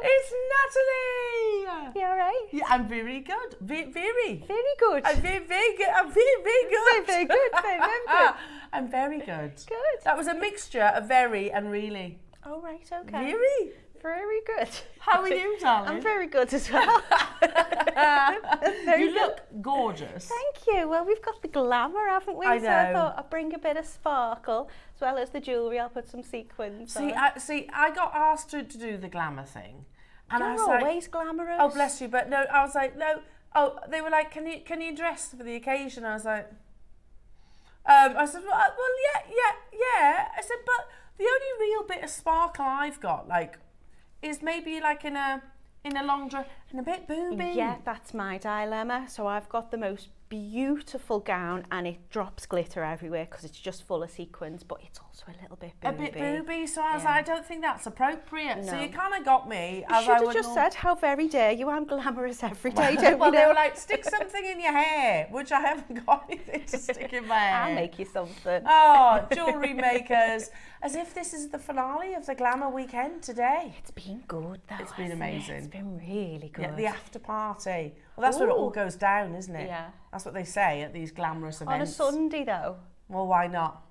It's Natalie. You all right? Yeah, I'm very good. Very good. I'm very good. I'm very good. Very good. Very good. I'm very good. Good. That was a mixture of very and really. Oh, right, okay. Very good. How are you, darling? I'm very good as well. You look gorgeous. Thank you. Well, we've got the glamour, haven't we? I know. So I thought I'd bring a bit of sparkle, as well as the jewellery. I'll put some sequins on. I got asked to do the glamour thing. And You're I was always like, glamorous. oh, bless you. But no, I was like, no. Oh, they were like, can you dress for the occasion? I was like, I said, well, yeah. I said, but the only real bit of sparkle I've got, like, is maybe like in a long dress and a bit booby. Yeah, that's my dilemma. So I've got the most beautiful gown and it drops glitter everywhere because it's just full of sequins, but it's also a little bit booby. A bit booby, so I was like, I don't think that's appropriate. No. So you kind of got me. You should have just said, how very dare you, I'm glamorous every day, don't well, you know? they were like, stick something in your hair, which I haven't got anything to stick in my hair. I'll make you something. Oh, jewellery makers. As if this is the finale of the Glamour Weekend today. It's been good though. It's been amazing. It's been really good. Yeah, the after party. Well, that's where it all goes down, isn't it? Yeah. That's what they say at these glamorous events. On a Sunday though. Well, why not?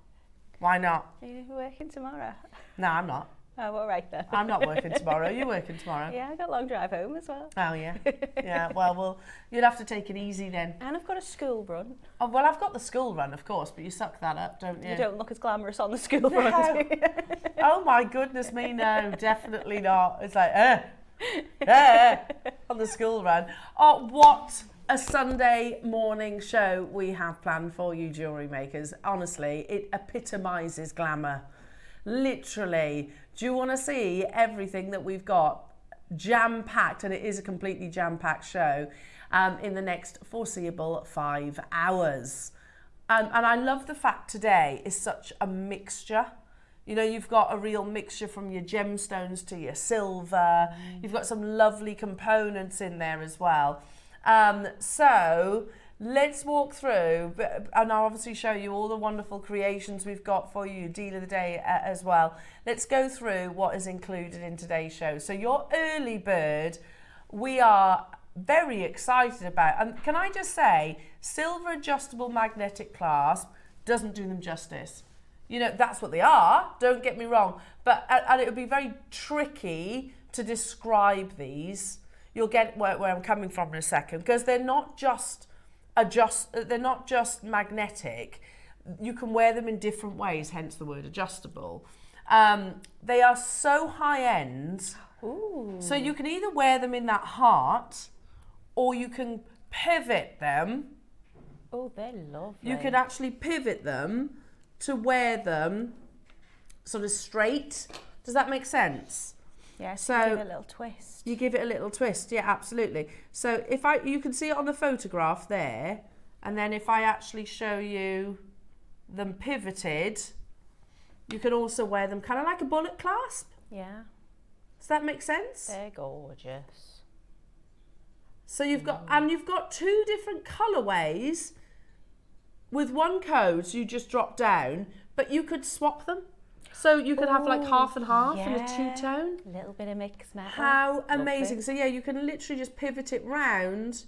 Why not? Are you working tomorrow? No, I'm not. Oh, all right then. I'm not working tomorrow. You're working tomorrow. Yeah, I got a long drive home as well. Oh, yeah. Yeah, well, you'll have to take it easy then. And I've got a school run. Oh, well, I've got the school run, of course, but you suck that up, don't you? You don't look as glamorous on the school run, do you? Oh, my goodness me, no, definitely not. It's like, on the school run. Oh, what a Sunday morning show we have planned for you, jewellery makers. Honestly, it epitomises glamour. Literally. Do you want to see everything that we've got jam-packed, and it is a completely jam-packed show, in the next foreseeable 5 hours. And I love the fact today is such a mixture. You know, you've got a real mixture from your gemstones to your silver. You've got some lovely components in there as well. So let's walk through, and I'll obviously show you all the wonderful creations we've got for you, deal of the day as well. Let's go through what is included in today's show. So your early bird, we are very excited about. And can I just say, silver adjustable magnetic clasp doesn't do them justice. You know, that's what they are, don't get me wrong. But, and it would be very tricky to describe these. You'll get where I'm coming from in a second, because they're not just they're not just magnetic. You can wear them in different ways, hence the word adjustable. They are so high end. Ooh. So you can either wear them in that heart, or you can pivot them. Oh, they're lovely. You can actually pivot them to wear them sort of straight. Does that make sense? Yeah, so give it a little twist. You give it a little twist, yeah, absolutely. So you can see it on the photograph there, and then if I actually show you them pivoted, you can also wear them kind of like a bullet clasp. Yeah. Does that make sense? They're gorgeous. So you've got two different colorways. With one code, so you just drop down, but you could swap them. So you could have like half and half in a two-tone. A little bit of mixed metal. How amazing. So yeah, you can literally just pivot it round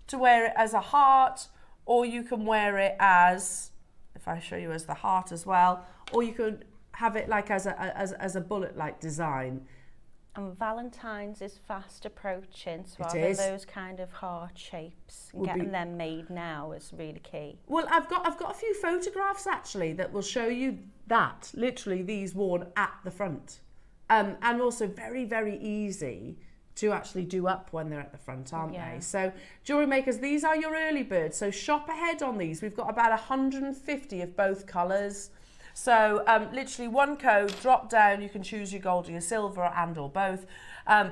to wear it as a heart, or you can wear it as, if I show you as the heart as well, or you could have it like as a bullet-like design. And Valentine's is fast approaching, so having those kind of heart shapes and getting them made now is really key. Well, I've got a few photographs actually that will show you that, literally these worn at the front. And also very, very easy to actually do up when they're at the front, aren't they? So jewellery makers, these are your early birds, so shop ahead on these. We've got about 150 of both colours. So literally one code, drop down, you can choose your gold or your silver and or both.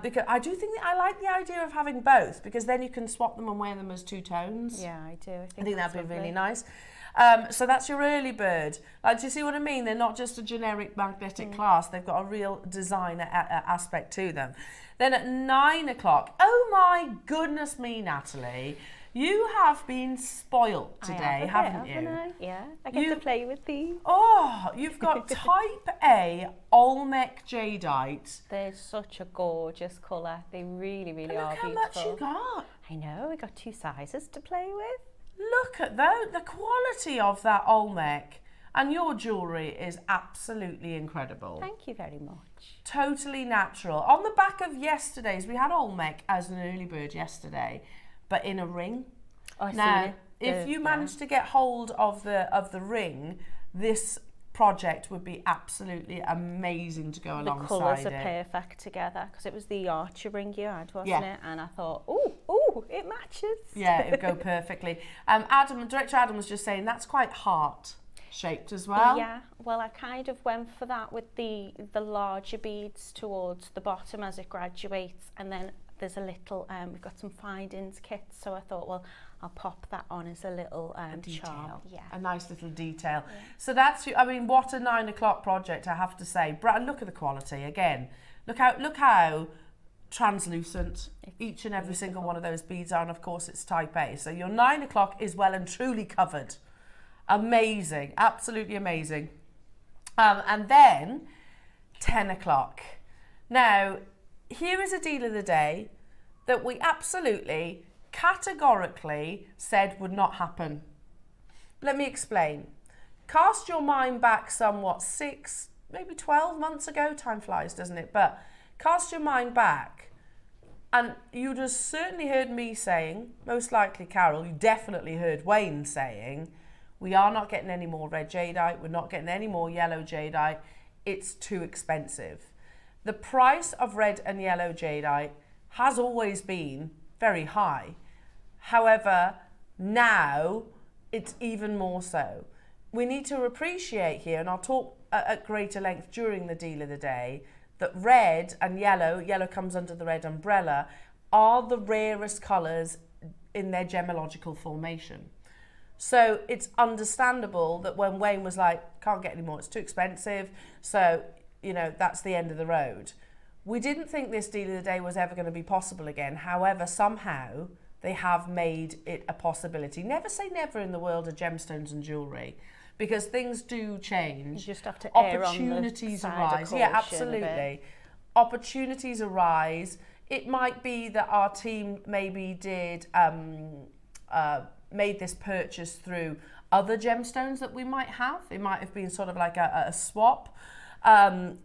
Because I do think that I like the idea of having both, because then you can swap them and wear them as two tones. Yeah, I do. I think that'd be really nice. So that's your early bird. Like, do you see what I mean? They're not just a generic magnetic clasp. They've got a real design aspect to them. Then at 9 o'clock, oh my goodness me, Natalie, You have been spoilt today, haven't you? Yeah, I get to play with these. Oh, you've got type A Olmec Jadeite. They're such a gorgeous colour. They really, really are beautiful. Look how much you got. I know, we got 2 sizes to play with. Look at the quality of that Olmec. And your jewellery is absolutely incredible. Thank you very much. Totally natural. On the back of yesterday's, we had Olmec as an early bird yesterday, but in a ring. Oh, now, if you manage to get hold of the ring, this project would be absolutely amazing to go alongside it. The colours are perfect together, because it was the Archer ring you had, wasn't it? And I thought, oh, it matches. Yeah, it would go perfectly. Director Adam was just saying that's quite heart-shaped as well. Yeah, well, I kind of went for that with the larger beads towards the bottom as it graduates, and then there's a little, we've got some findings kits, so I thought, well, I'll pop that on as a little charm. Yeah. A nice little detail. Yeah. So that's, I mean, what a 9 o'clock project, I have to say. Look at the quality again. Look how translucent each and every single one of those beads are, and of course it's type A. So your 9 o'clock is well and truly covered. Amazing, absolutely amazing. And then 10 o'clock. Now, here is a deal of the day that we absolutely, categorically said would not happen. Let me explain. Cast your mind back somewhat 6, maybe 12 months ago. Time flies, doesn't it? But cast your mind back, and you'd have certainly heard me saying, most likely Carol, you definitely heard Wayne saying, we are not getting any more red jadeite, we're not getting any more yellow jadeite, it's too expensive. The price of red and yellow jadeite has always been very high. However, now it's even more so. We need to appreciate here, and I'll talk at greater length during the deal of the day, that red and yellow comes under the red umbrella, are the rarest colours in their gemological formation. So it's understandable that when Wayne was like, can't get any more, it's too expensive, so you know, that's the end of the road. We didn't think this deal of the day was ever going to be possible again. However, somehow they have made it a possibility. Never say never in the world of gemstones and jewellery, because things do change. You just have to err opportunities on the arise. side of Yeah, caution absolutely. Opportunities arise. It might be that our team maybe did made this purchase through other gemstones that we might have. It might have been sort of like a swap.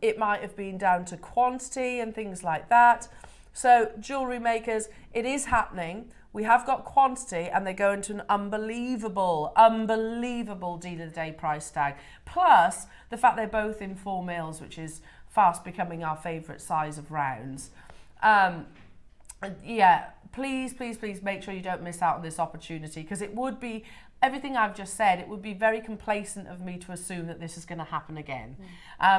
It might have been down to quantity and things like that. So jewellery makers, it is happening. We have got quantity, and they go into an unbelievable deal of the day price tag. Plus the fact they're both in 4 mils, which is fast becoming our favourite size of rounds. Yeah, please make sure you don't miss out on this opportunity, because it would be, everything I've just said, it would be very complacent of me to assume that this is going to happen again.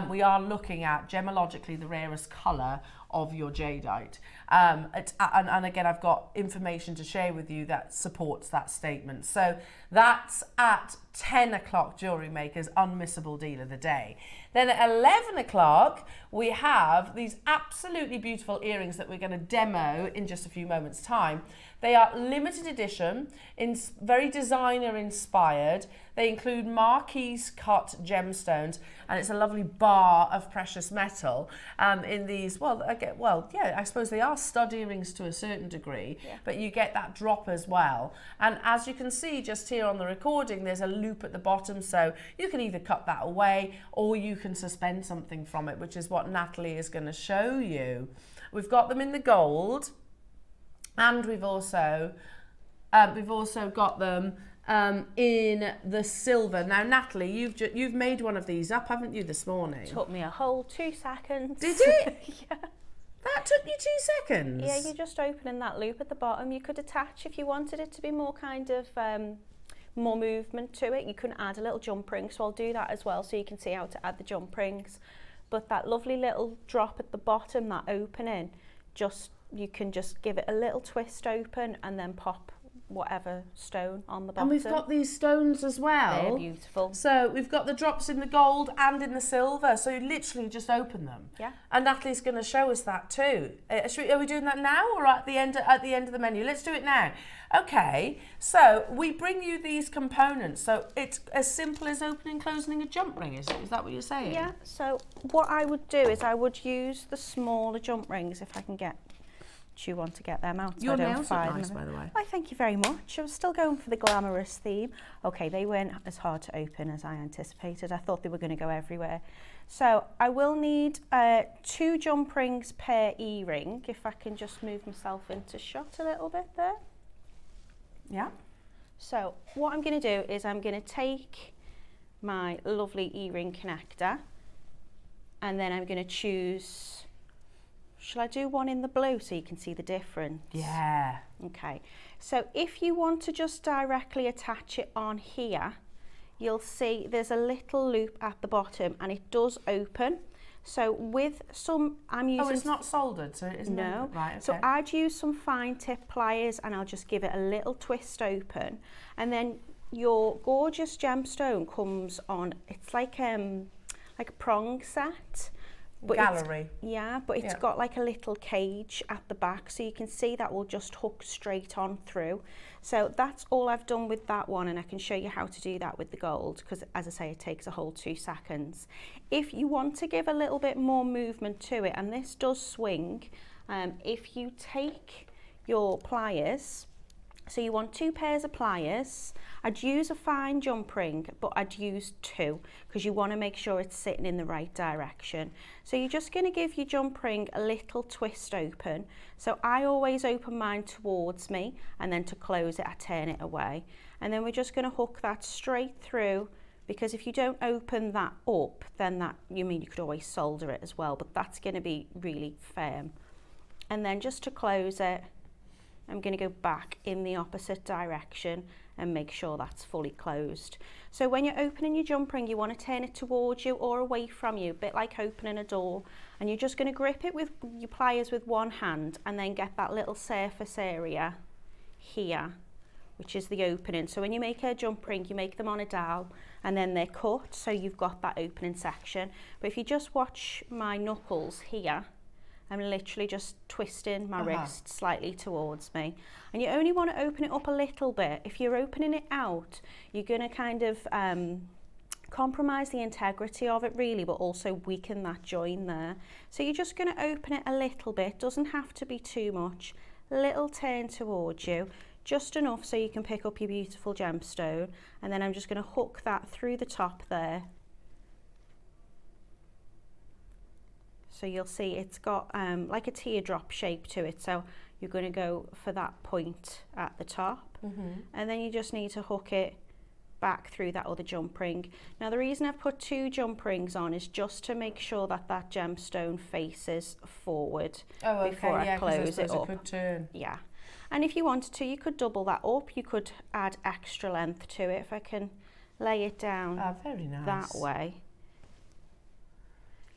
We are looking at gemologically the rarest colour of your jadeite. And again, I've got information to share with you that supports that statement. So that's at 10 o'clock, Jewellery Maker's unmissable deal of the day. Then at 11 o'clock, we have these absolutely beautiful earrings that we're going to demo in just a few moments' time. They are limited edition, very designer inspired. They include marquise cut gemstones, and it's a lovely bar of precious metal in these, I suppose they are stud earrings to a certain degree, but you get that drop as well. And as you can see just here on the recording, there's a loop at the bottom, so you can either cut that away or you can suspend something from it, which is what Natalie is going to show you. We've got them in the gold, and we've also got them in the silver. Now, Natalie, you've made one of these up, haven't you, this morning? Took me a whole 2 seconds. Did it? Yeah. That took you 2 seconds? Yeah, you're just opening that loop at the bottom. You could attach, if you wanted it to be more kind of more movement to it, you can add a little jump ring, so I'll do that as well so you can see how to add the jump rings. But that lovely little drop at the bottom, that opening, you can just give it a little twist open and then pop whatever stone on the bottom. And we've got these stones as well. They're beautiful. So we've got the drops in the gold and in the silver. So you literally just open them. Yeah. And Natalie's going to show us that too. Are we doing that now or at the end of the menu? Let's do it now. Okay. So we bring you these components. So it's as simple as opening and closing a jump ring. Is that what you're saying? Yeah. So what I would do is I would use the smaller jump rings if I can get. Do you want to get them out? Your nails look nice, by the way. Why, thank you very much. I was still going for the glamorous theme. Okay, they weren't as hard to open as I anticipated. I thought they were going to go everywhere. So I will need 2 jump rings per e-ring. If I can just move myself into shot a little bit there. Yeah. So what I'm going to do is I'm going to take my lovely e-ring connector and then I'm going to choose... Shall I do one in the blue so you can see the difference? Yeah. Okay, so if you want to just directly attach it on here, you'll see there's a little loop at the bottom and it does open. So with some, I'm using... Oh, it's not soldered, so it isn't... No. Right, okay. So I'd use some fine tip pliers and I'll just give it a little twist open. And then your gorgeous gemstone comes on, it's like a prong set. But Gallery. But it's got like a little cage at the back, so you can see that will just hook straight on through. So that's all I've done with that one, and I can show you how to do that with the gold, because as I say, it takes a whole 2 seconds. If you want to give a little bit more movement to it, and this does swing, if you take your pliers, so you want 2 pairs of pliers. I'd use a fine jump ring, but I'd use 2 because you want to make sure it's sitting in the right direction. So you're just going to give your jump ring a little twist open. So I always open mine towards me, and then to close it, I turn it away. And then we're just going to hook that straight through, because if you don't open that up, then you could always solder it as well, but that's going to be really firm. And then just to close it, I'm going to go back in the opposite direction and make sure that's fully closed. So when you're opening your jump ring, you want to turn it towards you or away from you, a bit like opening a door. And you're just going to grip it with your pliers with one hand and then get that little surface area here, which is the opening. So when you make a jump ring, you make them on a dowel and then they're cut, so you've got that opening section. But if you just watch my knuckles here, I'm literally just twisting my wrist slightly towards me. And you only want to open it up a little bit. If you're opening it out, you're going to kind of compromise the integrity of it really, but also weaken that join there. So you're just going to open it a little bit, doesn't have to be too much. Little turn towards you, just enough so you can pick up your beautiful gemstone. And then I'm just going to hook that through the top there. So you'll see it's got like a teardrop shape to it. So you're going to go for that point at the top. And then you just need to hook it back through that other jump ring. Now the reason I've put 2 jump rings on is just to make sure that that gemstone faces forward before I close it up. It could turn. Yeah. And if you wanted to, you could double that up. You could add extra length to it. If I can lay it down very nice. That way.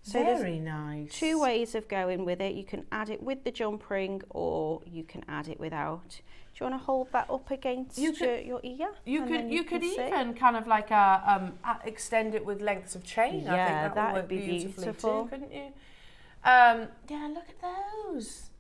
So very nice. 2 ways of going with it. You can add it with the jump ring or you can add it without. Do you want to hold that up against your ear? You could even kind of like extend it with lengths of chain. Yeah, I think that would would be beautifully beautiful. too, couldn't you? Yeah, look at those.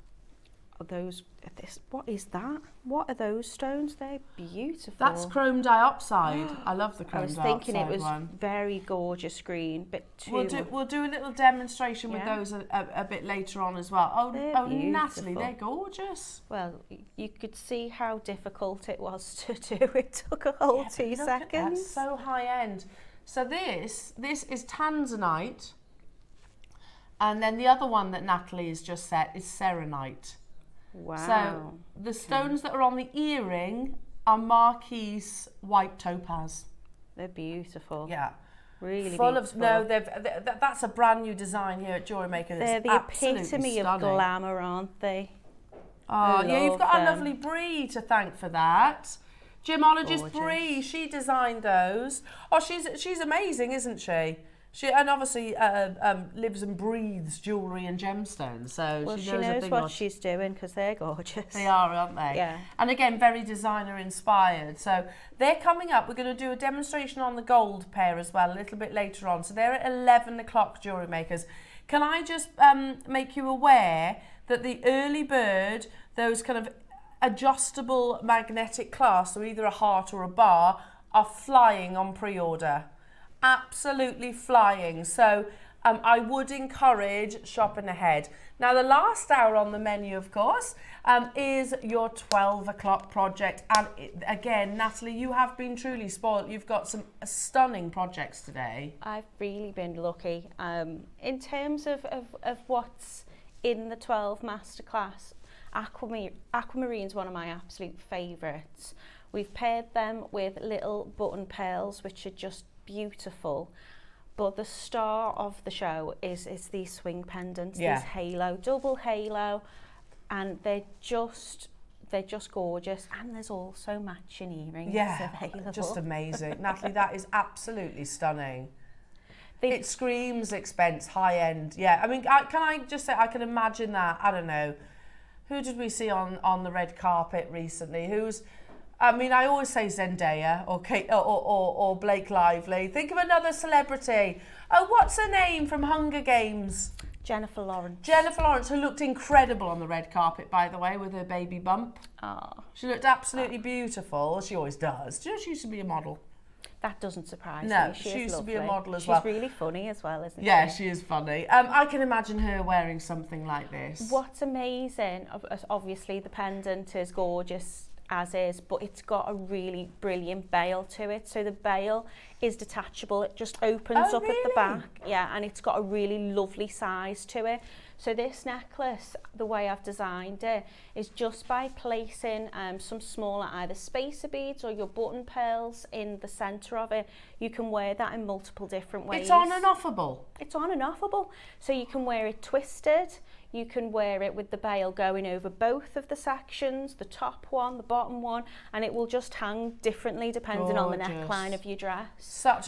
What is that? What are those stones? They're beautiful. That's chrome dioxide. I love the chrome dioxide. I was thinking it was very gorgeous green, but we'll do a little demonstration with those a bit later on as well. Oh, Natalie, they're gorgeous. Well, you could see how difficult it was to do. It took a whole 2 seconds. That's so high end. So this is tanzanite, and then the other one that Natalie has just set is serenite. Wow. So the stones that are on the earring are Marquise white topaz. They're beautiful. Yeah. Really full beautiful. That's a brand new design here at JewelleryMaker. They're the epitome of glamour, aren't they? Oh, yeah, you've got our lovely Bree to thank for that. Gemologist Bree, she designed those. Oh, she's amazing, isn't she? She and obviously lives and breathes jewellery and gemstones, so well, she knows a thing what she's doing because they're gorgeous. They are, aren't they? Yeah. And again, very designer inspired. So they're coming up. We're going to do a demonstration on the gold pair as well a little bit later on. So they're at 11 o'clock, Jewellery Makers. Can I just make you aware that the early bird, those kind of adjustable magnetic clasps, so either a heart or a bar, are flying on pre-order. Absolutely flying. So I would encourage shopping ahead. Now the last hour on the menu, of course, is your 12 o'clock project. And again, Natalie, you have been truly spoiled. You've got some stunning projects today. I've really been lucky. In terms of what's in the 12 Masterclass, Aquamarine's one of my absolute favourites. We've paired them with little button pearls, which are just beautiful, but the star of the show is these swing pendants, these halo, double halo, and they're just gorgeous. And there's also matching earrings available. Just amazing. Natalie, that is absolutely stunning. It screams expense, high end. Yeah, I mean, can I just say, I can imagine that. I don't know, who did we see on the red carpet recently? I mean, I always say Zendaya or Kate or Blake Lively. Think of another celebrity. Oh, what's her name from Hunger Games? Jennifer Lawrence. Jennifer Lawrence, who looked incredible on the red carpet, by the way, with her baby bump. Oh. She looked absolutely beautiful. She always does. Do you know she used to be a model? That doesn't surprise me. No, she used to be a model as well. She's really funny as well, isn't she? Yeah, she is funny. I can imagine her wearing something like this. What's amazing, obviously the pendant is gorgeous as is, but it's got a really brilliant bail to it. So the bail is detachable. It just opens up at the back. Yeah, and it's got a really lovely size to it. So this necklace, the way I've designed it, is just by placing some smaller either spacer beads or your button pearls in the centre of it, you can wear that in multiple different ways. It's on and offable. It's on and offable. So you can wear it twisted, you can wear it with the bail going over both of the sections, the top one, the bottom one, and it will just hang differently depending on the neckline of your dress. Such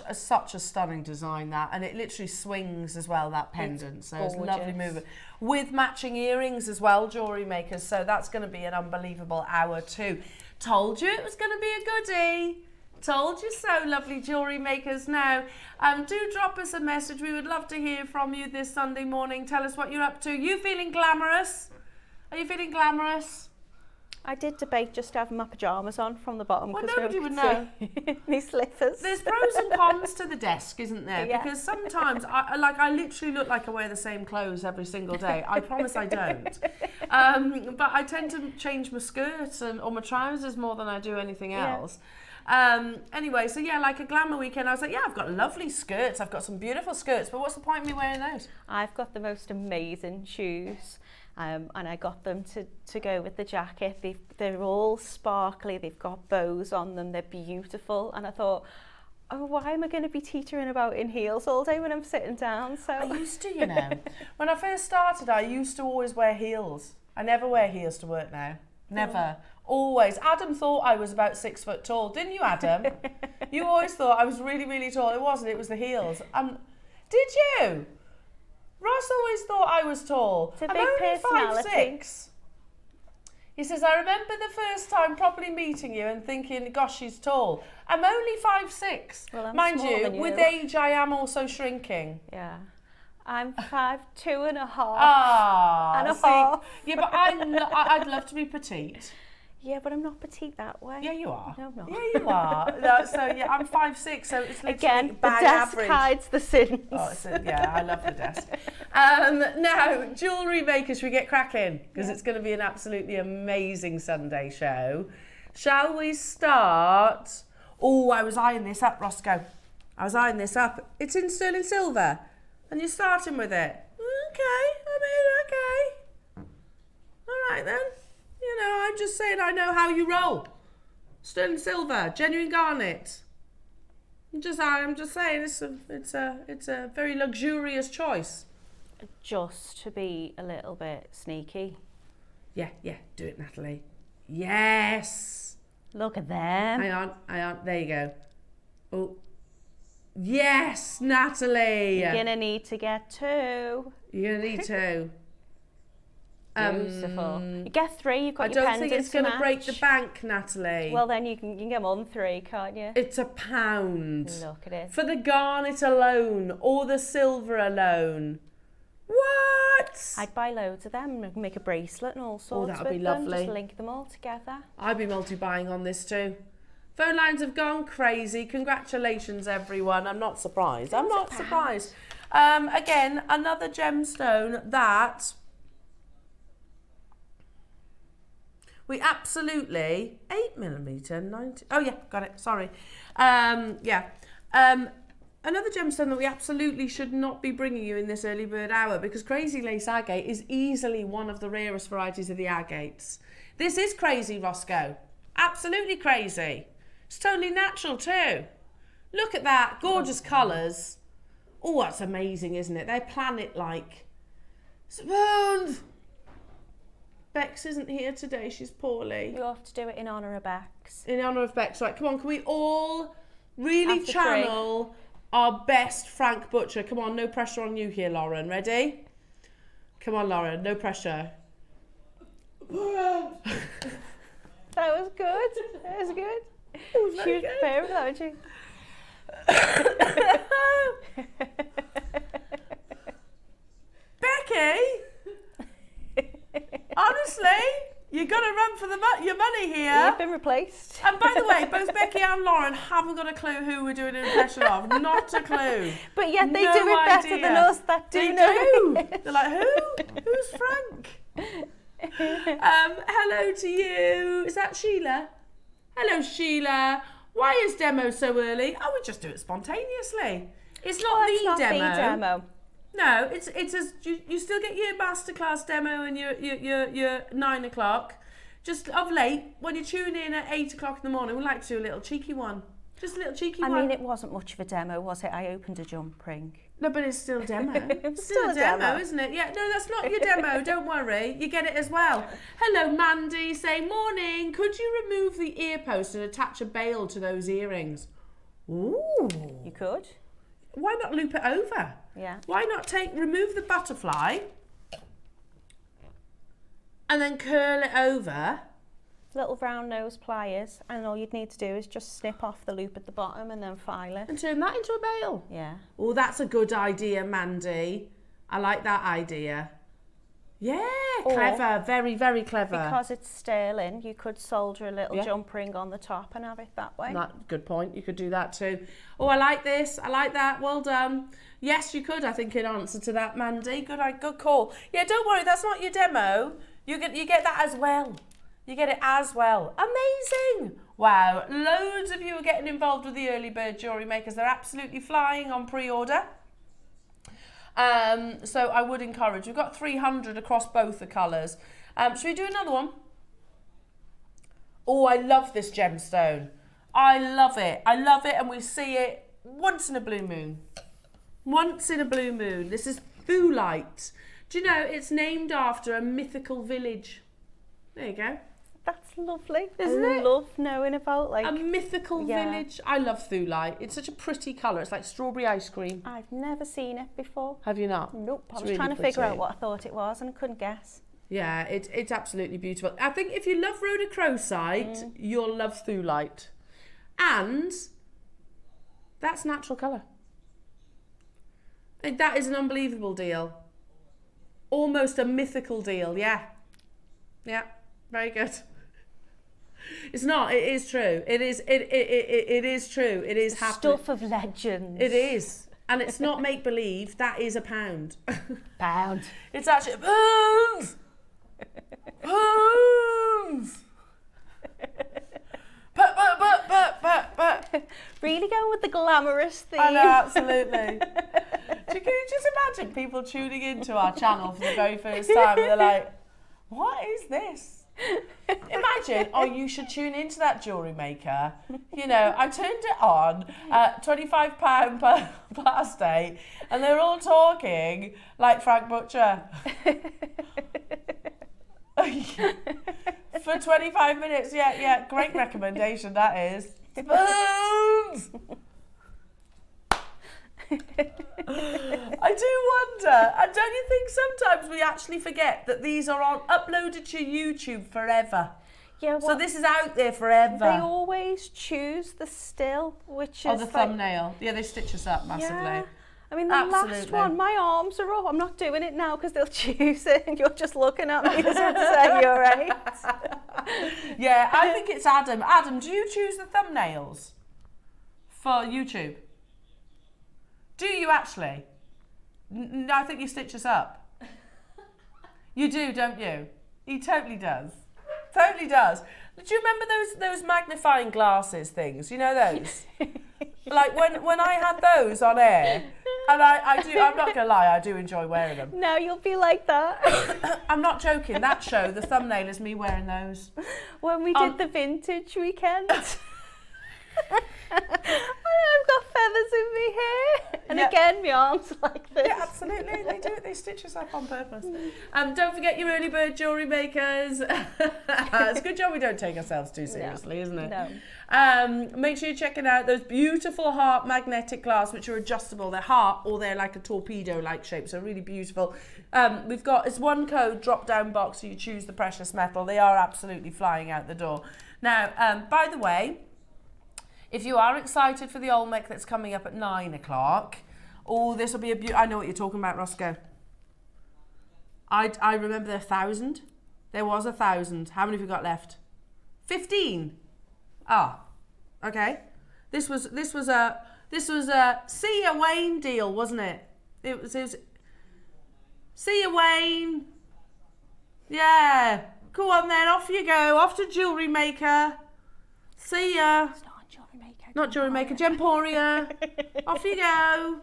a stunning design, that, and it literally swings as well, that pendant. So it's a lovely movement. With matching earrings as well, Jewellery Makers. So that's going to be an unbelievable hour too. Told you it was going to be a goodie. Told you so, lovely Jewellery Makers. Now, do drop us a message. We would love to hear from you this Sunday morning. Tell us what you're up to. You feeling glamorous? Are you feeling glamorous? I did debate just having my pyjamas on from the bottom. Well, nobody would know. These slippers. There's pros and cons to the desk, isn't there? Yeah. Because sometimes, I literally look like I wear the same clothes every single day. I promise I don't. But I tend to change my skirts or my trousers more than I do anything else. Anyway, so yeah, like a Glamour Weekend, I was like, yeah, I've got lovely skirts. I've got some beautiful skirts, but what's the point of me wearing those? I've got the most amazing shoes. And I got them to go with the jacket. They're all sparkly, they've got bows on them, they're beautiful. And I thought, oh, why am I going to be teetering about in heels all day when I'm sitting down? So I used to, you know. When I first started, I used to always wear heels. I never wear heels to work now. Never. Always. Adam thought I was about 6 foot tall. Didn't you, Adam? You always thought I was really, really tall. It wasn't. It was the heels. Did you? Ross always thought I was tall. It's a big personality. 5'6". He says, I remember the first time properly meeting you and thinking, gosh, she's tall. I'm only 5'6". Well, I'm mind smaller you, than you, with age, I am also shrinking. Yeah. I'm 5'2" and a half. Ah, and a half. Yeah, but I'd love to be petite. Yeah, but I'm not petite that way. Yeah, you are. No, I'm not. Yeah, you are. No, so yeah, I'm 5'6", so it's literally again, the bang desk average. hides the sins. Oh, yeah, I love the desk. Now, Jewellery Makers, we get cracking because it's going to be an absolutely amazing Sunday show. Shall we start? Oh, I was eyeing this up, Roscoe. I was eyeing this up. It's in sterling silver, and you're starting with it. Okay. All right then. You know, I'm just saying I know how you roll. Sterling silver, genuine garnet. I'm just saying it's a very luxurious choice. Just to be a little bit sneaky. Yeah, do it, Natalie. Yes. Look at them. Hang on. There you go. Oh, Yes, Natalie. You're going to need to get 2. You're going to need 2. Beautiful. You get 3, you've got I your don't pendants think it's going to match. break the bank, Natalie. Well, then you can get more than 3, can't you? It's £1. Look at it. For the garnet alone, or the silver alone. What? I'd buy loads of them and make a bracelet and all sorts that would be with them. lovely. Just link them all together. I'd be multi-buying on this too. Phone lines have gone crazy. Congratulations, everyone. I'm not surprised. I'm not surprised. Again, another gemstone that we absolutely 8mm 90. Oh yeah, got it. Sorry. Another gemstone that we absolutely should not be bringing you in this early bird hour, because Crazy Lace Agate is easily one of the rarest varieties of the agates. This is crazy, Roscoe. Absolutely crazy. It's totally natural too. Look at that, gorgeous colours. Oh, that's amazing, isn't it? They're planet-like. Spoons! Bex isn't here today, she's poorly. You have to do it in honour of Bex. In honour of Bex, right, come on, can we all really After channel our best Frank Butcher? Come on, no pressure on you here, Lauren. Ready? Come on, Lauren, no pressure. That was good. That was good. It was She very was good. prepared for that, wasn't she? Becky? Honestly, you got to run for your money here. You've been replaced. And by the way, both Becky and Lauren haven't got a clue who we're doing an impression of. Not a clue. But yet they No do it better idea. than us that do They know do. it. They're like, who? Who's Frank? Hello to you. Is that Sheila? Hello, Sheila. Why is demo so early? Oh, we just do it spontaneously. It's not It's not demo. the demo. No, it's as you still get your masterclass demo and your 9 o'clock. Just of late, when you tune in at 8 o'clock in the morning, we like to do a little cheeky one. Just a little cheeky one. I mean, it wasn't much of a demo, was it? I opened a jump ring. No, but it's still demo. It's still a demo, isn't it? Yeah, no, that's not your demo. Don't worry. You get it as well. Hello, Mandy. Say, morning. Could you remove the ear post and attach a bail to those earrings? Ooh. You could. Why not loop it over? Yeah. Why not remove the butterfly and then curl it over? Little round nose pliers, and all you'd need to do is just snip off the loop at the bottom and then file it. And turn that into a bail. Yeah. Oh, that's a good idea, Mandy. I like that idea. Yeah, clever. Very, very clever. Because it's sterling, you could solder a little Yeah. jump ring on the top and have it that way. Good point. You could do that too. Oh, I like this. I like that. Well done. Yes, you could, I think, in answer to that, Mandy. Good call. Yeah, don't worry. That's not your demo. You get that as well. You get it as well. Amazing. Wow. Loads of you are getting involved with the early bird jewellery makers. They're absolutely flying on pre-order. So I would encourage. We've got 300 across both the colours. Should we do another one? Oh, I love this gemstone. I love it. I love it, and we see it once in a blue moon. Once in a blue moon. This is Foolite. Do you know it's named after a mythical village? There you go. That's lovely. Isn't I it? love knowing about A mythical yeah. village. I love Foolite. It's such a pretty colour. It's like strawberry ice cream. I've never seen it before. Have you not? Nope. I It's was really trying to figure pretty. out what I thought it was and I couldn't guess. Yeah, it's absolutely beautiful. I think if you love rhodochrosite, you'll love Foolite. And that's natural colour. That is an unbelievable deal. Almost a mythical deal, yeah. Yeah, very good. It's not, it is true. It is true. It is happening. Stuff of legends. It is. And it's not make-believe, that is £1. Pound. It's actually pounds. Pounds. But. Really going with the glamorous theme. I know, absolutely. Can you just imagine people tuning into our channel for the very first time and they're like, what is this? Imagine, oh, you should tune into that jewellery maker. You know, I turned it on at £25 per date and they're all talking like Frank Butcher. For 25 minutes, yeah, great recommendation that is. Spoons! I do wonder, and don't you think sometimes we actually forget that these are uploaded to YouTube forever? Yeah, well, so this is out there forever. They always choose the still, which is the thumbnail. Yeah, they stitch us up massively. Yeah. I mean, the last one, my arms are up. I'm not doing it now because they'll choose it and you're just looking at me as if to say you're right. Yeah, I think it's Adam. Adam, do you choose the thumbnails for YouTube? Do you actually? No, I think you stitch us up. You do, don't you? He totally does. Totally does. Do you remember those magnifying glasses things? You know those? Like when I had those on air, and I do, I'm not gonna lie, I do enjoy wearing them. No, you'll be like that. I'm not joking. That show, the thumbnail is me wearing those. When we did the vintage weekend. I've got feathers in my hair. And again, my arms like this. Yeah, absolutely. They do it. They stitch us up on purpose. Don't forget your early bird jewellery makers. It's a good job we don't take ourselves too seriously, isn't it? No. Make sure you're checking out those beautiful heart magnetic glass, which are adjustable. They're heart or they're like a torpedo-like shape, so really beautiful. We've got, it's one code drop-down box, so you choose the precious metal. They are absolutely flying out the door. Now, by the way, if you are excited for the Olmec that's coming up at 9 o'clock, this will be I know what you're talking about, Roscoe. I remember 1,000. There was 1,000. How many have we got left? 15. Ah, okay. This was a see ya Wayne deal, wasn't it? It was see ya Wayne. Yeah. Go on then, off you go. Off to JewelleryMaker. See ya. Not JewelleryMaker, Gemporia. Off you go.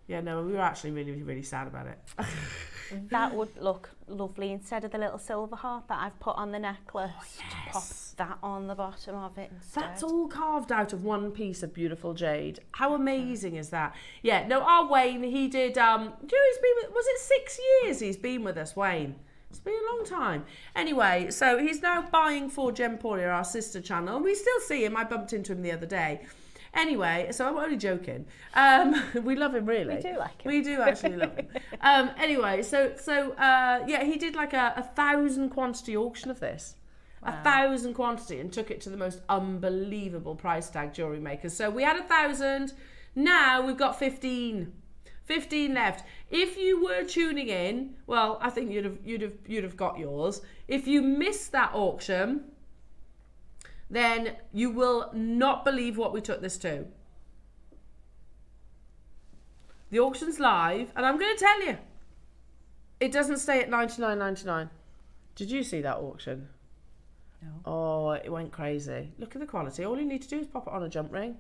Yeah, no, we were actually really, really sad about it. That would look lovely instead of the little silver heart that I've put on the necklace. Yes. Pop that on the bottom of it instead. That's all carved out of one piece of beautiful jade. How amazing is that? Yeah, no, our Wayne, he did, he's been with, was it 6 years he's been with us, Wayne? It's been a long time. Anyway, so he's now buying for Gemporia, our sister channel. We still see him. I bumped into him the other day. Anyway, so I'm only joking. We love him, really. We do like him. We do actually love him. Anyway, yeah, he did like a 1,000 quantity auction of this. Wow. 1,000 quantity, and took it to the most unbelievable price tag, JewelleryMaker. So we had 1,000. Now we've got 15. 15 left. If you were tuning in, well, I think you'd have got yours. If you missed that auction, then you will not believe what we took this to. The auction's live, and I'm going to tell you, it doesn't stay at $99.99. Did you see that auction? No. Oh, it went crazy. Look at the quality. All you need to do is pop it on a jump ring.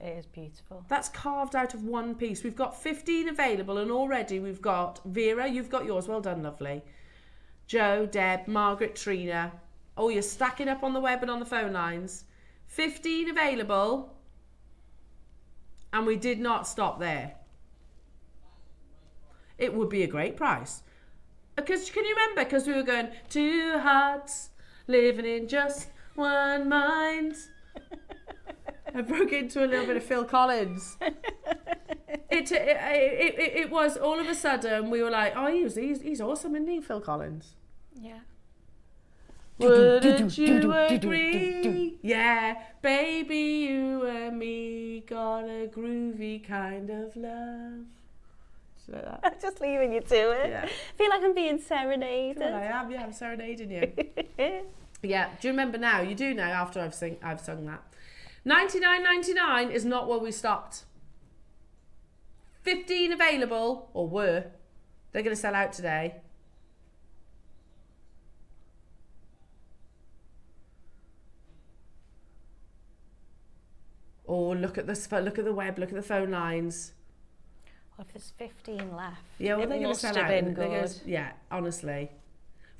It is beautiful. That's carved out of one piece. We've got 15 available, and already we've got Vera, you've got yours. Well done, lovely. Joe, Deb, Margaret, Trina. Oh, you're stacking up on the web and on the phone lines. 15 available, and we did not stop there. It would be a great price. Because can you remember? Because we were going, 2 hearts living in just one mind. I broke into a little bit of Phil Collins. It was all of a sudden we were like, oh, he's awesome, isn't he, Phil Collins? Yeah. Wouldn't you agree? Yeah, baby, you and me got a groovy kind of love. Like that. I'm just leaving you to it. Yeah. I feel like I'm being serenaded. Well, I am, yeah, I'm serenading you. Yeah, do you remember now? You do now after I've sung that. $99.99 is not where we stopped. 15 available, or were. They're going to sell out today. Oh, look at this! Look at the web. Look at the phone lines. Well, if there's 15 left, Yeah, well, it they're going to must sell have out. been good. Yeah, honestly.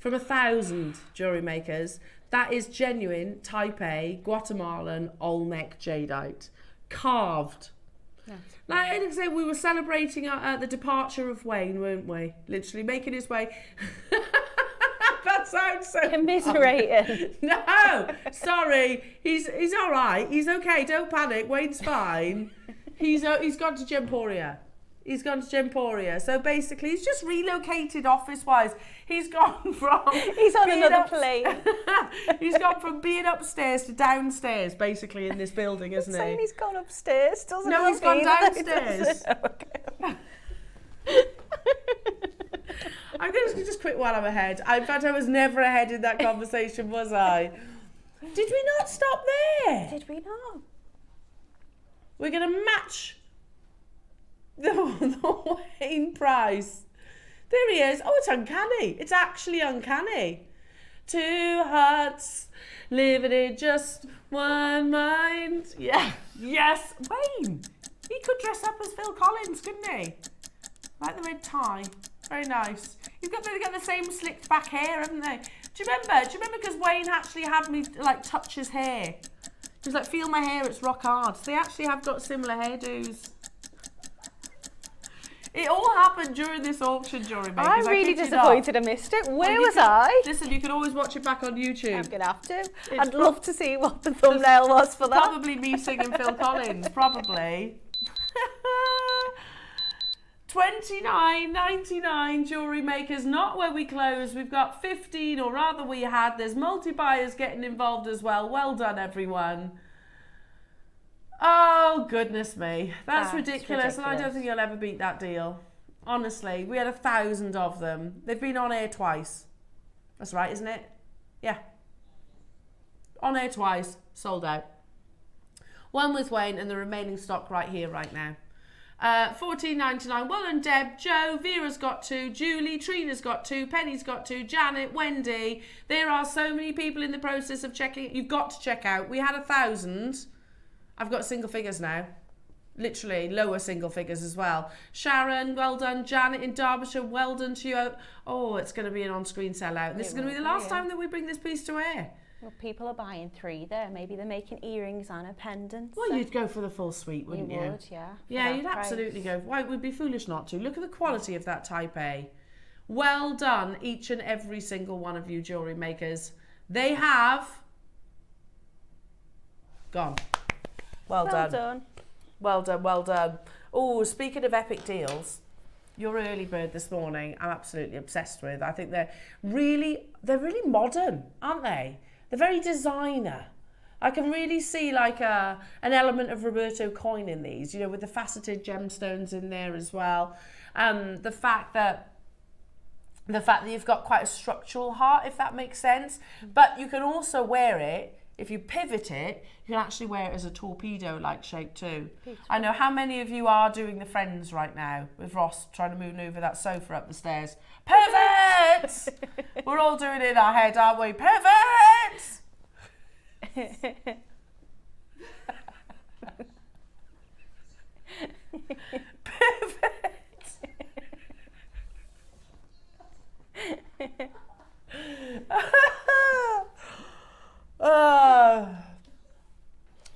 From 1,000 jewellery makers, that is genuine Type A Guatemalan Olmec Jadeite, carved. Yes. Like I say, we were celebrating the departure of Wayne, weren't we? Literally making his way. That sounds so commiserating. No, sorry. He's all right. He's okay. Don't panic. Wayne's fine. He's gone to Gemporia. He's gone to Gemporia. So basically, he's just relocated office-wise. He's gone from... He's on another plane. He's gone from being upstairs to downstairs, basically, in this building, isn't he? Saying he's gone upstairs doesn't No, he's gone downstairs. I'm going to just quit while I'm ahead. In fact, I was never ahead in that conversation, was I? Did we not stop there? Did we not? We're going to match the Wayne price. There he is. Oh, it's uncanny. It's actually uncanny. 2 hearts living in just one mind. Yeah. Yes. Wayne. He could dress up as Phil Collins, couldn't he? Like the red tie. Very nice. They've got the same slicked back hair, haven't they? Do you remember? Because Wayne actually had me like touch his hair. He was like, feel my hair, it's rock hard. So they actually have got similar hairdos. It all happened during this auction, JewelleryMaker. I'm really disappointed I missed it. Where was I? Listen, you can always watch it back on YouTube. I'm going to have to. I'd love to see what the thumbnail was for that. Probably me singing Phil Collins, probably. $29.99 JewelleryMakers, not where we close. We've got 15, or rather we had. There's multi-buyers getting involved as well. Well done, everyone. Oh, goodness me. That's ridiculous. And I don't think you'll ever beat that deal. Honestly, we had 1,000 of them. They've been on air twice. That's right, isn't it? Yeah. On air twice, sold out. One with Wayne and the remaining stock right here, right now. $14.99. Well done, Deb, Joe, Vera's got 2, Julie, Trina's got 2, Penny's got 2, Janet, Wendy. There are so many people in the process of checking. You've got to check out. We had 1,000. I've got single figures now. Literally, lower single figures as well. Sharon, well done. Janet in Derbyshire, well done to you. Oh, it's going to be an on-screen sellout. This is going to be the last time that we bring this piece to air. Well, people are buying 3 there. Maybe they're making earrings and a pendant. Well, you'd go for the full suite, wouldn't you? You would, yeah. Yeah, you'd absolutely go. Why, it would be foolish not to. Look at the quality of that Type A. Well done, each and every single one of you JewelleryMakers. They have gone. Well done. Well done, well done. Oh, speaking of epic deals, your early bird this morning, I'm absolutely obsessed with. I think they're really modern, aren't they? They're very designer. I can really see like an element of Roberto coin in these, you know, with the faceted gemstones in there as well. The fact that you've got quite a structural heart, if that makes sense. But you can also wear it. If you pivot it, you can actually wear it as a torpedo-like shape too. Beautiful. I know how many of you are doing the Friends right now with Ross trying to maneuver that sofa up the stairs. Pivot! We're all doing it in our head, aren't we? Pivot! Pivot!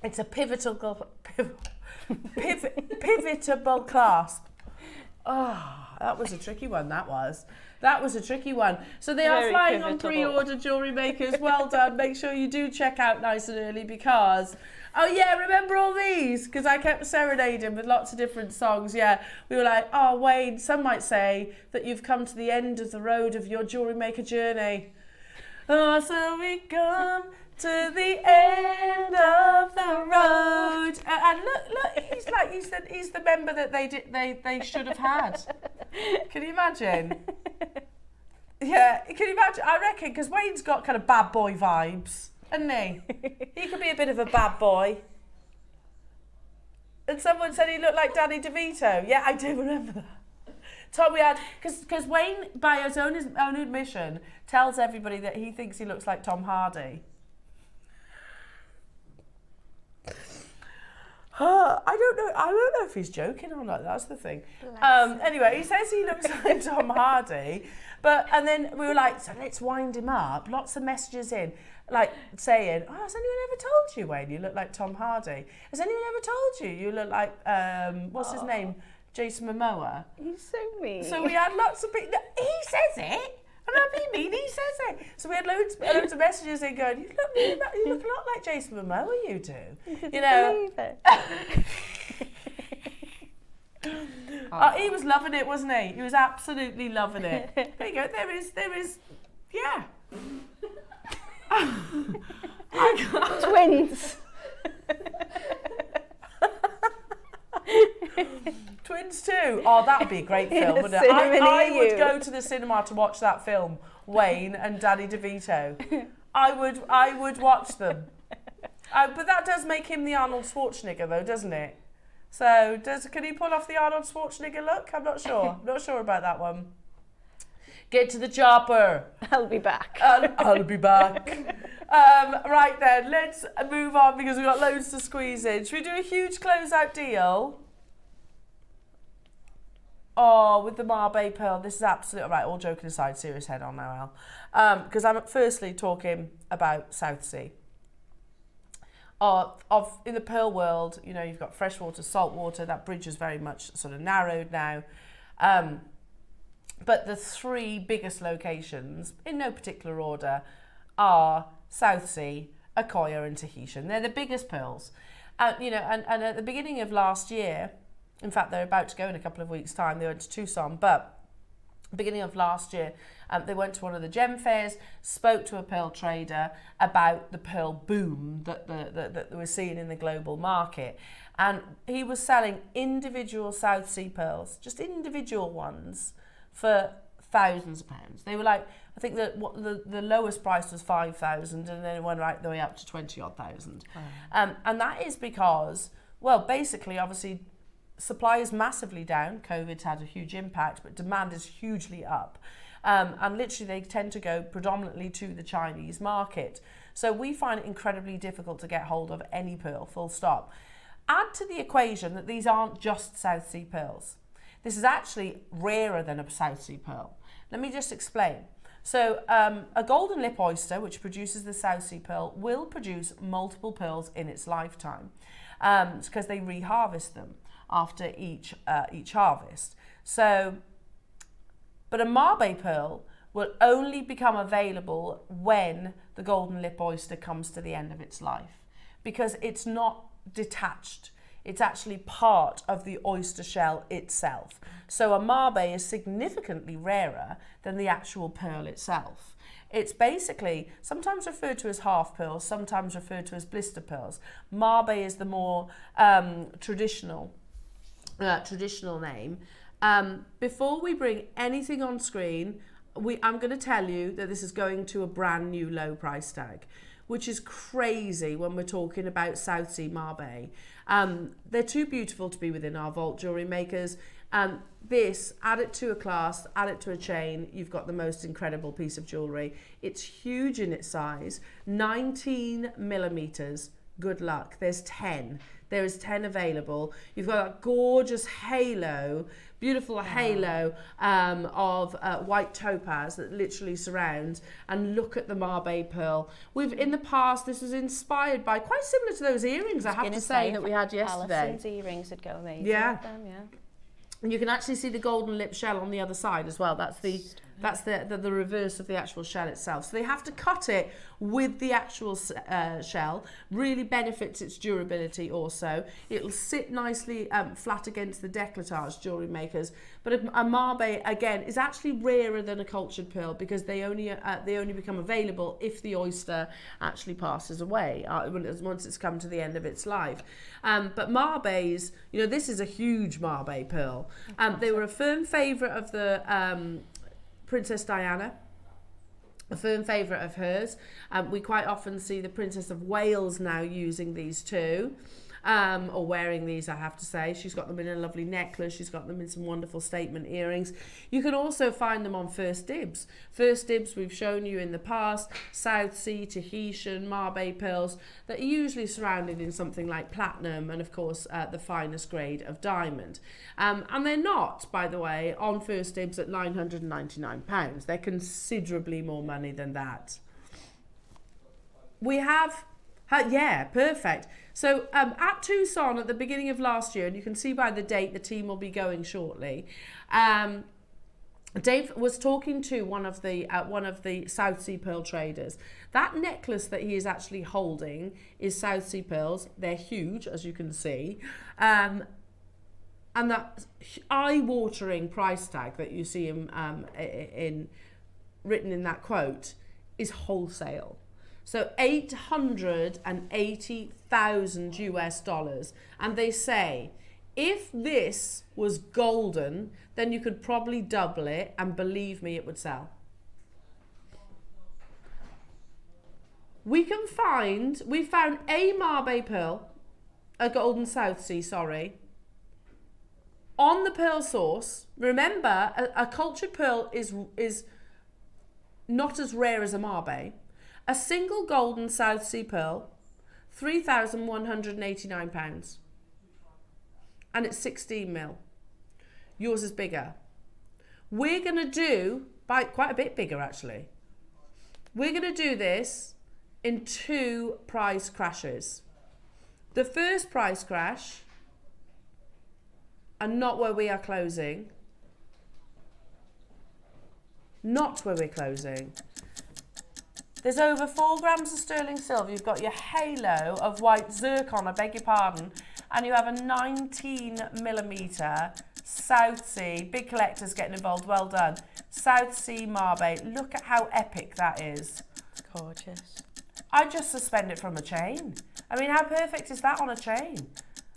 It's a pivotable clasp. Oh, that was a tricky one, that was. That was a tricky one. So they are flying on pre-order, JewelleryMakers. Well done. Make sure you do check out nice and early because... Oh, yeah, remember all these? Because I kept serenading with lots of different songs. Yeah, we were like, oh, Wayne, some might say that you've come to the end of the road of your JewelleryMaker journey. Oh, so we come to the end of the road. And look, he's the member that they should have had. Can you imagine? Yeah, can you imagine? I reckon, because Wayne's got kind of bad boy vibes, hasn't he? He could be a bit of a bad boy. And someone said he looked like Danny DeVito. Yeah, I do remember that. Tom, we had, because Wayne, by his own admission, tells everybody that he thinks he looks like Tom Hardy. I don't know if he's joking or not. That's the thing. Anyway, he says he looks like Tom Hardy, and then we were like, so let's wind him up. Lots of messages in, like saying, "Oh, has anyone ever told you, Wayne, you look like Tom Hardy? Has anyone ever told you look like what's his name, Jason Momoa?" He's so mean. So we had lots of people. He says it. And I mean, he says it. So we had loads of messages in going, you look a lot like Jason Momoa, you do. You know. Believe it. He was loving it, wasn't he? He was absolutely loving it. There you go. There is, yeah. Twins. Twins too. Oh, that would be a great film, wouldn't it? I would go to the cinema to watch that film, Wayne and Danny DeVito. I would watch them. But that does make him the Arnold Schwarzenegger though, doesn't it? So can he pull off the Arnold Schwarzenegger look? I'm not sure. Not sure about that one. Get to the chopper. I'll be back. I'll be back. Right then, let's move on because we've got loads to squeeze in. Should we do a huge closeout deal? Oh, with the Mabe pearl, this is absolutely right. All joking aside, serious head on now, Al. Because I'm firstly talking about South Sea. In the pearl world, you know, you've got freshwater, saltwater. That bridge is very much sort of narrowed now. But the three biggest locations, in no particular order, are South Sea, Akoya and Tahitian. They're the biggest pearls. You know, and at the beginning of last year, in fact, they're about to go in a couple of weeks' time. They went to Tucson, but beginning of last year, they went to one of the gem fairs, spoke to a pearl trader about the pearl boom that they were seeing in the global market. And he was selling individual South Sea pearls, just individual ones, for thousands of pounds. They were like, I think that the lowest price was 5,000 and then it went right the way up to 20-odd thousand. And that is because, well, basically, obviously, supply is massively down. COVID's had a huge impact, but demand is hugely up. And literally they tend to go predominantly to the Chinese market. So we find it incredibly difficult to get hold of any pearl, full stop. Add to the equation that these aren't just South Sea pearls. This is actually rarer than a South Sea pearl. Let me just explain. So a golden lip oyster, which produces the South Sea pearl, will produce multiple pearls in its lifetime because they reharvest them after each harvest. So, but a Mabe pearl will only become available when the golden lip oyster comes to the end of its life because it's not detached. It's actually part of the oyster shell itself. So a Mabe is significantly rarer than the actual pearl itself. It's basically sometimes referred to as half pearls, sometimes referred to as blister pearls. Mabe is the more traditional name. Before we bring anything on screen, I'm going to tell you that this is going to a brand new low price tag, which is crazy when we're talking about South Sea Mabe. They're too beautiful to be within our vault, jewellery makers. This, add it to a clasp, add it to a chain, you've got the most incredible piece of jewellery. It's huge in its size, 19 millimeters. Good luck. There's 10. There is 10 available. You've got a gorgeous halo, beautiful halo of white topaz that literally surrounds. And look at the Mabe pearl. In the past, this was inspired by, quite similar to those earrings, I have to say, that we had yesterday. Alison's earrings would go amazing with them, yeah. And you can actually see the golden lip shell on the other side as well. That's the reverse of the actual shell itself. So they have to cut it with the actual shell. Really benefits its durability also. It'll sit nicely flat against the décolletage, jewellery makers. But a Mabe, again, is actually rarer than a cultured pearl because they only become available if the oyster actually passes away once it's come to the end of its life. But Mabes, you know, this is a huge Mabe pearl. They were a firm favourite of the Princess Diana, a firm favourite of hers. We quite often see the Princess of Wales now using these too, or wearing these, I have to say. She's got them in a lovely necklace. She's got them in some wonderful statement earrings. You can also find them on First Dibs. First Dibs, we've shown you in the past, South Sea, Tahitian, Mabe pearls that are usually surrounded in something like platinum and, of course, the finest grade of diamond. And they're not, by the way, on First Dibs at £999. They're considerably more money than that. We have... yeah, perfect. So at Tucson at the beginning of last year, and you can see by the date the team will be going shortly, Dave was talking to one of the South Sea pearl traders. That necklace that he is actually holding is South Sea pearls. They're huge, as you can see. And that eye-watering price tag that you see written in that quote is wholesale. So $880,000 US. And they say, if this was golden, then you could probably double it, and believe me, it would sell. We found a Marbe pearl, a golden South Sea, sorry, on the pearl source. Remember, a cultured pearl is not as rare as a Marbe. A single golden South Sea pearl, £3,189. And it's 16 mil. Yours is bigger. We're going to do, quite a bit bigger actually. We're going to do this in 2 price crashes. The first price crash, and not where we are closing. Not where we're closing. There's over 4 grams of sterling silver. You've got your halo of white zircon, I beg your pardon, and you have a 19mm South Sea. Big collectors getting involved, well done. South Sea Marbe. Look at how epic that is. It's gorgeous. I'd just suspend it from a chain. I mean, how perfect is that on a chain?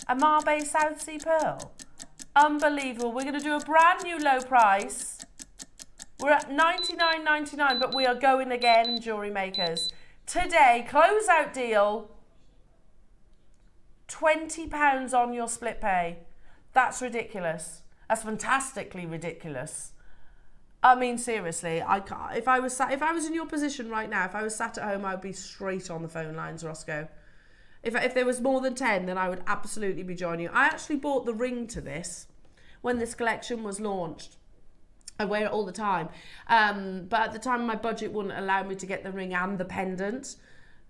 A Marbe South Sea pearl. Unbelievable. We're going to do a brand new low price. We're at $99.99, but we are going again, jewellery makers. Today, closeout deal, £20 on your split pay. That's ridiculous. That's fantastically ridiculous. I mean, seriously, I can't. If I was in your position right now, if I was sat at home, I would be straight on the phone lines, Roscoe. If there was more than 10, then I would absolutely be joining you. I actually bought the ring to this when this collection was launched. I wear it all the time. But at the time, my budget wouldn't allow me to get the ring and the pendant.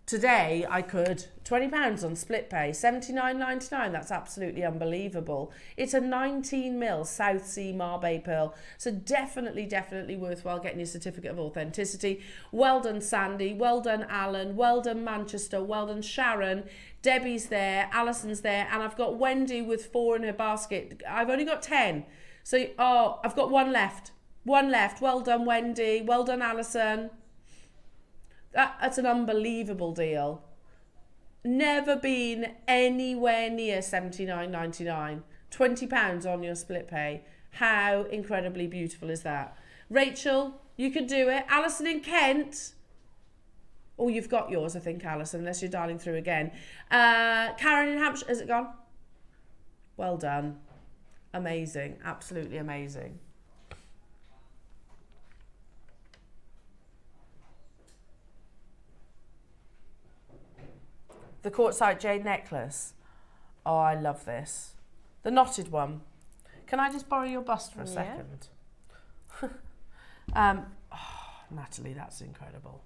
Today, I could. £20 on split pay, $79.99. That's absolutely unbelievable. It's a 19mm South Sea Marbe pearl. So definitely, definitely worthwhile getting your certificate of authenticity. Well done, Sandy. Well done, Alan. Well done, Manchester. Well done, Sharon. Debbie's there. Alison's there. And I've got Wendy with 4 in her basket. I've only got 10. So, I've got 1 left. 1 left. Well done, Wendy. Well done, Alison. That's an unbelievable deal. Never been anywhere near $79.99. £20 on your split pay. How incredibly beautiful is that? Rachel, you could do it. Alison in Kent. Oh, you've got yours, I think, Alison, unless you're dialing through again. Karen in Hampshire, has it gone? Well done. Amazing. Absolutely amazing. The quartzite jade necklace. Oh, I love this. The knotted one. Can I just borrow your bust for a second? Natalie, that's incredible.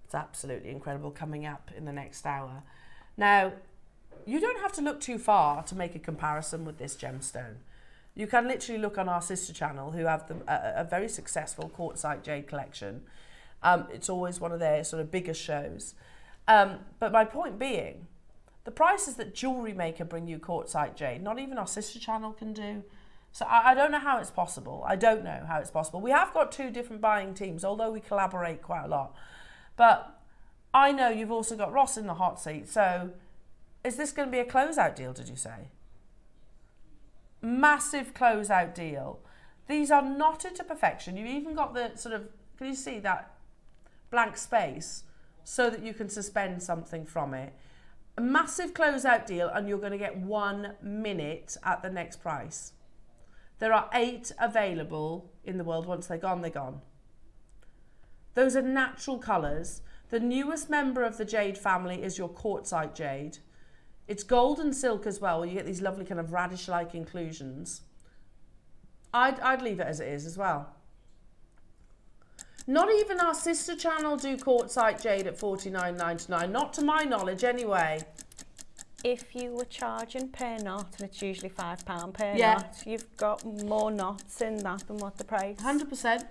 It's absolutely incredible, coming up in the next hour. Now, you don't have to look too far to make a comparison with this gemstone. You can literally look on our sister channel, who have a very successful quartzite jade collection. It's always one of their sort of biggest shows. But my point being, the prices that JewelleryMaker bring you quartzite jade, not even our sister channel can do. So I don't know how it's possible. I don't know how it's possible. We have got 2 different buying teams, although we collaborate quite a lot. But I know you've also got Ross in the hot seat. So is this going to be a closeout deal, did you say? Massive closeout deal. These are knotted to perfection. You've even got the sort of, can you see that blank space so that you can suspend something from it? A massive closeout deal, and you're going to get 1 minute at the next price. There are 8 available in the world. Once they're gone, they're gone. Those are natural colours. The newest member of the jade family is your quartzite jade. It's gold and silk as well, where you get these lovely kind of radish-like inclusions. I'd leave it as it is as well. Not even our sister channel do quartzite jade at $49.99, not to my knowledge anyway. If you were charging per knot, and it's usually £5 per Yeah. knot, you've got more knots in that than what the price. 100%.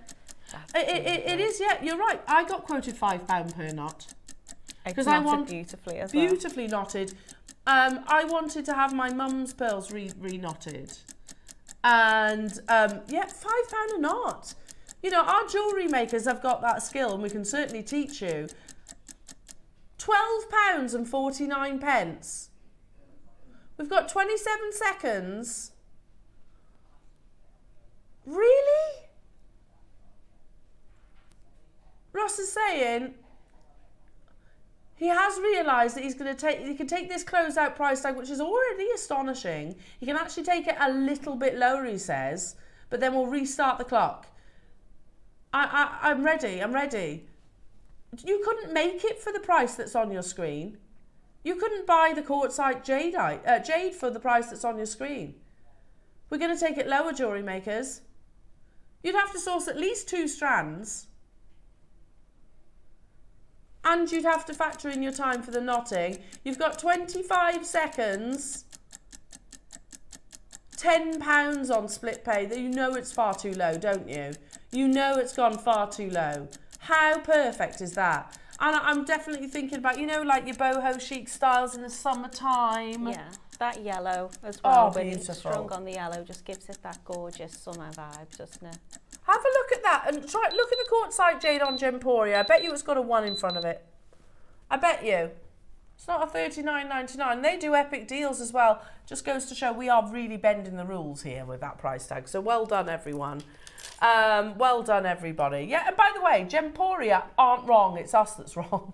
It is, yeah, you're right. I got quoted £5 per knot. Because I want beautifully as beautifully knotted. I wanted to have my mum's pearls re-knotted. And yeah, £5 a knot. You know, our jewellery makers have got that skill, and we can certainly teach you. £12.49. We've got 27 seconds. Really? Ross is saying he has realised that he can take this closeout price tag, which is already astonishing. He can actually take it a little bit lower, he says, but then we'll restart the clock. I'm ready. You couldn't make it for the price that's on your screen. You couldn't buy the quartzite jade for the price that's on your screen. We're going to take it lower, jewellery makers. You'd have to source at least 2 strands. And you'd have to factor in your time for the knotting. You've got 25 seconds. £10 on split pay. You know it's far too low, don't you? You know it's gone far too low. How perfect is that? And I'm definitely thinking about, you know, like your boho chic styles in the summertime. Yeah, that yellow as well. Oh, beautiful. Strung on the yellow just gives it that gorgeous summer vibe, doesn't it? Have a look at that and look at the quartzite jade on Gemporia. I bet you it's got a 1 in front of it. I bet you. It's not a $39.99. They do epic deals as well. Just goes to show we are really bending the rules here with that price tag. So well done, everyone. Well done, everybody. Yeah, and by the way, Gemporia aren't wrong. It's us that's wrong.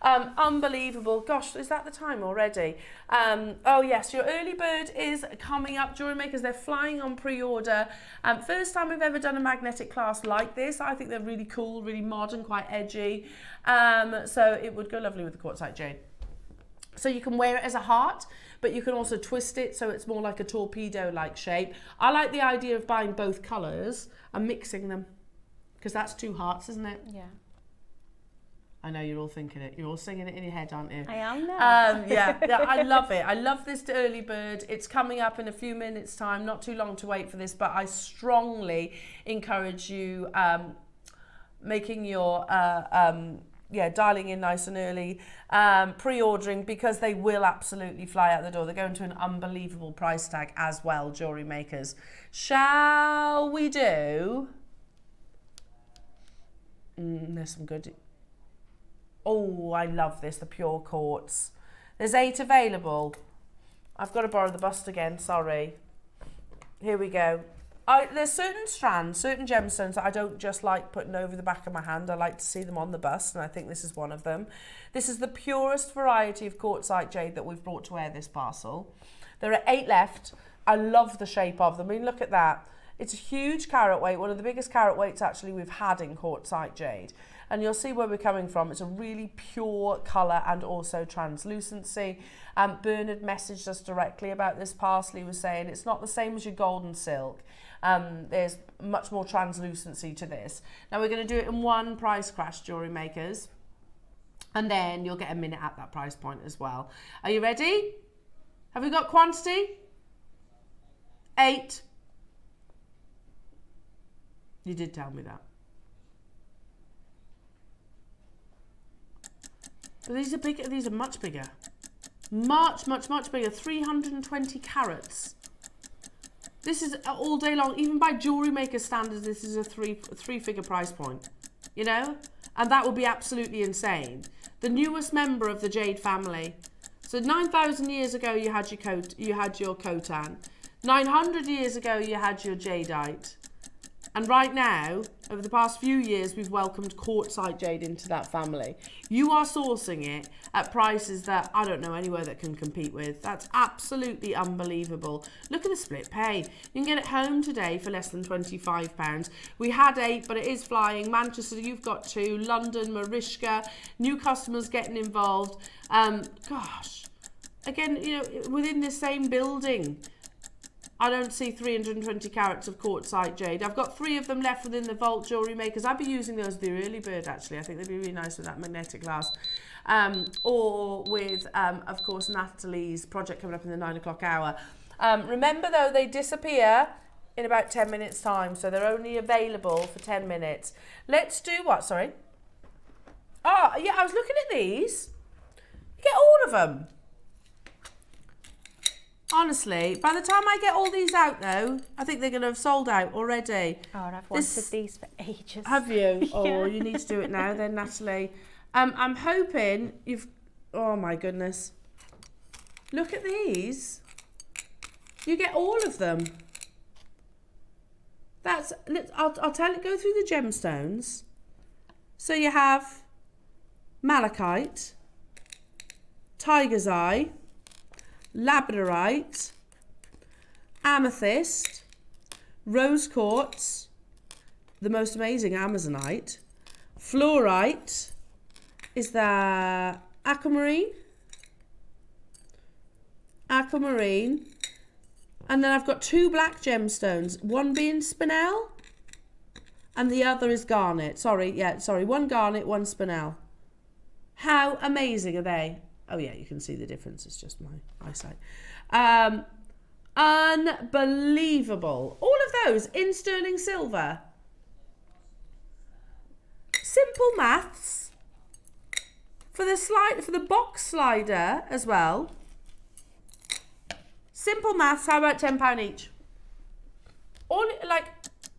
Unbelievable. Gosh, is that the time already? Oh, yes, your early bird is coming up. Jewellery makers, they're flying on pre-order. First time we've ever done a magnetic class like this. I think they're really cool, really modern, quite edgy. So it would go lovely with the quartzite jade. So you can wear it as a heart, but you can also twist it so it's more like a torpedo-like shape. I like the idea of buying both colours and mixing them, because that's 2 hearts, isn't it? Yeah. I know you're all thinking it. You're all singing it in your head, aren't you? I am now. Yeah, I love it. I love this early bird. It's coming up in a few minutes' time. Not too long to wait for this, but I strongly encourage you making your dialing in nice and early, pre-ordering, because they will absolutely fly out the door. They're going to an unbelievable price tag as well, jewellery makers. Shall we do? There's some good. Oh, I love this, the pure quartz. There's 8 available. I've got to borrow the bust again, sorry. Here we go. There's certain strands, certain gemstones that I don't just like putting over the back of my hand. I like to see them on the bust, and I think this is one of them. This is the purest variety of quartzite jade that we've brought to wear this parcel. There are 8 left. I love the shape of them. I mean, look at that. It's a huge carat weight, one of the biggest carat weights actually we've had in quartzite jade. And you'll see where we're coming from. It's a really pure colour and also translucency. Bernard messaged us directly about this parcel. He was saying it's not the same as your golden silk. There's much more translucency to this. Now we're going to do it in 1 price crash, jewellery makers. And then you'll get a minute at that price point as well. Are you ready? Have we got quantity? 8. You did tell me that. But these are bigger. These are much bigger. Much bigger. 320 carats. This is all day long. Even by jewellery maker standards, this is a three-figure price point. You know? And that would be absolutely insane. The newest member of the jade family. So 9,000 years ago, you had your Khotan. 900 years ago, you had your Jadeite. And right now, over the past few years, we've welcomed quartzite jade into that family. You are sourcing it at prices that I don't know anywhere that can compete with. That's absolutely unbelievable. Look at the split pay. You can get it home today for less than £25. We had 8, but it is flying. Manchester, you've got 2. London, Mariska, new customers getting involved. Gosh, again, you know, within the same building. I don't see 320 carats of quartzite jade. I've got 3 of them left within the vault, jewellery makers. I'd be using those as the early bird, actually. I think they'd be really nice with that magnetic glass. Or with, of course, Natalie's project coming up in the 9 o'clock hour. Remember, though, they disappear in about 10 minutes' time, so they're only available for 10 minutes. Let's do what, sorry? Oh, yeah, I was looking at these. You get all of them. Honestly, by the time I get all these out though, I think they're going to have sold out already. Oh, and I've wanted these for ages. Have you? Yeah. Oh, you need to do it now then, Natalie. I'm hoping you've... Oh my goodness. Look at these. You get all of them. I'll tell you, go through the gemstones. So you have malachite, tiger's eye, labradorite, amethyst, rose quartz, the most amazing amazonite, fluorite, is there aquamarine, and then I've got two black gemstones, one being spinel and the other is garnet. Sorry, one garnet, one spinel. How amazing are they? Oh yeah, you can see the difference, it's just my eyesight. Unbelievable. All of those in sterling silver. Simple maths. For the box slider as well. Simple maths, how about £10 each?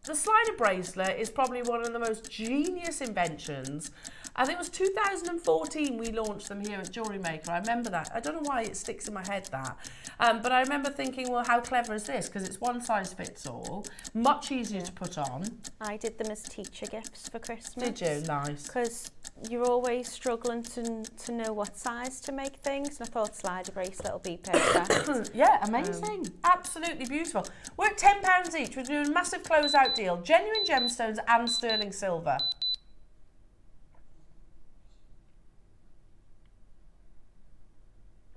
The slider bracelet is probably one of the most genius inventions. I think it was 2014 we launched them here at JewelleryMaker. I remember that. I don't know why it sticks in my head that. But I remember thinking, well, how clever is this? Because it's one size fits all, much easier to put on. I did them as teacher gifts for Christmas. Did you? Nice. Because you're always struggling to know what size to make things. And I thought slider bracelet will be perfect. Yeah, amazing. Absolutely beautiful. We're at £10 each. We're doing a massive closeout deal. Genuine gemstones and sterling silver.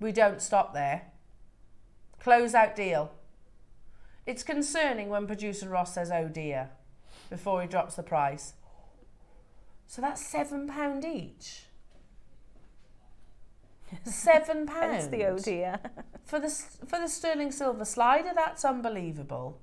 We don't stop there. Closeout deal. It's concerning when producer Ross says, oh dear, before he drops the price. So that's £7 each. £7. Hence the oh dear. For the sterling silver slider, that's unbelievable.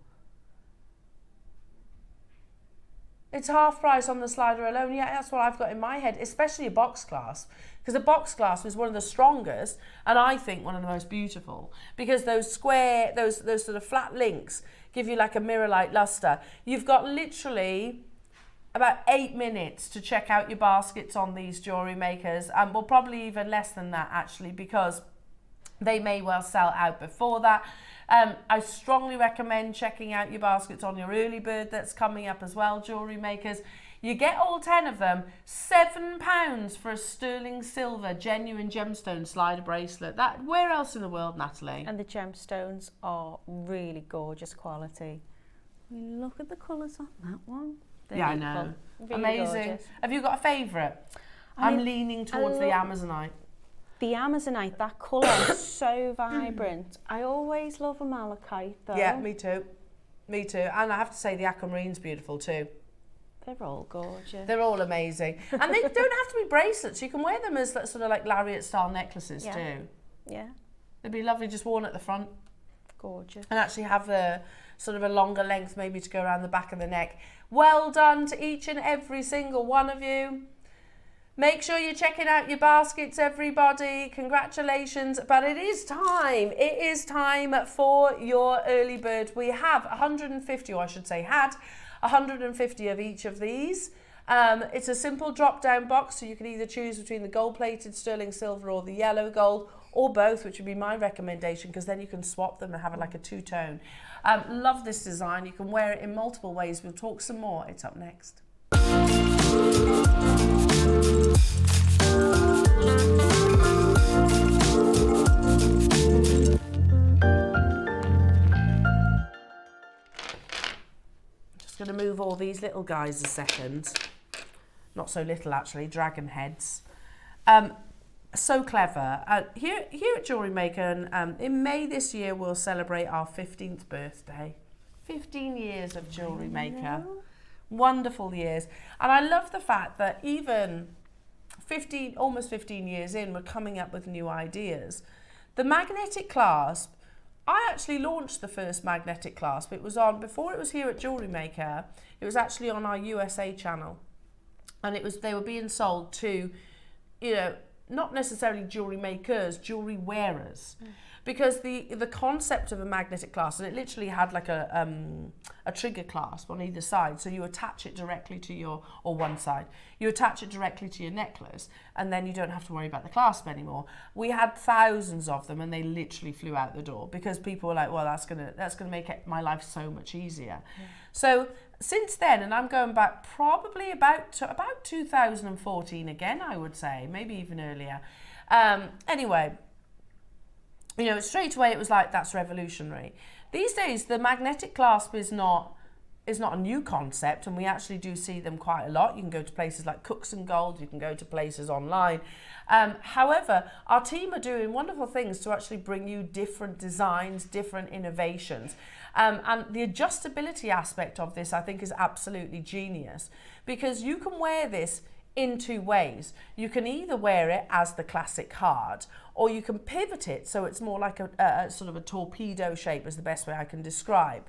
It's half price on the slider alone. Yeah, that's what I've got in my head, especially a box clasp. Because a box clasp is one of the strongest and I think one of the most beautiful. Because those square, those sort of flat links give you like a mirror-like luster. You've got literally about 8 minutes to check out your baskets on these jewellery makers. Well, probably even less than that actually, because they may well sell out before that. I strongly recommend checking out your baskets on your early bird that's coming up as well, jewellery makers. You get all 10 of them, £7 for a sterling silver genuine gemstone slider bracelet. Where else in the world, Natalie? And the gemstones are really gorgeous quality. Look at the colours on that one. They're yeah, beautiful. I know. Really amazing. Gorgeous. Have you got a favourite? I'm leaning towards the Amazonite. The Amazonite, that colour is so vibrant. I always love a malachite though. Yeah, me too. Me too. And I have to say the aquamarine's beautiful too. They're all gorgeous. They're all amazing. And they don't have to be bracelets. You can wear them as sort of like lariat style necklaces too. Yeah. They'd be lovely just worn at the front. Gorgeous. And actually have a sort of a longer length maybe to go around the back of the neck. Well done to each and every single one of you. Make sure you're checking out your baskets, everybody. Congratulations. But it is time. It is time for your early bird. We have 150, or I should say had 150 of each of these. It's a simple drop-down box, so you can either choose between the gold-plated sterling silver or the yellow gold, or both, which would be my recommendation, because then you can swap them and have it like a two-tone. Love this design. You can wear it in multiple ways. We'll talk some more. It's up next. Just going to move all these little guys a second. Not so little actually, dragon heads. So clever. Here at JewelleryMaker, and in May this year we'll celebrate our 15th birthday. 15 years of JewelleryMaker. Wonderful years. And I love the fact that even almost 15 years in, we're coming up with new ideas. The magnetic clasp, I actually launched the first magnetic clasp. It was on, before it was here at JewelleryMaker, it was actually on our USA channel. And they were being sold to, not necessarily jewellery makers, jewellery wearers. because the concept of a magnetic clasp, and it literally had like a trigger clasp on either side, so you attach it directly to your, or one side, you attach it directly to your necklace, and then you don't have to worry about the clasp anymore. We had thousands of them, and they literally flew out the door because people were like, well, that's gonna make my life so much easier. Yeah. So since then, and I'm going back probably about 2014 again, I would say, maybe even earlier. Anyway, you know, straight away it was like, that's revolutionary. These days, the magnetic clasp is not a new concept, and we actually do see them quite a lot. You can go to places like Cooks and Gold, you can go to places online. However, our team are doing wonderful things to actually bring you different designs, different innovations. And the adjustability aspect of this, I think, is absolutely genius, because you can wear this in two ways. You can either wear it as the classic heart, or you can pivot it so it's more like a sort of a torpedo shape, is the best way I can describe.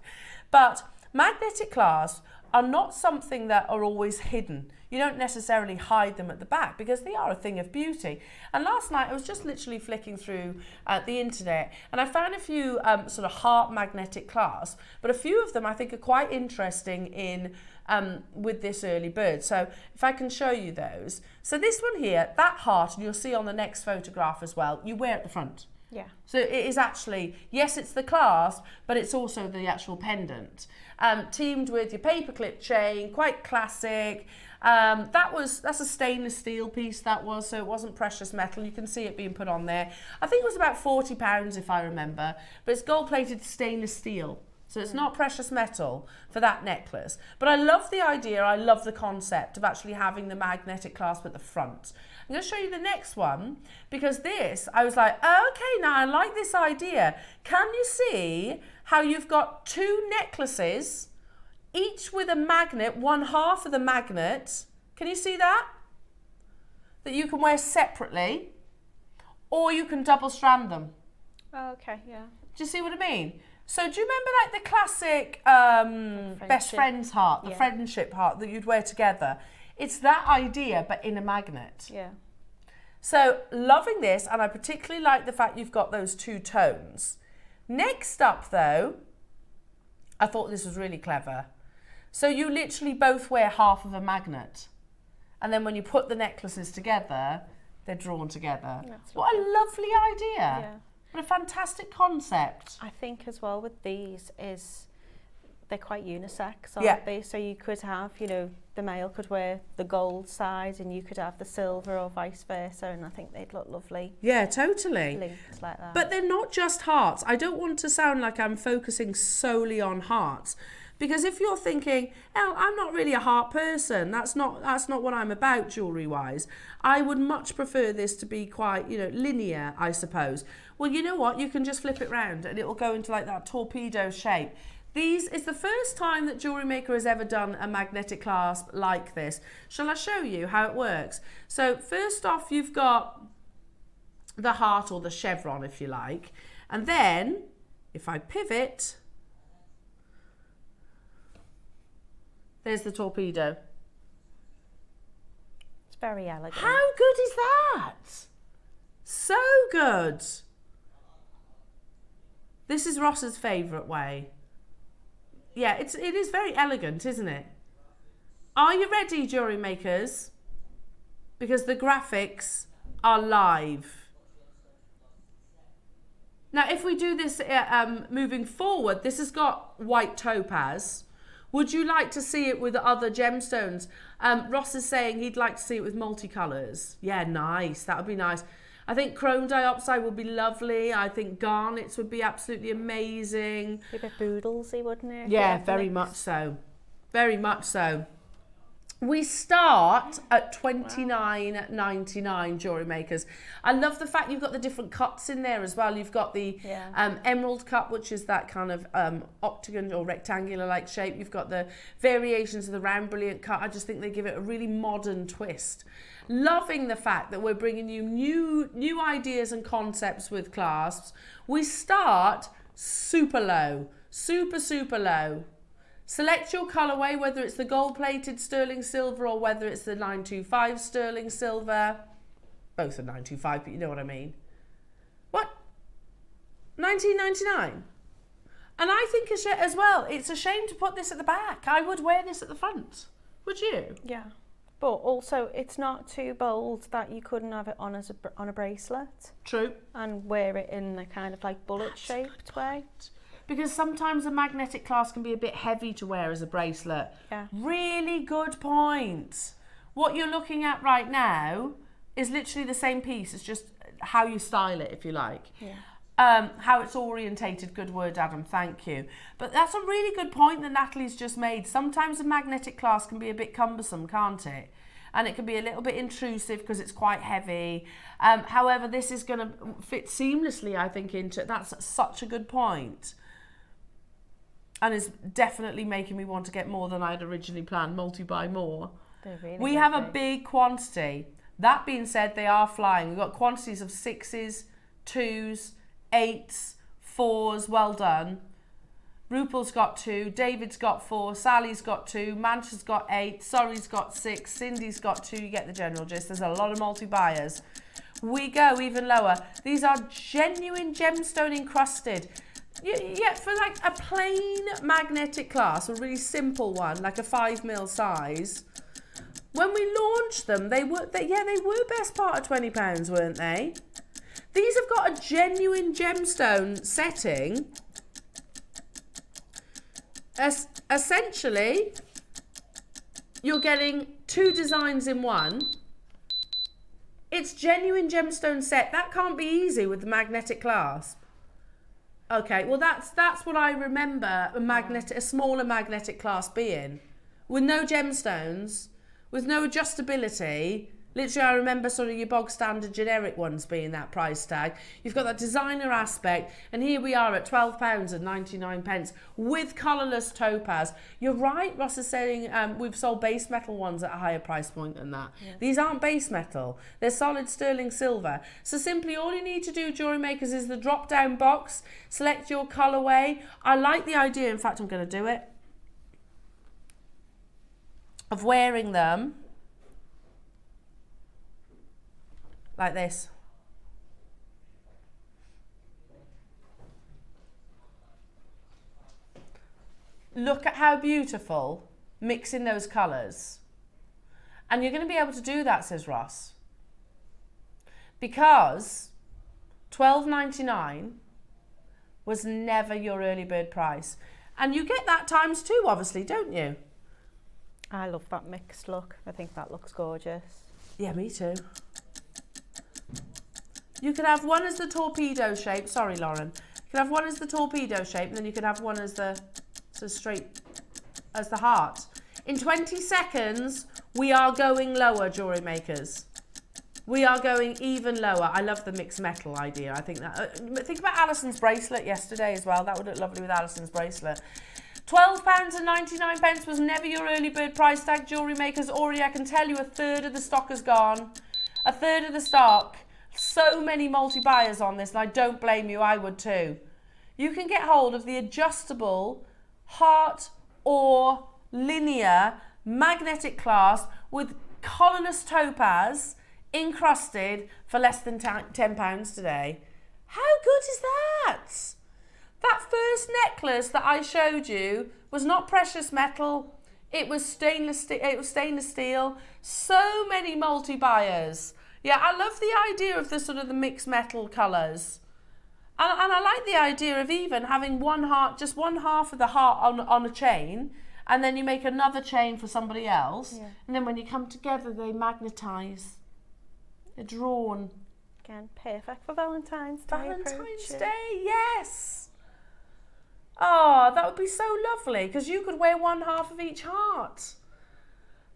But magnetic clasps are not something that are always hidden. You don't necessarily hide them at the back because they are a thing of beauty. And last night I was just literally flicking through the internet, and I found a few sort of heart magnetic clasps, but a few of them I think are quite interesting in with this early bird. So if I can show you those. So this one here, that heart, and you'll see on the next photograph as well, you wear at the front. Yeah. So it is actually, yes, it's the clasp, but it's also the actual pendant. Teamed with your paperclip chain, quite classic. That's a stainless steel piece, that was, so it wasn't precious metal. You can see it being put on there. I think it was about £40 if I remember, but it's gold plated stainless steel. So it's not precious metal for that necklace. But I love the idea, I love the concept of actually having the magnetic clasp at the front. I'm going to show you the next one, because this, I was like, oh, okay, now I like this idea. Can you see how you've got two necklaces, each with a magnet, one half of the magnet? Can you see that? That you can wear separately, or you can double strand them. Oh, okay, yeah. Do you see what I mean? So do you remember like the classic best friend's heart, the friendship heart that you'd wear together? It's that idea, but in a magnet. Yeah. So loving this, and I particularly like the fact you've got those two tones. Next up though, I thought this was really clever. So you literally both wear half of a magnet. And then when you put the necklaces together, they're drawn together. What a lovely idea. Yeah. What a fantastic concept. I think as well with these is they're quite unisex, aren't they? So you could have, you know, the male could wear the gold side and you could have the silver or vice versa, and I think they'd look lovely. Yeah, totally. Linked like that. But they're not just hearts. I don't want to sound like I'm focusing solely on hearts. Because if you're thinking, oh, I'm not really a heart person, that's not what I'm about jewellery-wise, I would much prefer this to be quite, you know, linear, I suppose. Well, you know what? You can just flip it round and it will go into like that torpedo shape. These is the first time that JewelleryMaker has ever done a magnetic clasp like this. Shall I show you how it works? So first off, you've got the heart, or the chevron, if you like. And then, if I pivot, there's the torpedo. It's very elegant. How good is that? So good. This is Ross's favourite way. Yeah, it is very elegant, isn't it? Are you ready, jewellery makers? Because the graphics are live. Now, if we do this moving forward, this has got white topaz. Would you like to see it with other gemstones? Ross is saying he'd like to see it with multicolours. Yeah, nice. That would be nice. I think chrome dioxide would be lovely. I think garnets would be absolutely amazing. A bit boodlesy, wouldn't it? Yeah, very much so. Very much so. We start at $29.99, jewellery makers. I love the fact you've got the different cuts in there as well. You've got the emerald cut, which is that kind of octagon or rectangular-like shape. You've got the variations of the round brilliant cut. I just think they give it a really modern twist. Loving the fact that we're bringing you new ideas and concepts with clasps. We start super low, super low. Select your colourway, whether it's the gold-plated sterling silver or whether it's the 925 sterling silver. Both are 925, but you know what I mean. What? $19.99. And I think as well, it's a shame to put this at the back. I would wear this at the front. Would you? Yeah. But also, it's not too bold that you couldn't have it on as on a bracelet. True. And wear it in a kind of like bullet-shaped way. Because sometimes a magnetic clasp can be a bit heavy to wear as a bracelet. Yeah. Really good point. What you're looking at right now is literally the same piece. It's just how you style it, if you like. Yeah. How it's orientated. Good word, Adam. Thank you. But that's a really good point that Natalie's just made. Sometimes a magnetic clasp can be a bit cumbersome, can't it? And it can be a little bit intrusive because it's quite heavy. However, this is going to fit seamlessly, I think, into it. That's such a good point. And it's definitely making me want to get more than I'd originally planned, multi-buy more. Really we have a big quantity. That being said, they are flying. We've got quantities of 6s, 2s, 8s, 4s, well done. Rupal's got 2, David's got 4, Sally's got 2, Mancha's got 8, Sorry's got 6, Cindy's got 2, you get the general gist. There's a lot of multi-buyers. We go even lower. These are genuine gemstone encrusted. Yeah, for like a plain magnetic clasp, a really simple one, like a 5mm size. When we launched them, they were best part of £20, weren't they? These have got a genuine gemstone setting. Essentially, you're getting 2 designs in one. It's genuine gemstone set. That can't be easy with the magnetic clasp. Okay, well that's what I remember a smaller magnetic clasp being. With no gemstones, with no adjustability. Literally, I remember sort of your bog standard generic ones being that price tag. You've got that designer aspect, and here we are at £12.99 with colourless topaz. You're right, Ross is saying we've sold base metal ones at a higher price point than that. Yeah. These aren't base metal, they're solid sterling silver. So simply all you need to do, jewellery makers, is the drop down box, select your colourway. I like the idea, in fact I'm going to do it, of wearing them like this. Look at how beautiful mixing those colours. And you're going to be able to do that, says Ross, because $12.99 was never your early bird price. And you get that times 2, obviously, don't you? I love that mixed look. I think that looks gorgeous. Yeah, me too. You could have one as the torpedo shape. Sorry, Lauren. You could have one as the torpedo shape, and then you could have one as the straight as the heart. In 20 seconds, we are going lower, jewellery makers. We are going even lower. I love the mixed metal idea. I think that. Think about Alison's bracelet yesterday as well. That would look lovely with Alison's bracelet. £12.99 was never your early bird price tag, jewellery makers. Already, I can tell you, a third of the stock has gone. A third of the stock. So many multi-buyers on this, and I don't blame you, I would too. You can get hold of the adjustable heart or linear magnetic clasp with colourless topaz encrusted for less than £10 today. How good is that? That first necklace that I showed you was not precious metal, it was stainless steel. So many multi-buyers. Yeah, I love the idea of the sort of the mixed metal colours. And I like the idea of even having one heart, just one half of the heart on a chain, and then you make another chain for somebody else. Yeah. And then when you come together, they magnetise. They're drawn. Again, perfect for Valentine's Day. Valentine's Day, yes. Oh, that would be so lovely, because you could wear one half of each heart.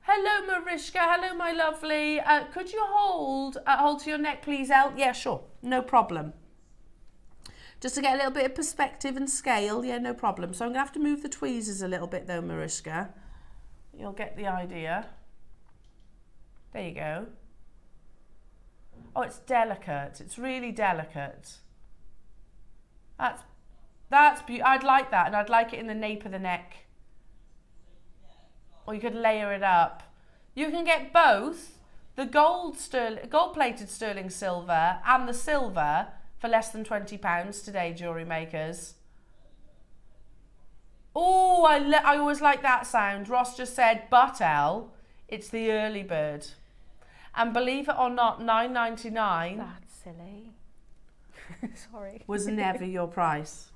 Hello, Mariska. Hello, my lovely. Could you hold to your neck, please, Elle? Yeah, sure. No problem. Just to get a little bit of perspective and scale. Yeah, no problem. So I'm going to have to move the tweezers a little bit, though, Mariska. You'll get the idea. There you go. Oh, it's delicate. It's really delicate. That's beautiful. I'd like that, and I'd like it in the nape of the neck. Or you could layer it up. You can get both the gold-plated sterling silver and the silver for less than £20 today, jewellery makers. Oh, I always like that sound. Ross just said, but Elle, it's the early bird. And believe it or not, $9.99. That's silly. Sorry. Was never your price.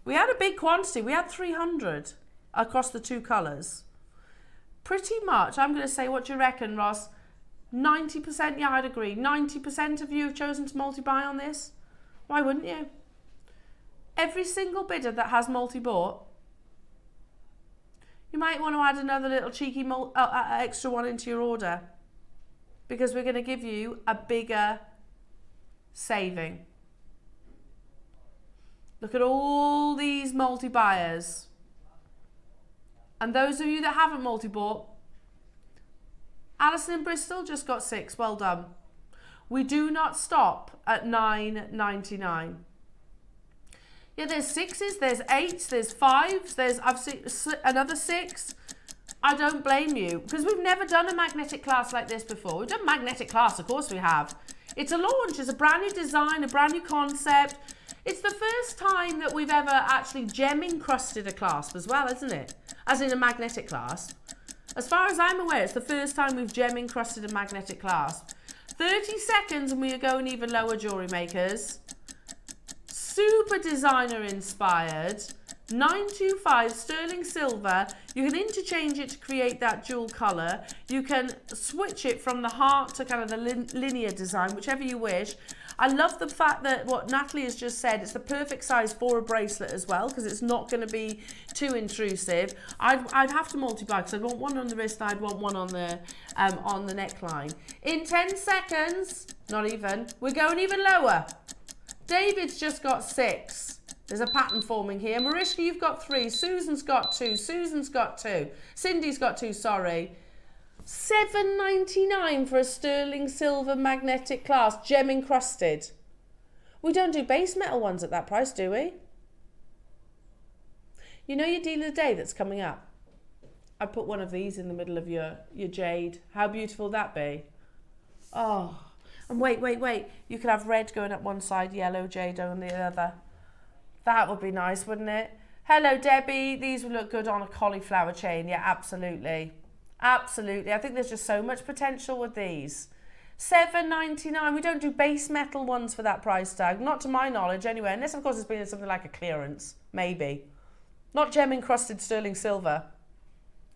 We had a big quantity. We had 300 across the two colours. Pretty much, I'm going to say, what do you reckon, Ross? 90%, yeah, I'd agree. 90% of you have chosen to multi-buy on this. Why wouldn't you? Every single bidder that has multi-bought, you might want to add another little cheeky extra one into your order, because we're going to give you a bigger saving. Look at all these multi-buyers. And those of you that haven't multi-bought, Alison in Bristol just got 6. Well done. We do not stop at $9.99. Yeah, there's 6s, there's 8s, there's 5s, I've seen another 6. I don't blame you, because we've never done a magnetic class like this before. We've done magnetic class, of course we have. It's a launch, it's a brand new design, a brand new concept. It's the first time that we've ever actually gem encrusted a clasp as well, isn't it? As in a magnetic clasp. As far as I'm aware, it's the first time we've gem encrusted a magnetic clasp. 30 seconds and we are going even lower, jewellery makers. Super designer inspired. 925 sterling silver. You can interchange it to create that jewel colour. You can switch it from the heart to kind of the linear design, whichever you wish. I love the fact that what Natalie has just said, it's the perfect size for a bracelet as well, because it's not going to be too intrusive. I'd have to multiply, because I'd want one on the wrist, I'd want one on the neckline. In 10 seconds, not even, we're going even lower. David's just got 6. There's a pattern forming here. Mariska, you've got 3. Susan's got 2. Susan's got 2. Cindy's got 2, sorry. $7.99 for a sterling silver magnetic clasp, gem encrusted. We don't do base metal ones at that price, do we? You know your deal of the day that's coming up? I put one of these in the middle of your jade. How beautiful would that be? Oh, and wait. You could have red going up one side, yellow jade on the other. That would be nice, wouldn't it? Hello, Debbie. These would look good on a cauliflower chain. Yeah, absolutely. Absolutely. I think there's just so much potential with these. $7.99. We don't do base metal ones for that price tag. Not to my knowledge anyway. Unless, of course, it's been something like a clearance. Maybe. Not gem encrusted sterling silver.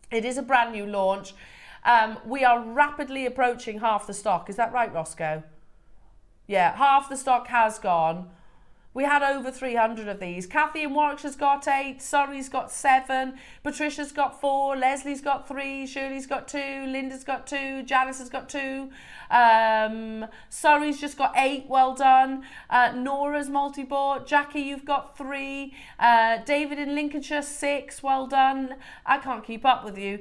It is a brand new launch. We are rapidly approaching half the stock. Is that right, Roscoe? Yeah, half the stock has gone. We had over 300 of these. Kathy in Warwickshire's got 8. Surrey's got 7. Patricia's got 4. Leslie's got 3. Shirley's got 2. Linda's got 2. Janice has got 2. Surrey's just got 8. Well done. Nora's multi-bought. Jackie, you've got 3. David in Lincolnshire, 6. Well done. I can't keep up with you.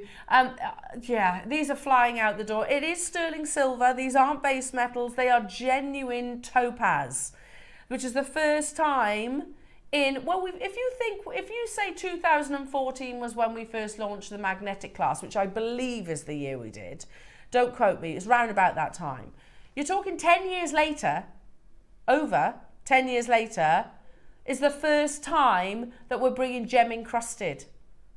Yeah, these are flying out the door. It is sterling silver. These aren't base metals. They are genuine topaz, which is the first time in, well, if you say 2014 was when we first launched the magnetic class, which I believe is the year we did, don't quote me, it's round about that time. You're talking 10 years later, over 10 years later, is the first time that we're bringing gem encrusted.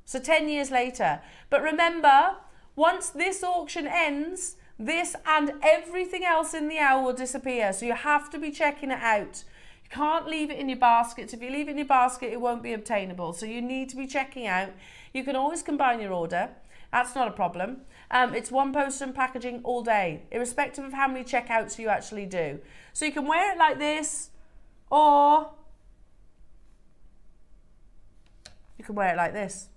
So 10 years later. But remember, once this auction ends, this and everything else in the owl will disappear. So you have to be checking it out. You can't leave it in your baskets. If you leave it in your basket, it won't be obtainable. So you need to be checking out. You can always combine your order. That's not a problem. It's one post and packaging all day, irrespective of how many checkouts you actually do. So you can wear it like this, or you can wear it like this.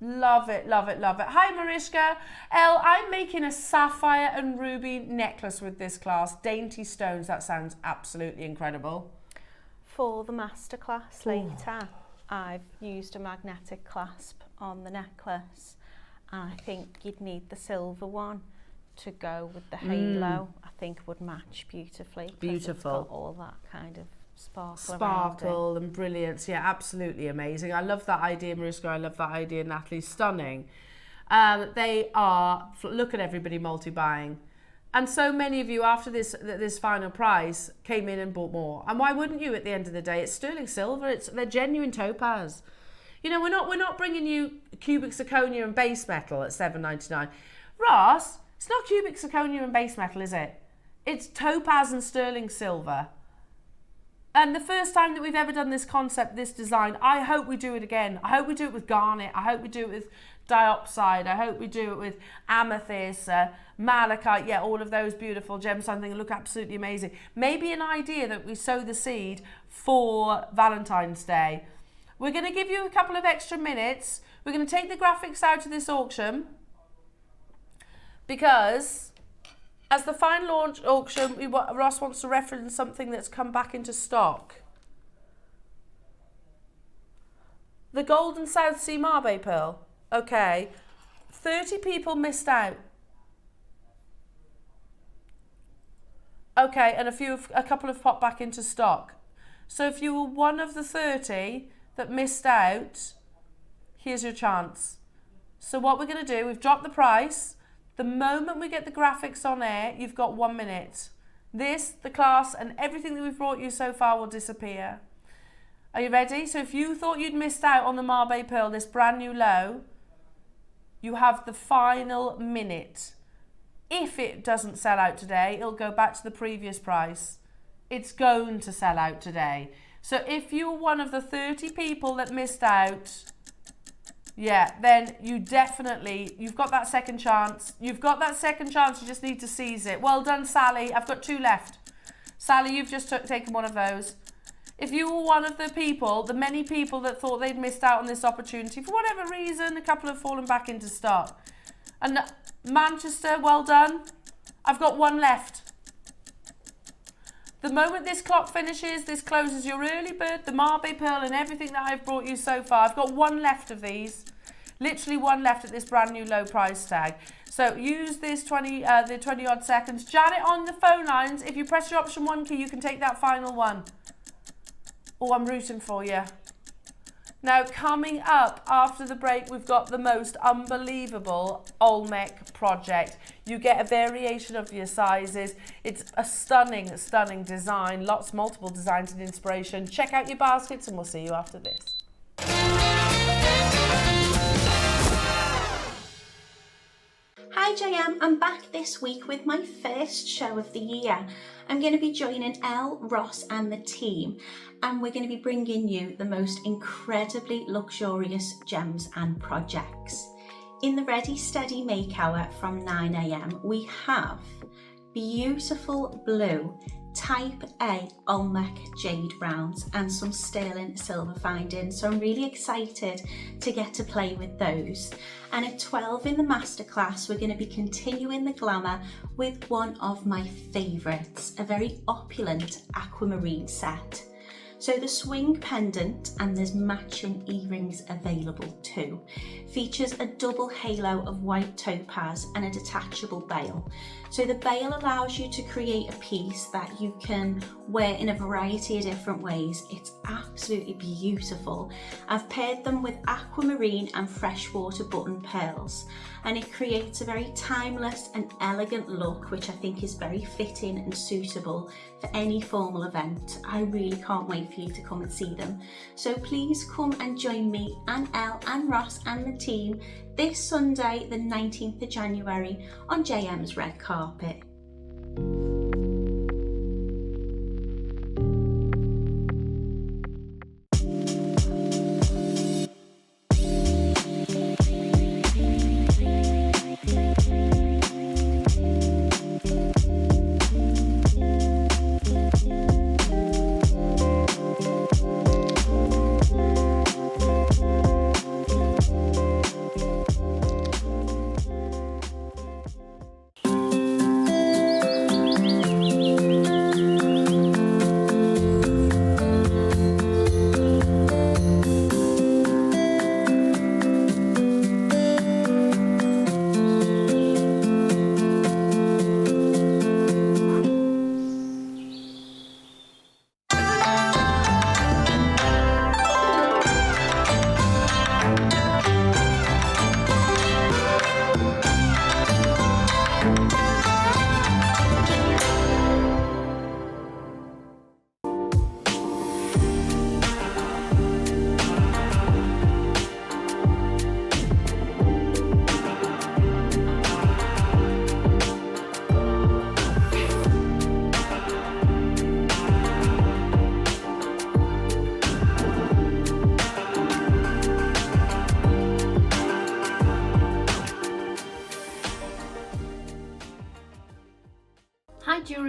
Love it, love it, love it. Hi, Mariska. Elle, I'm making a sapphire and ruby necklace with this class. Dainty stones. That sounds absolutely incredible. For the masterclass later, I've used a magnetic clasp on the necklace. And I think you'd need the silver one to go with the halo. I think it would match beautifully. Beautiful. It's got all that kind of sparkle and brilliance. Yeah, absolutely amazing. I love that idea, Mariska. I love that idea, Natalie. Stunning. They are, look at everybody multi-buying. And so many of you after this final price came in and bought more. And why wouldn't you at the end of the day? It's sterling silver. They're genuine topaz. You know, we're not bringing you cubic zirconia and base metal at $7.99. Ross, it's not cubic zirconia and base metal, is it? It's topaz and sterling silver. And the first time that we've ever done this concept, this design, I hope we do it again. I hope we do it with garnet. I hope we do it with diopside. I hope we do it with amethyst, malachite. Yeah, all of those beautiful gemstones things look absolutely amazing. Maybe an idea that we sow the seed for Valentine's Day. We're going to give you a couple of extra minutes. We're going to take the graphics out of this auction because as the final launch auction, Ross wants to reference something that's come back into stock. The Golden South Sea Marbe Pearl. Okay, 30 people missed out. Okay, and a couple have popped back into stock. So if you were one of the 30 that missed out, here's your chance. So what we're going to do, we've dropped the price. The moment we get the graphics on air, you've got 1 minute. This, the class, and everything that we've brought you so far will disappear. Are you ready? So if you thought you'd missed out on the Marbe Pearl, this brand new low, you have the final minute. If it doesn't sell out today, it'll go back to the previous price. It's going to sell out today. So if you're one of the 30 people that missed out, yeah, then you've got that second chance. You've got that second chance, you just need to seize it. Well done, Sally. I've got 2 left. Sally, you've just taken one of those. If you were one of the people, the many people that thought they'd missed out on this opportunity, for whatever reason, a couple have fallen back into stock. And Manchester, well done. I've got 1 left. The moment this clock finishes, this closes your early bird, the Marbe Pearl and everything that I've brought you so far. I've got 1 left of these. Literally 1 left at this brand new low price tag. So use this the 20 odd seconds. Janet on the phone lines, if you press your option 1 key, you can take that final one. Oh, I'm rooting for you. Now, coming up after the break, we've got the most unbelievable Olmec project. You get a variation of your sizes. It's a stunning, stunning design. Multiple designs and inspiration. Check out your baskets and we'll see you after this. Hi JM, I'm back this week with my first show of the year. I'm going to be joining Elle, Ross and the team, and we're going to be bringing you the most incredibly luxurious gems and projects. In the Ready Steady Make Hour from 9 AM, we have beautiful blue Type A Olmec jade rounds and some sterling silver findings, so I'm really excited to get to play with those. And at 12 in the Masterclass, we're going to be continuing the glamour with one of my favourites, a very opulent aquamarine set. So the swing pendant, and there's matching earrings available too, features a double halo of white topaz and a detachable bail. So the bail allows you to create a piece that you can wear in a variety of different ways. It's absolutely beautiful. I've paired them with aquamarine and freshwater button pearls, and it creates a very timeless and elegant look, which I think is very fitting and suitable for any formal event. I really can't wait for you to come and see them. So please come and join me and Elle and Ross and the team this Sunday, the 19th of January on JM's red carpet.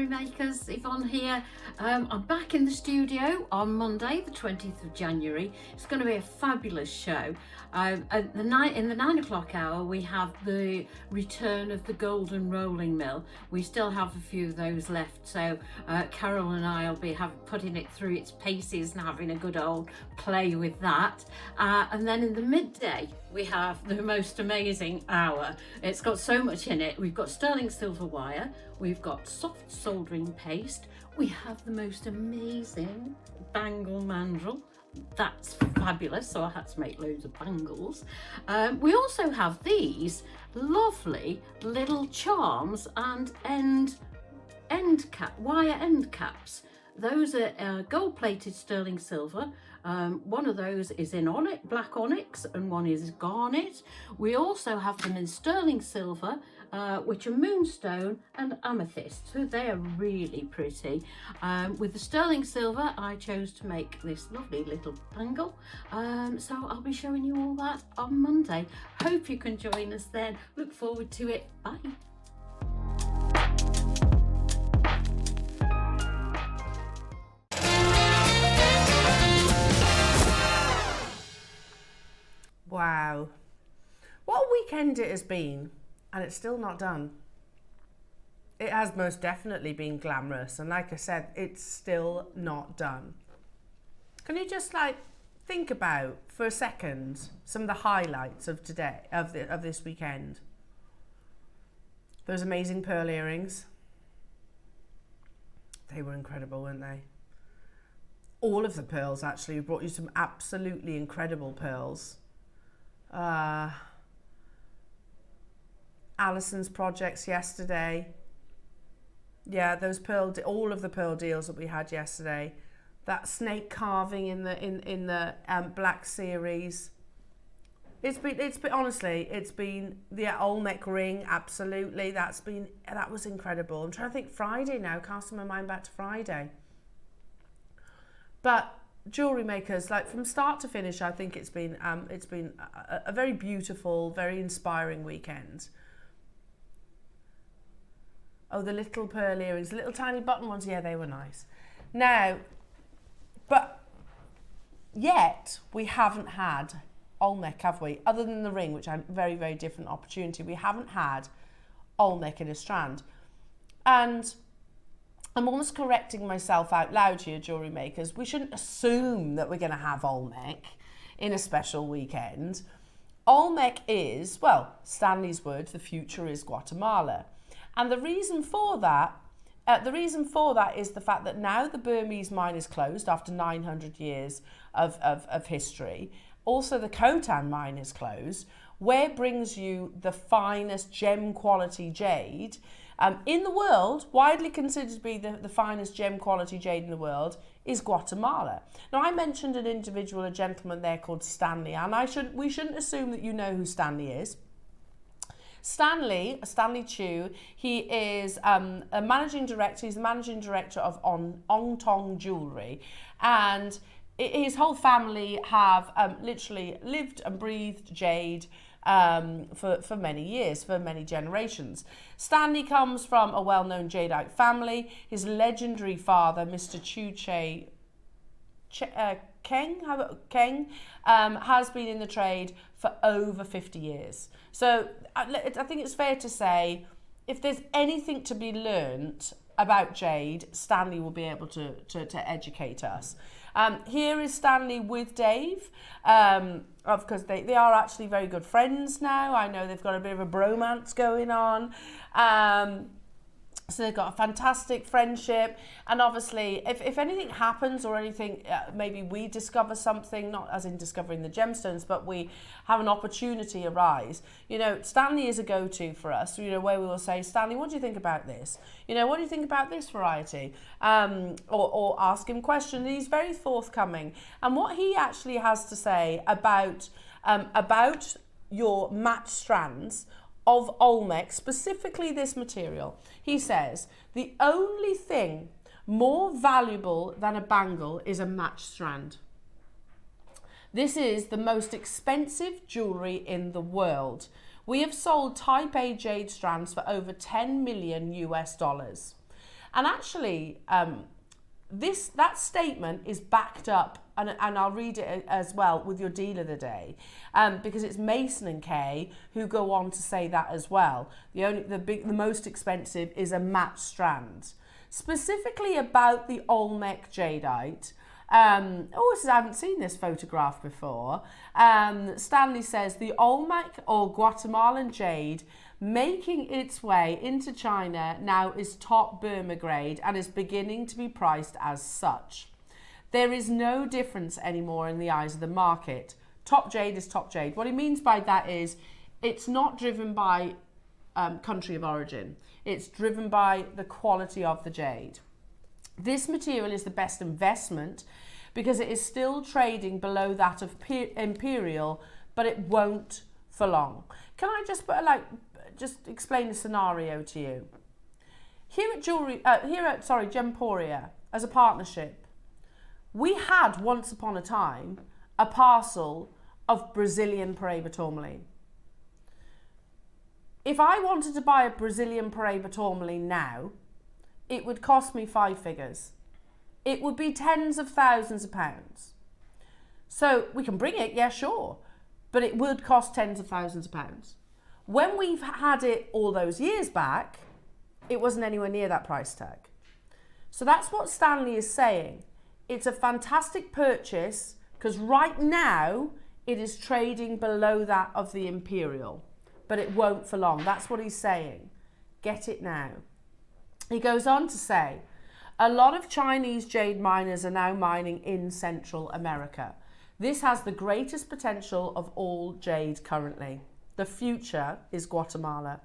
Jewellery Makers, Yvonne here. I'm back in the studio on Monday the 20th of January. It's going to be a fabulous show. In the 9 o'clock hour we have the return of the golden rolling mill. We still have a few of those left, so Carol and I will be putting it through its paces and having a good old play with that. And then in the midday we have the most amazing hour. It's got so much in it. We've got sterling silver wire, we've got soft soldering paste, we have the most amazing bangle mandrel. That's fabulous, so I had to make loads of bangles. We also have these lovely little charms and wire end caps. Those are gold-plated sterling silver. One of those is in black onyx, and one is garnet. We also have them in sterling silver, which are moonstone and amethyst. So they are really pretty. With the sterling silver, I chose to make this lovely little bangle. So I'll be showing you all that on Monday. Hope you can join us then. Look forward to it. Bye. Wow, what a weekend it has been, and it's still not done. It has most definitely been glamorous, and like I said, it's still not done. Can you just think about for a second some of the highlights of today, of this weekend? Those amazing pearl earrings. They were incredible, weren't they? All of the pearls, actually, brought you some absolutely incredible pearls. Alison's projects yesterday. Yeah, those all of the pearl deals that we had yesterday. That snake carving in the black series. It's been honestly, it's been the Olmec ring. Absolutely, that was incredible. I'm trying to think Friday now. Casting my mind back to Friday. But Jewellery Makers, from start to finish, I think it's been a very beautiful, very inspiring weekend. Oh, the little pearl earrings, the little tiny button ones, yeah, they were nice. Now, but yet we haven't had Olmec, have we? Other than the ring, which is a very, very different opportunity, we haven't had Olmec in a strand. And I'm almost correcting myself out loud here, Jewellery Makers. We shouldn't assume that we're going to have Olmec in a special weekend. Olmec is, well, Stanley's words, the future is Guatemala. And the reason for that is the fact that now the Burmese mine is closed after 900 years of history. Also, the Khotan mine is closed, where brings you the finest gem quality jade in the world, widely considered to be the finest gem quality jade in the world, is Guatemala. Now, I mentioned an individual, a gentleman there called Stanley, and we shouldn't assume that you know who Stanley is. Stanley Chu, he is a managing director. He's the managing director of Ong Tong Jewellery, and his whole family have literally lived and breathed jade for many years, for many generations. Stanley comes from a well-known Jadeite family. His legendary father, Mr. Keng, has been in the trade for over 50 years. So I think it's fair to say, if there's anything to be learnt about jade, Stanley will be able to educate us. Here is Stanley with Dave, because they are actually very good friends now. I know they've got a bit of a bromance going on. So they've got a fantastic friendship, and obviously if anything happens or anything, maybe we discover something, not as in discovering the gemstones, but we have an opportunity arise, Stanley is a go-to for us, where we will say, Stanley, what do you think about this? What do you think about this variety? Or ask him questions. He's very forthcoming, and what he actually has to say about your match strands of Olmec, specifically this material. He says, the only thing more valuable than a bangle is a match strand. This is the most expensive jewellery in the world. We have sold Type A jade strands for over $10 million US. And actually, that statement is backed up, and I'll read it as well with your deal of the day, because it's Mason and Kay who go on to say that as well. The most expensive is a matte strand, specifically about the Olmec Jadeite. I haven't seen this photograph before. Stanley says the Olmec or Guatemalan jade making its way into China now is top Burma grade and is beginning to be priced as such. There is no difference anymore in the eyes of the market. Top jade is top jade. What he means by that is it's not driven by country of origin. It's driven by the quality of the jade. This material is the best investment because it is still trading below that of imperial, but it won't for long. Can I just just explain the scenario to you? Here at Gemporia, as a partnership, we had once upon a time a parcel of Brazilian Paraiba tourmaline. If I wanted to buy a Brazilian Paraiba tourmaline now, it would cost me 5 figures. It would be tens of thousands of pounds. So we can bring it, yeah, sure, but it would cost tens of thousands of pounds. When we've had it all those years back, it wasn't anywhere near that price tag. So that's what Stanley is saying. It's a fantastic purchase because right now it is trading below that of the imperial, but it won't for long. That's what he's saying. Get it now. He goes on to say, a lot of Chinese jade miners are now mining in Central America. This has the greatest potential of all jade currently. The future is Guatemala.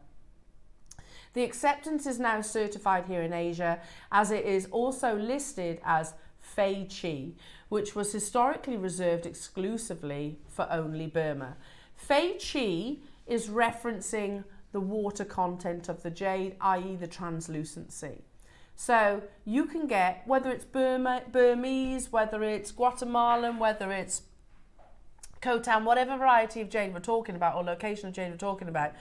The acceptance is now certified here in Asia, as it is also listed as Fei Chi, which was historically reserved exclusively for only Burma. Fei Chi is referencing the water content of the jade, i.e. the translucency. So you can get, whether it's Burmese, whether it's Guatemalan, whether it's Khotan, whatever variety of jade we're talking about or location of jade we're talking about,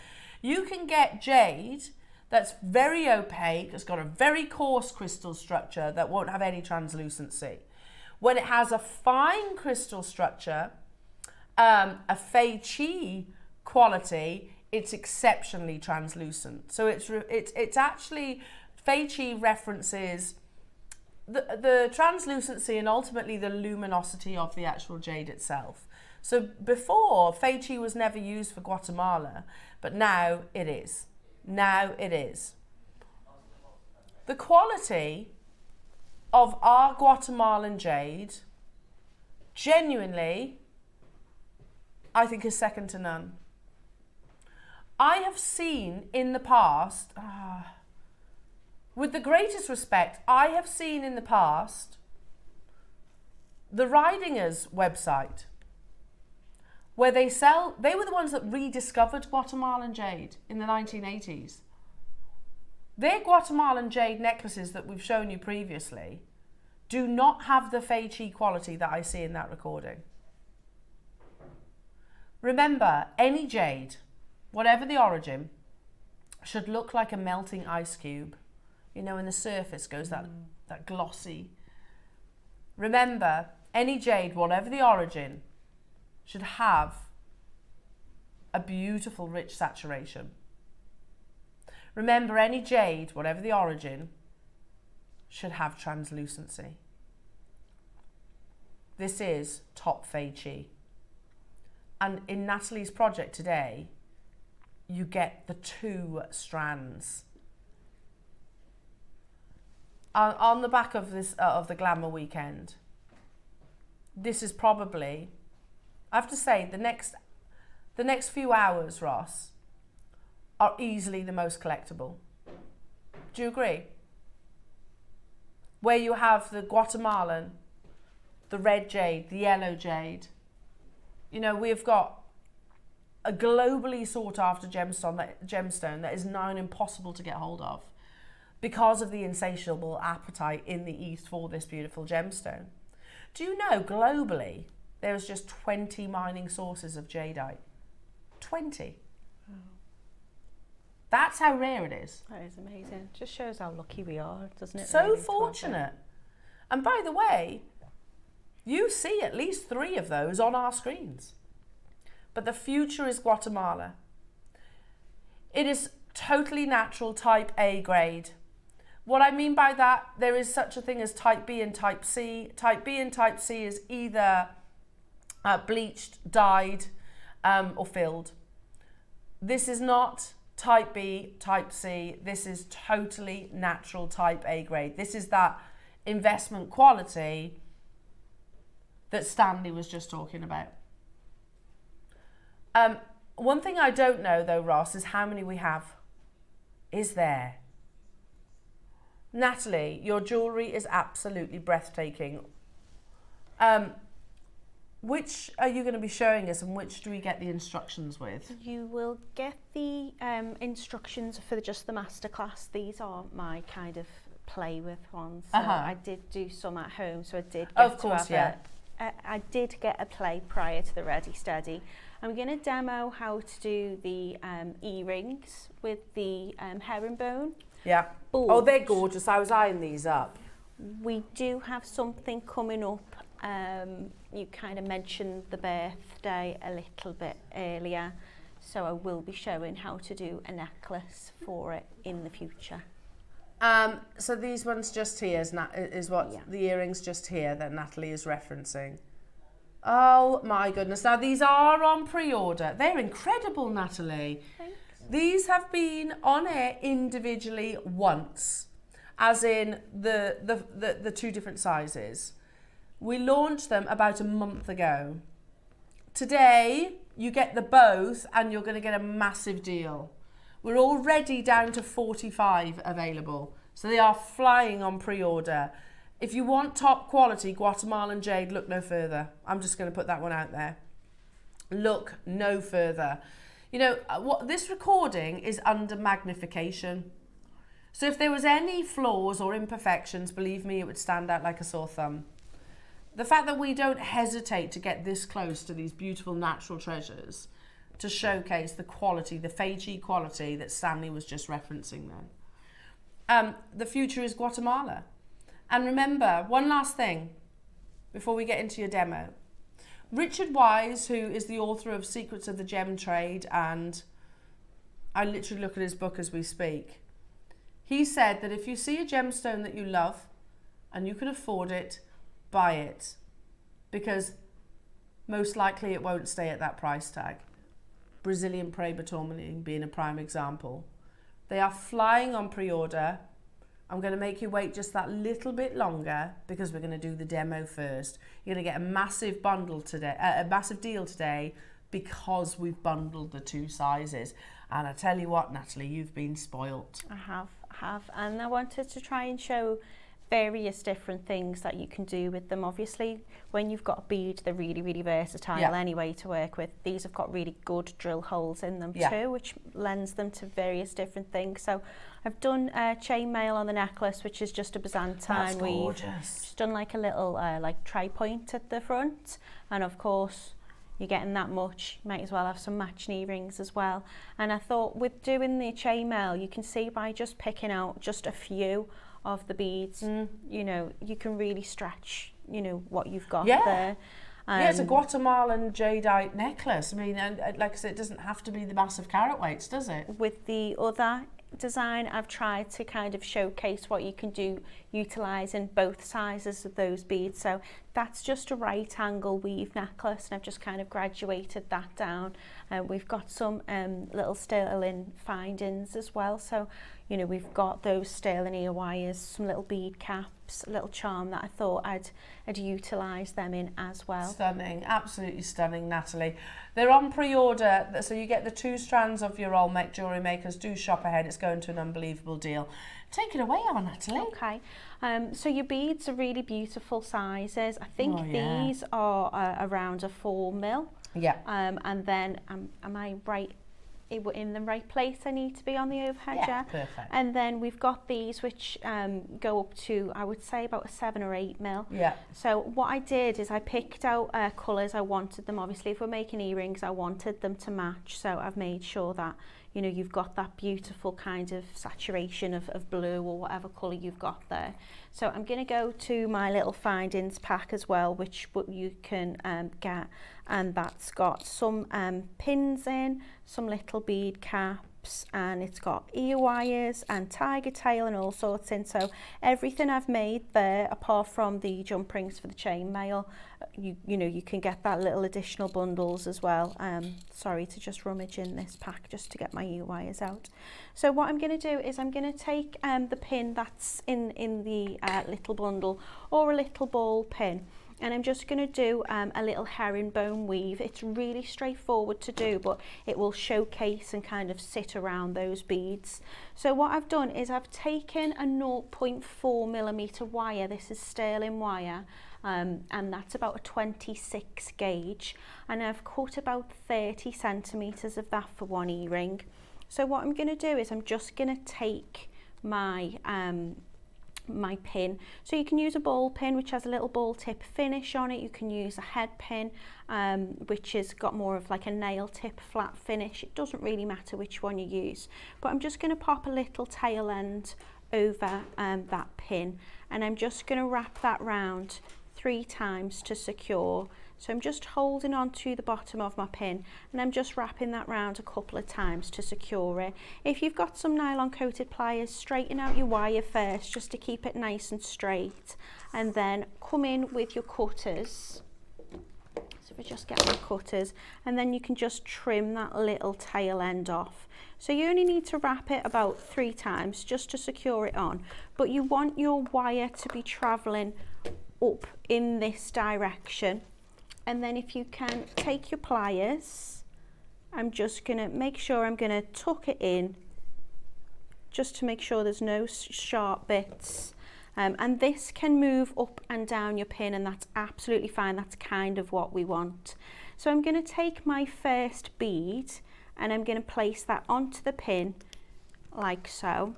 you can get jade that's very opaque, it's got a very coarse crystal structure that won't have any translucency. When it has a fine crystal structure, a Fei Chi quality, it's exceptionally translucent. So it's actually, Fei Chi references the translucency and ultimately the luminosity of the actual jade itself. So before, Fei Chi was never used for Guatemala, but now it is. Now it is. The quality of our Guatemalan jade, genuinely, I think is second to none. I have seen in the past, with the greatest respect, I have seen in the past the Ridingers website where they were the ones that rediscovered Guatemalan jade in the 1980s. Their Guatemalan jade necklaces that we've shown you previously do not have the Fei Chi quality that I see in that recording. Remember, any jade, whatever the origin, should look like a melting ice cube. You know, in the surface goes that glossy. Remember, any jade, whatever the origin, should have a beautiful, rich saturation. Remember, any jade, whatever the origin, should have translucency. This is top Fei Chi. And in Natalie's project today, you get the 2 strands. On the back of this of the Glamour Weekend, this is probably, I have to say, the next few hours, Ross, are easily the most collectible. Do you agree? Where you have the Guatemalan, the red jade, the yellow jade. You know, we've got a globally sought after gemstone that is now impossible to get hold of because of the insatiable appetite in the East for this beautiful gemstone. Do you know, globally, there's just 20 mining sources of jadeite? 20. That's how rare it is. That is amazing. Just shows how lucky we are, doesn't it? So really, to have fortunate. And by the way, you see at least 3 of those on our screens. But the future is Guatemala. It is totally natural type A grade. What I mean by that, there is such a thing as type B and type C. Type B and type C is either bleached, dyed, or filled. This is not type B, type C. This is totally natural type A grade. This is that investment quality that Stanley was just talking about. One thing I don't know though, Ross, is how many we have. Is there? Natalie, your jewellery is absolutely breathtaking. Which are you going to be showing us, and which do we get the instructions with? You will get the instructions for just the masterclass. These are my kind of play with ones. So I did do some at home, so I did get of course, to have I did get a play prior to the Ready Steady. I'm going to demo how to do the earrings with the herringbone. Yeah. Oh, they're gorgeous. I was eyeing these up. We do have something coming up. You kind of mentioned the birthday a little bit earlier, so I will be showing how to do a necklace for it in the future. So these ones just here is what the earrings just here that Natalie is referencing. Oh my goodness. Now these are on pre-order. They're incredible, Natalie. Thanks. These have been on air individually once, as in the 2 different sizes. We launched them about a month ago. Today, you get the both and you're going to get a massive deal. We're already down to 45 available. So they are flying on pre-order. If you want top quality Guatemalan jade, look no further. I'm just going to put that one out there. Look no further. You know, what this recording is under magnification. So if there was any flaws or imperfections, believe me, it would stand out like a sore thumb. The fact that we don't hesitate to get this close to these beautiful natural treasures to showcase the quality, the Fiji quality that Stanley was just referencing then. The future is Guatemala. And remember, one last thing before we get into your demo. Richard Wise, who is the author of Secrets of the Gem Trade, and I literally look at his book as we speak, he said that if you see a gemstone that you love and you can afford it, buy it, because most likely it won't stay at that price tag. Brazilian Preba tourmaline being a prime example. They are flying on pre-order. I'm going to make you wait just that little bit longer because we're going to do the demo first. You're going to get a massive bundle today, a massive deal today, because we've bundled the 2 sizes. And I tell you what, Natalie, you've been spoilt. I have, and I wanted to try and show various different things that you can do with them. Obviously, when you've got a bead, they're really, really versatile anyway to work with. These have got really good drill holes in them too, which lends them to various different things. So I've done chainmail on the necklace, which is just a Byzantine weave. Just done like a little like tri-point at the front, and of course you're getting that much, you might as well have some matching earrings as well. And I thought with doing the chainmail, you can see by just picking out just a few of the beads, you know, you can really stretch, you know, what you've got there. Yeah, it's a Guatemalan jadeite necklace. I mean, and like I said, it doesn't have to be the massive carat weights, does it? With the other design, I've tried to kind of showcase what you can do utilising both sizes of those beads. So that's just a right angle weave necklace, and I've just kind of graduated that down. We've got some little sterling findings as well. So, you know, we've got those sterling ear wires, some little bead caps, a little charm that I thought I'd utilise them in as well. Stunning, absolutely stunning, Natalie. They're on pre-order, so you get the 2 strands of your Olmec jewellery makers. Do shop ahead, it's going to an unbelievable deal. Take it away, Natalie. Okay, so your beads are really beautiful sizes. I think these are around a 4 mil. Yeah. And then, am I right in the right place I need to be on the overhead, Yeah, perfect. And then we've got these which go up to, I would say, about a 7 or 8 mil. Yeah. So what I did is I picked out colours. I wanted them, obviously, if we're making earrings, I wanted them to match. So I've made sure that, you know, you've got that beautiful kind of saturation of blue or whatever colour you've got there. So I'm going to go to my little findings pack as well, which you can get, and that's got some pins in, some little bead caps, and it's got ear wires and tiger tail and all sorts in. So everything I've made there, apart from the jump rings for the chainmail, you know, you can get that little additional bundles as well. Sorry to just rummage in this pack just to get my ear wires out. So what I'm going to do is I'm going to take the pin that's in the little bundle, or a little ball pin, and I'm just going to do a little herringbone weave. It's really straightforward to do, but it will showcase and kind of sit around those beads. So what I've done is I've taken a 0.4mm wire. This is sterling wire, and that's about a 26 gauge, and I've cut about 30 centimeters of that for one earring. So what I'm going to do is I'm just going to take my my pin. So you can use a ball pin which has a little ball tip finish on it. You can use a head pin which has got more of like a nail tip flat finish. It doesn't really matter which one you use, but I'm just going to pop a little tail end over that pin, and I'm just going to wrap that round 3 times to secure. So I'm just holding on to the bottom of my pin, and I'm just wrapping that round a couple of times to secure it. If you've got some nylon coated pliers, straighten out your wire first just to keep it nice and straight, and then come in with your cutters. So if I just get my cutters, and then you can just trim that little tail end off. So you only need to wrap it about 3 times just to secure it on, but you want your wire to be traveling up in this direction. And then if you can take your pliers, I'm just going to make sure I'm going to tuck it in just to make sure there's no sharp bits. And this can move up and down your pin, and that's absolutely fine. That's kind of what we want. So I'm going to take my first bead and I'm going to place that onto the pin like so.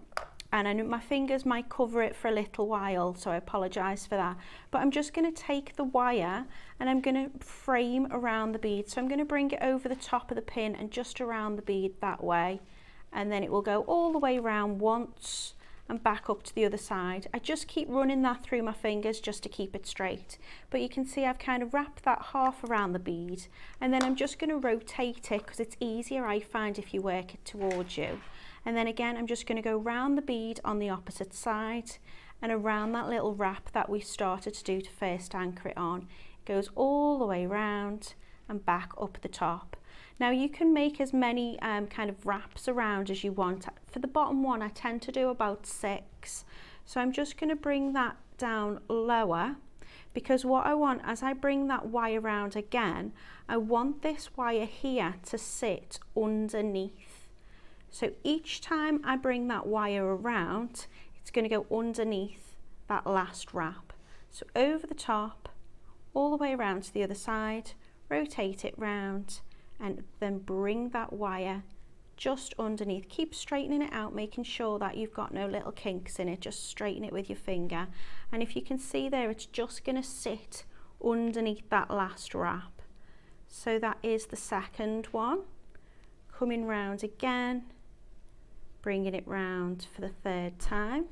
And I know my fingers might cover it for a little while, so I apologise for that. But I'm just going to take the wire and I'm going to frame around the bead. So I'm going to bring it over the top of the pin and just around the bead that way. And then it will go all the way around once and back up to the other side. I just keep running that through my fingers just to keep it straight. But you can see I've kind of wrapped that half around the bead. And then I'm just going to rotate it because it's easier, I find, if you work it towards you. And then again, I'm just going to go round the bead on the opposite side and around that little wrap that we started to do to first anchor it on. It goes all the way round and back up the top. Now you can make as many kind of wraps around as you want. For the bottom one, I tend to do about 6. So I'm just going to bring that down lower, because what I want, as I bring that wire round again, I want this wire here to sit underneath. So each time I bring that wire around, it's going to go underneath that last wrap. So over the top, all the way around to the other side, rotate it round, and then bring that wire just underneath. Keep straightening it out, making sure that you've got no little kinks in it. Just straighten it with your finger. And if you can see there, it's just going to sit underneath that last wrap. So that is the second one. Coming round again, bringing it round for the 3rd time,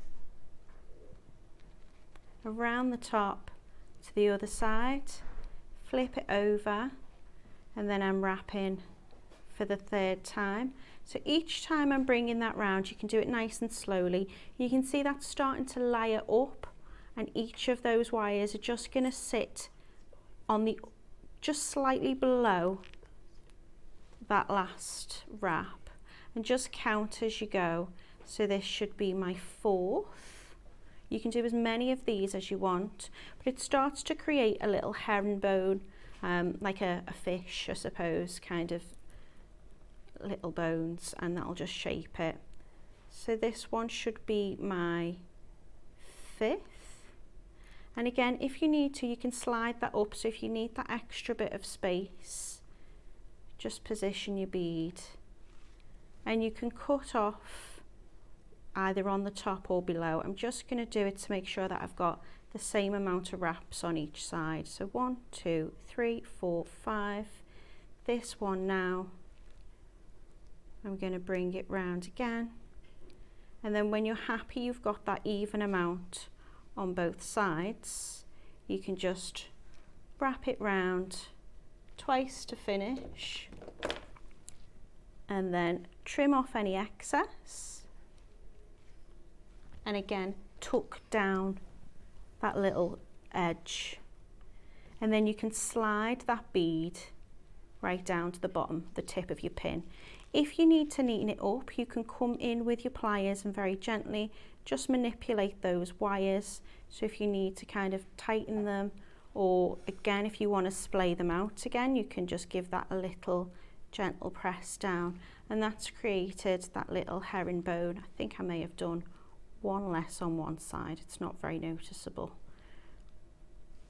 around the top to the other side, flip it over, and then I'm wrapping for the 3rd time. So each time I'm bringing that round, you can do it nice and slowly. You can see that's starting to layer up, and each of those wires are just going to sit on the just slightly below that last wrap. And just count as you go. So this should be my 4th. You can do as many of these as you want, but it starts to create a little herringbone, like a fish, I suppose, kind of little bones, and that'll just shape it. So this one should be my 5th. And again, if you need to, you can slide that up. So if you need that extra bit of space, just position your bead and you can cut off either on the top or below. I'm just going to do it to make sure that I've got the same amount of wraps on each side. So 1, 2, 3, 4, 5. This one now, I'm going to bring it round again, and then when you're happy you've got that even amount on both sides, you can just wrap it round twice to finish, and then trim off any excess, and again tuck down that little edge, and then you can slide that bead right down to the bottom, the tip of your pin. If you need to neaten it up, you can come in with your pliers and very gently just manipulate those wires. So if you need to kind of tighten them, or again if you want to splay them out again, you can just give that a little gentle press down, and that's created that little herringbone. I think I may have done one less on one side, it's not very noticeable,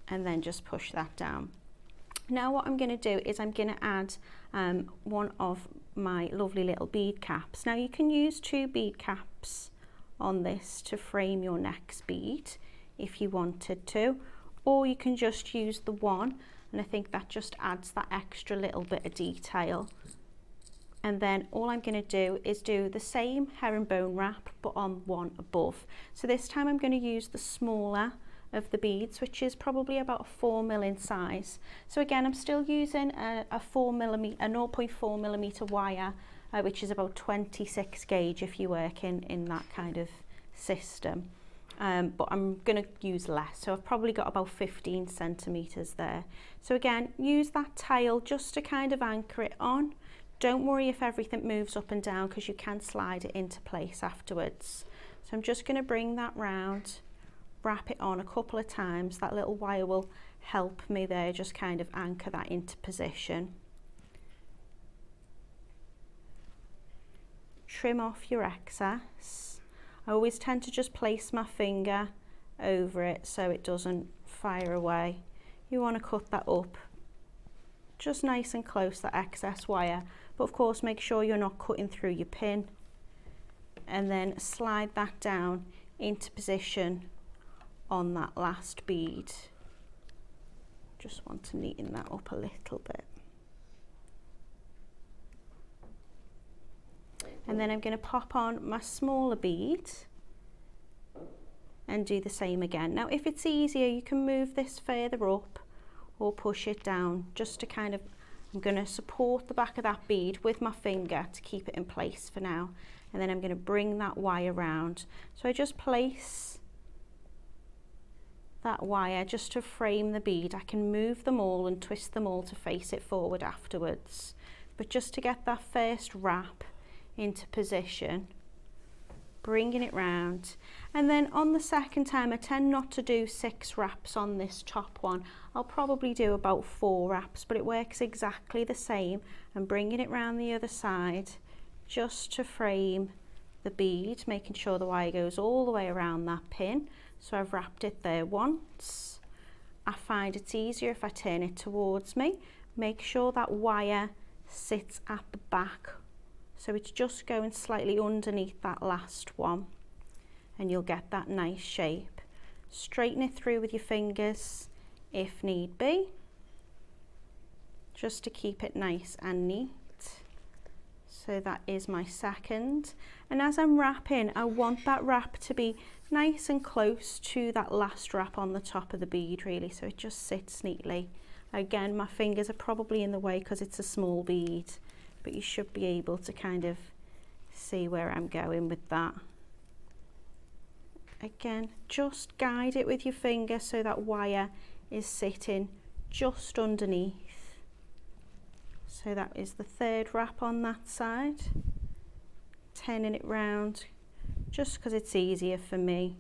and then just push that down. Now what I'm going to do is I'm going to add one of my lovely little bead caps. Now you can use 2 bead caps on this to frame your next bead if you wanted to, or you can just use the one, and I think that just adds that extra little bit of detail. And then all I'm going to do is do the same herringbone wrap but on one above. So this time I'm going to use the smaller of the beads, which is probably about 4 mil in size. So again, I'm still using a 0.4 millimeter wire, which is about 26 gauge if you work in that kind of system. But I'm going to use less, so I've probably got about 15 centimeters there. So again, use that tail just to kind of anchor it on. Don't worry if everything moves up and down, because you can slide it into place afterwards. So I'm just going to bring that round, wrap it on a couple of times. That little wire will help me there, just kind of anchor that into position. Trim off your excess. I always tend to just place my finger over it so it doesn't fire away. You want to cut that up just nice and close, that excess wire, but of course make sure you're not cutting through your pin, and then slide that down into position on that last bead. Just want to neaten that up a little bit. And then I'm going to pop on my smaller bead and do the same again. Now if it's easier, you can move this further up or push it down, just to kind of, I'm going to support the back of that bead with my finger to keep it in place for now, and then I'm going to bring that wire round. So I just place that wire just to frame the bead. I can move them all and twist them all to face it forward afterwards, but just to get that first wrap into position, bringing it round. And then on the second time, I tend not to do 6 wraps on this top one. I'll probably do about 4 wraps, but it works exactly the same. I'm bringing it round the other side just to frame the bead, making sure the wire goes all the way around that pin. So I've wrapped it there once. I find it's easier if I turn it towards me. Make sure that wire sits at the back, so it's just going slightly underneath that last one, and you'll get that nice shape. Straighten it through with your fingers if need be, just to keep it nice and neat. So that is my second, and as I'm wrapping, I want that wrap to be nice and close to that last wrap on the top of the bead, really, so it just sits neatly. Again, my fingers are probably in the way because it's a small bead, but you should be able to kind of see where I'm going with that. Again, just guide it with your finger so that wire is sitting just underneath. So that is the third wrap on that side. Turning it round just because it's easier for me.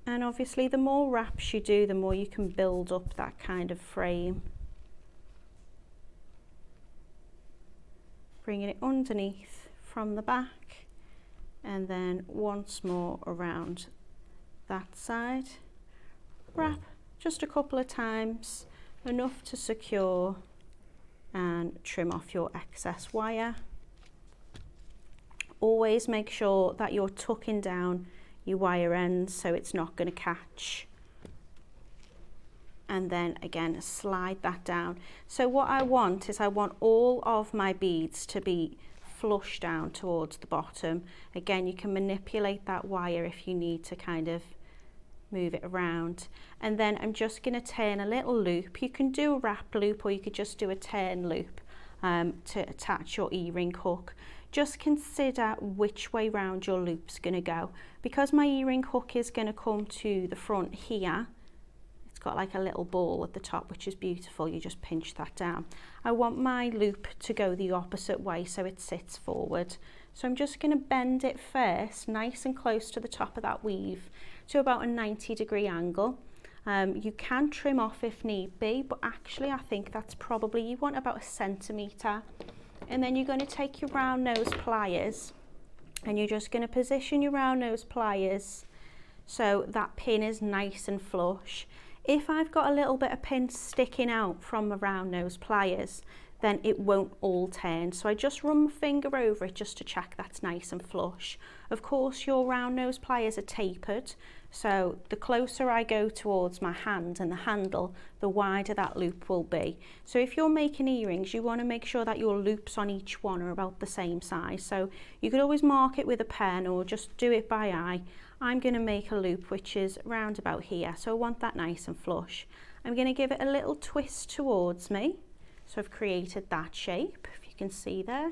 And obviously the more wraps you do, the more you can build up that kind of frame. Bringing it underneath from the back, and then once more around that side. Wrap just a couple of times, enough to secure and trim off your excess wire. Always make sure that you're tucking down your wire ends so it's not going to catch. And then again, slide that down. So what I want is I want all of my beads to be flush down towards the bottom. Again, you can manipulate that wire if you need to kind of move it around. And then I'm just going to turn a little loop. You can do a wrap loop or you could just do a turn loop to attach your earring hook. Just consider which way round your loop's going to go. Because my earring hook is going to come to the front here, it's got like a little ball at the top, which is beautiful. You just pinch that down. I want my loop to go the opposite way so it sits forward. So I'm just going to bend it first, nice and close to the top of that weave, to about a 90-degree angle. You can trim off if need be, but actually I think that's probably, you want about 1 centimetre. And then you're going to take your round nose pliers and you're just going to position your round nose pliers so that pin is nice and flush. If I've got a little bit of pin sticking out from the round nose pliers, then it won't all turn. So I just run my finger over it just to check that's nice and flush. Of course, your round nose pliers are tapered, so the closer I go towards my hand and the handle, the wider that loop will be. So if you're making earrings, you want to make sure that your loops on each one are about the same size. So you could always mark it with a pen or just do it by eye. I'm going to make a loop which is round about here, so I want that nice and flush. I'm going to give it a little twist towards me. So I've created that shape, if you can see there.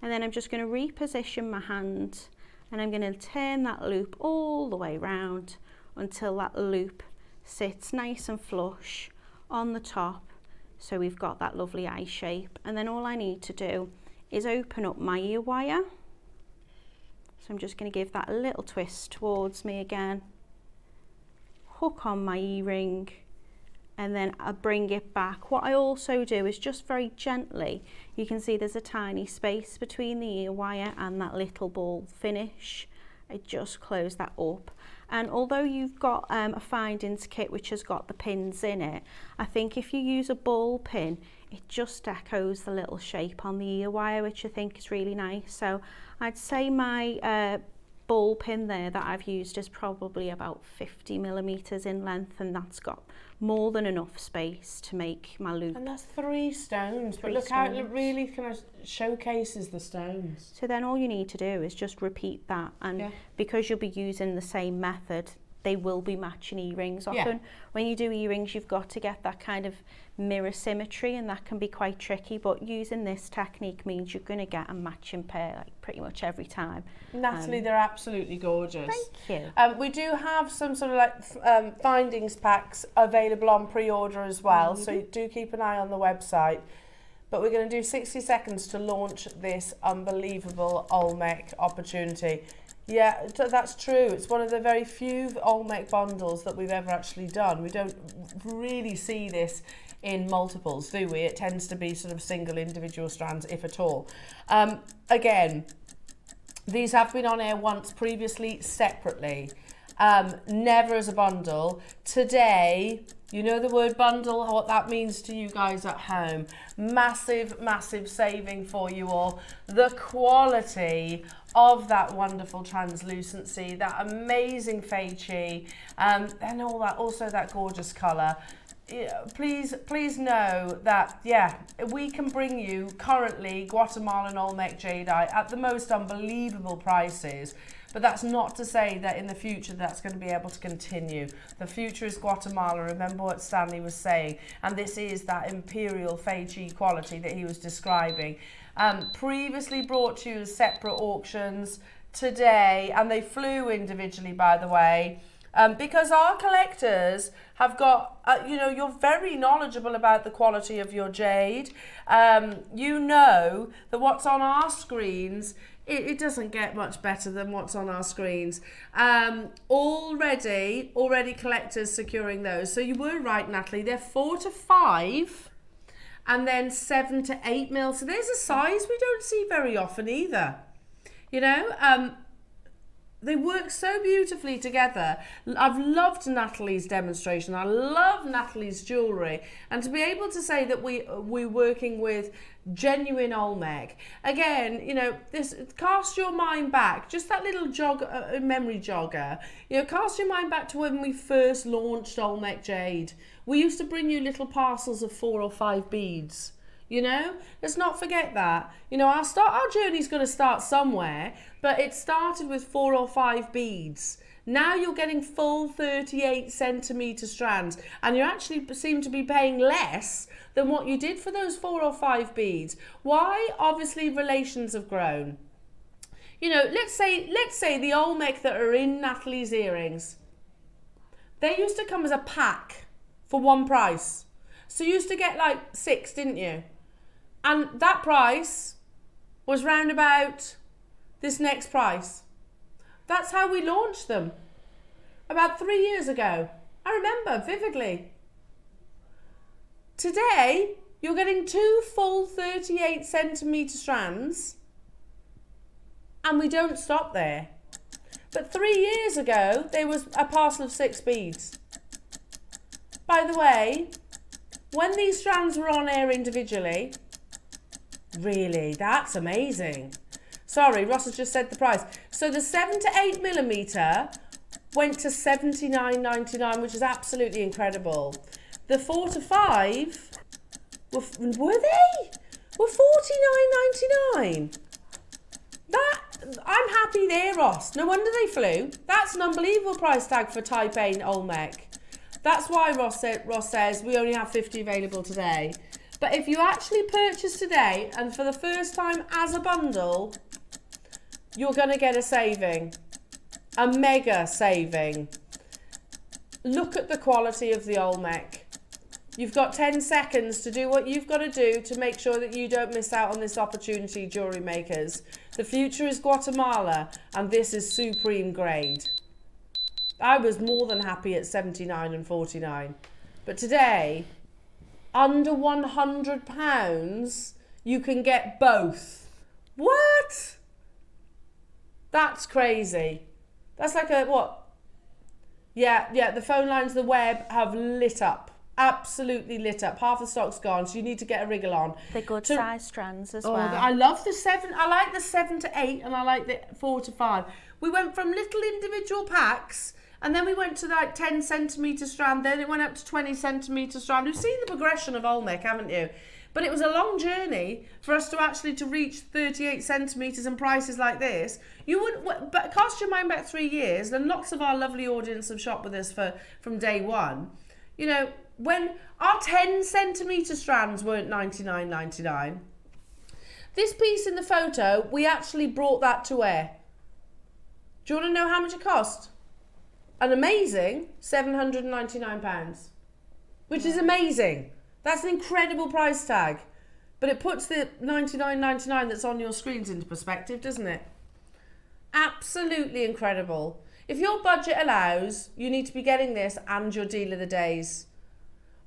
And then I'm just going to reposition my hand and I'm going to turn that loop all the way round until that loop sits nice and flush on the top. So we've got that lovely eye shape. And then all I need to do is open up my ear wire. So I'm just going to give that a little twist towards me again. Hook on my earring. And then I bring it back. What I also do is just very gently, you can see there's a tiny space between the ear wire and that little ball finish. I just close that up. And although you've got a findings kit which has got the pins in it, I think if you use a ball pin, it just echoes the little shape on the ear wire, which I think is really nice. So I'd say my ball pin there that I've used is probably about 50 millimeters in length, and that's got more than enough space to make my loop. And that's 3 stones, but look how it really kind of showcases the stones. So then all you need to do is just repeat that, and because you'll be using the same method, they will be matching earrings. Often when you do earrings, you've got to get that kind of mirror symmetry, and that can be quite tricky, but using this technique means you're going to get a matching pair like pretty much every time. Natalie, they're absolutely gorgeous. Thank you. We do have some sort of like findings packs available on pre-order as well, so do keep an eye on the website. But we're going to do 60 seconds to launch this unbelievable Olmec opportunity. Yeah, that's true. It's one of the very few Olmec bundles that we've ever actually done. We don't really see this in multiples, do we? It tends to be sort of single individual strands, if at all. Again, these have been on air once previously separately, never as a bundle. Today, you know the word bundle, what that means to you guys at home. Massive, massive saving for you all. The quality of that wonderful translucency, that amazing fei chi, and all that, also that gorgeous colour. Please know that, we can bring you currently Guatemalan Olmec Jadeite at the most unbelievable prices. But that's not to say that in the future that's going to be able to continue. The future is Guatemala. Remember what Stanley was saying. And this is that imperial fei chi quality that he was describing. Previously brought to you as separate auctions today, and they flew individually, by the way, because our collectors have got, you're very knowledgeable about the quality of your jade. You know that what's on our screens, it doesn't get much better than what's on our screens. Already collectors securing those. So you were right, Natalie, they're 4 to 5 and then 7 to 8 mil. So there's a size we don't see very often either. You know, they work so beautifully together. I've loved Natalie's demonstration. I love Natalie's jewellery. And to be able to say that we're working with genuine Olmec. Again, you know, this, cast your mind back, just that little memory jogger. You know, cast your mind back to when we first launched Olmec Jade. We used to bring you little parcels of 4 or 5 beads. You know, let's not forget that. You know, our journey's going to start somewhere, but it started with 4 or 5 beads. Now you're getting full 38 centimetre strands, and you actually seem to be paying less than what you did for those 4 or 5 beads. Why? Obviously, relations have grown. You know, let's say the Olmec that are in Natalie's earrings, they used to come as a pack for one price. So you used to get like 6, didn't you? And that price was round about this next price. That's how we launched them about 3 years ago. I remember vividly. Today, you're getting 2 full 38 centimetre strands, and we don't stop there. But 3 years ago, there was a parcel of 6 beads. By the way, when these strands were on air individually, really, that's amazing. Sorry, Ross has just said the price. So the 7 to 8 millimetre went to $79.99, which is absolutely incredible. The 4 to 5 were $49.99. I'm happy there, Ross. No wonder they flew. That's an unbelievable price tag for Type A Olmec. That's why Ross says we only have 50 available today. But if you actually purchase today, and for the first time as a bundle, you're going to get a saving. A mega saving. Look at the quality of the Olmec. You've got 10 seconds to do what you've got to do to make sure that you don't miss out on this opportunity, jewellery makers. The future is Guatemala, and this is supreme grade. I was more than happy at 79 and 49. But today, under £100, you can get both. What? That's crazy. That's like a, what? Yeah, the phone lines, the web have lit up. Absolutely lit up. Half the stock's gone, so you need to get a wriggle on. They're good size strands as well. I love the 7. I like the 7 to 8, and I like the 4 to 5. We went from little individual packs, and then we went to like 10 centimetre strand, then it went up to 20 centimetre strand. You've seen the progression of Olmec, haven't you? But it was a long journey for us to actually to reach 38 centimetres and prices like this. You wouldn't, but cast your mind back 3 years, and lots of our lovely audience have shopped with us from day one. You know, when our 10 centimetre strands weren't $99.99. This piece in the photo, we actually brought that to air. Do you want to know how much it cost? An amazing £799, which is amazing. That's an incredible price tag. But it puts the $99.99 that's on your screens into perspective, doesn't it? Absolutely incredible. If your budget allows, you need to be getting this and your deal of the days.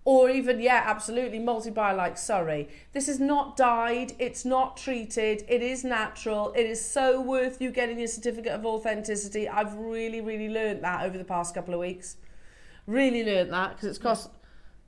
Or even, yeah, absolutely, multi-buy like Surrey. This is not dyed, it's not treated, it is natural. It is so worth you getting your certificate of authenticity. I've really, really learned that over the past couple of weeks. Really learned that, because it's cost...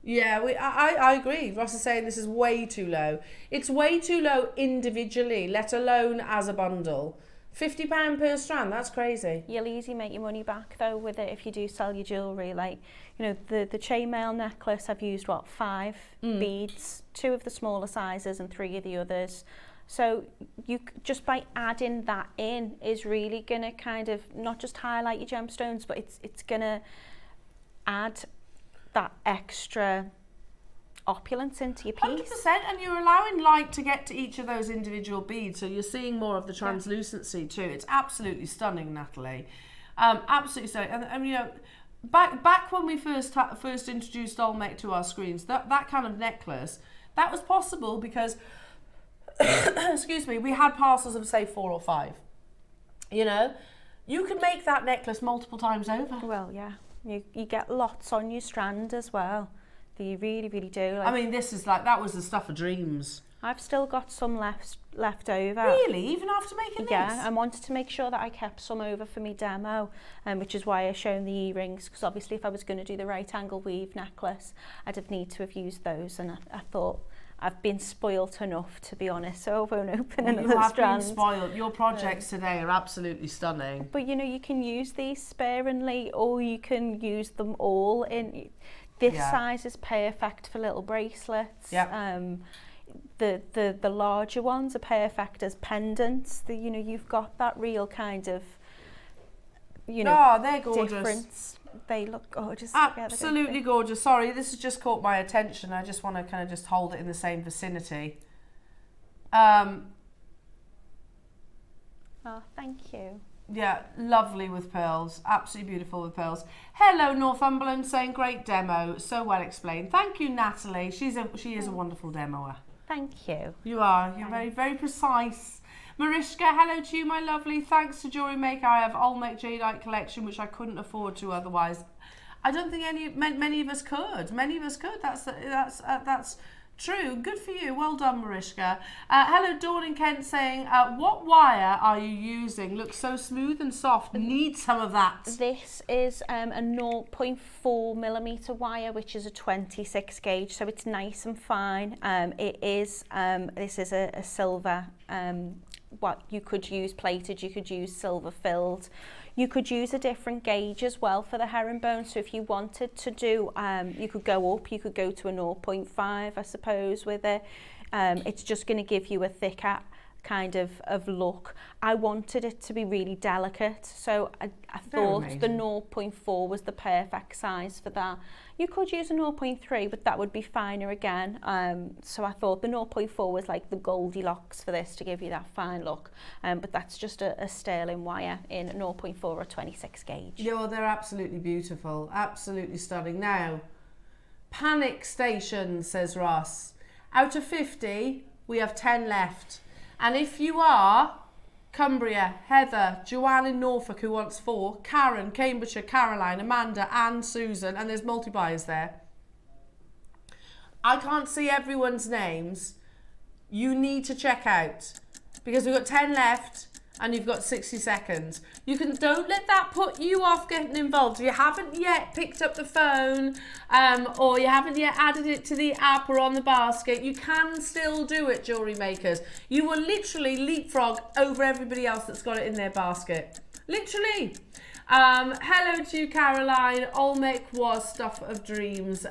Yeah, I agree. Ross is saying this is way too low. It's way too low individually, let alone as a bundle. £50 per strand, that's crazy. You'll easily make your money back though with it if you do sell your jewellery. Like, you know, the chainmail necklace, I've used 5 beads, 2 of the smaller sizes and 3 of the others. So you just by adding that in is really gonna kind of not just highlight your gemstones, but it's gonna add that extra opulence into your piece. 100%, and you're allowing light to get to each of those individual beads, so you're seeing more of the translucency too. It's absolutely stunning, Natalie. Absolutely stunning. And you know, back when we first introduced Olmec to our screens, that kind of necklace, that was possible because, excuse me, we had parcels of say 4 or 5. You know, you could make that necklace multiple times over. Well, yeah, you get lots on your strand as well. You really, really do. Like, I mean, this is like, that was the stuff of dreams. I've still got some left over. Really? Even after making Yeah, this? I wanted to make sure that I kept some over for me demo, which is why I shown the earrings, because obviously if I was going to do the right angle weave necklace, I'd have need to have used those, and I thought I've been spoilt enough, to be honest, so I won't open another You have strand. been spoiled. Your projects today are absolutely stunning. But you know, you can use these sparingly, or you can use them all in. This size is perfect for little bracelets. Yeah. The larger ones are perfect as pendants. You know, you've got that real kind of, you know, they're gorgeous. difference. They look gorgeous Absolutely together, gorgeous. Sorry, this has just caught my attention. I just want to kind of just hold it in the same vicinity. Oh, thank you. Yeah, lovely with pearls. Absolutely beautiful with pearls. Hello, Northumberland, saying great demo. So well explained. Thank you, Natalie. She is a wonderful demoer. Thank you. You are. You're very, very precise. Marishka, hello to you, my lovely. Thanks to JewelleryMaker. I have Olmec Jadeite collection, which I couldn't afford to otherwise. I don't think many of us could. Many of us could. That's true. Good for you. Well done, Marishka. Hello, Dawn in Kent saying, what wire are you using? Looks so smooth and soft. Need some of that. This is a 0.4 millimeter wire, which is a 26 gauge, so it's nice and fine. This is a silver. What you could use plated, you could use silver filled. You could use a different gauge as well for the herringbone. So if you wanted to do, you could go up, you could go to a 0.5, I suppose, with it. It's just going to give you a thicker kind of look. I wanted it to be really delicate, so I thought the 0.4 was the perfect size for that. You could use a 0.3, but that would be finer again. So I thought the 0.4 was like the Goldilocks for this, to give you that fine look. But that's just a sterling wire in a 0.4 or 26 gauge. Yeah, they're absolutely beautiful, absolutely stunning. Now, panic station, says Ross. Out of 50, we have 10 left. And if you are Cumbria, Heather, Joanne in Norfolk, who wants 4, Karen, Cambridgeshire, Caroline, Amanda, and Susan, and there's multi-buyers there. I can't see everyone's names. You need to check out, because we've got 10 left and you've got 60 seconds. Don't let that put you off getting involved. If you haven't yet picked up the phone or you haven't yet added it to the app or on the basket, you can still do it, jewellery makers. You will literally leapfrog over everybody else that's got it in their basket. Literally. Hello to you, Caroline. Olmec was stuff of dreams.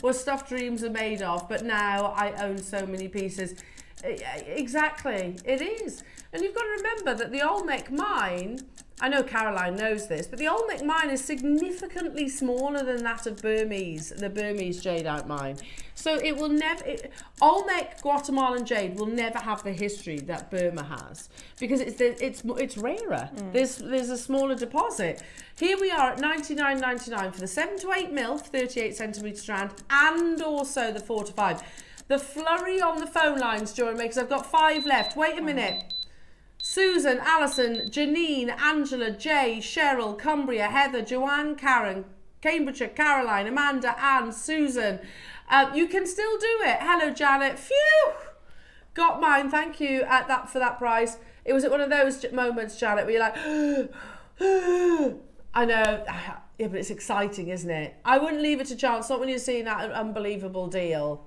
What stuff dreams are made of, but now I own so many pieces. Exactly, it is. And you've got to remember that the Olmec mine, I know Caroline knows this, but the Olmec mine is significantly smaller than that of the Burmese jadeite mine. So it will never, Olmec, Guatemalan jade will never have the history that Burma has, because it's rarer. There's a smaller deposit. Here we are at $99.99 for the 7 to 8 mil, 38 centimetre strand, and also the 4 to 5. The flurry on the phone lines, jewellery makers. I've got 5 left. Wait a minute. Susan, Alison, Janine, Angela, Jay, Cheryl, Cumbria, Heather, Joanne, Karen, Cambridgeshire, Caroline, Amanda, Anne, Susan. You can still do it. Hello, Janet. Phew! Got mine. Thank you for that price. It was at one of those moments, Janet, where you're like, I know. Yeah, but it's exciting, isn't it? I wouldn't leave it to chance, not when you're seeing that unbelievable deal.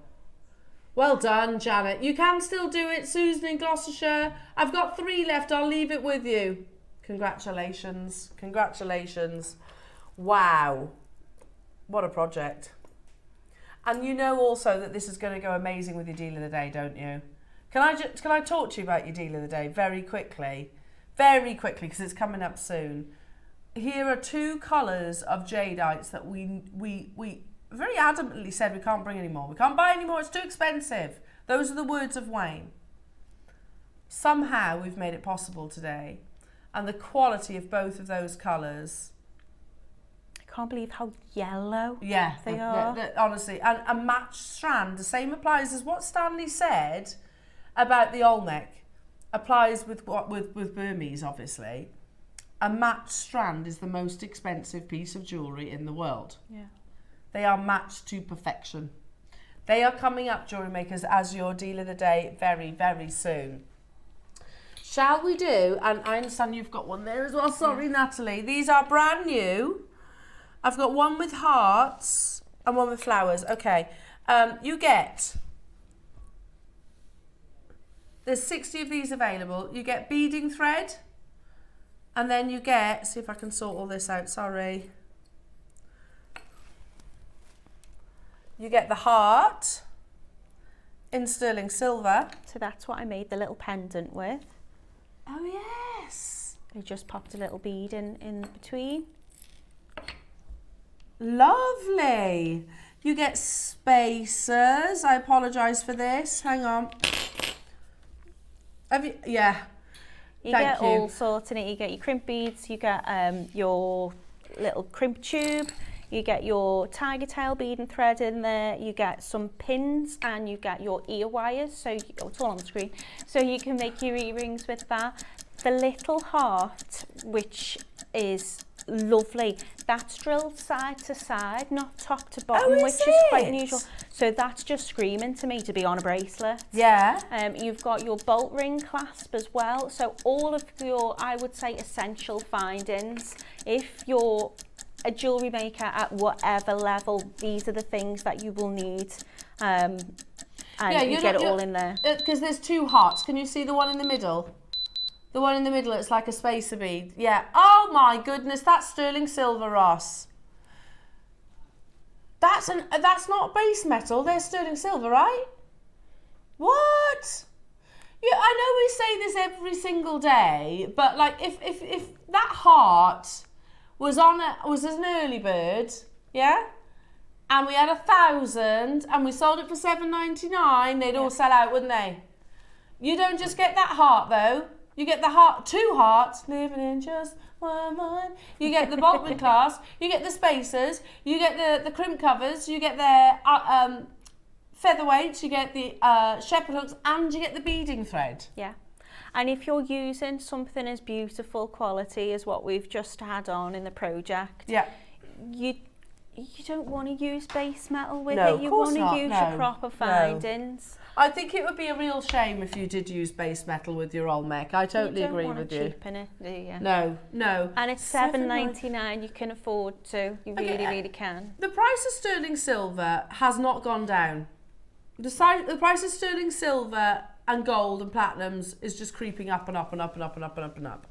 Well done, Janet. You can still do it. Susan in Gloucestershire. I've got 3 left. I'll leave it with you. Congratulations. Congratulations. Wow. What a project. And you know also that this is going to go amazing with your deal of the day, don't you? Can I talk to you about your deal of the day very quickly? Very quickly, because it's coming up soon. Here are 2 colours of jadeites that we very adamantly said we can't bring anymore. We can't buy anymore, it's too expensive. Those are the words of Wayne. Somehow we've made it possible today. And the quality of both of those colours. I can't believe how yellow they are. Honestly, and a matched strand, the same applies as what Stanley said about the Olmec. Applies with Burmese, obviously. A matched strand is the most expensive piece of jewellery in the world. Yeah. They are matched to perfection. They are coming up, jewellery makers, as your deal of the day very, very soon. Shall we do, and I understand you've got one there as well, sorry Natalie, these are brand new. I've got one with hearts and one with flowers. Okay, you get, there's 60 of these available. You get beading thread, and then you get, see if I can sort all this out, sorry. You get the heart in sterling silver. So that's what I made the little pendant with. Oh yes. I just popped a little bead in between. Lovely. You get spacers. I apologise for this. Hang on. Have you? Yeah. You get all sorts in it. You get your crimp beads. You get your little crimp tube. You get your tiger tail bead and thread in there. You get some pins and you get your ear wires. So it's all on the screen. So you can make your earrings with that. The little heart, which is lovely, that's drilled side to side, not top to bottom, which is quite unusual. So that's just screaming to me to be on a bracelet. Yeah. You've got your bolt ring clasp as well. So all of your, I would say, essential findings. If you're a jewellery maker at whatever level, these are the things that you will need. And yeah, you get it all in there. Because there's two hearts. Can you see the one in the middle? The one in the middle, it's like a spacer bead. Yeah. Oh my goodness, that's sterling silver, Ross. That's not base metal. They're sterling silver, right? What? Yeah, I know we say this every single day, but like if that heart was an early bird, yeah, and we had 1,000 and we sold it for $7.99, they'd all sell out, wouldn't they? You don't just get that heart though. You get the heart, two hearts, living in just one mind. You get the Boltman clasp, you get the spacers, you get the crimp covers, you get the featherweights, you get the shepherd hooks, and you get the beading thread. Yeah. And if you're using something as beautiful quality as what we've just had on in the project, yeah, you don't want to use base metal with no, it. You want to use your proper findings. I think it would be a real shame if you did use base metal with your Olmec. I totally agree with you. You don't want to cheapen it, do you? No, no. And it's $7.99. You can afford to. You really can. The price of sterling silver has not gone down. The price of sterling silver and gold and platinums is just creeping up and up and up and up and up and up and up.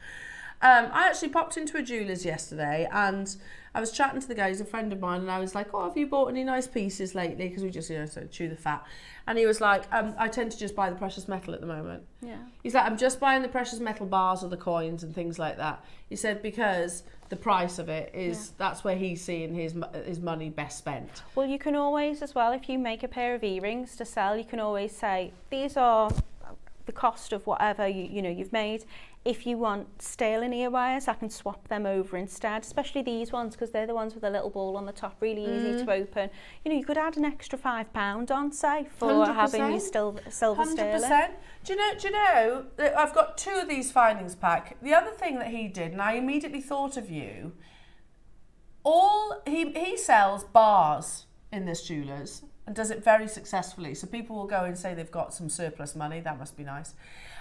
I actually popped into a jeweller's yesterday and I was chatting to the guy, he's a friend of mine, and I was like, oh, have you bought any nice pieces lately? Because we just, sort of chew the fat. And he was like, I tend to just buy the precious metal at the moment. Yeah. He's like, I'm just buying the precious metal bars or the coins and things like that. He said, because the price of it is, that's where he's seeing his money best spent. Well, you can always as well, if you make a pair of earrings to sell, you can always say, these are the cost of whatever you've made. If you want sterling ear wires, I can swap them over instead, especially these ones, because they're the ones with a little ball on the top, really easy to open. You could add an extra £5 on, say, for 100%. Having your silver 100%. Sterling. Do you know, I've got two of these findings pack. The other thing that he did, and I immediately thought of you, he sells bars in this jeweller's and does it very successfully. So people will go and say they've got some surplus money, that must be nice.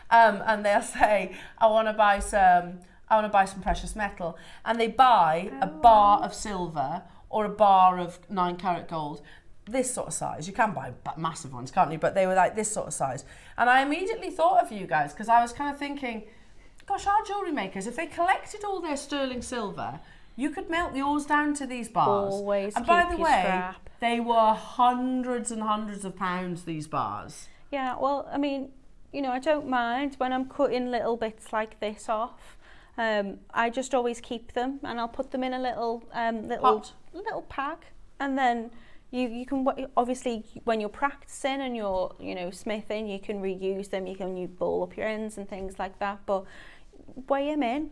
And they'll say, I want to buy some precious metal. And they buy a bar of silver or a bar of 9-carat gold, this sort of size. You can buy massive ones, can't you? But they were like this sort of size. And I immediately thought of you guys, because I was kind of thinking, gosh, our jewellery makers, if they collected all their sterling silver, you could melt yours down to these bars. Always and by the way, scrap. They were hundreds and hundreds of pounds, these bars. Yeah, well, I mean, I don't mind when I'm cutting little bits like this off. I just always keep them, and I'll put them in a little pack, and then you can obviously when you're practicing and you're smithing, you can reuse them. You can ball up your ends and things like that, but weigh them in.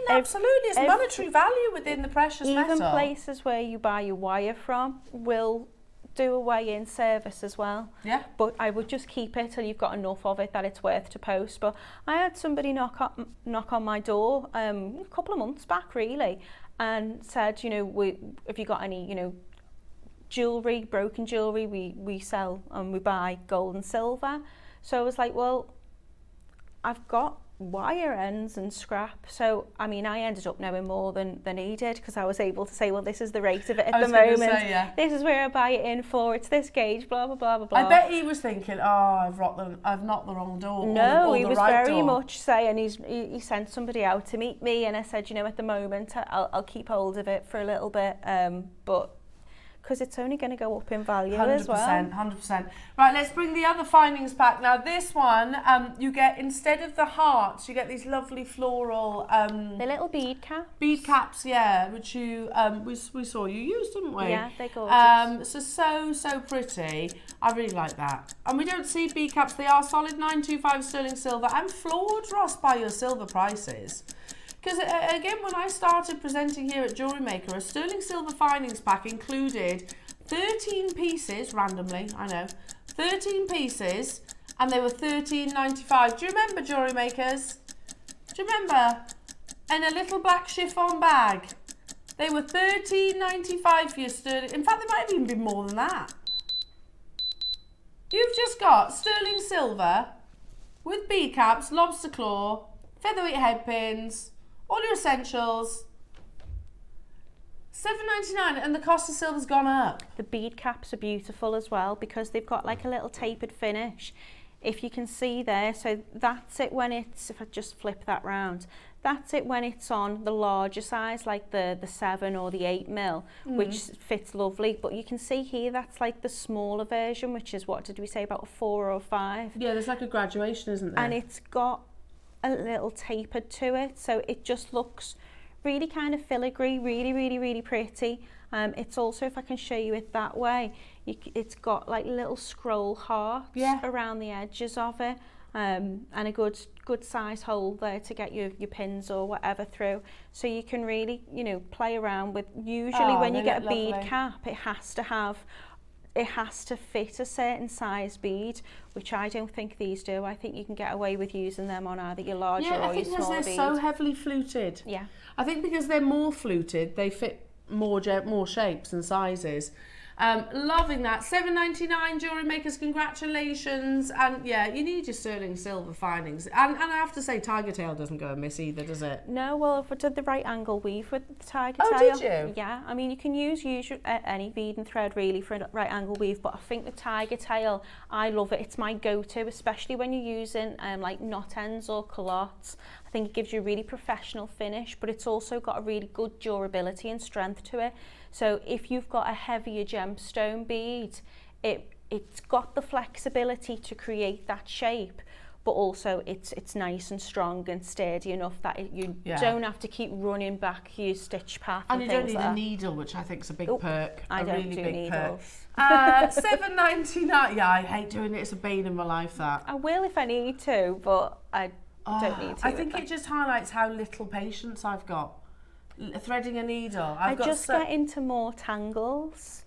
Absolutely. It's monetary value within the precious metal. Even places where you buy your wire from will do a weigh-in service as well. Yeah. But I would just keep it till you've got enough of it that it's worth to post. But I had somebody knock on my door a couple of months back, really, and said, have you got any, jewellery, broken jewellery, we sell and we buy gold and silver. So I was like, well, I've got wire ends and scrap. So, I mean, I ended up knowing more than he did, because I was able to say, well, this is the rate of it at the moment. Say, yeah. This is where I buy it in for. It's this gauge, blah, blah, blah, blah, blah. I bet he was thinking, oh, I've knocked the wrong door. No, or he the was right very door. much saying he sent somebody out to meet me, and I said, you know, at the moment, I'll keep hold of it for a little bit, but because it's only going to go up in value 100%, as well. 100%. Right, let's bring the other findings pack. Now, this one, you get, instead of the hearts, you get these lovely floral... the little bead caps. Bead caps, yeah, which you we saw you use, didn't we? Yeah, they're gorgeous. So pretty. I really like that. And we don't see bead caps. They are solid 925 sterling silver. I'm floored, Ross, by your silver prices. Because again, when I started presenting here at JewelleryMaker, a sterling silver findings pack included 13 pieces, randomly, I know, 13 pieces, and they were $13.95. Do you remember, JewelleryMakers? Do you remember? In a little black chiffon bag. They were $13.95 for your sterling. In fact, they might have even been more than that. You've just got sterling silver with bead caps, lobster claw, featherweight head pins, all your essentials. $7.99, and the cost of silver's gone up. The bead caps are beautiful as well, because they've got like a little tapered finish. If you can see there, so that's it when it's, if I just flip that round, that's it when it's on the larger size, like the 7 or the 8 mil, which fits lovely. But you can see here, that's like the smaller version, which is, what did we say, about a 4 or 5? Yeah, there's like a graduation, isn't there? And it's got a little tapered to it, so it just looks really kind of filigree, really pretty. It's also, if I can show you it that way, it's got like little scroll hearts around the edges of it, and a good size hole there to get your pins or whatever through, so you can really, you know, play around with. Usually when you get a bead cap, it has to fit a certain size bead, which I don't think these do. I think you can get away with using them on either your larger or your smaller bead. They're so heavily fluted. Yeah. I think because they're more fluted, they fit more shapes and sizes. Loving that. $7.99, JewelleryMakers, congratulations. And yeah, you need your sterling silver findings. And I have to say, tiger tail doesn't go amiss either, does it? No, well, if I did the right angle weave with the tiger tail. Oh, did you? Yeah, I mean, you can use any bead and thread really for a right angle weave, but I think the tiger tail, I love it. It's my go-to, especially when you're using like knot ends or culottes. I think it gives you a really professional finish, but it's also got a really good durability and strength to it. So if you've got a heavier gemstone bead, it's got the flexibility to create that shape, but also it's nice and strong and sturdy enough that you don't have to keep running back your stitch path. And you don't need a needle, which I think is a big perk. I don't do needles. $7.99. Yeah, I hate doing it. It's a bane in my life, that. I will if I need to, but I don't need to. I think it just highlights how little patience I've got. Threading a needle. I just get into more tangles.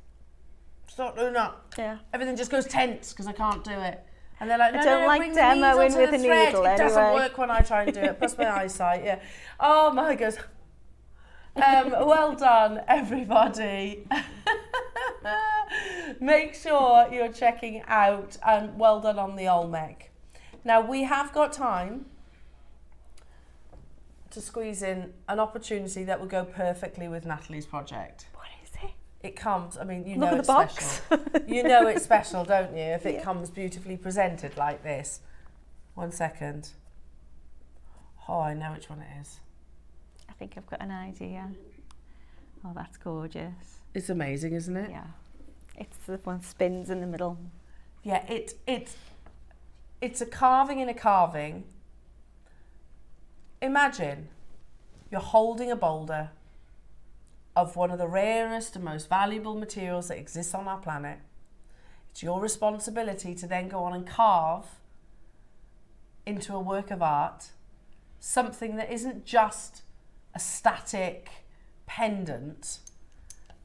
Stop doing that. Yeah. Everything just goes tense because I can't do it. And they're like, no, I don't like bring the demoing needle to with the a thread. needle It doesn't anyway. work when I try and do it. Plus my eyesight, yeah. Oh my goodness. Well done, everybody. Make sure you're checking out, and well done on the Olmec. Now, we have got time to squeeze in an opportunity that will go perfectly with Natalie's project. What is it? It comes, I mean, you Look know at it's the box. special. You know it's special, don't you, if it comes beautifully presented like this. 1 second. Oh, I know which one it is. I think I've got an idea. Oh, that's gorgeous. It's amazing, isn't it? Yeah. It's the one spins in the middle. Yeah, it's a carving in a carving. Imagine you're holding a boulder of one of the rarest and most valuable materials that exists on our planet. It's your responsibility to then go on and carve into a work of art something that isn't just a static pendant,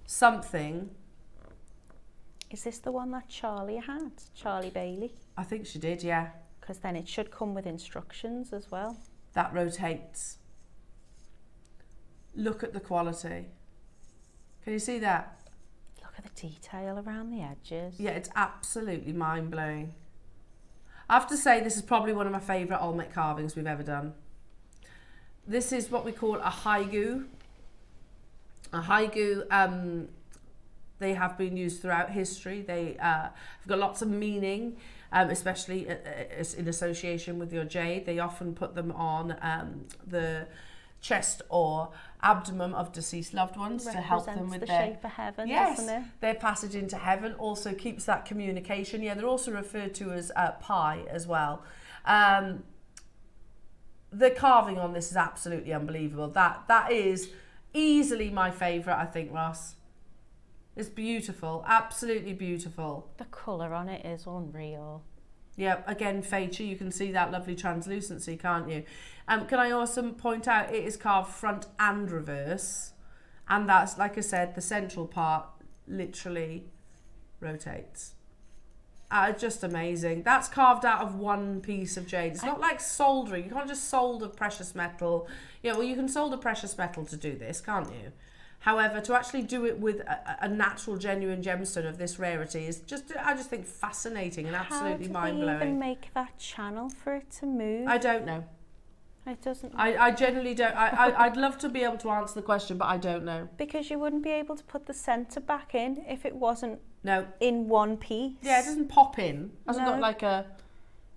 something. Is this the one that Charlie had? Charlie Bailey? I think she did, yeah. Because then it should come with instructions as well. That rotates. Look at the quality. Can you see that? Look at the detail around the edges. Yeah, it's absolutely mind-blowing. I have to say, this is probably one of my favourite Olmec carvings we've ever done. This is what we call a haigu. A haigu, they have been used throughout history. They have got lots of meaning, especially in association with your jade. They often put them on the chest or abdomen of deceased loved ones to help them with the their shape of heaven, yes, doesn't it? their passage into heaven. Also keeps that communication. Yeah, they're also referred to as pi as well. The carving on this is absolutely unbelievable. That is easily my favourite, I think, Ross. It's beautiful, absolutely beautiful. The colour on it is unreal. Yeah, again, feature, you can see that lovely translucency, can't you? Can I also point out it is carved front and reverse, and that's, like I said, the central part literally rotates. Just amazing. That's carved out of one piece of jade. It's not like soldering. You can't just solder precious metal. Yeah, well, you can solder precious metal to do this, can't you? However, to actually do it with a natural, genuine gemstone of this rarity is just, I just think, fascinating and absolutely mind-blowing. How do they even make that channel for it to move? I don't know. It doesn't. I genuinely don't. I'd love to be able to answer the question, but I don't know. Because you wouldn't be able to put the centre back in if it wasn't No. in one piece. Yeah, it doesn't pop in. It hasn't No. got like a,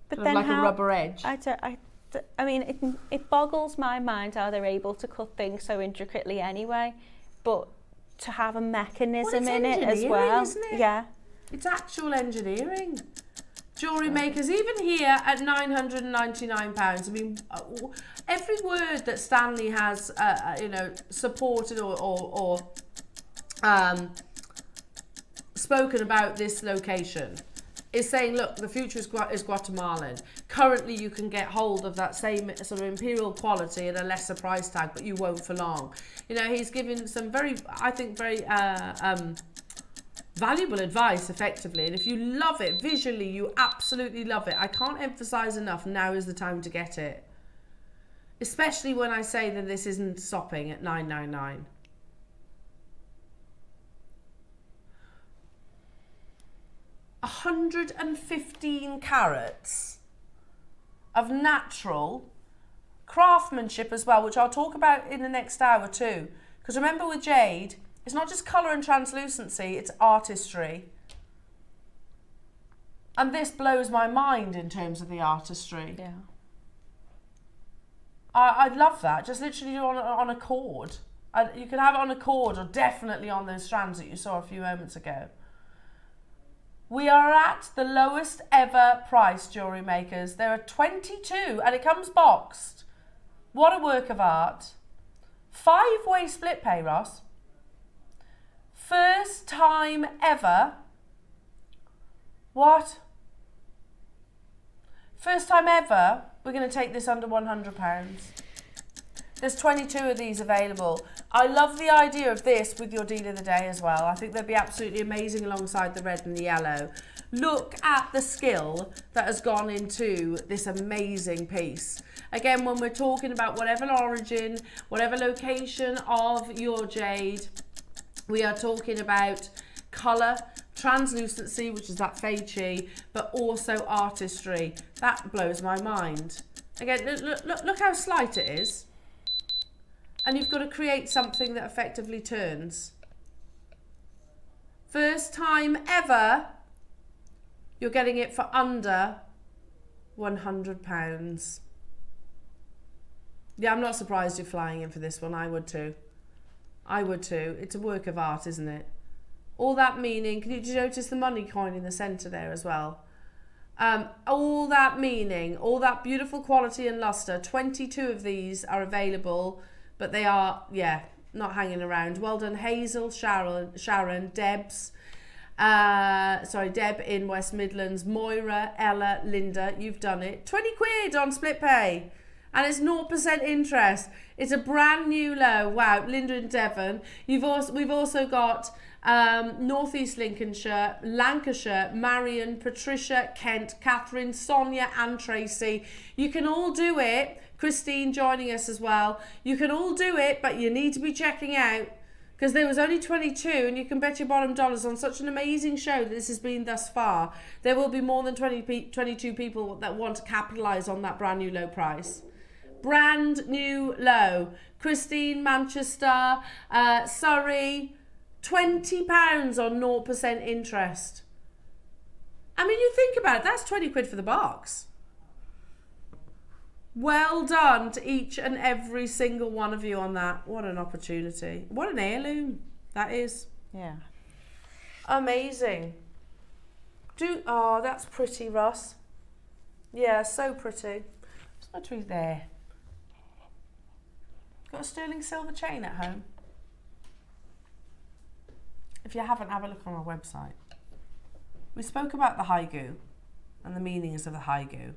But kind then of like a rubber edge. I mean, it boggles my mind how they're able to cut things so intricately anyway, but to have a mechanism in it as well. Isn't it? Yeah. It's actual engineering. Jewellery makers, even here at £999. I mean, every word that Stanley has, supported or spoken about this location is saying, look, the future is Guatemalan. Currently, you can get hold of that same sort of imperial quality at a lesser price tag, but you won't for long. You know, he's given some very valuable advice, effectively. And if you love it visually, you absolutely love it. I can't emphasize enough, now is the time to get it. Especially when I say that this isn't stopping at $999. $115 carats of natural craftsmanship as well, which I'll talk about in the next hour too. Because remember, with jade, it's not just colour and translucency, it's artistry. And this blows my mind in terms of the artistry. Yeah. I'd love that, just literally on a cord. You can have it on a cord or definitely on those strands that you saw a few moments ago. We are at the lowest ever price, jewellery makers. There are 22 and it comes boxed. What a work of art. 5-way split pay, Ross. First time ever. What? First time ever, we're going to take this under £100. There's 22 of these available. I love the idea of this with your deal of the day as well. I think they'd be absolutely amazing alongside the red and the yellow. Look at the skill that has gone into this amazing piece. Again, when we're talking about whatever origin, whatever location of your jade, we are talking about colour, translucency, which is that fade chi, but also artistry. That blows my mind. Again, look how slight it is. And you've got to create something that effectively turns. First time ever, you're getting it for under £100. Yeah, I'm not surprised you're flying in for this one. I would too. I would too. It's a work of art, isn't it? All that meaning. Did you notice the money coin in the centre there as well? All that meaning, all that beautiful quality and lustre. 22 of these are available. But they are, yeah, not hanging around. Well done, Hazel, Sharon, Debs. Deb in West Midlands, Moira, Ella, Linda, you've done it. 20 quid on split pay. And it's 0% interest. It's a brand new low. Wow, Linda in Devon. We've also got North East Lincolnshire, Lancashire, Marion, Patricia, Kent, Catherine, Sonia and Tracy. You can all do it. Christine joining us as well. You can all do it, but you need to be checking out because there was only 22, and you can bet your bottom dollars on such an amazing show that this has been thus far, there will be more than 22 people that want to capitalise on that brand new low price. Brand new low. Christine, Manchester, Surrey, £20 on 0% interest. I mean, you think about it, that's 20 quid for the box. Well done to each and every single one of you on that. What an opportunity. What an heirloom that is. Yeah. Amazing. Oh, that's pretty, Ross. Yeah, so pretty. What's my tree there? Got a sterling silver chain at home? If you haven't, have a look on our website. We spoke about the haigu and the meanings of the haigu.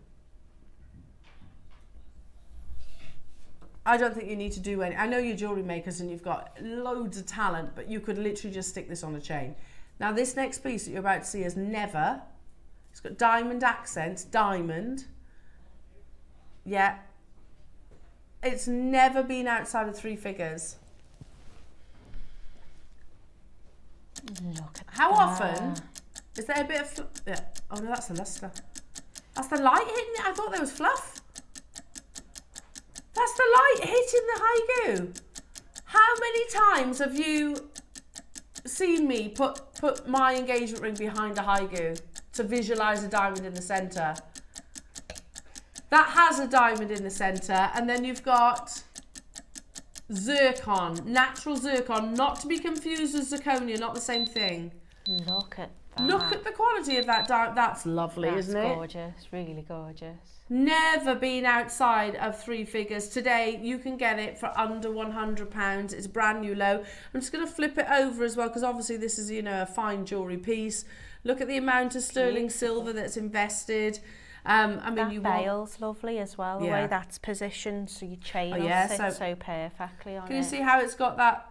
I don't think you need to do any. I know you're jewellery makers and you've got loads of talent, but you could literally just stick this on a chain. Now this next piece that you're about to see is never. It's got diamond accents, diamond. Yeah. It's never been outside of 3 figures. Look at How that. often is there a bit of... Yeah. Oh no, that's the luster. That's the light hitting it. I thought there was fluff. That's the light hitting the haigu. How many times have you seen me put my engagement ring behind a haigu to visualise a diamond in the centre? That has a diamond in the centre, and then you've got zircon, natural zircon, not to be confused with zirconia, not the same thing. Look at that. Look at the quality of that diamond. That's lovely, isn't it? That's gorgeous, really gorgeous. Never been outside of 3 figures. Today you can get it for under £100. It's a brand new low. I'm just going to flip it over as well, because obviously this is, you know, a fine jewellery piece. Look at the amount of sterling silver that's invested. I mean, that bail's lovely as well, the way that's positioned, so your chain will sit so perfectly on it. Can you see how it's got that?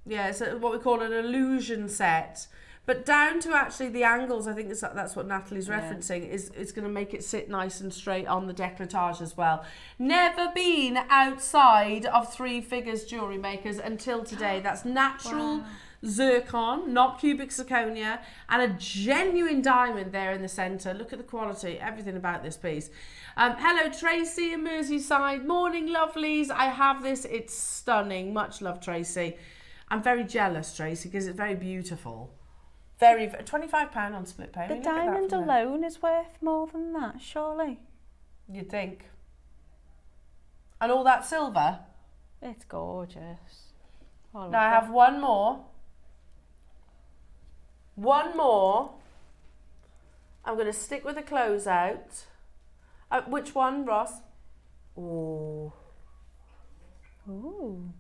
Yeah, it's what we call an illusion set. But down to actually the angles, I think that's what Natalie's referencing, is it's going to make it sit nice and straight on the décolletage as well. Never been outside of 3 figures, jewellery makers, until today. That's natural zircon, not cubic zirconia, and a genuine diamond there in the centre. Look at the quality, everything about this piece. Hello Tracy in Merseyside. Morning lovelies. I have this. It's stunning. Much love, Tracy. I'm very jealous, Tracy, because it's very beautiful. Very, £25 on split pay. The diamond alone is worth more than that, surely. You'd think. And all that silver. It's gorgeous. Now I have one more. One more. I'm going to stick with the closeout. Which one, Ross? Ooh. Ooh.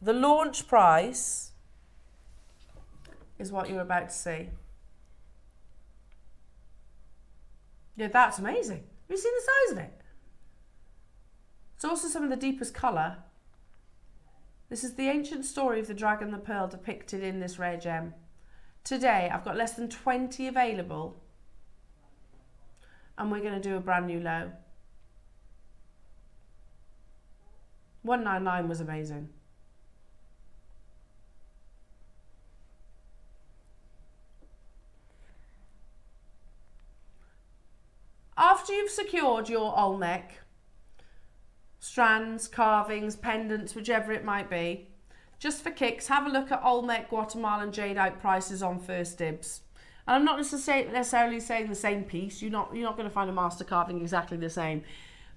The launch price is what you're about to see. Yeah, that's amazing. Have you seen the size of it? It's also some of the deepest colour. This is the ancient story of the dragon and the pearl depicted in this rare gem. Today, I've got less than 20 available, and we're going to do a brand new low. 199 was amazing. After you've secured your Olmec, strands, carvings, pendants, whichever it might be, just for kicks, have a look at Olmec, Guatemalan Jadeite prices on First Dibs. And I'm not necessarily saying the same piece. You're not going to find a master carving exactly the same.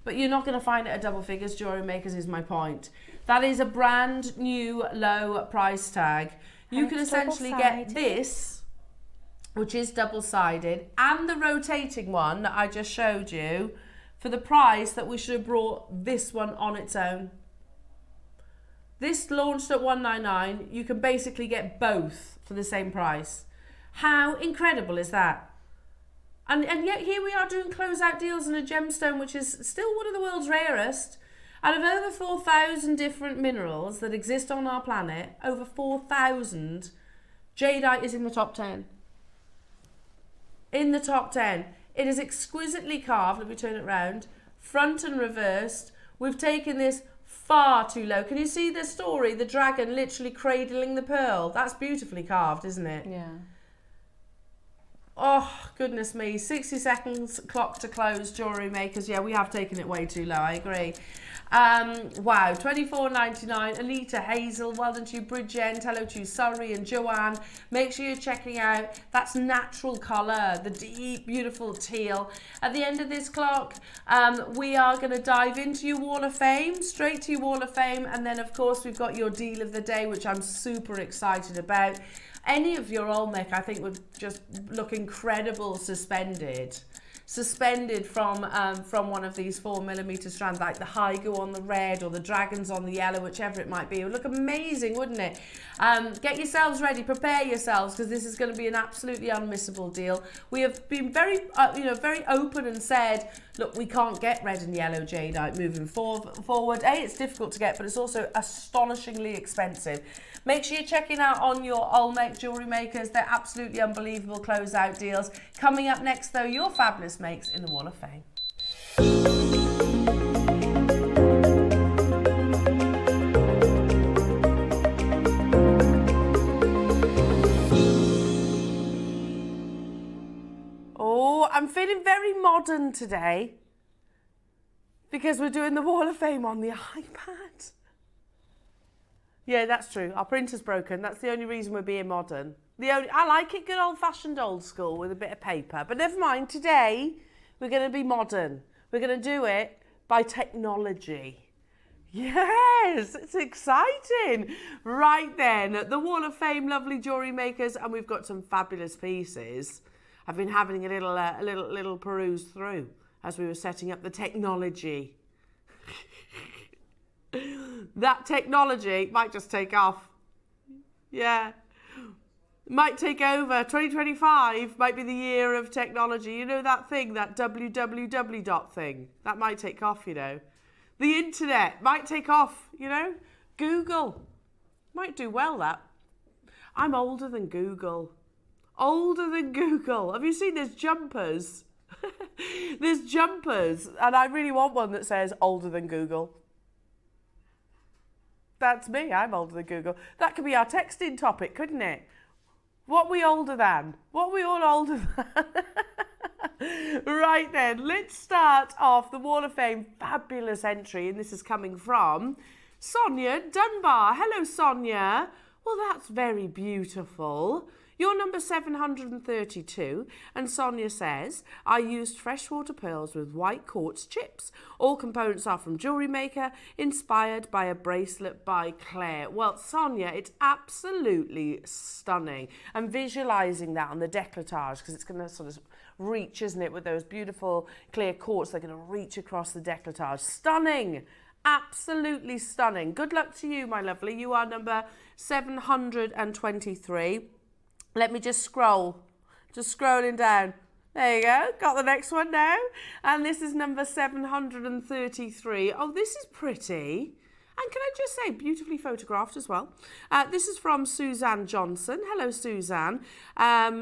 But you're not going to find it at double figures, jewellery makers, is my point. That is a brand new low price tag. You can essentially get this, which is double-sided, and the rotating one that I just showed you for the price that we should have brought this one on its own. This launched at $199. You can basically get both for the same price. How incredible is that? And yet here we are doing closeout deals on a gemstone which is still one of the world's rarest. Out of over 4,000 different minerals that exist on our planet, over 4,000, Jadeite is in the top 10. In the top 10. It is exquisitely carved. Let me turn it round. Front and reversed. We've taken this far too low. Can you see the story? The dragon literally cradling the pearl. That's beautifully carved, isn't it? Yeah. Oh, goodness me. 60 seconds, clock to close, jewellery makers. Yeah, we have taken it way too low, I agree. Wow, $24.99. Anita, Hazel, well done to you. Bridget, hello to you. Surrey and Joanne. Make sure you're checking out. That's natural colour, the deep, beautiful teal. At the end of this clock, we are going to dive into your Wall of Fame, straight to your Wall of Fame. And then, of course, we've got your deal of the day, which I'm super excited about. Any of your Olmec, I think, would just look incredible suspended from one of these 4mm strands, like the Hygo on the red or the dragons on the yellow, whichever it might be. It would look amazing, wouldn't it? Get yourselves ready, prepare yourselves, because this is going to be an absolutely unmissable deal. We have been very, very open and said, look, we can't get red and yellow jadeite moving forward. It's difficult to get, but it's also astonishingly expensive. Make sure you're checking out on your Olmec jewellery makers. They're absolutely unbelievable closeout deals. Coming up next, though, your fabulous makes in the Wall of Fame. Oh, I'm feeling very modern today because we're doing the Wall of Fame on the iPad. Yeah, that's true. Our printer's broken. That's the only reason we're being modern. I like it good old-fashioned old school with a bit of paper. But never mind, today we're going to be modern. We're going to do it by technology. Yes, it's exciting. Right then, the Wall of Fame, lovely jewellery makers, and we've got some fabulous pieces. I've been having a little peruse through as we were setting up the technology. That technology might just take off. Yeah. Might take over. 2025 might be the year of technology. You know that thing, that www dot thing? That might take off, you know. The internet might take off, you know. Google might do well, that. I'm older than Google. Older than Google. Have you seen there's jumpers? There's jumpers, and I really want one that says older than Google. That's me, I'm older than Google. That could be our texting topic, couldn't it? What we older than? What we all older than? Right then, let's start off the Wall of Fame fabulous entry, and this is coming from Sonia Dunbar. Hello, Sonia. Well, that's very beautiful. You're number 732, and Sonia says, I used freshwater pearls with white quartz chips. All components are from JewelleryMaker, inspired by a bracelet by Claire. Well, Sonia, it's absolutely stunning. I'm visualising that on the décolletage, because it's going to sort of reach, isn't it, with those beautiful clear quartz. They're going to reach across the décolletage. Stunning. Absolutely stunning. Good luck to you, my lovely. You are number 723. Let me just scroll. Just scrolling down. There you go. Got the next one now. And this is number 733. Oh, this is pretty. And can I just say, beautifully photographed as well. This is from Suzanne Johnson. Hello, Suzanne.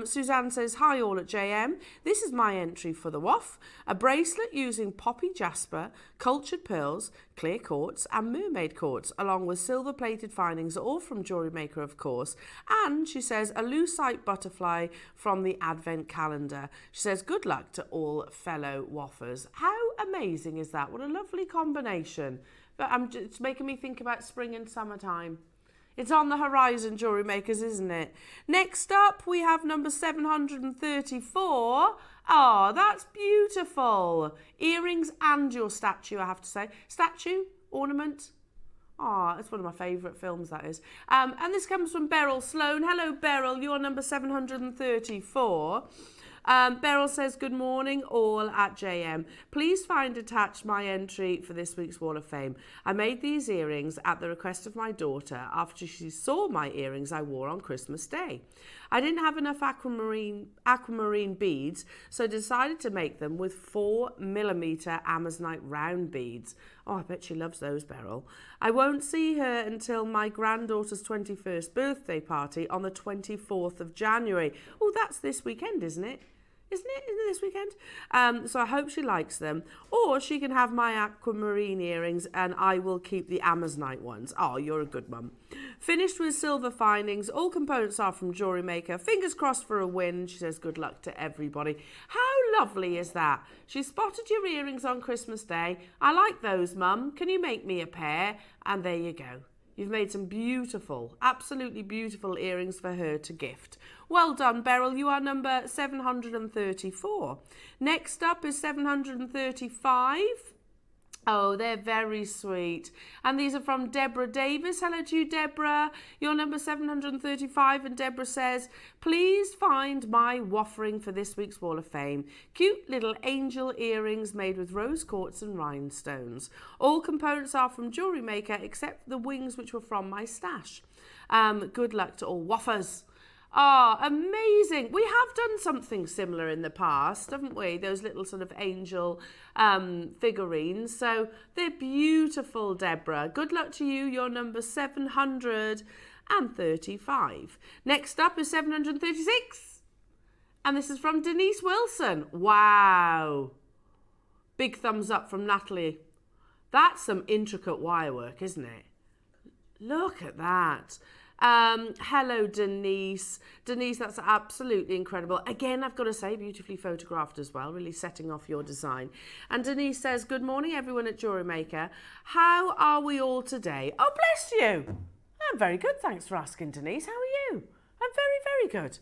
Suzanne says, hi all at JM. This is my entry for the WOF. A bracelet using poppy jasper, cultured pearls, clear quartz and mermaid quartz, along with silver-plated findings, all from JewelleryMaker, of course. And she says, a lucite butterfly from the Advent calendar. She says, good luck to all fellow WOFers. How amazing is that? What a lovely combination. But it's making me think about spring and summertime. It's on the horizon, jewellery makers, isn't it? Next up, we have number 734. Oh, that's beautiful. Earrings and your statue, I have to say. Statue, ornament. Oh, it's one of my favourite films, that is. And this comes from Beryl Sloan. Hello, Beryl. You're number 734. Beryl says, good morning all at JM. Please find attached my entry for this week's Wall of Fame. I made these earrings at the request of my daughter after she saw my earrings I wore on Christmas Day. I didn't have enough aquamarine beads, so decided to make them with 4mm Amazonite round beads. Oh, I bet she loves those, Beryl. I won't see her until my granddaughter's 21st birthday party on the 24th of January. Oh, that's this weekend, isn't it? isn't it? Isn't it this weekend? So I hope she likes them. Or she can have my aquamarine earrings and I will keep the Amazonite ones. Oh, you're a good mum. Finished with silver findings. All components are from JewelleryMaker. Fingers crossed for a win. She says good luck to everybody. How lovely is that? She spotted your earrings on Christmas Day. I like those, mum. Can you make me a pair? And there you go. You've made some beautiful, absolutely beautiful earrings for her to gift. Well done, Beryl. You are number 734. Next up is 735. Oh, they're very sweet. And these are from Deborah Davis. Hello to you, Deborah. You're number 735. And Deborah says, please find my waffering for this week's Wall of Fame. Cute little angel earrings made with rose quartz and rhinestones. All components are from JewelleryMaker except the wings, which were from my stash. Good luck to all waffers. Ah, amazing. We have done something similar in the past, haven't we? Those little sort of angel figurines. So they're beautiful, Deborah. Good luck to you. You're number 735. Next up is 736. And this is from Denise Wilson. Wow. Big thumbs up from Natalie. That's some intricate wire work, isn't it? Look at that. Hello, Denise. Denise, that's absolutely incredible. Again, I've got to say, beautifully photographed as well, really setting off your design. And Denise says, good morning, everyone at JewelleryMaker. How are we all today? Oh, bless you. I'm very good. Thanks for asking, Denise. How are you? I'm very, very good.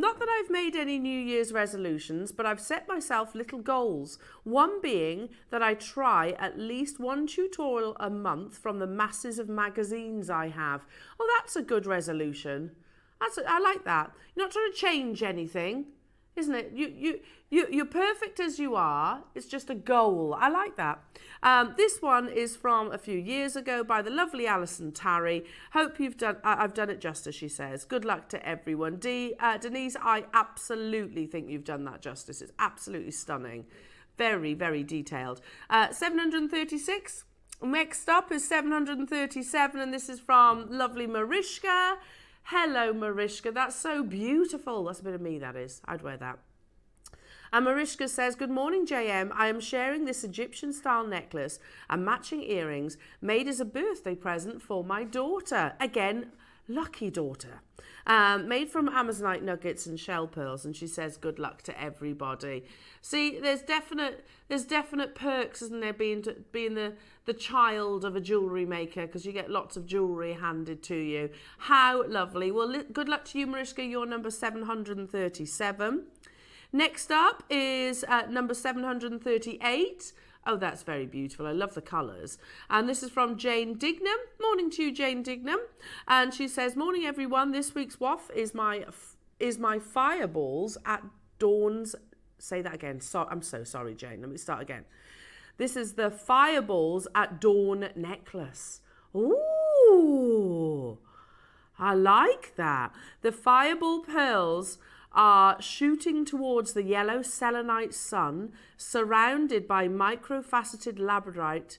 Not that I've made any New Year's resolutions, but I've set myself little goals. One being that I try at least one tutorial a month from the masses of magazines I have. Oh, that's a good resolution. I like that. You're not trying to change anything, isn't it? You're perfect as you are. It's just a goal. I like that. This one is from a few years ago by the lovely Alison Tarry. Hope I've done it justice, she says. Good luck to everyone. Denise, I absolutely think you've done that justice. It's absolutely stunning. Very, very detailed. 736. Next up is 737, and this is from lovely Mariska. Hello, Mariska. That's so beautiful. That's a bit of me, that is. I'd wear that. And Mariska says, good morning, JM. I am sharing this Egyptian-style necklace and matching earrings made as a birthday present for my daughter. Again, lucky daughter. Made from Amazonite nuggets and shell pearls. And she says, good luck to everybody. See, there's definite perks, isn't there, being the child of a jewellery maker, because you get lots of jewellery handed to you. How lovely. Well, good luck to you, Mariska. You're number 737. Next up is number 738. Oh, that's very beautiful. I love the colours. And this is from Jane Dignam. Morning to you, Jane Dignam. And she says, morning, everyone. This week's waff is my fireballs at Dawn's. Say that again. I'm so sorry, Jane. Let me start again. This is the Fireballs at Dawn necklace. Ooh, I like that. The fireball pearls are shooting towards the yellow selenite sun, surrounded by microfaceted labradorite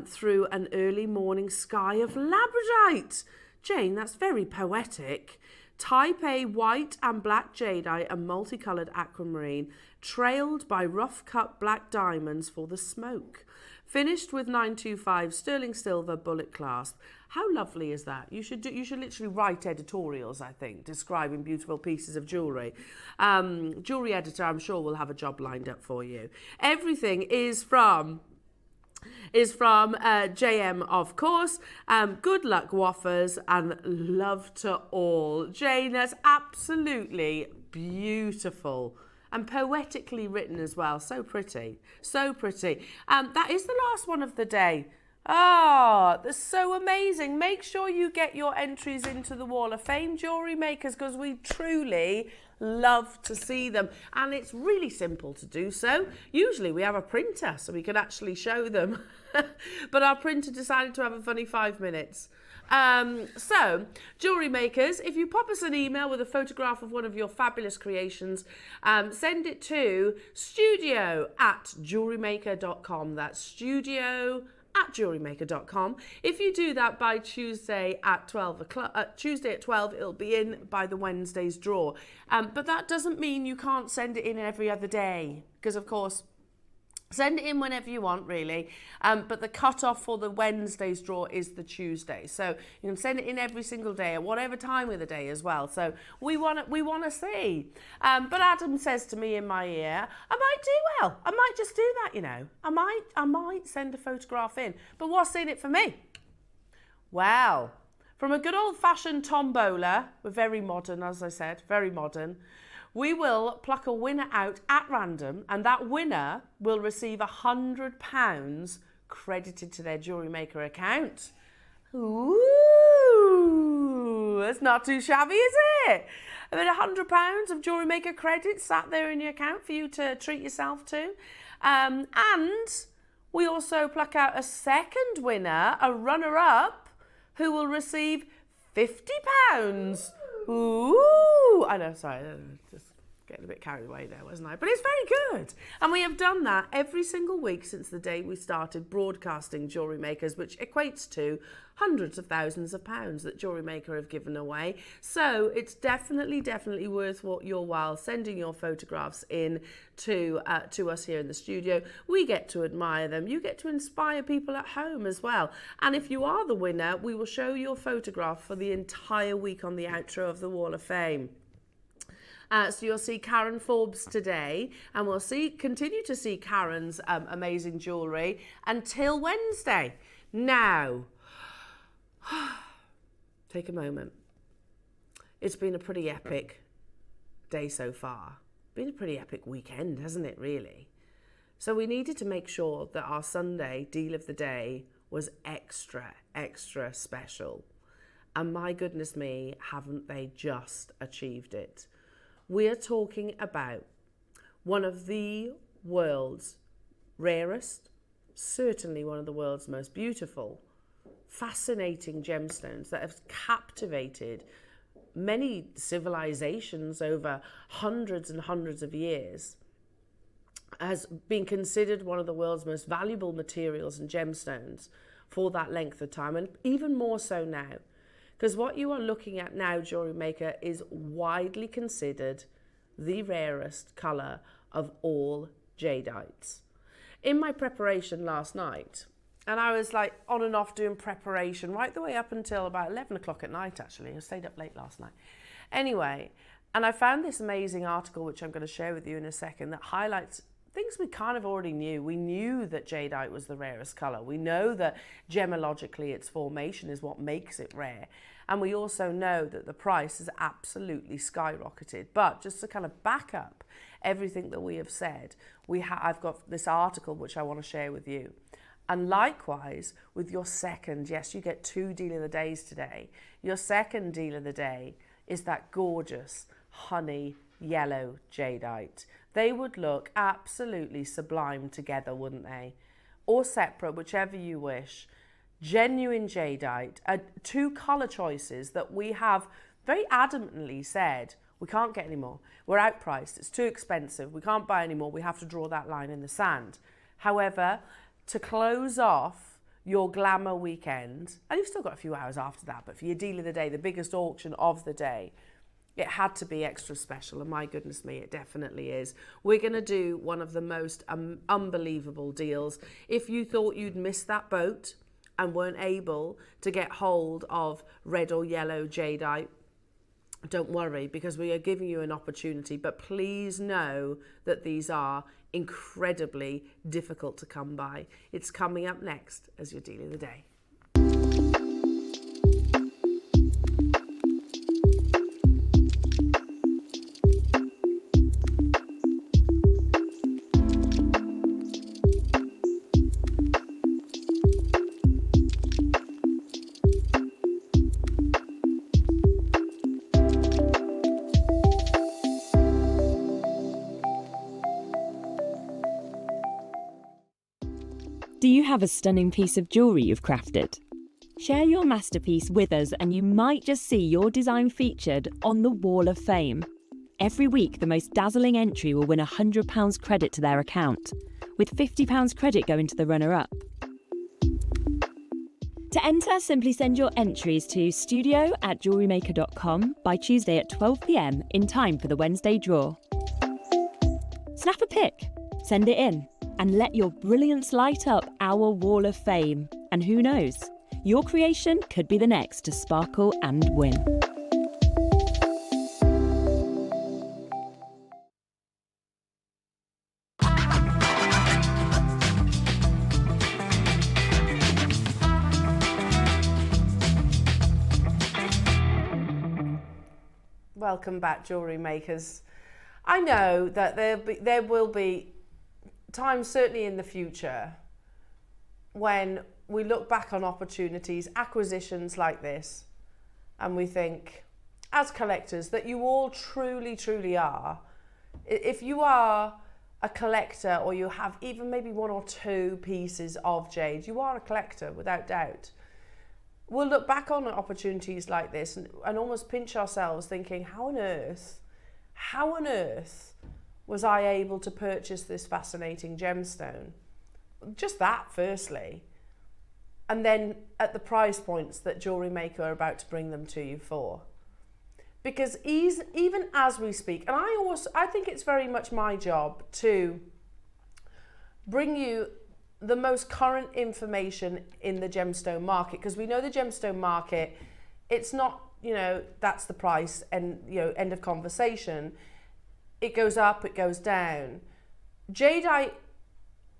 through an early morning sky of labradorite. Jane, that's very poetic. Type A white and black jadeite and multicoloured aquamarine, trailed by rough-cut black diamonds for the smoke. Finished with 925 sterling silver bullet clasp. How lovely is that? You should literally write editorials, I think, describing beautiful pieces of jewellery. Jewellery editor, I'm sure, will have a job lined up for you. Everything is from JM, of course. Good luck, waffers, and love to all. Jane, that's absolutely beautiful and poetically written as well. So pretty, so pretty. That is the last one of the day. Ah, that's so amazing. Make sure you get your entries into the Wall of Fame, Jewellery Makers, because we truly love to see them. And it's really simple to do so. Usually we have a printer so we can actually show them. But our printer decided to have a funny 5 minutes. So, Jewellery Makers, if you pop us an email with a photograph of one of your fabulous creations, send it to studio@jewellerymaker.com. That's studio at jewellerymaker.com. If you do that by Tuesday at 12 o'clock, Tuesday at 12, it'll be in by the Wednesday's draw. But that doesn't mean you can't send it in every other day, because of course, send it in whenever you want, really. But the cut-off for the Wednesday's draw is the Tuesday. So you can send it in every single day at whatever time of the day as well. So we want to see. But Adam says to me in my ear, I might do well. I might just do that, you know. I might send a photograph in. But what's in it for me? Well, from a good old-fashioned tombola, we're very modern, as I said, very modern. We will pluck a winner out at random, and that winner will receive £100 credited to their Jewellery Maker account. Ooh, that's not too shabby, is it? I mean, £100 of Jewellery Maker credits sat there in your account for you to treat yourself to. And we also pluck out a second winner, a runner-up, who will receive £50. Ooh, I know, sorry, just getting a bit carried away there, wasn't I? But it's very good. And we have done that every single week since the day we started broadcasting Jewellery Makers, which equates to hundreds of thousands of pounds that Jewellery Maker have given away. So it's definitely worth your while sending your photographs in to us here in the studio. We get to admire them. You get to inspire people at home as well. And if you are the winner, we will show your photograph for the entire week on the outro of the Wall of Fame. So you'll see Karen Forbes today, and we'll continue to see Karen's amazing jewellery until Wednesday. Now, take a moment. It's been a pretty epic day so far. Been a pretty epic weekend, hasn't it, really? So we needed to make sure that our Sunday deal of the day was extra special. And my goodness me, haven't they just achieved it? We're talking about one of the world's rarest, certainly one of the world's most beautiful, fascinating gemstones that have captivated many civilizations over hundreds and hundreds of years, has been considered one of the world's most valuable materials and gemstones for that length of time, and even more so now. Because what you are looking at now, Jewellery Maker, is widely considered the rarest colour of all jadeites. In my preparation last night, and I was like on and off doing preparation right the way up until about 11 o'clock at night, actually. I stayed up late last night. Anyway, and I found this amazing article, which I'm going to share with you in a second, that highlights things we kind of already knew. We knew that jadeite was the rarest colour. We know that gemologically its formation is what makes it rare. And we also know that the price has absolutely skyrocketed. But just to kind of back up everything that we have said, I've got this article which I want to share with you. And likewise, with your second, yes, you get 2 deal of the days today. Your second deal of the day is that gorgeous honey yellow jadeite. They would look absolutely sublime together, wouldn't they? Or separate, whichever you wish. Genuine jadeite, 2 colour choices that we have very adamantly said we can't get any more. We're outpriced, it's too expensive, we can't buy any more, we have to draw that line in the sand. However, to close off your Glamour Weekend, and you've still got a few hours after that, but for your deal of the day, the biggest auction of the day, it had to be extra special, and my goodness me, it definitely is. We're going to do one of the most unbelievable deals. If you thought you'd missed that boat and weren't able to get hold of red or yellow jadeite, don't worry, because we are giving you an opportunity. But please know that these are incredibly difficult to come by. It's coming up next as your deal of the day. Do you have a stunning piece of jewellery you've crafted? Share your masterpiece with us and you might just see your design featured on the Wall of Fame. Every week, the most dazzling entry will win £100 credit to their account, with £50 credit going to the runner-up. To enter, simply send your entries to studio@jewellerymaker.com by Tuesday at 12 p.m. in time for the Wednesday draw. Snap a pic, send it in, and let your brilliance light up our wall of fame. And who knows, your creation could be the next to sparkle and win. Welcome back, jewellery makers. I know that there will be times, certainly in the future, when we look back on opportunities, acquisitions like this, and we think, as collectors, that you all truly, truly are. If you are a collector, or you have even maybe one or two pieces of jade, you are a collector without doubt. We'll look back on opportunities like this and almost pinch ourselves thinking, how on earth was I able to purchase this fascinating gemstone? Just that, firstly. And then at the price points that JewelleryMaker are about to bring them to you for. Because even as we speak, and I think it's very much my job to bring you the most current information in the gemstone market, because we know the gemstone market, it's not, that's the price and, end of conversation. It goes up, it goes down. Jadeite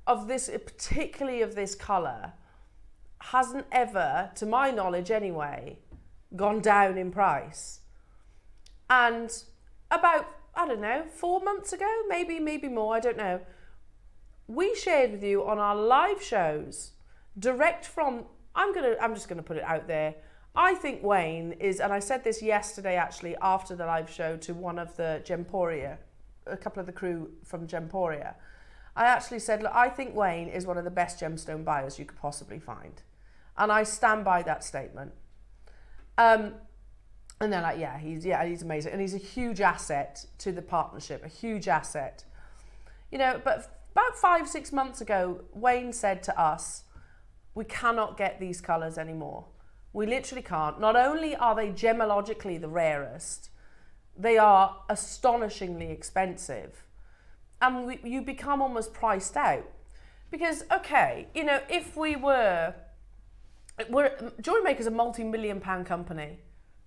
particularly of this colour, hasn't ever, to my knowledge anyway, gone down in price. And about, 4 months ago, maybe more, I don't know, we shared with you on our live shows, direct from, I'm just gonna put it out there. I think Wayne is, and I said this yesterday actually after the live show to one of the Gemporia, a couple of the crew from Gemporia. I actually said, look, I think Wayne is one of the best gemstone buyers you could possibly find. And I stand by that statement. And they're like, he's amazing. And he's a huge asset to the partnership, a huge asset. But about 5-6 months ago, Wayne said to us, we cannot get these colours anymore. We literally can't. Not only are they gemologically the rarest, they are astonishingly expensive. And you become almost priced out. Because, if JewelleryMaker is a multi-million-pound company.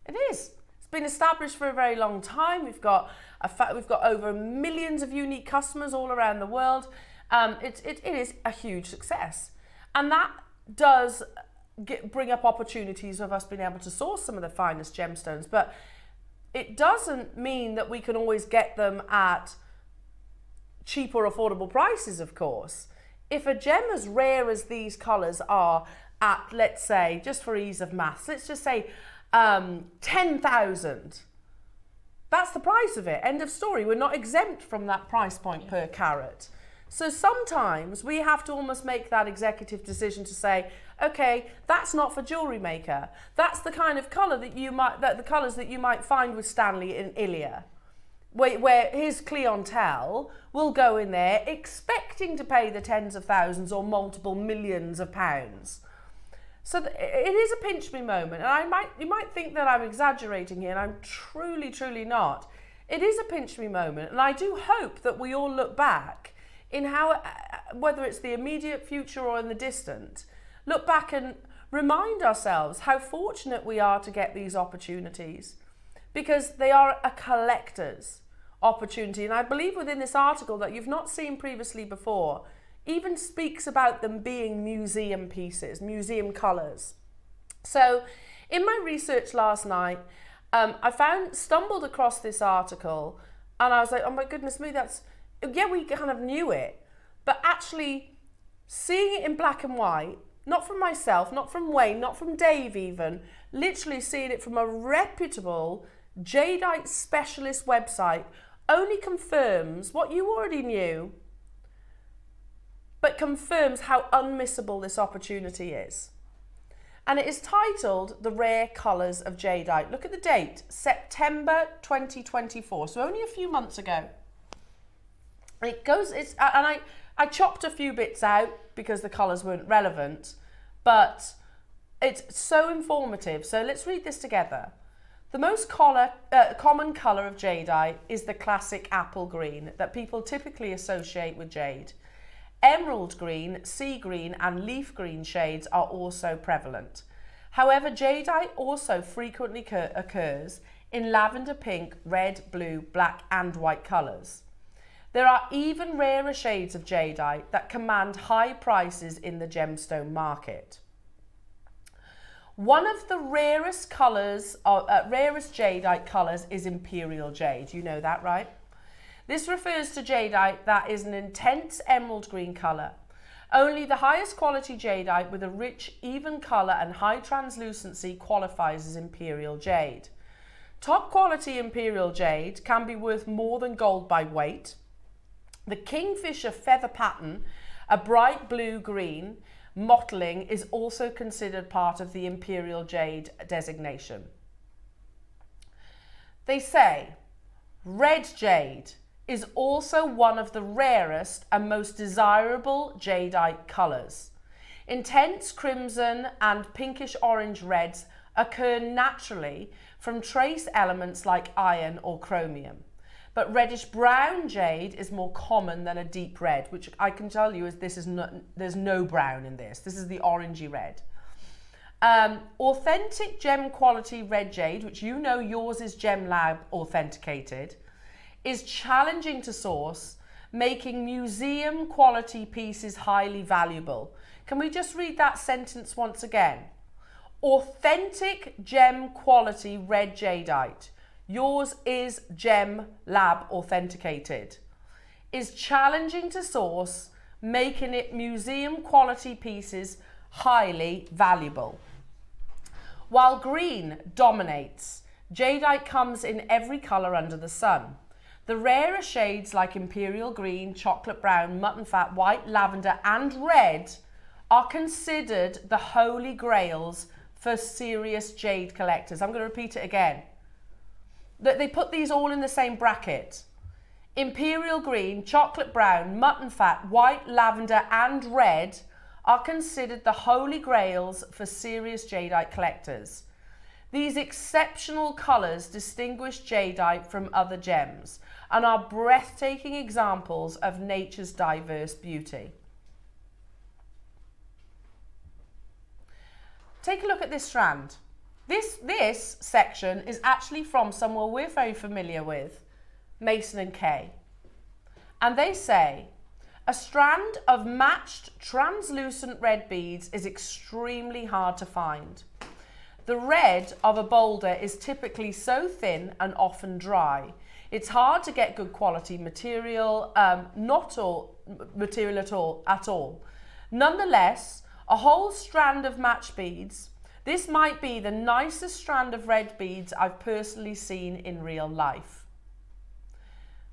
It is. It's been established for a very long time. We've got over millions of unique customers all around the world. It is a huge success, and that does bring up opportunities of us being able to source some of the finest gemstones. But it doesn't mean that we can always get them at cheap or affordable prices. Of course, if a gem as rare as these colours are at, let's say, just for ease of maths, let's just say 10,000. That's the price of it. End of story. We're not exempt from that price point per carat. So sometimes we have to almost make that executive decision to say, okay, that's not for JewelleryMaker. That's the kind of colour the colours that you might find with Stanley in Ilya, where his clientele will go in there expecting to pay the tens of thousands or multiple millions of pounds. So it is a pinch me moment, and you might think that I'm exaggerating here, and I'm truly, truly not. It is a pinch me moment, and I do hope that we all look back in how, whether it's the immediate future or in the distant, look back and remind ourselves how fortunate we are to get these opportunities, because they are a collector's opportunity. And I believe within this article that you've not seen previously before, even speaks about them being museum pieces, museum colours. So in my research last night, I stumbled across this article, and I was like, oh my goodness me, we kind of knew it, but actually seeing it in black and white, not from myself, not from Wayne, not from Dave even, literally seeing it from a reputable Jadeite specialist website only confirms what you already knew, but confirms how unmissable this opportunity is. And it is titled The Rare Colours of Jadeite. Look at the date, September 2024, so only a few months ago. And I chopped a few bits out because the colours weren't relevant, but It's so informative. So let's read this together. The most common colour of jadeite is the classic apple green that people typically associate with jade. Emerald green, sea green and leaf green shades are also prevalent. However, jadeite also frequently occurs in lavender pink, red, blue, black and white colours. There are even rarer shades of jadeite that command high prices in the gemstone market. One of the rarest jadeite colours is imperial jade. You know that, right? This refers to jadeite that is an intense emerald green colour. Only the highest quality jadeite with a rich, even colour and high translucency qualifies as imperial jade. Top quality imperial jade can be worth more than gold by weight. The kingfisher feather pattern, a bright blue-green mottling, is also considered part of the imperial jade designation. They say red jade is also one of the rarest and most desirable jadeite colours. Intense crimson and pinkish orange reds occur naturally from trace elements like iron or chromium. But reddish brown jade is more common than a deep red, which I can tell you is there's no brown in this. This is the orangey red. Authentic gem quality red jade, which you know yours is Gem Lab authenticated, is challenging to source, making museum quality pieces highly valuable. Can we just read that sentence once again? Authentic gem quality red jadeite, yours is Gem Lab authenticated, is challenging to source, making it museum quality pieces highly valuable. While green dominates, jadeite comes in every colour under the sun. The rarer shades like imperial green, chocolate brown, mutton fat, white, lavender and red are considered the holy grails for serious jade collectors. I'm going to repeat it again. They put these all in the same bracket. Imperial green, chocolate brown, mutton fat, white, lavender and red are considered the holy grails for serious jadeite collectors. These exceptional colours distinguish jadeite from other gems and are breathtaking examples of nature's diverse beauty. Take a look at this strand. This section is actually from somewhere we're very familiar with, Mason & Kay. And they say, a strand of matched translucent red beads is extremely hard to find. The red of a boulder is typically so thin and often dry. It's hard to get good quality material, not all material at all. Nonetheless, a whole strand of match beads, this might be the nicest strand of red beads I've personally seen in real life.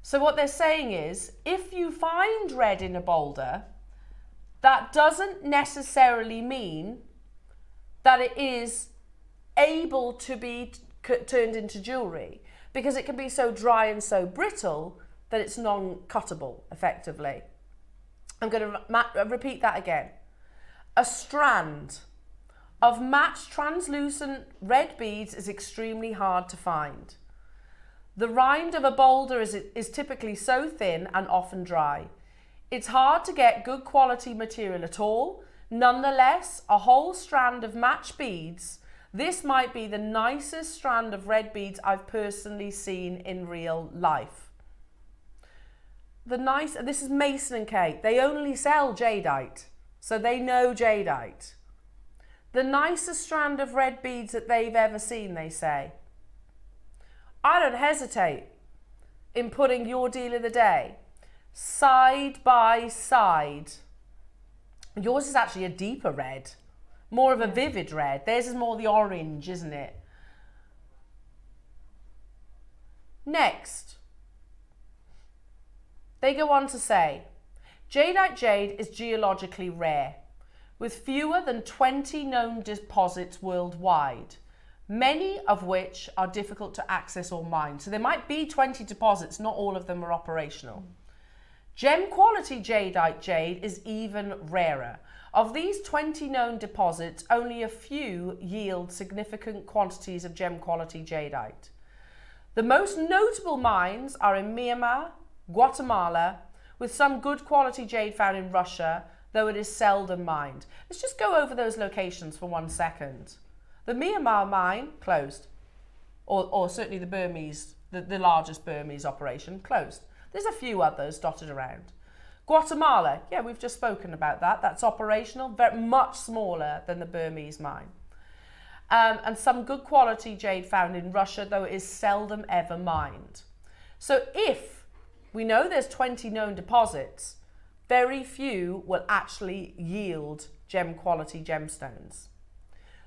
So what they're saying is, if you find red in a boulder, that doesn't necessarily mean that it is able to be turned into jewellery, because it can be so dry and so brittle that it's non-cuttable effectively. I'm going to repeat that again. A strand of matched translucent red beads is extremely hard to find. The rind of a boulder is typically so thin and often dry. It's hard to get good quality material at all. Nonetheless, a whole strand of matched beads, this might be the nicest strand of red beads I've personally seen in real life. This is Mason & Kay. They only sell jadeite, so they know jadeite. The nicest strand of red beads that they've ever seen, they say. I don't hesitate in putting your deal of the day side by side. Yours is actually a deeper red, more of a vivid red. Theirs is more the orange, isn't it? Next, they go on to say, jadeite jade is geologically rare, with fewer than 20 known deposits worldwide, many of which are difficult to access or mine. So there might be 20 deposits, not all of them are operational. Gem quality jadeite jade is even rarer. Of these 20 known deposits, only a few yield significant quantities of gem quality jadeite. The most notable mines are in Myanmar, Guatemala, with some good quality jade found in Russia, though it is seldom mined. Let's just go over those locations for 1 second. The Myanmar mine, closed. Or certainly the Burmese, the largest Burmese operation, closed. There's a few others dotted around. Guatemala, yeah, we've just spoken about that. That's operational, very much smaller than the Burmese mine. And some good quality jade found in Russia, though it is seldom ever mined. So if we know there's 20 known deposits, very few will actually yield gem quality gemstones.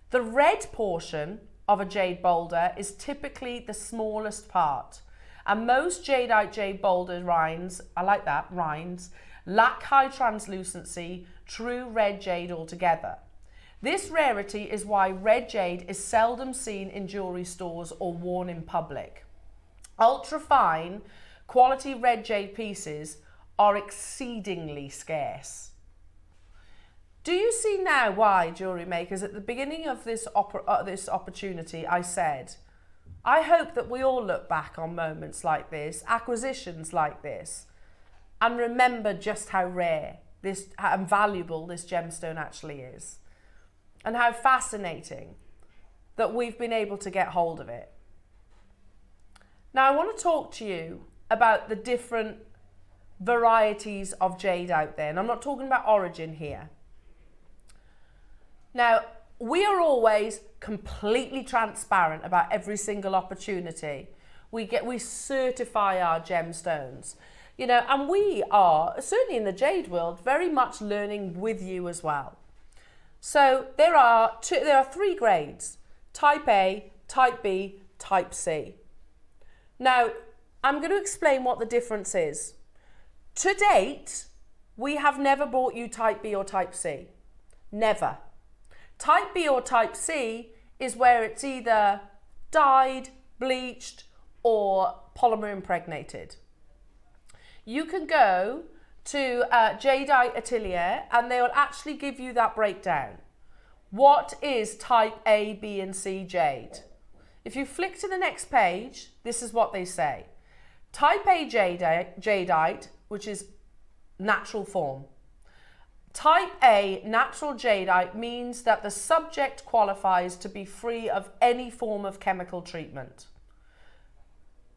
The red portion of a jade boulder is typically the smallest part, and most jadeite jade boulder rinds, I like that, rinds, lack high translucency, true red jade altogether. This rarity is why red jade is seldom seen in jewellery stores or worn in public. Ultra fine quality red jade pieces are exceedingly scarce. Do you see now why, jewellery makers, at the beginning of this opportunity I said, I hope that we all look back on moments like this, acquisitions like this, and remember just how rare this and valuable this gemstone actually is, and how fascinating that we've been able to get hold of it. Now I want to talk to you about the different varieties of jade out there, and I'm not talking about origin here. Now, we are always completely transparent about every single opportunity. We certify our gemstones, you know, and we are, certainly in the jade world, very much learning with you as well. So there are 3 grades: type A, type B, type C. Now, I'm going to explain what the difference is. To date, we have never brought you type B or type C. Never. Type B or type C is where it's either dyed, bleached, or polymer impregnated. You can go to Jadeite Atelier and they will actually give you that breakdown. What is type A, B and C jade? If you flick to the next page, this is what they say. Type A jadeite, which is natural form. Type A natural jadeite means that the subject qualifies to be free of any form of chemical treatment,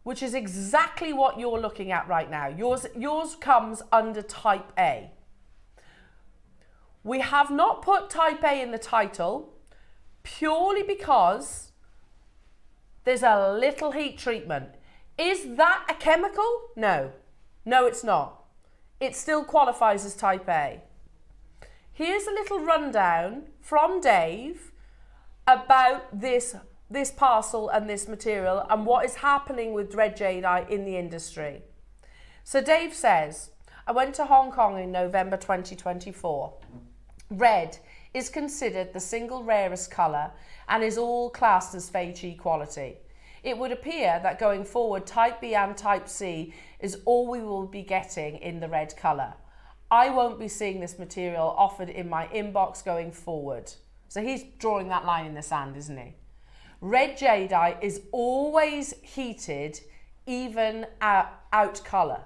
which is exactly what you're looking at right now. Yours comes under type A. We have not put type A in the title purely because there's a little heat treatment. Is that a chemical? No. No, it's not. It still qualifies as type A. Here's a little rundown from Dave about this parcel and this material and what is happening with red jadeite in the industry. So Dave says, I went to Hong Kong in November 2024. Red is considered the single rarest colour and is all classed as Fei Chi quality. It would appear that going forward, type B and type C is all we will be getting in the red colour. I won't be seeing this material offered in my inbox going forward. So he's drawing that line in the sand, isn't he? Red jadeite is always heated to even out colour.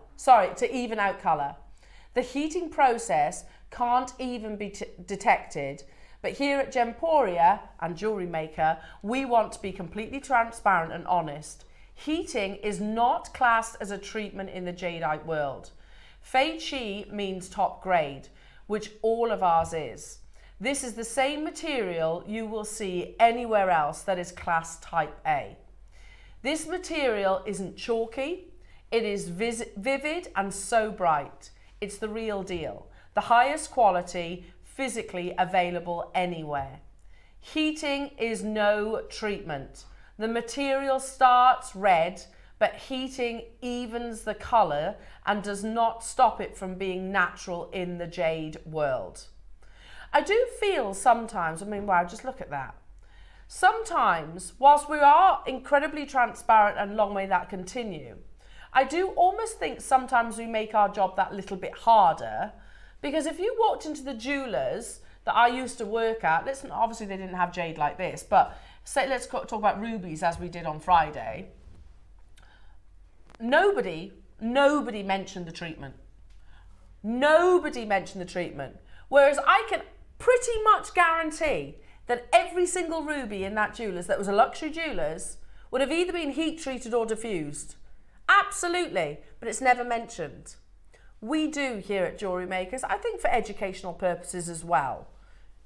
The heating process can't even be detected, but here at Gemporia and JewelleryMaker, we want to be completely transparent and honest. Heating is not classed as a treatment in the jadeite world. Fei Chi means top grade, which all of ours is. This is the same material you will see anywhere else that is classed type A. This material isn't chalky, it is vivid and so bright. It's the real deal, the highest quality physically available anywhere. Heating is no treatment. The material starts red, but heating evens the colour and does not stop it from being natural in the jade world. I do feel sometimes, wow, just look at that. Sometimes, whilst we are incredibly transparent and long may that continue, I do almost think sometimes we make our job that little bit harder, because if you walked into the jewellers that I used to work at, listen, obviously they didn't have jade like this, but say let's talk about rubies as we did on Friday. Nobody mentioned the treatment. Nobody mentioned the treatment. Whereas I can pretty much guarantee that every single ruby in that jeweller's that was a luxury jeweller's would have either been heat treated or diffused. Absolutely, but it's never mentioned. We do here at Jewellery Makers, I think for educational purposes as well.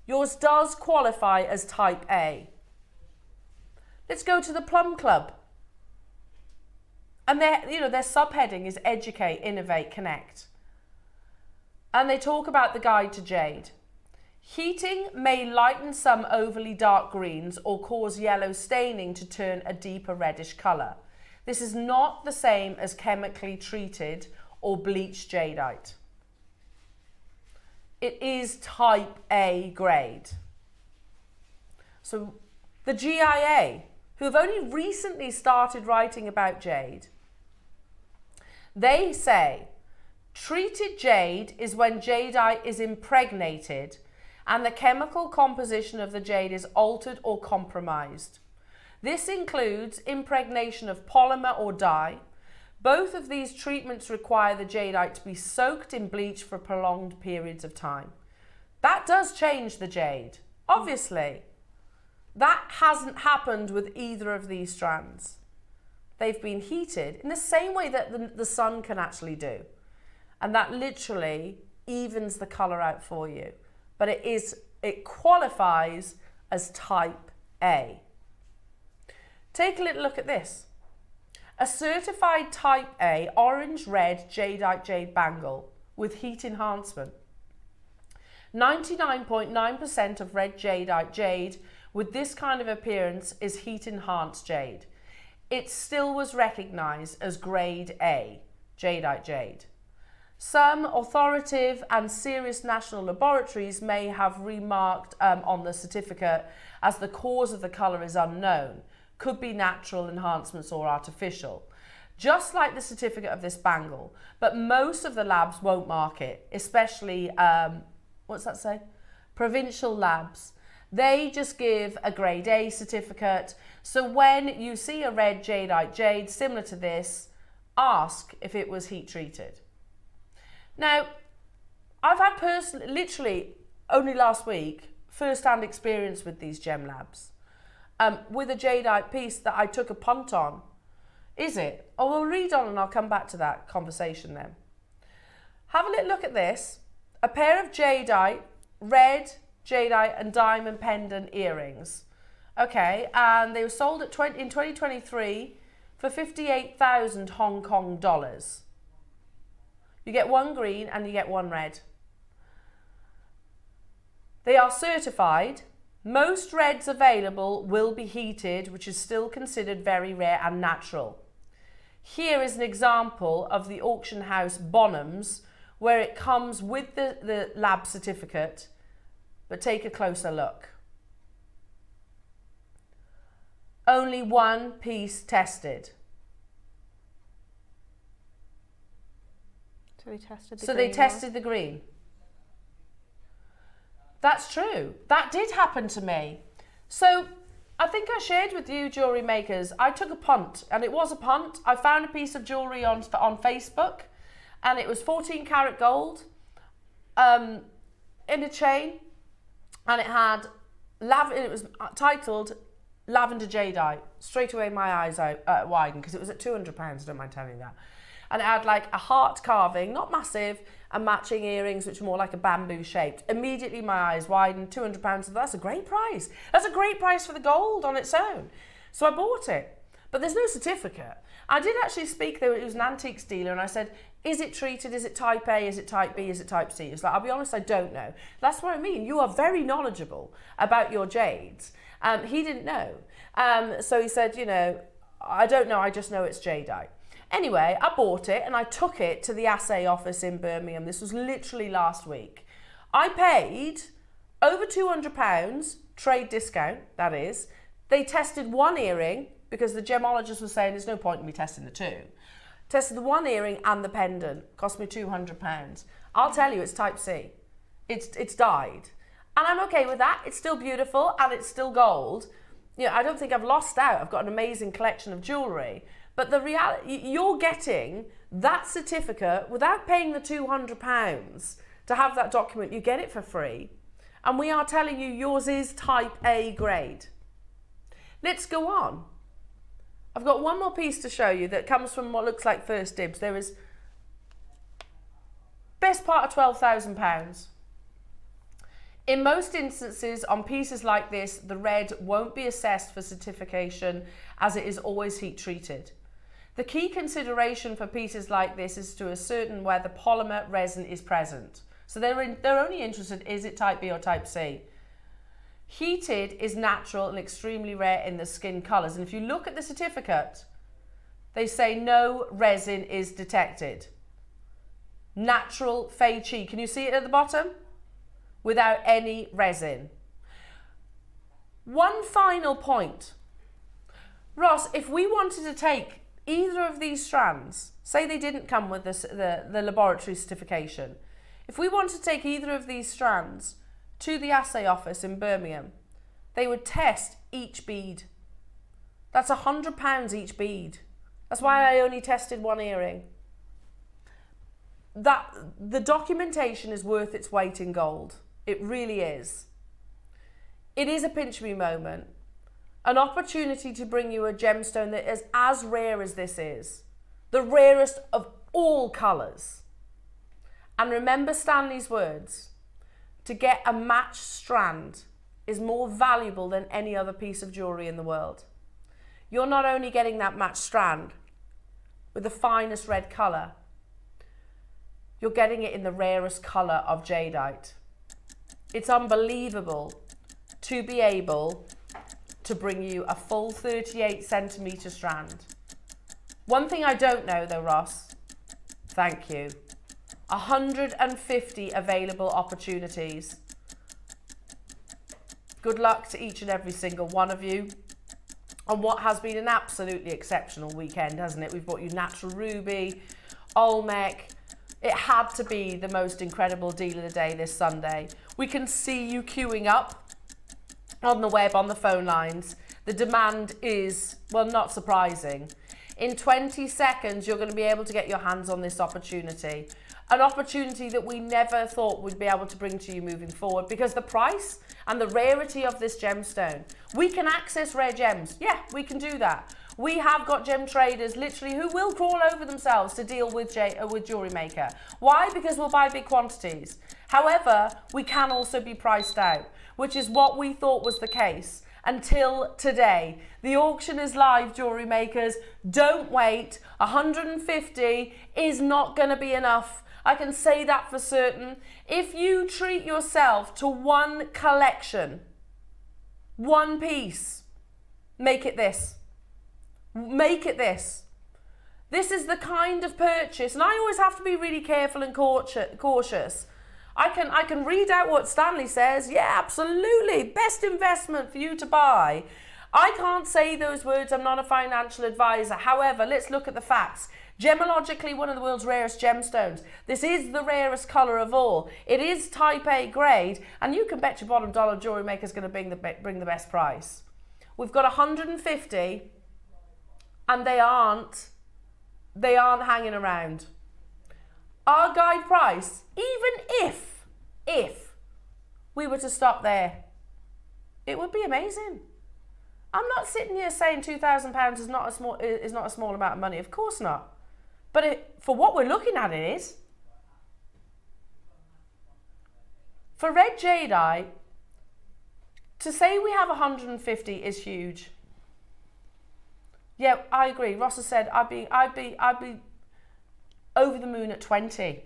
Yours does qualify as type A. Let's go to the Plum Club. And their subheading is Educate, Innovate, Connect. And they talk about the guide to jade. Heating may lighten some overly dark greens or cause yellow staining to turn a deeper reddish colour. This is not the same as chemically treated or bleached jadeite. It is type A grade. So the GIA, who have only recently started writing about jade, they say treated jade is when jadeite is impregnated and the chemical composition of the jade is altered or compromised. This includes impregnation of polymer or dye. Both of these treatments require the jadeite to be soaked in bleach for prolonged periods of time. That does change the jade, obviously. That hasn't happened with either of these strands. They've been heated in the same way that the sun can actually do. And that literally evens the colour out for you. But it qualifies as type A. Take a little look at this. A certified type A orange red jadeite jade bangle with heat enhancement. 99.9% of red jadeite jade with this kind of appearance is heat enhanced jade. It still was recognised as grade A jadeite jade. Some authoritative and serious national laboratories may have remarked on the certificate as the cause of the colour is unknown. Could be natural enhancements or artificial. Just like the certificate of this bangle, but most of the labs won't mark it, especially, what's that say? Provincial labs. They just give a grade A certificate. So when you see a red jadeite jade similar to this, ask if it was heat treated. Now, I've had literally only last week, first-hand experience with these gem labs. With a jadeite piece that I took a punt on. Is it? Oh, we'll read on and I'll come back to that conversation then. Have a little look at this. A pair of jadeite, red jadeite and diamond pendant earrings. Okay, and they were sold in 2023 for 58,000 Hong Kong dollars. You get one green and you get one red. They are certified. Most reds available will be heated, which is still considered very rare and natural. Here is an example of the auction house Bonhams, where it comes with the lab certificate, but take a closer look. Only one piece tested. So they tested the So green they tested the green. That's true. That did happen to me. So I think I shared with you, Jewellery Makers, I took a punt, and it was a punt. I found a piece of jewellery on Facebook, and it was 14 karat gold in a chain, and it had it was titled Lavender Jadeite. Straight away my eyes widened because it was at £200, I don't mind telling you that. And it had like a heart carving, not massive, and matching earrings, which were more like a bamboo shaped. Immediately my eyes widened, £200, that's a great price. That's a great price for the gold on its own. So I bought it, but there's no certificate. I did actually speak, it was an antiques dealer, and I said, is it treated, is it type A, is it type B, is it type C? It's like, I'll be honest, I don't know. That's what I mean, you are very knowledgeable about your jades. He didn't know. So he said, you know, I don't know, I just know it's jadeite. Anyway, I bought it and I took it to the assay office in Birmingham. This was literally last week. I paid over £200, trade discount, that is. They tested one earring because the gemologist was saying there's no point in me testing the two. Tested the one earring and the pendant. Cost me £200. I'll tell you, it's type C. It's dyed. And I'm okay with that. It's still beautiful and it's still gold. You know, I don't think I've lost out. I've got an amazing collection of jewellery. But the reality, you're getting that certificate without paying the £200 to have that document. You get it for free. And we are telling you yours is type A grade. Let's go on. I've got one more piece to show you that comes from what looks like First Dibs. There is best part of £12,000. In most instances, on pieces like this, the red won't be assessed for certification as it is always heat treated. The key consideration for pieces like this is to ascertain where the polymer resin is present. So they're only interested, is it type B or type C? Heated is natural and extremely rare in the skin colours. And if you look at the certificate, they say no resin is detected. Natural Fei Chi. Can you see it at the bottom? Without any resin. One final point. Ross, if we wanted to take either of these strands, say they didn't come with the laboratory certification, if we wanted to take either of these strands to the assay office in Birmingham, they would test each bead. That's £100 each bead. That's why I only tested one earring. The documentation is worth its weight in gold. It really is. It is a pinch me moment. An opportunity to bring you a gemstone that is as rare as this is. The rarest of all colours. And remember Stanley's words. To get a matched strand is more valuable than any other piece of jewellery in the world. You're not only getting that matched strand with the finest red colour, you're getting it in the rarest colour of jadeite. It's unbelievable to be able to bring you a full 38 centimetre strand. One thing I don't know though, Ross, thank you. 150 available opportunities. Good luck to each and every single one of you on what has been an absolutely exceptional weekend, hasn't it? We've brought you Natural Ruby, Olmec. It had to be the most incredible deal of the day this Sunday. We can see you queuing up on the web, on the phone lines. The demand is, well, not surprising. In 20 seconds, you're going to be able to get your hands on this opportunity. An opportunity that we never thought we'd be able to bring to you moving forward, because the price and the rarity of this gemstone. We can access rare gems. Yeah, we can do that. We have got gem traders literally who will crawl over themselves to deal with JewelleryMaker. Why? Because we'll buy big quantities. However, we can also be priced out, which is what we thought was the case until today. The auction is live, jewellery makers. Don't wait. 150 is not going to be enough. I can say that for certain. If you treat yourself to one collection, one piece, make it this. Make it this. This is the kind of purchase, and I always have to be really careful and cautious. I can read out what Stanley says. Yeah, absolutely. Best investment for you to buy. I can't say those words. I'm not a financial advisor. However, let's look at the facts. Gemologically, one of the world's rarest gemstones. This is the rarest colour of all. It is type A grade, and you can bet your bottom dollar JewelleryMaker is going to bring the best price. We've got 150, and they aren't hanging around. Our guide price, even if we were to stop there, it would be amazing. I'm not sitting here saying £2,000 is not a small amount of money. Of course not. But for what we're looking at, it is. For Red Jade, to say we have 150 is huge. Yeah, I agree. Ross has said I'd be over the moon at 20.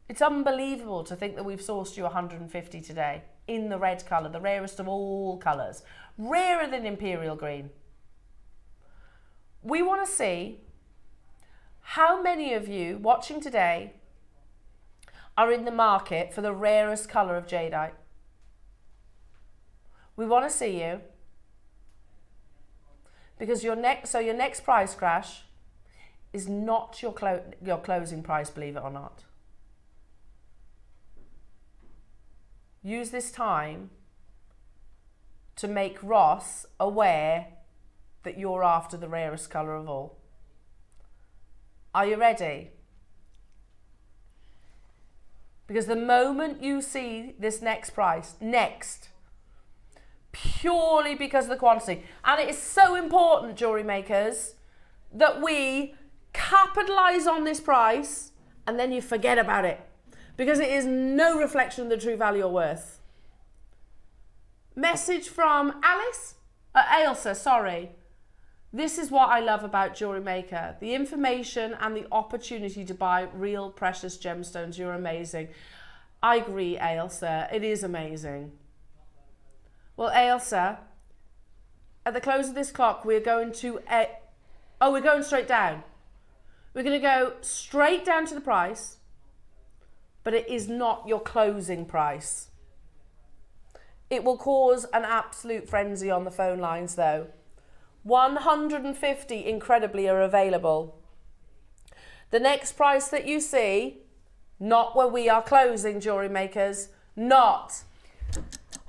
It's unbelievable to think that we've sourced you 150 today in the red colour, the rarest of all colours, rarer than imperial green. We want to see how many of you watching today are in the market for the rarest colour of jadeite. We want to see you, because your next price crash is not your closing price, believe it or not. Use this time to make Ross aware that you're after the rarest colour of all. Are you ready? Because the moment you see this next price, purely because of the quantity, and it is so important, jewellery makers, that we capitalise on this price and then you forget about it, because it is no reflection of the true value or worth. Message from Ailsa, sorry. This is what I love about JewelleryMaker. The information and the opportunity to buy real precious gemstones. You're amazing. I agree, Ailsa. It is amazing. Well, Ailsa, at the close of this clock, we're going to... we're going straight down. We're going to go straight down to the price, but it is not your closing price. It will cause an absolute frenzy on the phone lines, though. 150 incredibly are available. The next price that you see, not where we are closing, jewellery makers, not.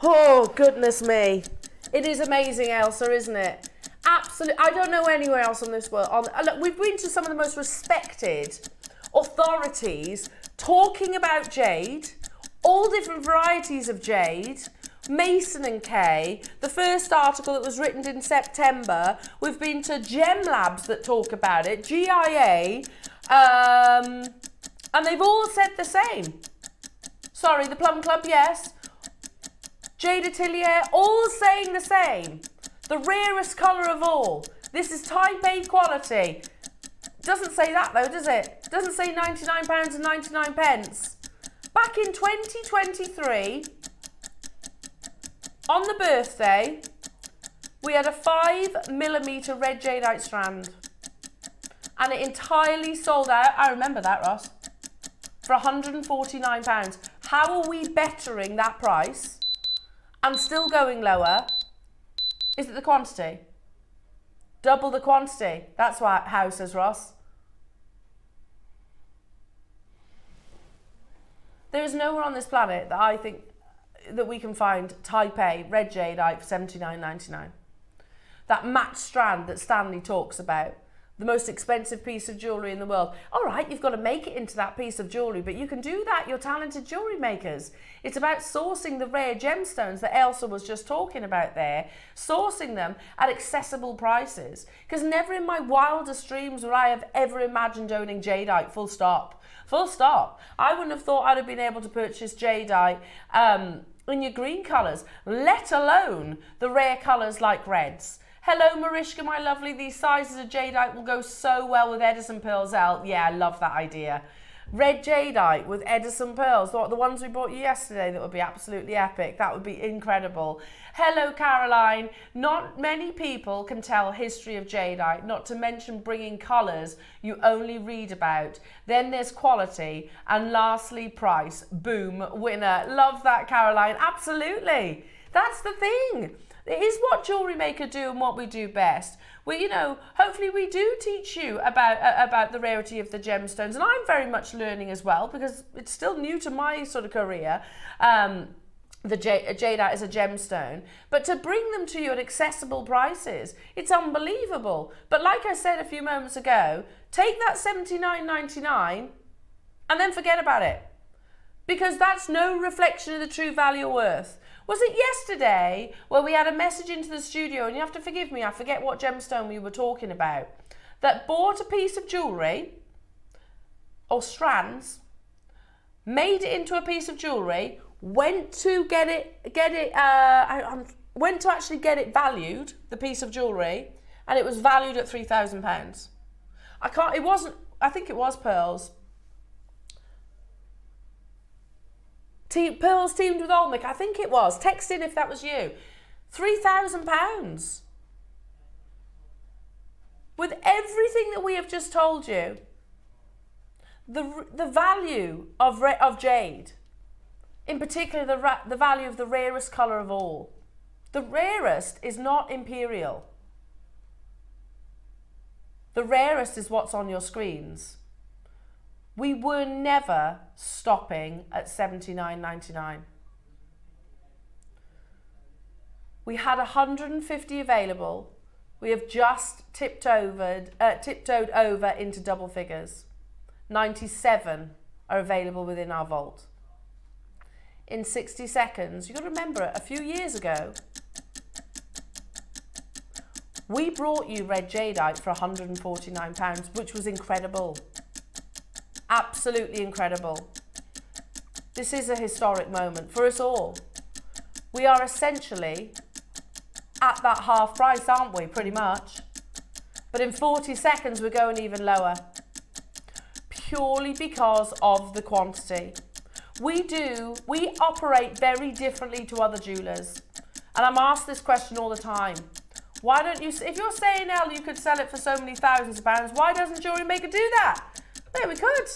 Oh, goodness me. It is amazing, Elsa, isn't it? Absolutely. I don't know anywhere else on this world. Look, we've been to some of the most respected authorities talking about jade, all different varieties of jade, Mason and Kay, the first article that was written in September. We've been to Gem Labs that talk about it, GIA, and they've all said the same. Sorry, the Plum Club, yes. Jade Atelier, all saying the same. The rarest colour of all. This is type A quality. Doesn't say that though, does it? Doesn't say £99 and 99 pence. Back in 2023, on the birthday, we had a 5mm red jadeite strand, and it entirely sold out. I remember that, Ross, for £149. How are we bettering that price and still going lower? Is it the quantity? Double the quantity. That's what how says Ross. There is nowhere on this planet that I think that we can find type A red jadeite for $79.99. That matched strand that Stanley talks about, the most expensive piece of jewellery in the world. All right, you've got to make it into that piece of jewellery, but you can do that, you're talented jewellery makers. It's about sourcing the rare gemstones that Elsa was just talking about there, sourcing them at accessible prices. Because never in my wildest dreams would I have ever imagined owning jadeite, full stop. Full stop. I wouldn't have thought I'd have been able to purchase jadeite in your green colours, let alone the rare colours like reds. Hello, Mariska, my lovely. These sizes of jadeite will go so well with Edison pearls, Elle. Yeah, I love that idea. Red jadeite with Edison pearls, the ones we bought you yesterday, that would be absolutely epic. That would be incredible. Hello, Caroline. Not many people can tell history of jadeite, not to mention bringing colours you only read about. Then there's quality, and lastly, price. Boom, winner. Love that, Caroline. Absolutely. That's the thing. It is what JewelleryMaker do and what we do best. We, you know, hopefully we do teach you about the rarity of the gemstones, and I'm very much learning as well, because it's still new to my sort of career. The jadeite is a gemstone, but to bring them to you at accessible prices, it's unbelievable. But like I said a few moments ago, take that $79.99 and then forget about it, because that's no reflection of the true value or worth. Was it yesterday where we had a message into the studio, and you have to forgive me, I forget what gemstone we were talking about, that bought a piece of jewellery, or strands, made it into a piece of jewellery, went to went to actually get it valued, the piece of jewellery, and it was valued at £3,000. I think it was pearls. Pearls teamed with Olmec, I think it was. Text in if that was you. £3,000. With everything that we have just told you, the value of jade, in particular the value of the rarest colour of all. The rarest is not imperial. The rarest is what's on your screens. We were never stopping at $79.99. We had 150 available. We have just tiptoed over into double figures. 97 are available within our vault. In 60 seconds, you've got to remember, a few years ago, we brought you Red Jadeite for £149, which was incredible. Absolutely incredible. This is a historic moment for us all. We are essentially at that half price, aren't we? Pretty much. But in 40 seconds, we're going even lower. Purely because of the quantity. We operate very differently to other jewellers. And I'm asked this question all the time. Why don't you, if you're saying, Elle, you could sell it for so many thousands of pounds, why doesn't JewelleryMaker do that? Yeah, we could.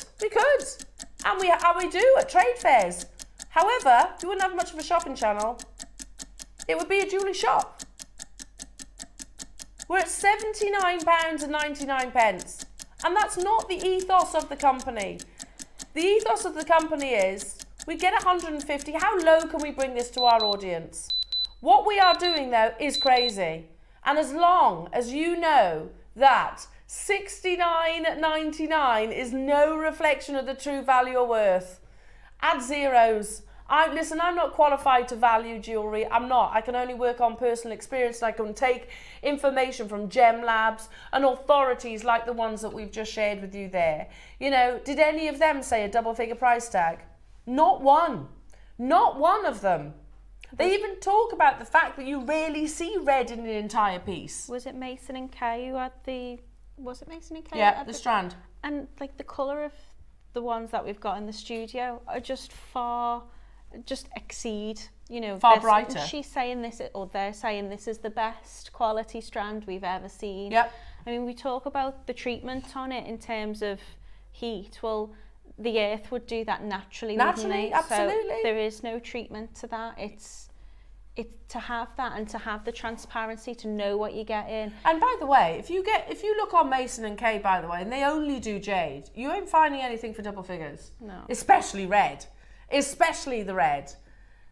And we do at trade fairs. However, we wouldn't have much of a shopping channel. It would be a jewellery shop. We're at £79.99. And that's not the ethos of the company. The ethos of the company is, we get 150, how low can we bring this to our audience? What we are doing though is crazy. And as long as you know that $69.99 is no reflection of the true value or worth, add zeros. Listen, I'm not qualified to value jewellery. I'm not. I can only work on personal experience, and I can take information from gem labs and authorities like the ones that we've just shared with you there. You know, did any of them say a double figure price tag? Not one. Not one of them. They even talk about the fact that you rarely see red in an entire piece. Was it Mason and Kay who had the... Was it Mason and Kay? Yeah, the strand. And like the colour of the ones that we've got in the studio are just exceed, you know. Far brighter. She's saying this, or they're saying this is the best quality strand we've ever seen. Yep. I mean, we talk about the treatment on it in terms of heat. Well, the earth would do that naturally, wouldn't it? Absolutely. So there is no treatment to that. It's to have that and to have the transparency to know what you get in. And by the way, if you look on Mason and Kay, by the way, and they only do jade, you ain't finding anything for double figures. No. Especially red. Especially the red.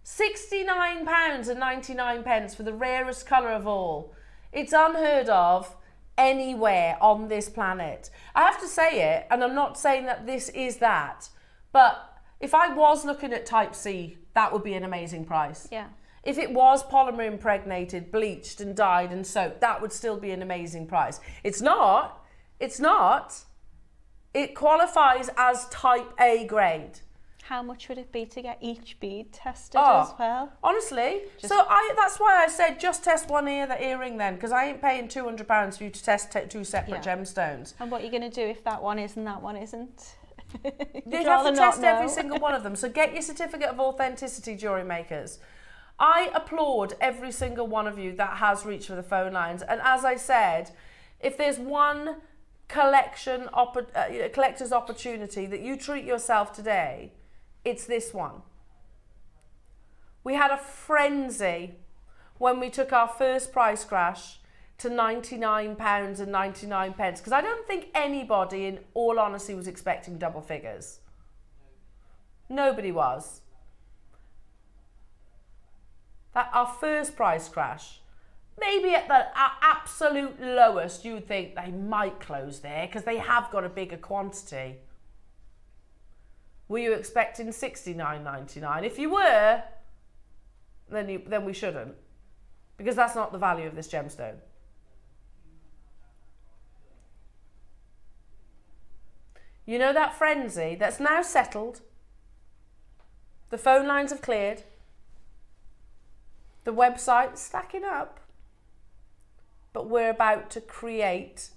£69.99 for the rarest colour of all. It's unheard of anywhere on this planet. I have to say it, and I'm not saying that this is that, but if I was looking at Type C, that would be an amazing price. Yeah. If it was polymer impregnated, bleached and dyed and soaked, that would still be an amazing price. It's not. It qualifies as Type A grade. How much would it be to get each bead tested as well? Honestly, that's why I said just test one earring then, because I ain't paying £200 for you to test two separate gemstones. And what are you going to do if that one is and that one isn't? You'd have to test every single one of them. So get your certificate of authenticity, jewellery makers. I applaud every single one of you that has reached for the phone lines. And as I said, if there's one collector's opportunity that you treat yourself today, it's this one. We had a frenzy when we took our first price crash to £99.99, because I don't think anybody, in all honesty, was expecting double figures. Nobody was. That our first price crash, maybe at the absolute lowest, you would think they might close there because they have got a bigger quantity. Were you expecting £69.99? If you were, then we shouldn't, because that's not the value of this gemstone. You know that frenzy that's now settled. The phone lines have cleared. The website's stacking up. But we're about to create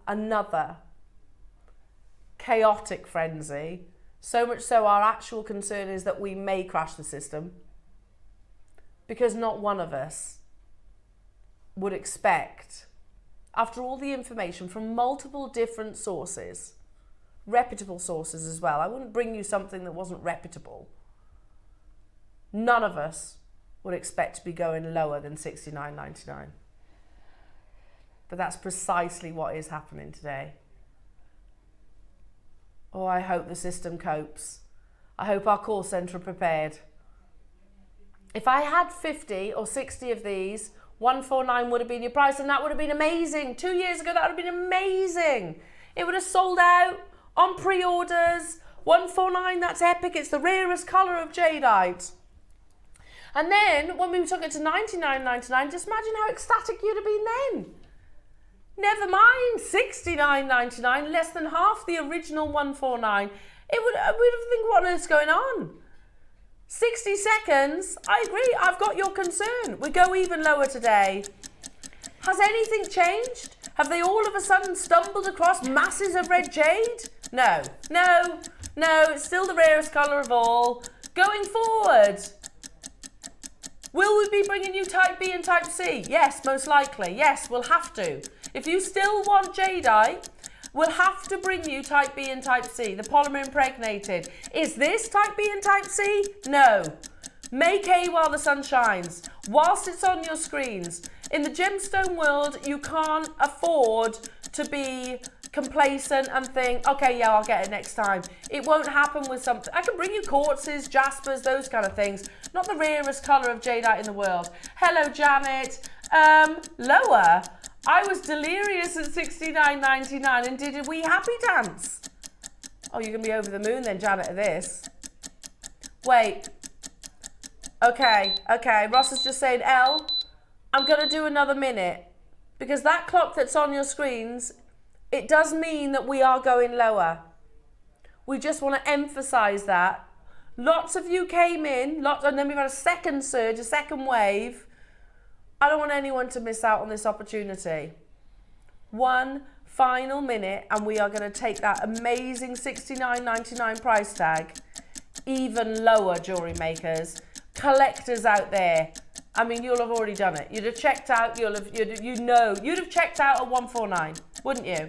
another chaotic frenzy. So much so our actual concern is that we may crash the system, because not one of us would expect, after all the information from multiple different sources, reputable sources as well. I wouldn't bring you something that wasn't reputable. None of us would expect to be going lower than £69.99. But that's precisely what is happening today. Oh, I hope the system copes. I hope our call centre are prepared. If I had 50 or 60 of these, 149 would have been your price, and that would have been amazing. 2 years ago, that would have been amazing. It would have sold out on pre-orders. 149, that's epic. It's the rarest colour of jadeite. And then when we took it to $99.99, just imagine how ecstatic you'd have been then. Never mind $69.99, less than half the original 149. We'd have think, what on earth's going on? 60 seconds, I agree, I've got your concern. We go even lower today. Has anything changed? Have they all of a sudden stumbled across masses of red jade? No, it's still the rarest colour of all. Going forward, will we be bringing you type B and type C? Yes, most likely. Yes, we'll have to. If you still want jadeite, we'll have to bring you type B and type C, the polymer impregnated. Is this type B and type C? No. Make hay while the sun shines, whilst it's on your screens. In the gemstone world, you can't afford to be complacent and think, okay, yeah, I'll get it next time. It won't happen with something. I can bring you quartzes, jaspers, those kind of things. Not the rarest colour of jadeite in the world. Hello, Janet. Lower. I was delirious at $69.99 and did a wee happy dance. Oh, you're going to be over the moon then, Janet, at this. Wait. Okay. Ross is just saying, Elle, I'm going to do another minute. Because that clock that's on your screens, it does mean that we are going lower. We just want to emphasise that. Lots of you came in, and then we've had a second surge, a second wave. I don't want anyone to miss out on this opportunity. One final minute, and we are going to take that amazing $69.99 price tag even lower, jewellery makers. Collectors out there, I mean, you'll have already done it. You'd have checked out, you'd have checked out at 149, wouldn't you?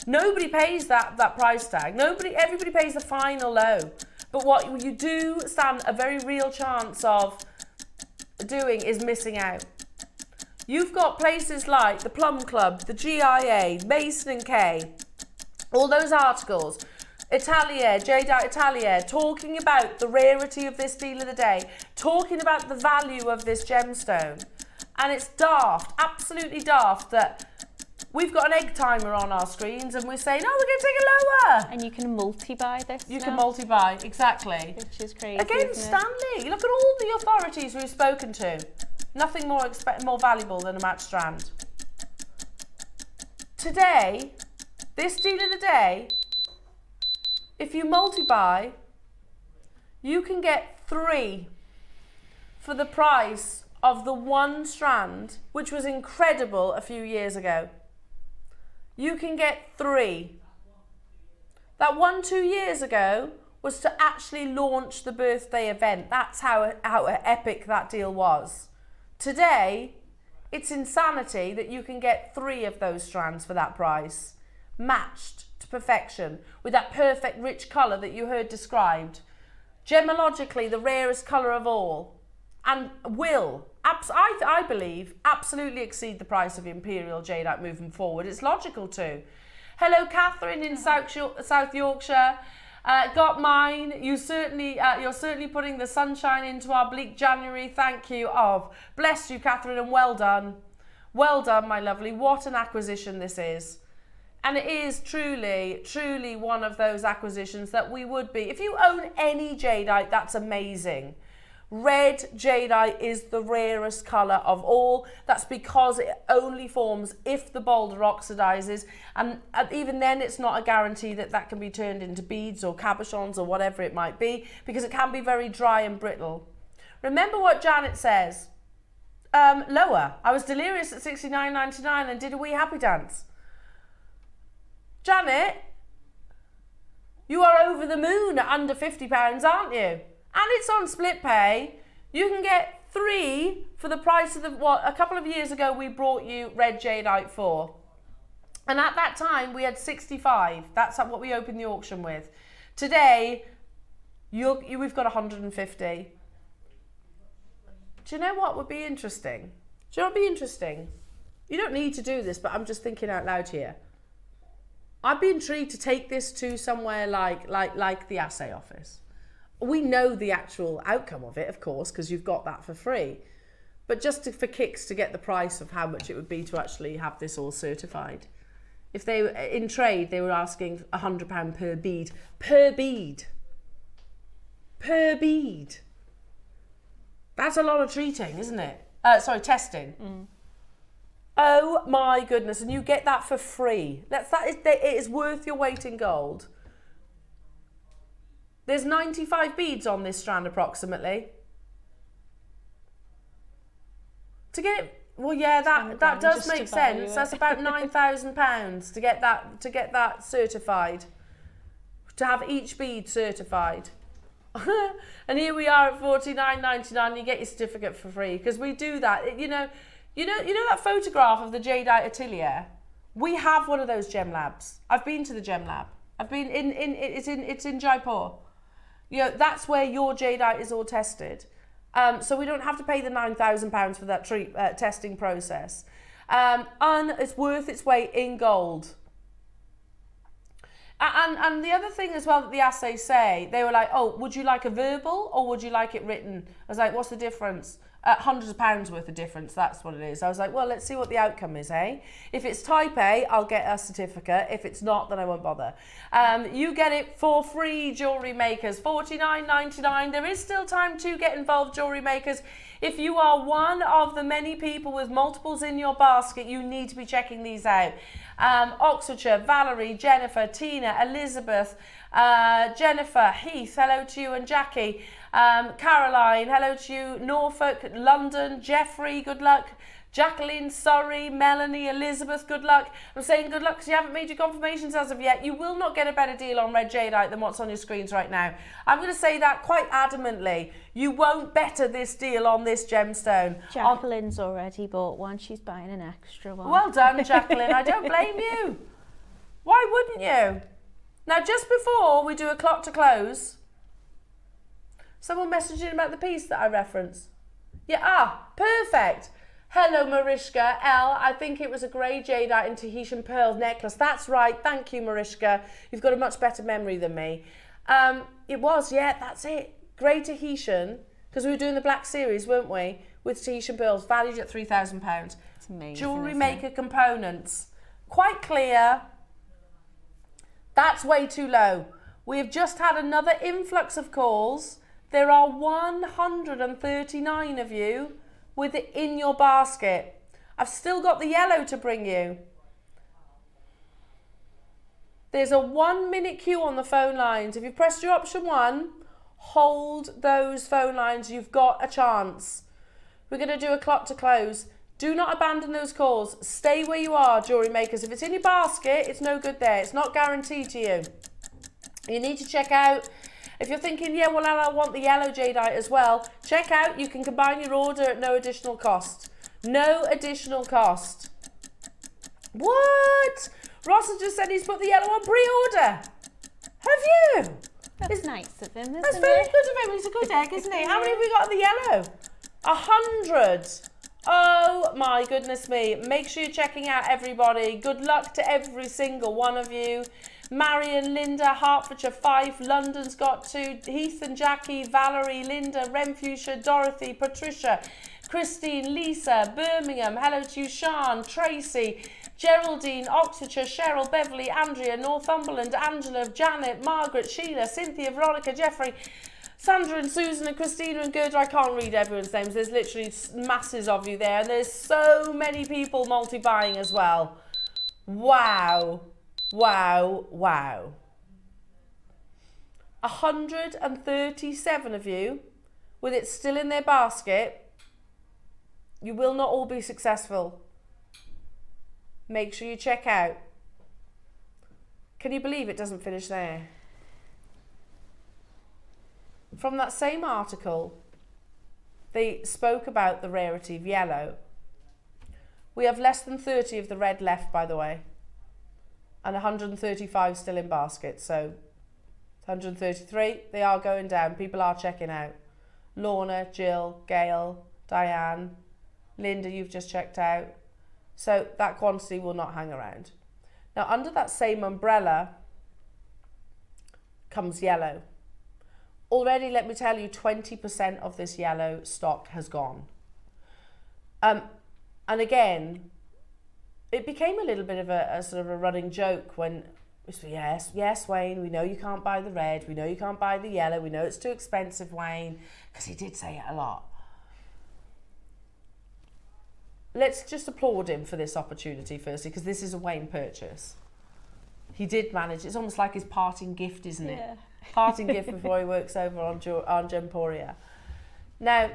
Nobody pays that price tag. Everybody pays the final low. But what you do stand a very real chance of doing is missing out. You've got places like the Plum Club, the GIA, Mason & Kay, all those articles, Jadeite Atelier, talking about the rarity of this deal of the day, talking about the value of this gemstone. And it's daft, absolutely daft, that we've got an egg timer on our screens and we're saying, oh, we're going to take it lower. And you can multi-buy this You now, can multi-buy, exactly. which is crazy. Again, isn't it? Stanley, look at all the authorities we've spoken to. Nothing more valuable than a match strand. Today, this deal of the day, if you multi-buy, you can get 3 for the price of the 1 strand, which was incredible a few years ago. You can get 3. That 1 2 years ago was to actually launch the birthday event. That's how epic that deal was. Today, it's insanity that you can get 3 of those strands for that price, matched to perfection with that perfect rich colour that you heard described. Gemologically, the rarest colour of all, and will, I believe, absolutely exceed the price of Imperial Jadeite moving forward. It's logical to. Hello, Catherine in South Yorkshire. Got mine. You're certainly putting the sunshine into our bleak January. Thank you. Oh, bless you, Catherine, and well done. Well done, my lovely. What an acquisition this is. And it is truly, truly one of those acquisitions that we would be. If you own any jadeite, that's amazing. Red jadeite is the rarest colour of all. That's because it only forms if the boulder oxidizes, and even then it's not a guarantee that that can be turned into beads or cabochons or whatever it might be, because it can be very dry and brittle. Remember what Janet says. Lower. I was delirious at $69.99 and did a wee happy dance. Janet, you are over the moon at under £50, aren't you? And it's on split pay. You can get 3 for the price of what a couple of years ago we brought you red jadeite for. And at that time we had 65. That's what we opened the auction with. Today, we've got 150. Do you know what would be interesting? Do you know what would be interesting? You don't need to do this, but I'm just thinking out loud here. I'd be intrigued to take this to somewhere like the assay office. We know the actual outcome of it, of course, because you've got that for free. But just for kicks to get the price of how much it would be to actually have this all certified. If they in trade, they were asking £100 per bead. Per bead. Per bead. That's a lot of treating, isn't it? Testing. Mm. Oh my goodness, and you get that for free. It is worth your weight in gold. There's 95 beads on this strand approximately. To get it, well, yeah, that does make sense. That's about £9,000 to get that certified. To have each bead certified. And here we are at $49.99. You get your certificate for free because we do that. You know that photograph of the Jadeite atelier. We have one of those gem labs. I've been to the gem lab. I've been it's in Jaipur. You know, that's where your Jadeite is all tested. So we don't have to pay the £9,000 for that testing process. And it's worth its weight in gold. And the other thing as well that the assays say, they were like, oh, would you like a verbal or would you like it written? I was like, what's the difference? Hundreds of pounds worth of difference, that's what it is. I was like, well, let's see what the outcome is, eh? If it's type A, I'll get a certificate. If it's not, then I won't bother. You get it for free, jewellery makers, $49.99. There is still time to get involved, jewellery makers. If you are one of the many people with multiples in your basket, you need to be checking these out. Oxfordshire, Valerie, Jennifer, Tina, Elizabeth, Jennifer, Heath, hello to you, and Jackie. Caroline, hello to you. Norfolk, London, Jeffrey, good luck. Jacqueline, Surrey, Melanie, Elizabeth, good luck. I'm saying good luck because you haven't made your confirmations as of yet. You will not get a better deal on Red Jadeite than what's on your screens right now. I'm going to say that quite adamantly. You won't better this deal on this gemstone. Jacqueline's already bought one. She's buying an extra one. Well done, Jacqueline. I don't blame you. Why wouldn't you? Now, just before we do a clock to close, someone messaged in about the piece that I referenced. Yeah, perfect. Hello, Mariska L. I think it was a grey jadeite and Tahitian pearl necklace. That's right. Thank you, Mariska. You've got a much better memory than me. It was, yeah, that's it. Grey Tahitian, because we were doing the black series, weren't we? With Tahitian pearls, valued at £3,000. It's amazing. Jewellery maker components. Quite clear. That's way too low. We have just had another influx of calls. There are 139 of you with it in your basket. I've still got the yellow to bring you. There's a 1 minute queue on the phone lines. If you pressed your option 1, hold those phone lines. You've got a chance. We're going to do a clock to close. Do not abandon those calls. Stay where you are, jewellery makers. If it's in your basket, it's no good there. It's not guaranteed to you. You need to check out. If you're thinking, yeah, well, I want the yellow jadeite as well, check out. You can combine your order at no additional cost. No additional cost. What? Ross has just said he's put the yellow on pre-order. Have you? That's nice of him, isn't it? That's very good of him. He's a good egg, isn't he? How many have we got of the yellow? 100. Oh my goodness me. Make sure you're checking out, everybody. Good luck to every single one of you. Marion, Linda, Hertfordshire 5, London's got 2, Heath and Jackie, Valerie, Linda, Renfrewshire, Dorothy, Patricia, Christine, Lisa, Birmingham, hello to you, Sean, Tracy, Geraldine, Oxfordshire, Cheryl, Beverly, Andrea, Northumberland, Angela, Janet, Margaret, Sheila, Cynthia, Veronica, Jeffrey, Sandra and Susan and Christina and Gerda. I can't read everyone's names. There's literally masses of you there. And there's so many people multi-buying as well. Wow. Wow, wow. 137 of you, with it still in their basket. You will not all be successful. Make sure you check out. Can you believe it doesn't finish there? From that same article, they spoke about the rarity of yellow. We have less than 30 of the red left, by the way. And 135 still in basket, so 133, they are going down. People are checking out. Lorna, Jill, Gail, Diane, Linda, you've just checked out. So that quantity will not hang around. Now under that same umbrella comes yellow. Already, let me tell you, 20% of this yellow stock has gone. And again, it became a little bit of a sort of a running joke when, yes, Wayne, we know you can't buy the red, we know you can't buy the yellow, we know it's too expensive, Wayne, because he did say it a lot. Let's just applaud him for this opportunity firstly, because this is a Wayne purchase. He did manage, it's almost like his parting gift, isn't it? Yeah. Parting gift before he works over on Gemporia. Now,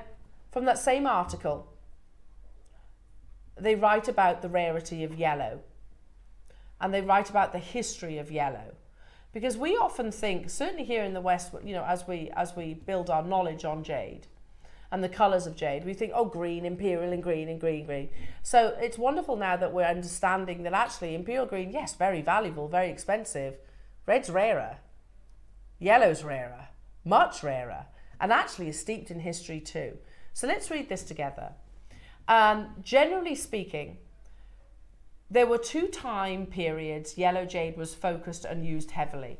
from that same article, they write about the rarity of yellow, and they write about the history of yellow, because we often think, certainly here in the West, you know, as we build our knowledge on jade and the colours of jade, we think, oh, green, imperial, and green. So it's wonderful now that we're understanding that actually imperial green, yes, very valuable, very expensive. Red's rarer. Yellow's rarer, much rarer, and actually is steeped in history too. So let's read this together. Generally speaking, there were two time periods yellow jade was focused and used heavily.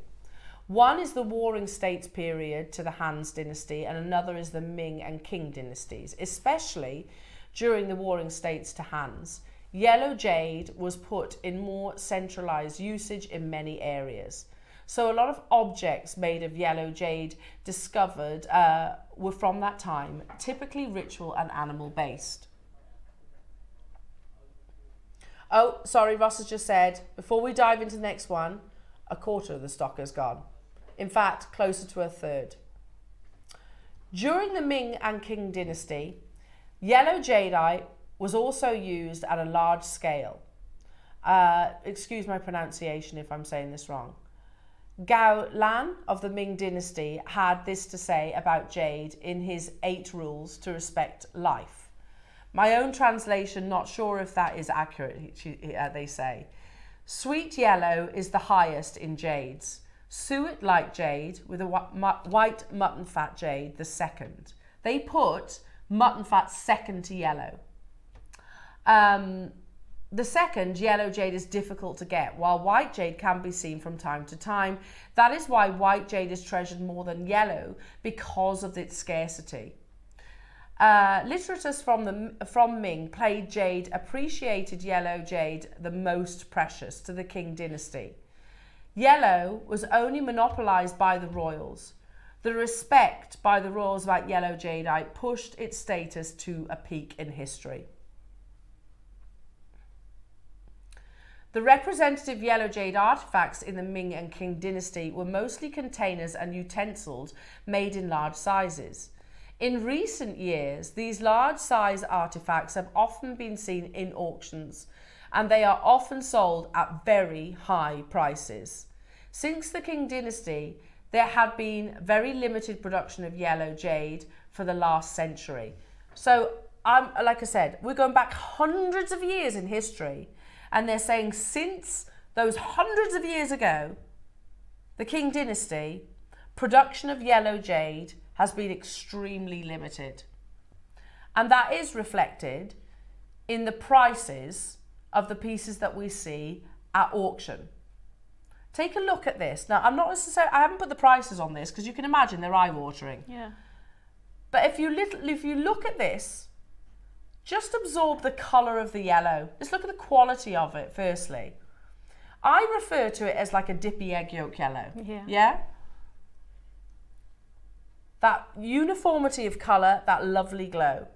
One is the Warring States period to the Han's dynasty, and another is the Ming and Qing dynasties. Especially during the Warring States to Han's, yellow jade was put in more centralized usage in many areas. So a lot of objects made of yellow jade discovered were from that time, typically ritual and animal based. Oh, sorry, Ross has just said, before we dive into the next one, a quarter of the stock has gone. In fact, closer to a third. During the Ming and Qing dynasty, yellow jadeite was also used at a large scale. Excuse my pronunciation if I'm saying this wrong. Gao Lan of the Ming dynasty had this to say about jade in his 8 rules to respect life. My own translation, not sure if that is accurate, they say. Sweet yellow is the highest in jades. Suet like jade with a white mutton fat jade, the second. They put mutton fat second to yellow. The second, yellow jade, is difficult to get, while white jade can be seen from time to time. That is why white jade is treasured more than yellow, because of its scarcity. Literatures from Ming played jade, appreciated yellow jade the most precious to the Qing dynasty. Yellow was only monopolized by the royals. The respect by the royals about yellow jadeite pushed its status to a peak in history. The representative yellow jade artifacts in the Ming and Qing dynasty were mostly containers and utensils made in large sizes. In recent years, these large size artifacts have often been seen in auctions, and they are often sold at very high prices. Since the Qing dynasty, there had been very limited production of yellow jade for the last century. So, like I said, we're going back hundreds of years in history, and they're saying since those hundreds of years ago, the Qing dynasty, production of yellow jade has been extremely limited. And that is reflected in the prices of the pieces that we see at auction. Take a look at this. Now, I haven't put the prices on this because you can imagine they're eye-watering. Yeah. But if you look at this, just absorb the colour of the yellow. Just look at the quality of it, firstly. I refer to it as like a dippy egg yolk yellow. Yeah. Yeah? That uniformity of colour, that lovely glow.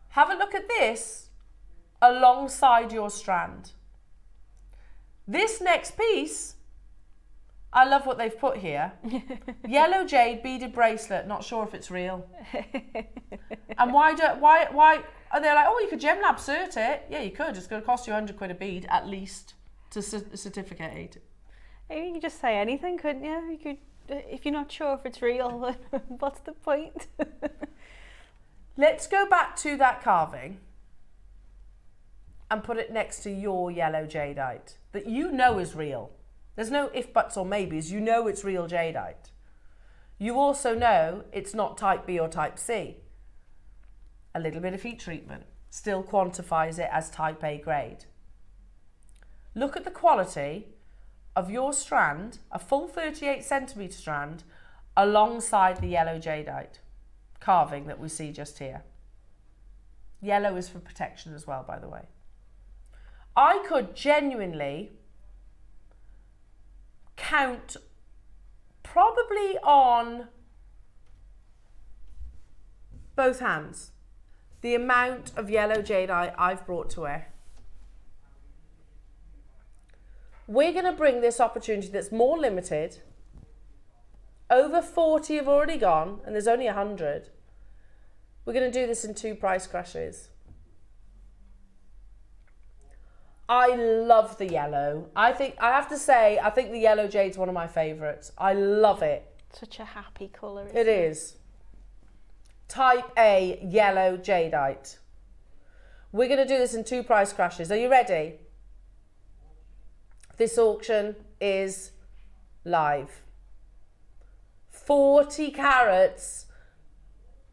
Have a look at this alongside your strand. This next piece, I love what they've put here. Yellow jade beaded bracelet, not sure if it's real. And why are they like, oh, you could gem lab cert it? Yeah, you could. It's going to cost you 100 quid a bead at least to certificate. You could just say anything, couldn't you? You could, if you're not sure if it's real, what's the point? Let's go back to that carving and put it next to your yellow jadeite that you know is real. There's no if, buts or maybes. You know it's real jadeite. You also know it's not type B or type C. A little bit of heat treatment. still quantifies it as type A grade. Look at the quality of your strand, a full 38 centimetre strand, alongside the yellow jadeite carving that we see just here. Yellow is for protection as well, by the way. I could genuinely count probably on both hands the amount of yellow jadeite I've brought to wear. We're going to bring this opportunity that's more limited. Over 40 have already gone and there's only 100. We're going to do this in 2 price crashes. I love the yellow. I have to say, I think the yellow jade's one of my favourites. I love it. Such a happy colour. It is. Type A yellow jadeite. We're going to do this in 2 price crashes. Are you ready? This auction is live. 40 carats.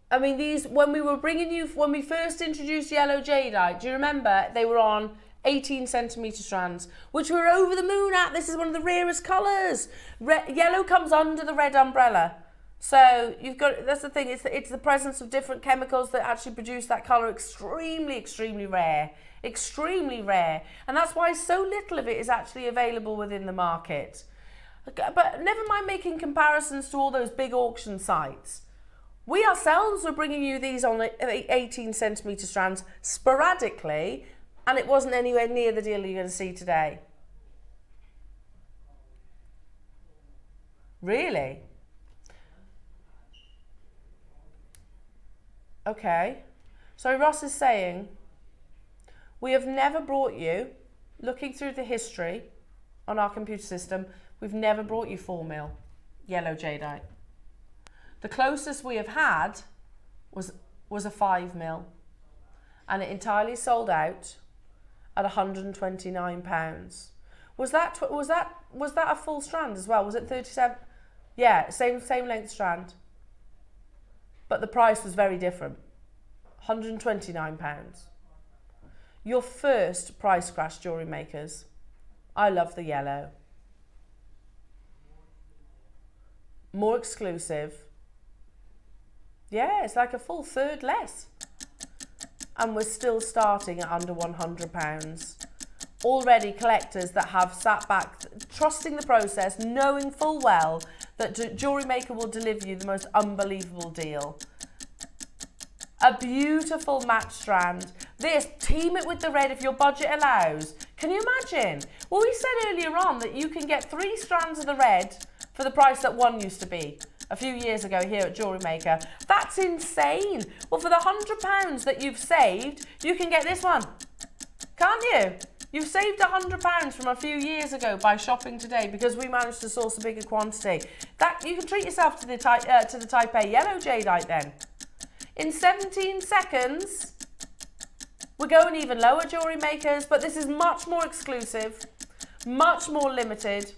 I mean, these, when we first introduced yellow jadeite, do you remember they were on 18 centimetre strands, which we're over the moon at. This is one of the rarest colours. Yellow comes under the red umbrella. So you've got, that's the thing, it's the presence of different chemicals that actually produce that colour. Extremely, extremely rare. Extremely rare. And that's why so little of it is actually available within the market. But never mind making comparisons to all those big auction sites. We ourselves were bringing you these on 18 centimetre strands sporadically, and it wasn't anywhere near the deal you're going to see today. Really? Okay. So Ross is saying, we have never brought you, looking through the history on our computer system, we've never brought you 4 mil yellow jadeite. The closest we have had was a 5 mil, and it entirely sold out at £129. Was that a full strand as well? Was it 37? Yeah, same length strand, but the price was very different. £129. Your first price crash, jewellery makers. I love the yellow. More exclusive. Yeah, it's like a full third less. And we're still starting at under £100. Already collectors that have sat back, trusting the process, knowing full well that JewelleryMaker will deliver you the most unbelievable deal. A beautiful match strand. This, team it with the red if your budget allows. Can you imagine? Well, we said earlier on that you can get 3 strands of the red for the price that one used to be a few years ago here at JewelleryMaker. That's insane. Well, for the £100 that you've saved, you can get this one. Can't you? You've saved £100 from a few years ago by shopping today because we managed to source a bigger quantity. That you can treat yourself to the type A yellow jadeite then. In 17 seconds, we're going even lower, jewellery makers, but this is much more exclusive, much more limited.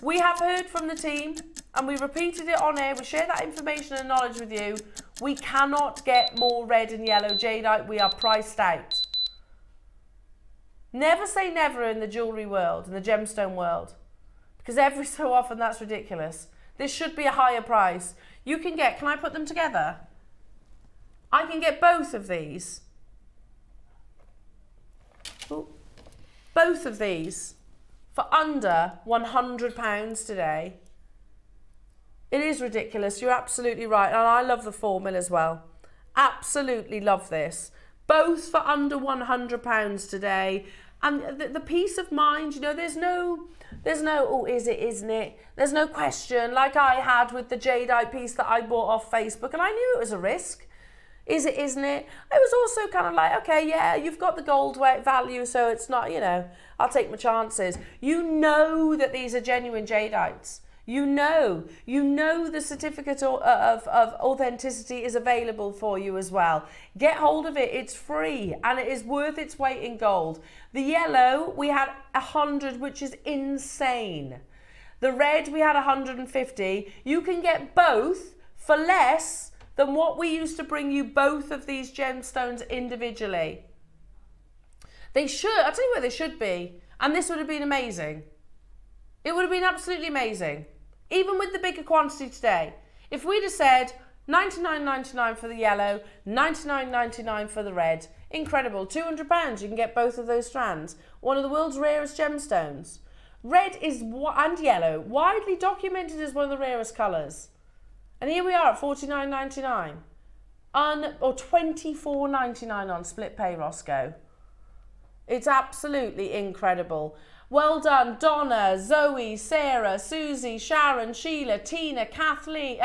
We have heard from the team and we repeated it on air. We share that information and knowledge with you. We cannot get more red and yellow jadeite. We are priced out. Never say never in the jewellery world, in the gemstone world, because every so often that's ridiculous. This should be a higher price. You can get, can I put them together? I can get both of these. Ooh. Both of these for under £100 today. It is ridiculous. You're absolutely right. And I love the 4 mil as well. Absolutely love this. Both for under £100 today. And the peace of mind, you know, there's no, oh, is it, isn't it? There's no question, like I had with the jadeite piece that I bought off Facebook, and I knew it was a risk. Is it, isn't it? I was also kind of like, okay, yeah, you've got the gold weight value, so it's not, you know, I'll take my chances. You know that these are genuine jadeites. You know the certificate of authenticity is available for you as well. Get hold of it, it's free and it is worth its weight in gold. The yellow, we had 100, which is insane. The red, we had 150. You can get both for less than what we used to bring you both of these gemstones individually. They should, I'll tell you where they should be, and this would have been amazing. It would have been absolutely amazing. Even with the bigger quantity today. If we'd have said £99.99 for the yellow, £99.99 for the red, incredible, £200 you can get both of those strands. One of the world's rarest gemstones. Red is, and yellow, widely documented as one of the rarest colours. And here we are at $49.99. Or $24.99 on split pay, Roscoe. It's absolutely incredible. Well done, Donna, Zoe, Sarah, Susie, Sharon, Sheila, Tina, Catherine,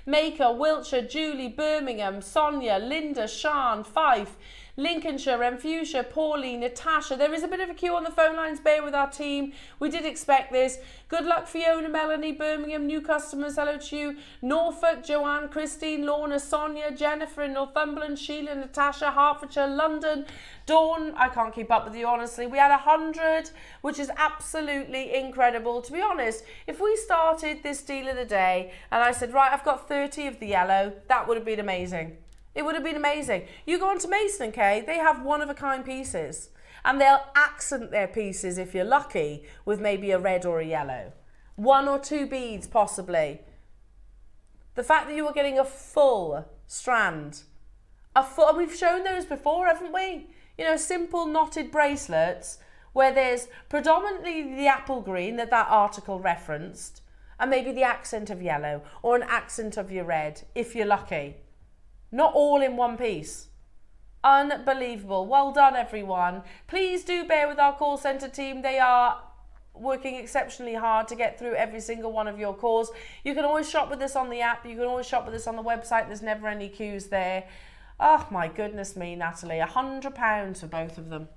Maker, Wiltshire, Julie, Birmingham, Sonia, Linda, Sian, Fife, Lincolnshire, Renfusia, Pauline, Natasha. There is a bit of a queue on the phone lines. Bear with our team. We did expect this. Good luck, Fiona, Melanie, Birmingham, new customers. Hello to you. Norfolk, Joanne, Christine, Lorna, Sonia, Jennifer in Northumberland, Sheila, Natasha, Hertfordshire, London, Dawn. I can't keep up with you, honestly. We had 100, which is absolutely incredible. To be honest, if we started this deal of the day and I said, right, I've got 30 of the yellow, that would have been amazing. It would have been amazing. You go on to Mason & Kay, they have one-of-a-kind pieces. And they'll accent their pieces, if you're lucky, with maybe a red or a yellow. 1 or 2 beads, possibly. The fact that you were getting a full strand. We've shown those before, haven't we? You know, simple knotted bracelets where there's predominantly the apple green that article referenced, and maybe the accent of yellow or an accent of your red, if you're lucky. Not all in one piece. Unbelievable. Well done, everyone. Please do bear with our call centre team. They are working exceptionally hard to get through every single one of your calls. You can always shop with us on the app. You can always shop with us on the website. There's never any queues there. Oh, my goodness me, Natalie. £100 for both of them.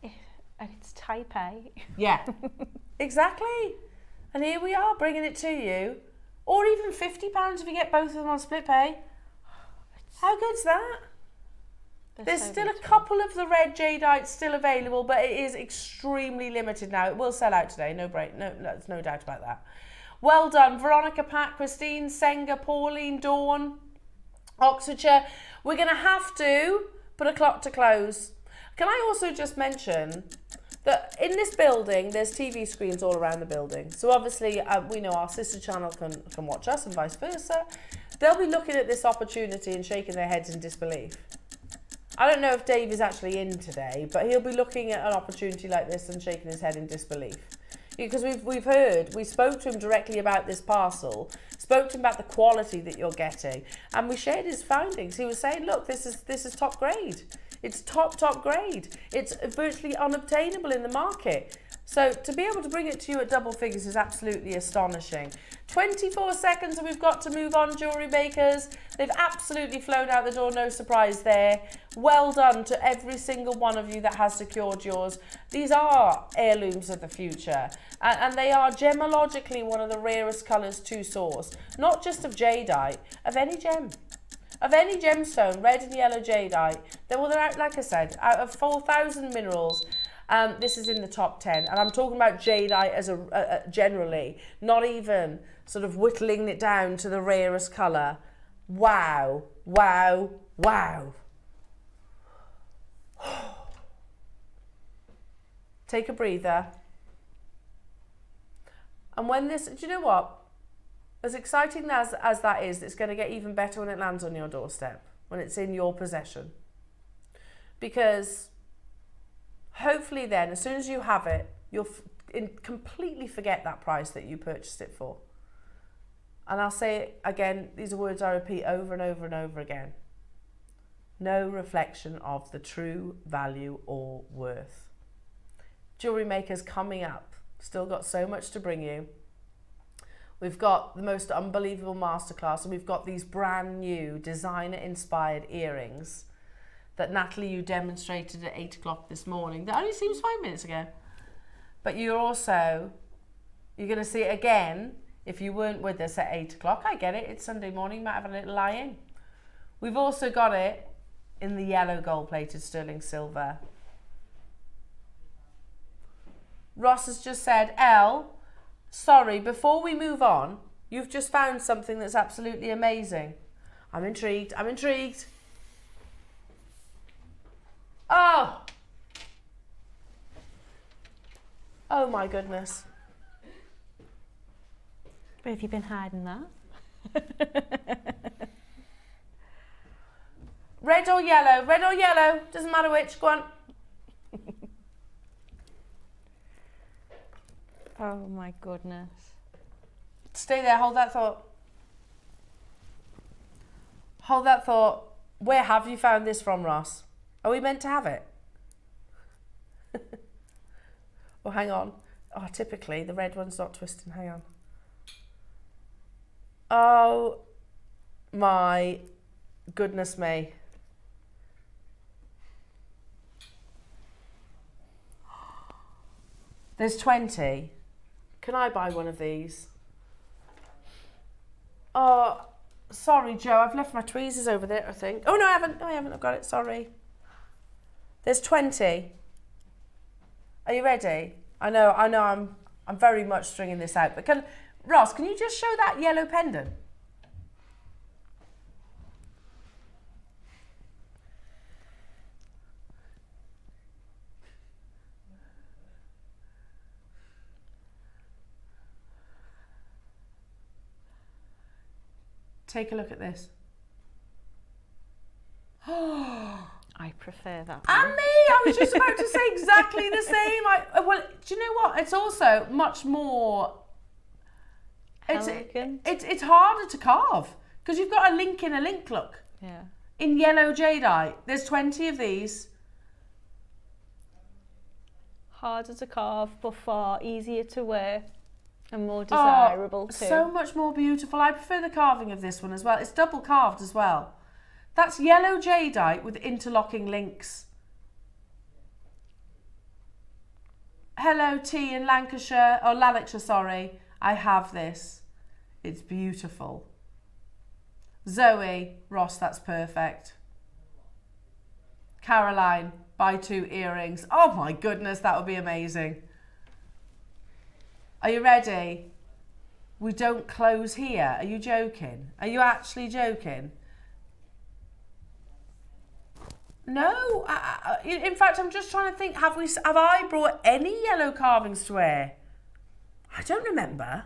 And it's type A. Yeah, exactly. And here we are bringing it to you. Or even £50 if you get both of them on split pay. How good's that? There's still a couple of the red jadeite still available, but it is extremely limited now. It will sell out today, there's no doubt about that. Well done, Veronica, Pat, Christine, Senga, Pauline, Dawn, Oxfordshire. We're going to have to put a clock to close. Can I also just mention that in this building, there's TV screens all around the building. So obviously, we know our sister channel can watch us and vice versa. They'll be looking at this opportunity and shaking their heads in disbelief. I don't know if Dave is actually in today, but he'll be looking at an opportunity like this and shaking his head in disbelief. Because we spoke to him directly about this parcel, spoke to him about the quality that you're getting, and we shared his findings. He was saying, look, this is top grade. It's top grade. It's virtually unobtainable in the market. So to be able to bring it to you at double figures is absolutely astonishing. 24 seconds and we've got to move on, jewellery makers. They've absolutely flown out the door, no surprise there. Well done to every single one of you that has secured yours. These are heirlooms of the future, and they are gemologically one of the rarest colours to source. Not just of jadeite, of any gem. Of any gemstone, red and yellow jadeite. They're out, like I said, out of 4,000 minerals. This is in the top 10, and I'm talking about jadeite as generally, not even sort of whittling it down to the rarest colour. Wow, wow, wow. Take a breather. And when this, do you know what? As exciting as that is, it's going to get even better when it lands on your doorstep, when it's in your possession. Because hopefully then, as soon as you have it, you'll completely forget that price that you purchased it for. And I'll say it again, these are words I repeat over and over and over again. No reflection of the true value or worth. Jewellery Makers coming up. Still got so much to bring you. We've got the most unbelievable masterclass, and we've got these brand new designer-inspired earrings that Natalie, you demonstrated at 8 o'clock this morning. That only seems 5 minutes ago. But you're going to see it again if you weren't with us at 8 o'clock. I get it, it's Sunday morning, you might have a little lie-in. We've also got it in the yellow gold-plated sterling silver. Ross has just said, sorry, before we move on, You've just found something that's absolutely amazing. I'm intrigued. I'm intrigued. Oh! Oh my goodness. Where have you been hiding that? Red or yellow? Red or yellow? Doesn't matter which. Go on. Oh my goodness. Stay there. Hold that thought. Hold that thought. Where have you found this from, Ross? Are we meant to have it? Oh, hang on. Oh, typically the red one's not twisting. Hang on. Oh my goodness me. There's 20. Can I buy one of these? Oh, sorry, Joe. I've left my tweezers over there, I think. Oh, no, I haven't. No, I haven't. I've got it. Sorry. There's 20. Are you ready? I know. I'm very much stringing this out. But Ross, can you just show that yellow pendant? Take a look at this. I prefer that one. And me! I was just about to say exactly the same. Well, do you know what? It's also much more... Elegant. It's harder to carve because you've got a link in a link look. Yeah. In yellow jadeite. There's 20 of these. Harder to carve, but far easier to wear and more desirable too. So much more beautiful. I prefer the carving of this one as well. It's double carved as well. That's yellow jadeite with interlocking links. Hello, T in Lancashire, or Lanarkshire, sorry. I have this. It's beautiful. Zoe, Ross, that's perfect. Caroline, buy 2 earrings. Oh my goodness, that would be amazing. Are you ready? We don't close here. Are you joking? Are you actually joking? No. In fact, I'm just trying to think. Have I brought any yellow carvings to wear? I don't remember.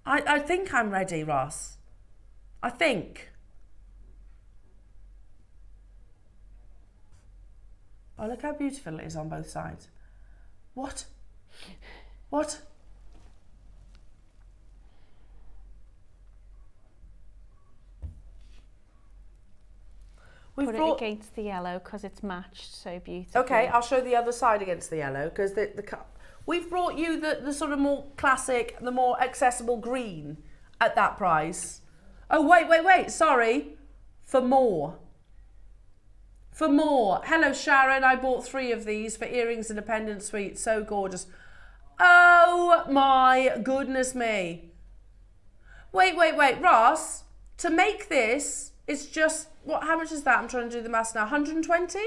I think I'm ready, Ross. I think. Oh, look how beautiful it is on both sides. What? What? Put it against the yellow because it's matched so beautifully. Okay, I'll show the other side against the yellow because we've brought you the sort of more classic, the more accessible green at that price. Oh, wait, sorry. For more. For more. Hello, Sharon. I bought 3 of these for earrings and a pendant suite. So gorgeous. Oh, my goodness me. Wait. Ross, to make this, it's just, how much is that? I'm trying to do the maths now. 120?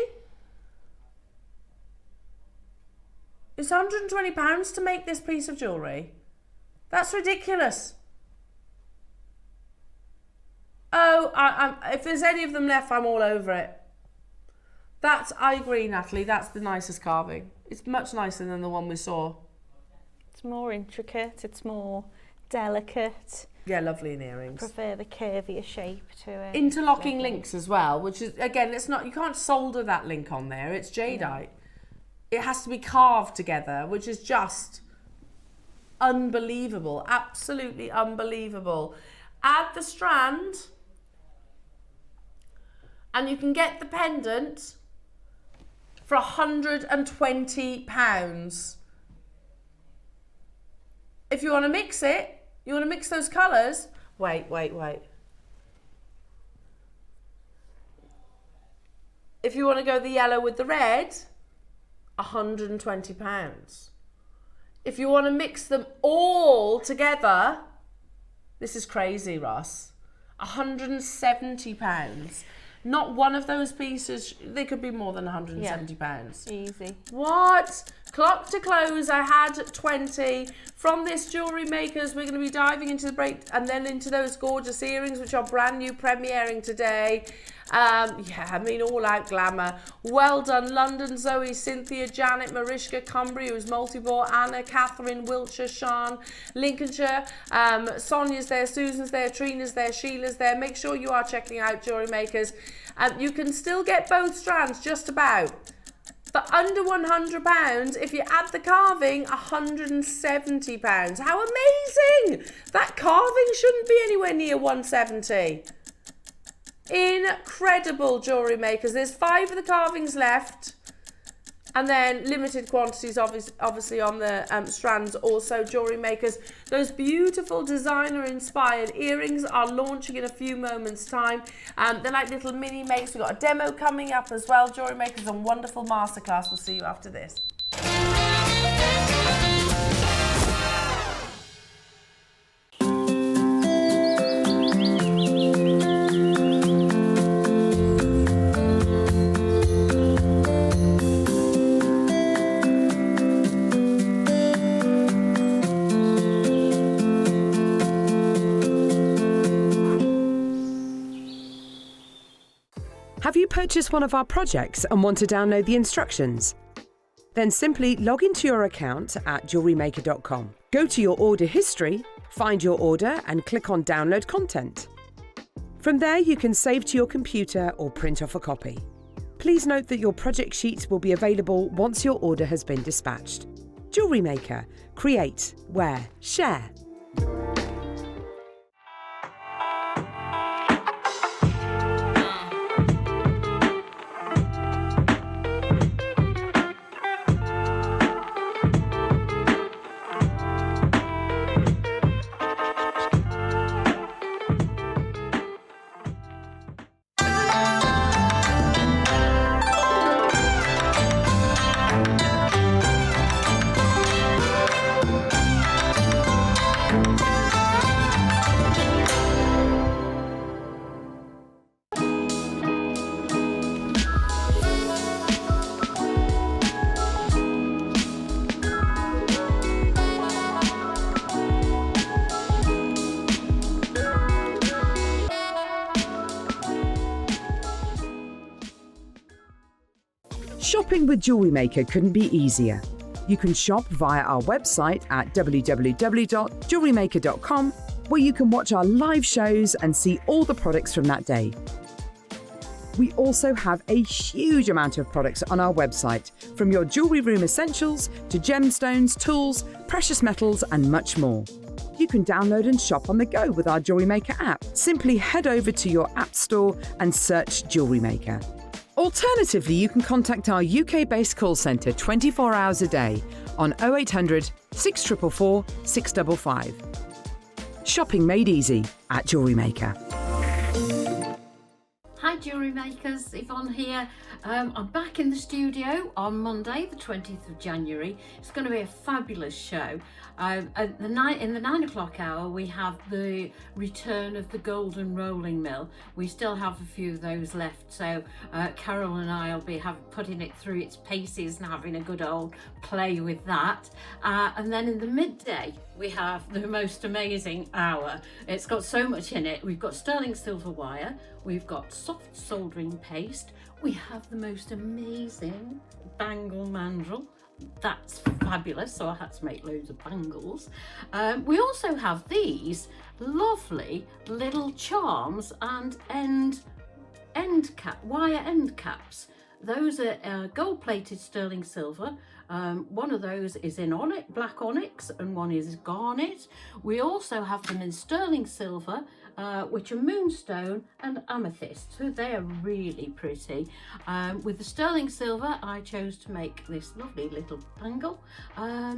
It's £120 to make this piece of jewellery. That's ridiculous. Oh, if there's any of them left, I'm all over it. I agree, Natalie, that's the nicest carving. It's much nicer than the one we saw. It's more intricate, it's more delicate. Yeah, lovely in earrings. Prefer the curvier shape to it. Interlocking links as well, which is, again, it's not, you can't solder that link on there, it's jadeite. No. It has to be carved together, which is just unbelievable, absolutely unbelievable. Add the strand, and you can get the pendant for £120. If you want to mix it, you want to mix those colours. Wait. If you want to go the yellow with the red, £120. If you want to mix them all together, this is crazy, Ross, £170. Not one of those pieces, they could be more than £170. Easy. What? Clock to close, I had 20. From this Jewellery Makers, we're going to be diving into the break and then into those gorgeous earrings, which are brand new, premiering today. Yeah, I mean, all out glamour. Well done, London, Zoe, Cynthia, Janet, Mariska, Cumbria, who's multi-bought, Anna, Catherine, Wiltshire, Sean, Lincolnshire, Sonia's there, Susan's there, Trina's there, Sheila's there. Make sure you are checking out Jewellery Makers. You can still get both strands, just about. For under £100, if you add the carving, £170. How amazing! That carving shouldn't be anywhere near 170. Incredible, Jewellery Makers. There's 5 of the carvings left. And then limited quantities, obviously, on the strands also, Jewellery Makers. Those beautiful designer-inspired earrings are launching in a few moments' time. They're like little mini makes. We've got a demo coming up as well, Jewellery Makers, and wonderful masterclass. We'll see you after this. Have you purchased one of our projects and want to download the instructions? Then simply log into your account at jewellerymaker.com. Go to your order history, find your order and click on Download Content. From there you can save to your computer or print off a copy. Please note that your project sheets will be available once your order has been dispatched. Jewellery Maker. Create, wear, share. Shopping with Jewellery Maker couldn't be easier. You can shop via our website at www.jewellerymaker.com, where you can watch our live shows and see all the products from that day. We also have a huge amount of products on our website, from your jewellery room essentials to gemstones, tools, precious metals and much more. You can download and shop on the go with our Jewellery Maker app. Simply head over to your app store and search Jewellery Maker. Alternatively, you can contact our UK-based call centre 24 hours a day on 0800 644 655. Shopping made easy at Jewellery Maker. Hi Jewellery Makers, Yvonne here. I'm back in the studio on Monday the 20th of January. It's going to be a fabulous show. In the 9 o'clock hour we have the return of the golden rolling mill. We still have a few of those left, so Carol and I will be putting it through its paces and having a good old play with that. And then in the midday we have the most amazing hour. It's got so much in it. We've got sterling silver wire, we've got soft soldering paste, we have the most amazing bangle mandrel. That's fabulous, so I had to make loads of bangles. We also have these lovely little charms and wire end caps. Those are gold-plated sterling silver. One of those is in black onyx and one is garnet. We also have them in sterling silver, which are moonstone and amethyst. So they are really pretty. With the sterling silver, I chose to make this lovely little bangle.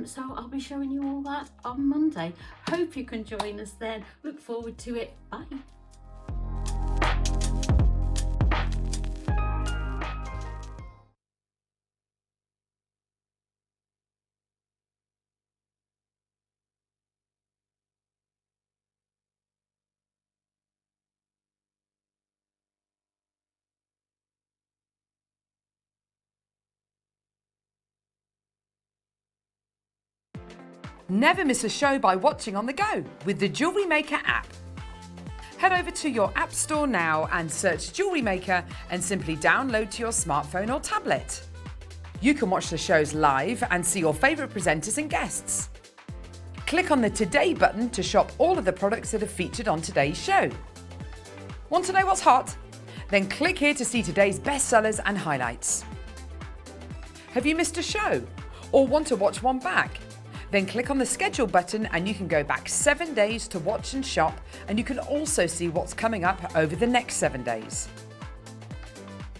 So I'll be showing you all that on Monday. Hope you can join us then. Look forward to it. Bye. Never miss a show by watching on the go with the JewelleryMaker app. Head over to your app store now and search JewelleryMaker and simply download to your smartphone or tablet. You can watch the shows live and see your favourite presenters and guests. Click on the Today button to shop all of the products that are featured on today's show. Want to know what's hot? Then click here to see today's bestsellers and highlights. Have you missed a show or want to watch one back? Then click on the schedule button and you can go back 7 days to watch and shop, and you can also see what's coming up over the next 7 days.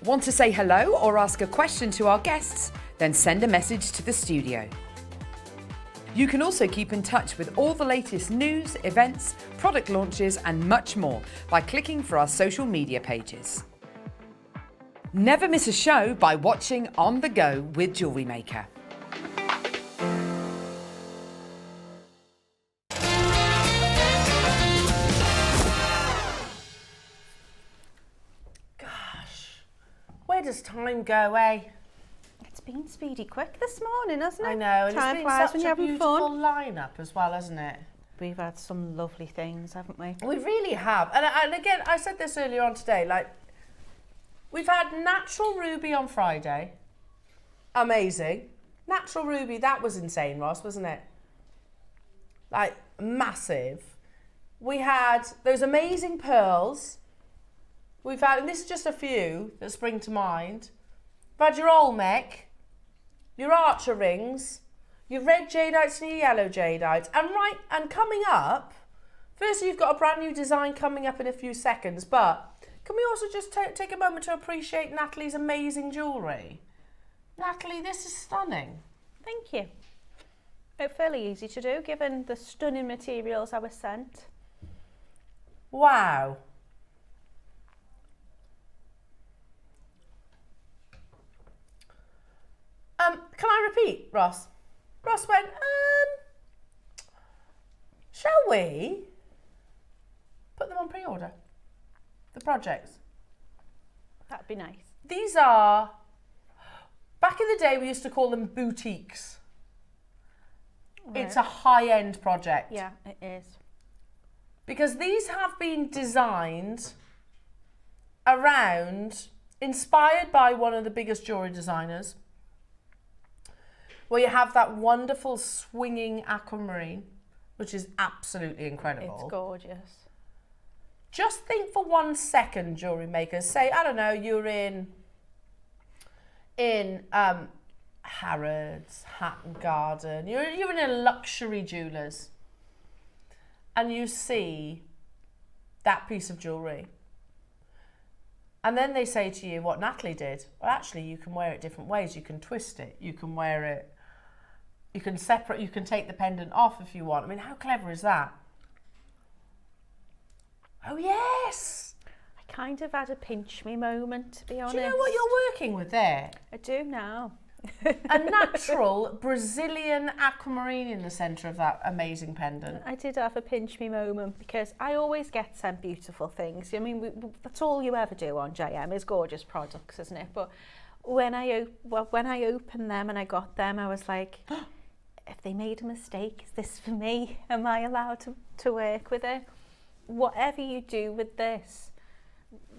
Want to say hello or ask a question to our guests? Then send a message to the studio. You can also keep in touch with all the latest news, events, product launches and much more by clicking for our social media pages. Never miss a show by watching on the go with JewelleryMaker. Where does time go, eh? It's been speedy quick this morning, hasn't it? I know, and Time it's been flies such when a you're having beautiful fun. lineup as well, hasn't it? We've had some lovely things, haven't we? We really have. And again, I said this earlier on today, like, we've had Natural Ruby on Friday. Amazing. Natural Ruby, that was insane, Ross, wasn't it? Like, massive. We had those amazing pearls. We've had, and this is just a few that spring to mind. We've had your Olmec, your Archer rings, your red Jadeites and your yellow Jadeites. And coming up, firstly, you've got a brand new design coming up in a few seconds, but can we also just take a moment to appreciate Natalie's amazing jewellery? Natalie, this is stunning. Thank you. It's fairly easy to do, given the stunning materials I was sent. Wow. Can I repeat, Ross? Ross went, shall we put them on pre-order? The projects. That'd be nice. These are, back in the day we used to call them boutiques. Right. It's a high-end project. Yeah, it is. Because these have been designed around, inspired by one of the biggest jewellery designers, where you have that wonderful swinging aquamarine, which is absolutely incredible. It's gorgeous. Just think for 1 second, jewellery makers, say, I don't know, you're in Harrods, Hatton Garden, you're in a luxury jewellers, and you see that piece of jewellery. And then they say to you what Natalie did. Well, actually, you can wear it different ways. You can twist it. You can wear it. You can separate. You can take the pendant off if you want. I mean, how clever is that? Oh, yes. I kind of had a pinch me moment, to be honest. Do you know what you're working with there? I do now. A natural Brazilian aquamarine in the centre of that amazing pendant. I did have a pinch me moment because I always get sent beautiful things. I mean, that's all you ever do on JM is gorgeous products, isn't it? But when I opened them and I got them, I was like, if they made a mistake, is this for me? Am I allowed to work with it? Whatever you do with this,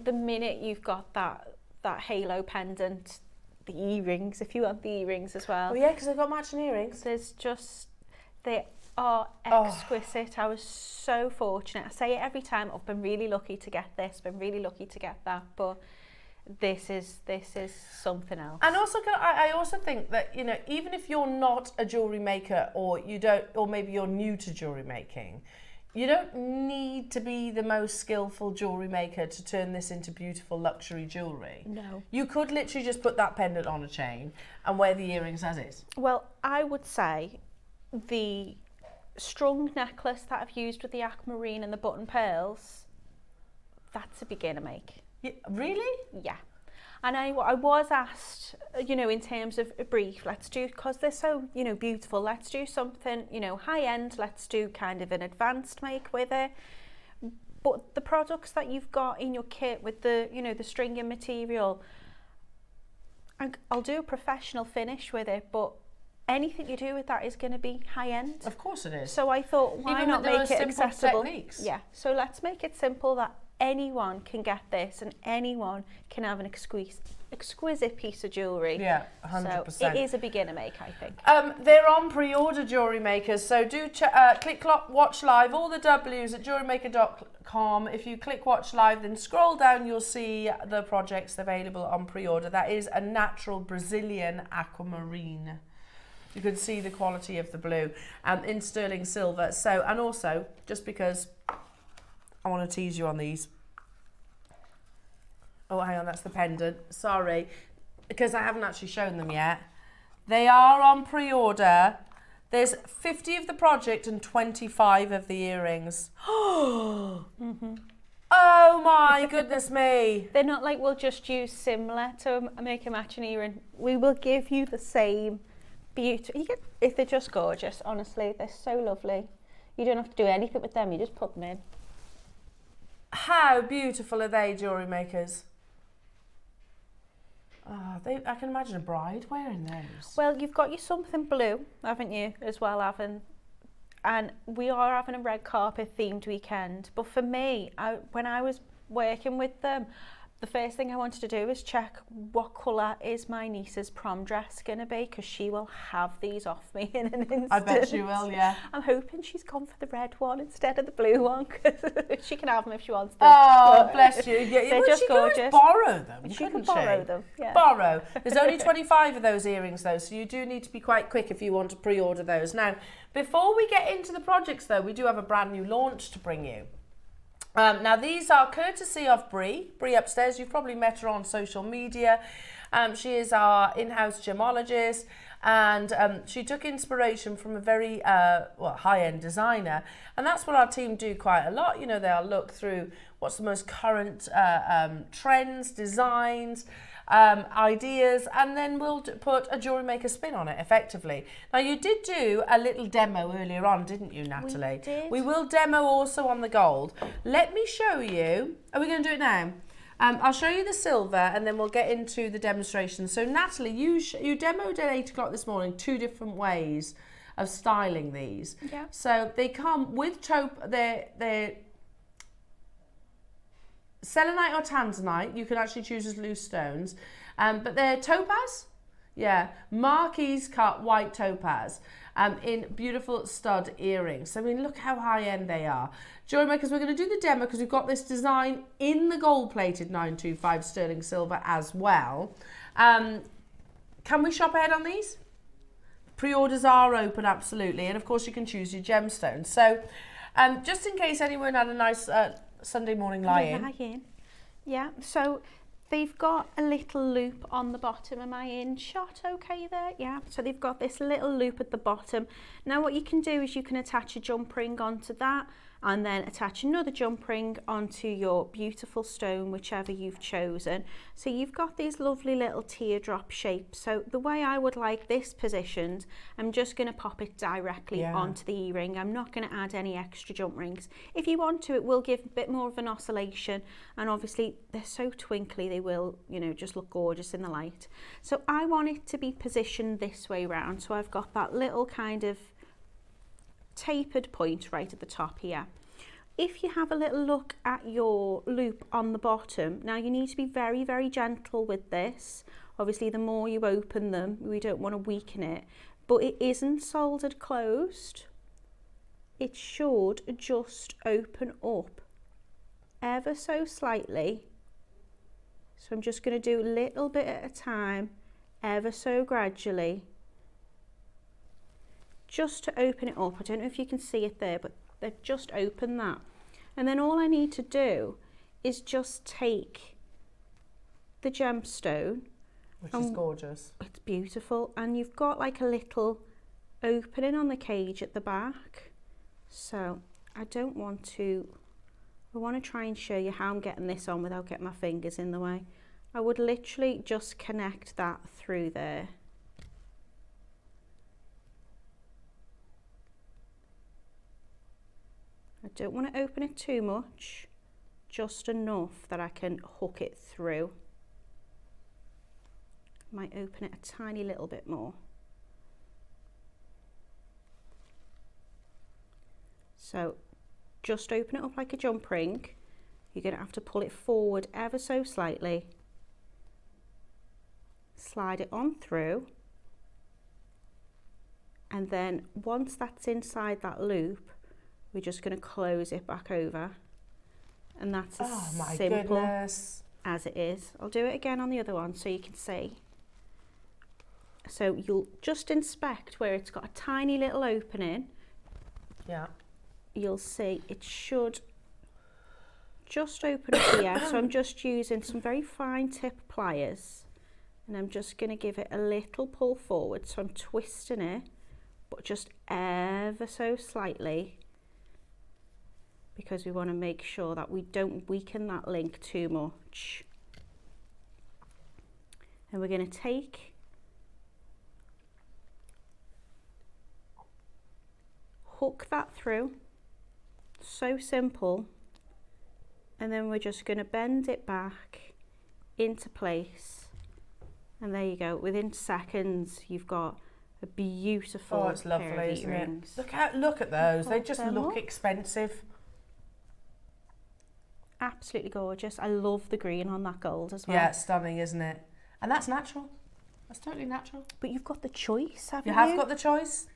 the minute you've got that halo pendant, the earrings, if you want the earrings as well. Oh yeah, because I've got matching earrings. They are exquisite. I was so fortunate. I say it every time. I've been really lucky to get this, been really lucky to get that, but this is something else. And also, I also think that, you know, even if you're not a jewellery maker or maybe you're new to jewellery making, you don't need to be the most skillful jewellery maker to turn this into beautiful luxury jewellery. No. You could literally just put that pendant on a chain and wear the earrings as is. Well, I would say the strung necklace that I've used with the aquamarine and the button pearls, that's a beginner make. Yeah, really? Yeah. And I was asked, you know, in terms of a brief, let's do, because they're so, you know, beautiful, let's do something, you know, high end, let's do kind of an advanced make with it. But the products that you've got in your kit with the, you know, the stringing material, I'll do a professional finish with it, but anything you do with that is going to be high end. Of course it is. So I thought, why Even not with the make it simple accessible? techniques. Yeah, so let's make it simple that anyone can get this and anyone can have an exquisite piece of jewellery. Yeah, 100%. So it is a beginner make, I think. They're on pre-order, Jewellery Makers, so do click watch live, all the W's at jewellerymaker.com. If you click watch live, then scroll down, you'll see the projects available on pre-order. That is a natural Brazilian aquamarine. You can see the quality of the blue in sterling silver. So, and also, just because I want to tease you on these. Oh, hang on, that's the pendant. Sorry, because I haven't actually shown them yet. They are on pre-order. There's 50 of the project and 25 of the earrings. Mm-hmm. Oh my goodness me. They're not like we'll just use similar to make a matching earring. We will give you the same beauty. If they're just gorgeous, honestly, they're so lovely. You don't have to do anything with them, you just put them in. How beautiful are they, Jewellery Makers? Oh, I can imagine a bride wearing those. Well, you've got your something blue, haven't you, as well, and we are having a red carpet themed weekend. But for me, when I was working with them, the first thing I wanted to do is check what colour is my niece's prom dress going to be, because she will have these off me in an instant. I bet she will, yeah. I'm hoping she's gone for the red one instead of the blue one, because she can have them if she wants them. Oh, bless you. Yeah, they're just she gorgeous. Could borrow them, She couldn't could borrow them, yeah. Borrow. There's only 25 of those earrings, though, so you do need to be quite quick if you want to pre-order those. Now, before we get into the projects, though, we do have a brand new launch to bring you. Now, these are courtesy of Bree upstairs. You've probably met her on social media. She is our in-house gemologist, and she took inspiration from a very high-end designer, and that's what our team do quite a lot. You know, they'll look through what's the most current trends, designs, ideas, and then we'll put a Jewellery Maker spin on it effectively. Now, you did do a little demo earlier on, didn't you, Natalie? We did. We will demo also on the gold. Let me show you. Are we going to do it now? I'll show you the silver and then we'll get into the demonstration. So, Natalie, you demoed at 8 o'clock this morning 2 different ways of styling these. Yeah. So they come with they're selenite or tanzanite. You can actually choose as loose stones, but they're topaz, yeah, marquise cut white topaz, in beautiful stud earrings. I mean, look how high end they are. Jewellery Makers, we're going to do the demo because we've got this design in the gold plated 925 sterling silver as well. Can we shop ahead on these? Pre-orders are open, absolutely, and of course you can choose your gemstones. So, just in case anyone had a nice Sunday morning lie-in. Yeah, so they've got a little loop on the bottom. Am I in shot okay there? Yeah, so they've got this little loop at the bottom. Now what you can do is you can attach a jump ring onto that, and then attach another jump ring onto your beautiful stone, whichever you've chosen. So you've got these lovely little teardrop shapes. So the way I would like this positioned, I'm just going to pop it directly onto the earring. I'm not going to add any extra jump rings. If you want to, it will give a bit more of an oscillation, and obviously they're so twinkly, they will, you know, just look gorgeous in the light. So I want it to be positioned this way round. So I've got that little kind of tapered point right at the top here. If you have a little look at your loop on the bottom, now you need to be very, very gentle with this. Obviously, the more you open them, we don't want to weaken it, but it isn't soldered closed. It should just open up ever so slightly. So I'm just going to do a little bit at a time, ever so gradually, just to open it up. I don't know if you can see it there, but they've just opened that. And then all I need to do is just take the gemstone. Which is gorgeous. It's beautiful. And you've got like a little opening on the cage at the back. So I want to try and show you how I'm getting this on without getting my fingers in the way. I would literally just connect that through there. I don't want to open it too much, just enough that I can hook it through. Might open it a tiny little bit more. So just open it up like a jump ring. You're going to have to pull it forward ever so slightly. Slide it on through. And then once that's inside that loop, we're just going to close it back over. And that's as simple as it is. I'll do it again on the other one so you can see. So you'll just inspect where it's got a tiny little opening. Yeah. You'll see it should just open up here. So I'm just using some very fine tip pliers and I'm just going to give it a little pull forward. So I'm twisting it, but just ever so slightly, because we want to make sure that we don't weaken that link too much. And we're going to take hook that through, so simple, and then we're just going to bend it back into place, and there you go. Within seconds you've got a beautiful it's lovely, pair of isn't earrings. it? Look at those, they just look expensive. Absolutely gorgeous. I love the green on that gold as well. Yeah, it's stunning, isn't it? And that's natural. That's totally natural. But you've got the choice, haven't you? You have got the choice.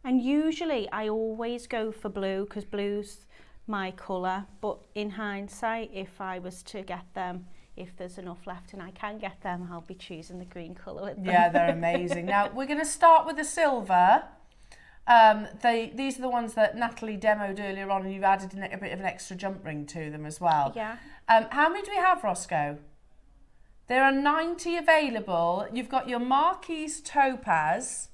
And usually I always go for blue because blue's my colour. But in hindsight, if I was to get them, if there's enough left and I can get them, I'll be choosing the green colour with them. Yeah, they're amazing. Now, we're going to start with the silver. These are the ones that Natalie demoed earlier on, and you've added a bit of an extra jump ring to them as well. Yeah. How many do we have, Roscoe? There are 90 available. You've got your Marquise Topaz,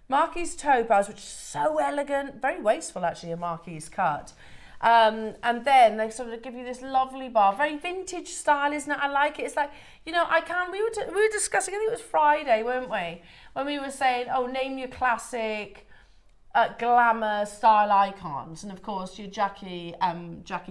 which is so elegant, very wasteful actually, a Marquise cut. And then they sort of give you this lovely bar, very vintage style, isn't it? I like it. It's like, you know, we were discussing, I think it was Friday, weren't we? When we were saying, oh, name your classic glamour style icons, and of course your Jackie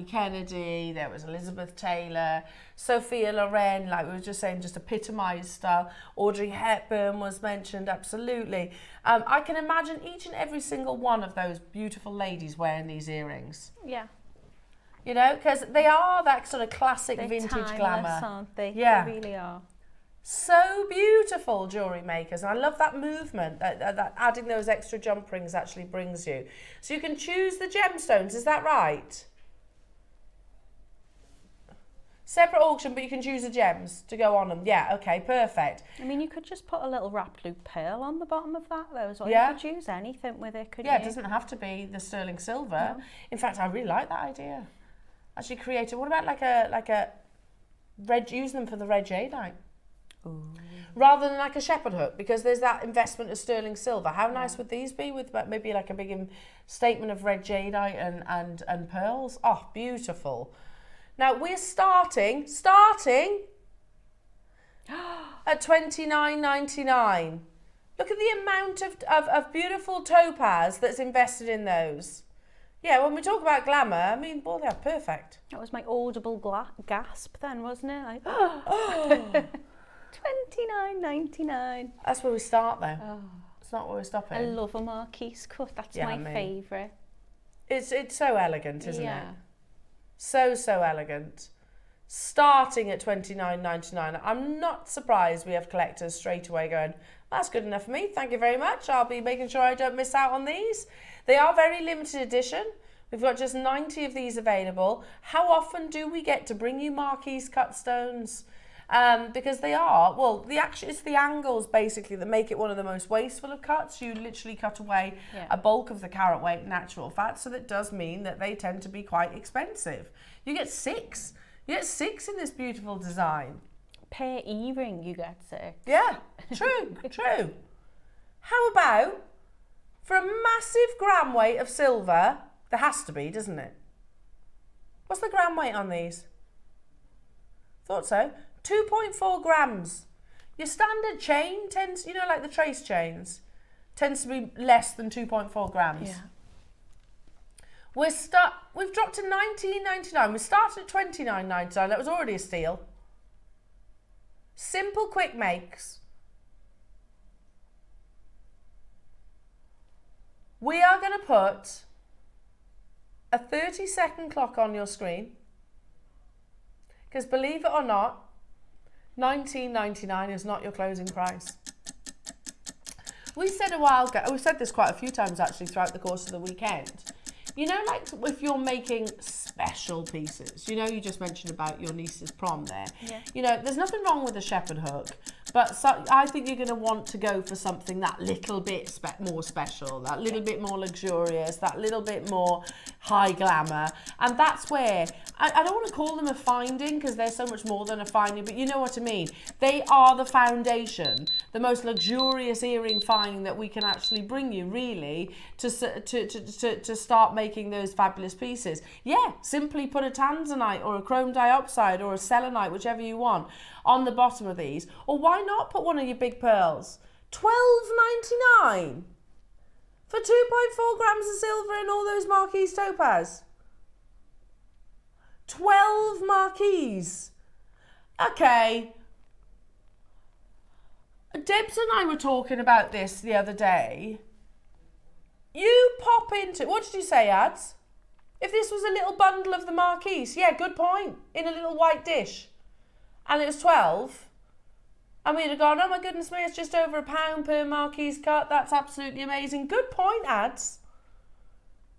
Kennedy, there was Elizabeth Taylor, Sophia Loren, like we were just saying, just epitomised style. Audrey Hepburn was mentioned, absolutely. I can imagine each and every single one of those beautiful ladies wearing these earrings. Yeah. You know, because they are that sort of classic They're vintage timeless, glamour. aren't they? Yeah. They really are. So beautiful, jewellery makers, and I love that movement that adding those extra jump rings actually brings you. So you can choose the gemstones, is that right? Separate auction, but you can choose the gems to go on them. Yeah, okay, perfect. I mean, you could just put a little wrapped loop pearl on the bottom of that though as well. Yeah. You could use anything with it, couldn't Yeah, you? it doesn't have to be the sterling silver. No. In fact, I really like that idea. Actually create it. What about like a red, use them for the Red Jadeite? Ooh. Rather than like a shepherd hook, because there's that investment of sterling silver. How nice would these be with maybe like a big statement of red jadeite and pearls? Oh, beautiful. Now we're starting at $29.99. Look at the amount of beautiful topaz that's invested in those. Yeah, when we talk about glamour, I mean, boy, they're perfect. That was my audible gasp then, wasn't it? Like, Oh. $29.99. That's where we start though. Oh. It's not where we're stopping. I love a Marquise cut. That's my favourite. It's so elegant, isn't Yeah. it? So elegant. Starting at $29.99. I'm not surprised we have collectors straight away going, that's good enough for me, thank you very much. I'll be making sure I don't miss out on these. They are very limited edition. We've got just 90 of these available. How often do we get to bring you Marquise cut stones? Because they are, well, it's the angles basically that make it one of the most wasteful of cuts. You literally cut away a bulk of the carat weight natural fat, so that does mean that they tend to be quite expensive. You get 6. You get 6 in this beautiful design. Per earring you get 6. Yeah, true, true. How about for a massive gram weight of silver? There has to be, doesn't it? What's the gram weight on these? Thought so. 2.4 grams. Your standard chain tends, you know, like the trace chains, tends to be less than 2.4 grams. Yeah. We've dropped to $19.99. We started at $29.99. That was already a steal. Simple quick makes. We are going to put a 30-second clock on your screen, because believe it or not, $19.99 is not your closing price. We said a while ago, we've said this quite a few times actually throughout the course of the weekend, you know, like if you're making special pieces, you know, you just mentioned about your niece's prom there. Yeah. You know, there's nothing wrong with a shepherd hook, but I think you're going to want to go for something that little bit more special, that little bit more luxurious, that little bit more high glamour. And that's where, I don't want to call them a finding because they're so much more than a finding, but you know what I mean. They are the foundation, the most luxurious earring finding that we can actually bring you, really, to start making those fabulous pieces. Yeah, simply put a tanzanite or a chrome dioxide or a selenite, whichever you want, on the bottom of these. Or why not put one of your big pearls? $12.99 for 2.4 grams of silver and all those marquise topaz. 12 marquise. Okay. Debs and I were talking about this the other day. You pop into, what did you say, Ads? If this was a little bundle of the marquise, yeah, good point, in a little white dish, and it was 12, and we'd have gone, oh my goodness me, it's just over £1 per marquise cut, that's absolutely amazing. Good point, Ads.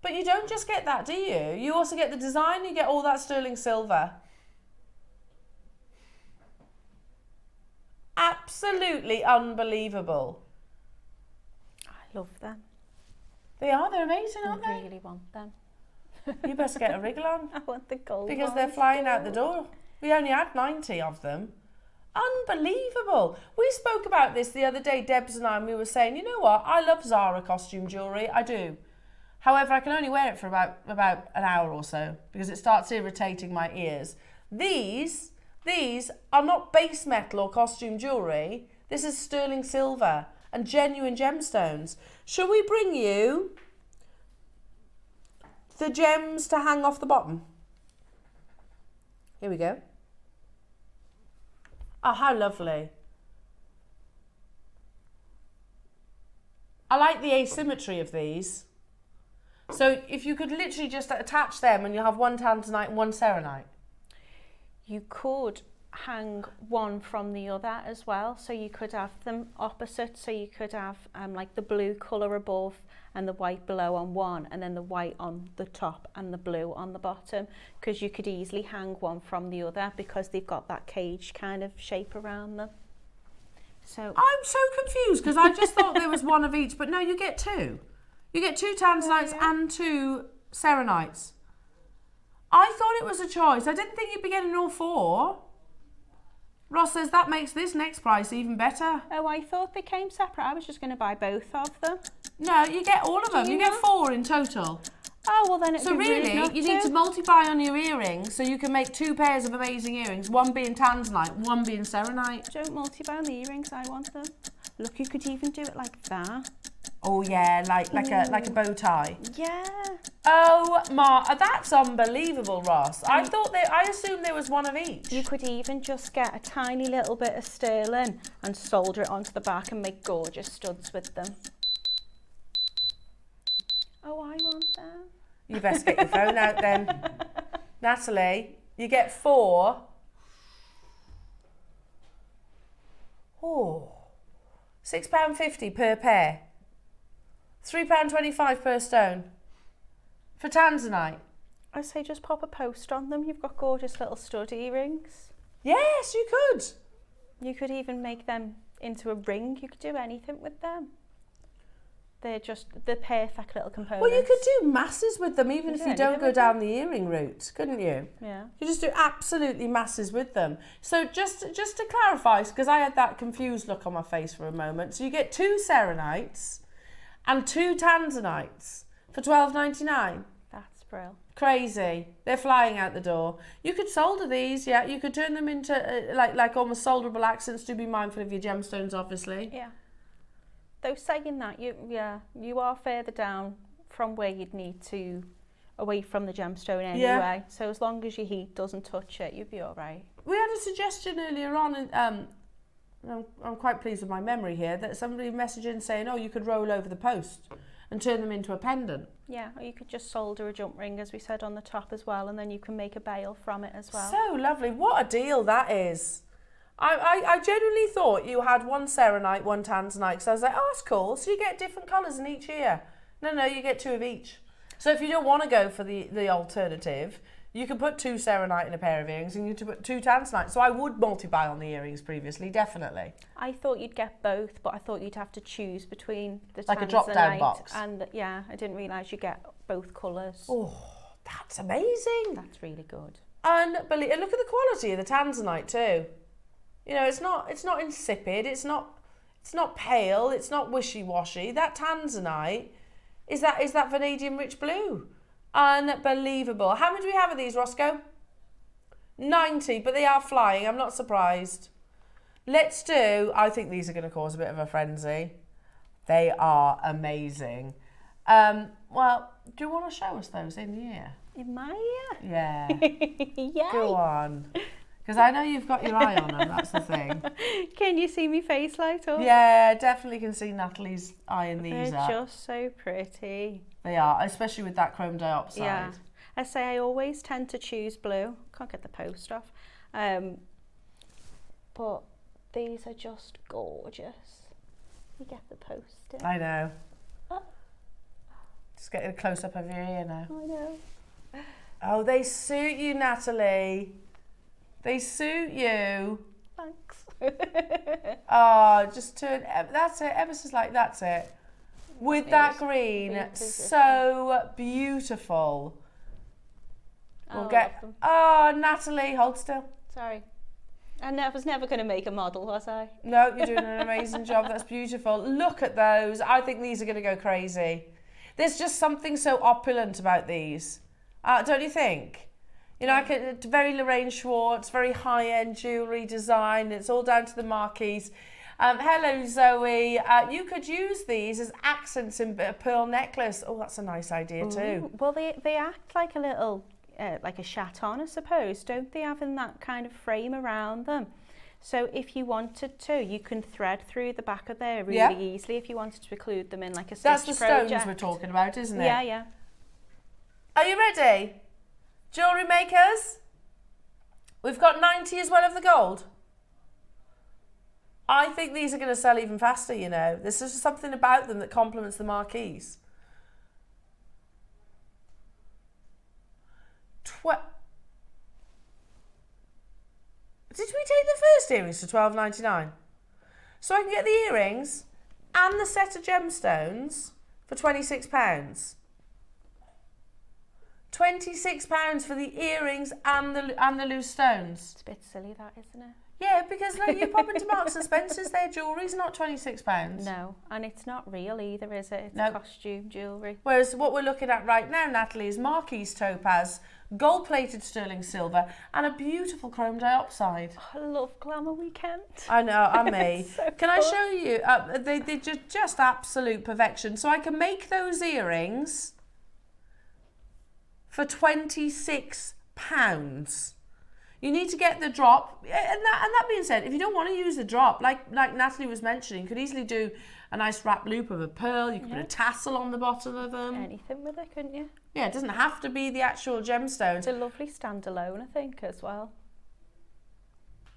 But you don't just get that, do you? You also get the design, you get all that sterling silver. Absolutely unbelievable. I love them. They're amazing, aren't I they? really want them. You best get a wriggle on. I want the gold Because they're flying out the door. We only had 90 of them. Unbelievable. We spoke about this the other day, Debs and I, and we were saying, you know what, I love Zara costume jewellery, I do. However, I can only wear it for about an hour or so because it starts irritating my ears. These are not base metal or costume jewellery. This is sterling silver and genuine gemstones. Shall we bring you the gems to hang off the bottom? Here we go. Oh, how lovely. I like the asymmetry of these. So if you could literally just attach them and you'll have one tanzanite and one serenite. You could hang one from the other as well, so you could have them opposite, so you could have like the blue colour above and the white below on one, and then the white on the top and the blue on the bottom, because you could easily hang one from the other because they've got that cage kind of shape around them. So I'm so confused because I just thought there was one of each, but no, you get two. You get two tanzanites and two serenites. I thought it was a choice. I didn't think you'd be getting all four. Ross says that makes this next price even better. Oh, I thought they came separate. I was just going to buy both of them. No, you get all of them. You get four in total. Oh, well then it's So really, you need to multiply on your earrings so you can make two pairs of amazing earrings, one being tanzanite, one being serenite. Don't multiply on the earrings, I want them. Look, you could even do it like that. Oh yeah, like a bow tie. Yeah. Oh that's unbelievable, Ross. I assumed there was one of each. You could even just get a tiny little bit of sterling and solder it onto the back and make gorgeous studs with them. Oh, I want them. You best get your phone out then. Natalie, you get four. Oh, £6.50 per pair. £3.25 per stone. For tanzanite. I say just pop a post on them. You've got gorgeous little stud earrings. Yes, you could. You could even make them into a ring. You could do anything with them. They're just the perfect little components. Well, you could do masses with them, even if you don't go down the earring route, couldn't you? Yeah. You just do absolutely masses with them. So just to clarify, because I had that confused look on my face for a moment. So you get two serenites and two tanzanites for $12.99. That's brilliant. Crazy. They're flying out the door. You could solder these, yeah. You could turn them into like almost solderable accents. Do be mindful of your gemstones, obviously. Yeah. Though saying that, you are further down from where you'd need to, away from the gemstone anyway. Yeah. So as long as your heat doesn't touch it, you'll be all right. We had a suggestion earlier on, and I'm quite pleased with my memory here, that somebody messaged in saying, oh, you could roll over the post and turn them into a pendant. Yeah, or you could just solder a jump ring, as we said, on the top as well, and then you can make a bail from it as well. So lovely. What a deal that is. I genuinely thought you had one serenite, one tanzanite, because I was like, oh, that's cool. So you get different colours in each ear. No, you get 2 of each. So if you don't want to go for the alternative, you can put 2 serenite in a pair of earrings and you can put 2 tanzanite. So I would multi-buy on the earrings previously, definitely. I thought you'd get both, but I thought you'd have to choose between the like a drop-down box. And yeah, I didn't realise you get both colours. Oh, that's amazing. That's really good. Unbelievable. Look at the quality of the tanzanite too. You know, it's not insipid, it's not pale, it's not wishy-washy. That tanzanite is that vanadium rich blue. Unbelievable. How many do we have of these, Roscoe? 90, but they are flying. I'm not surprised. Let's do, I think these are going to cause a bit of a frenzy. They are amazing. Well, do you want to show us those in here? In my ear? Yeah. Yay. Go on. Because I know you've got your eye on them, that's the thing. Can you see me face light up? Yeah, definitely can see Natalie's eyeing these They're up. just so pretty. They are, especially with that chrome diopside. Yeah. I say I always tend to choose blue. Can't get the post off. But these are just gorgeous. You get the post in. I know. Oh. Just getting a close-up of your ear now. I know. Oh, they suit you, Natalie. They suit you. Thanks. Oh, just turn, that's it, ever so like, that's it. With that green, so beautiful. We'll get, oh, Natalie, hold still. Sorry. I was never going to make a model, was I? No, you're doing an amazing job, that's beautiful. Look at those, I think these are going to go crazy. There's just something so opulent about these, don't you think? You know, it's very Lorraine Schwartz, very high-end jewellery design. It's all down to the marquise. Hello, Zoe. You could use these as accents in a pearl necklace. Oh, that's a nice idea too. Ooh. Well, they act like a little, like a chaton, I suppose, don't they, having that kind of frame around them? So if you wanted to, you can thread through the back of there really easily if you wanted to include them in like a stitch That's the project. stones we're talking about, isn't it? Yeah, yeah. Are you ready? Jewellery makers, we've got 90 as well of the gold. I think these are going to sell even faster, you know. There's just something about them that complements the marquise. Did we take the first earrings for £12.99? So I can get the earrings and the set of gemstones for £26. £26 for the earrings and the loose stones. It's a bit silly, that, isn't it? Yeah, because like you pop into Marks and Spencer's, their jewellery's not £26. No, and it's not real either, is it? It's costume jewellery. Whereas what we're looking at right now, Natalie, is marquise topaz, gold-plated sterling silver, and a beautiful chrome diopside. I love Glamour Weekend. I know, and me. So Can I show you? They're just absolute perfection. So I can make those earrings for £26. You need to get the drop, and that being said, if you don't want to use the drop, like Natalie was mentioning, you could easily do a nice wrap loop of a pearl. You could put a tassel on the bottom of them. Anything with it, couldn't you? Yeah, it doesn't have to be the actual gemstone. It's a lovely standalone, I think, as well.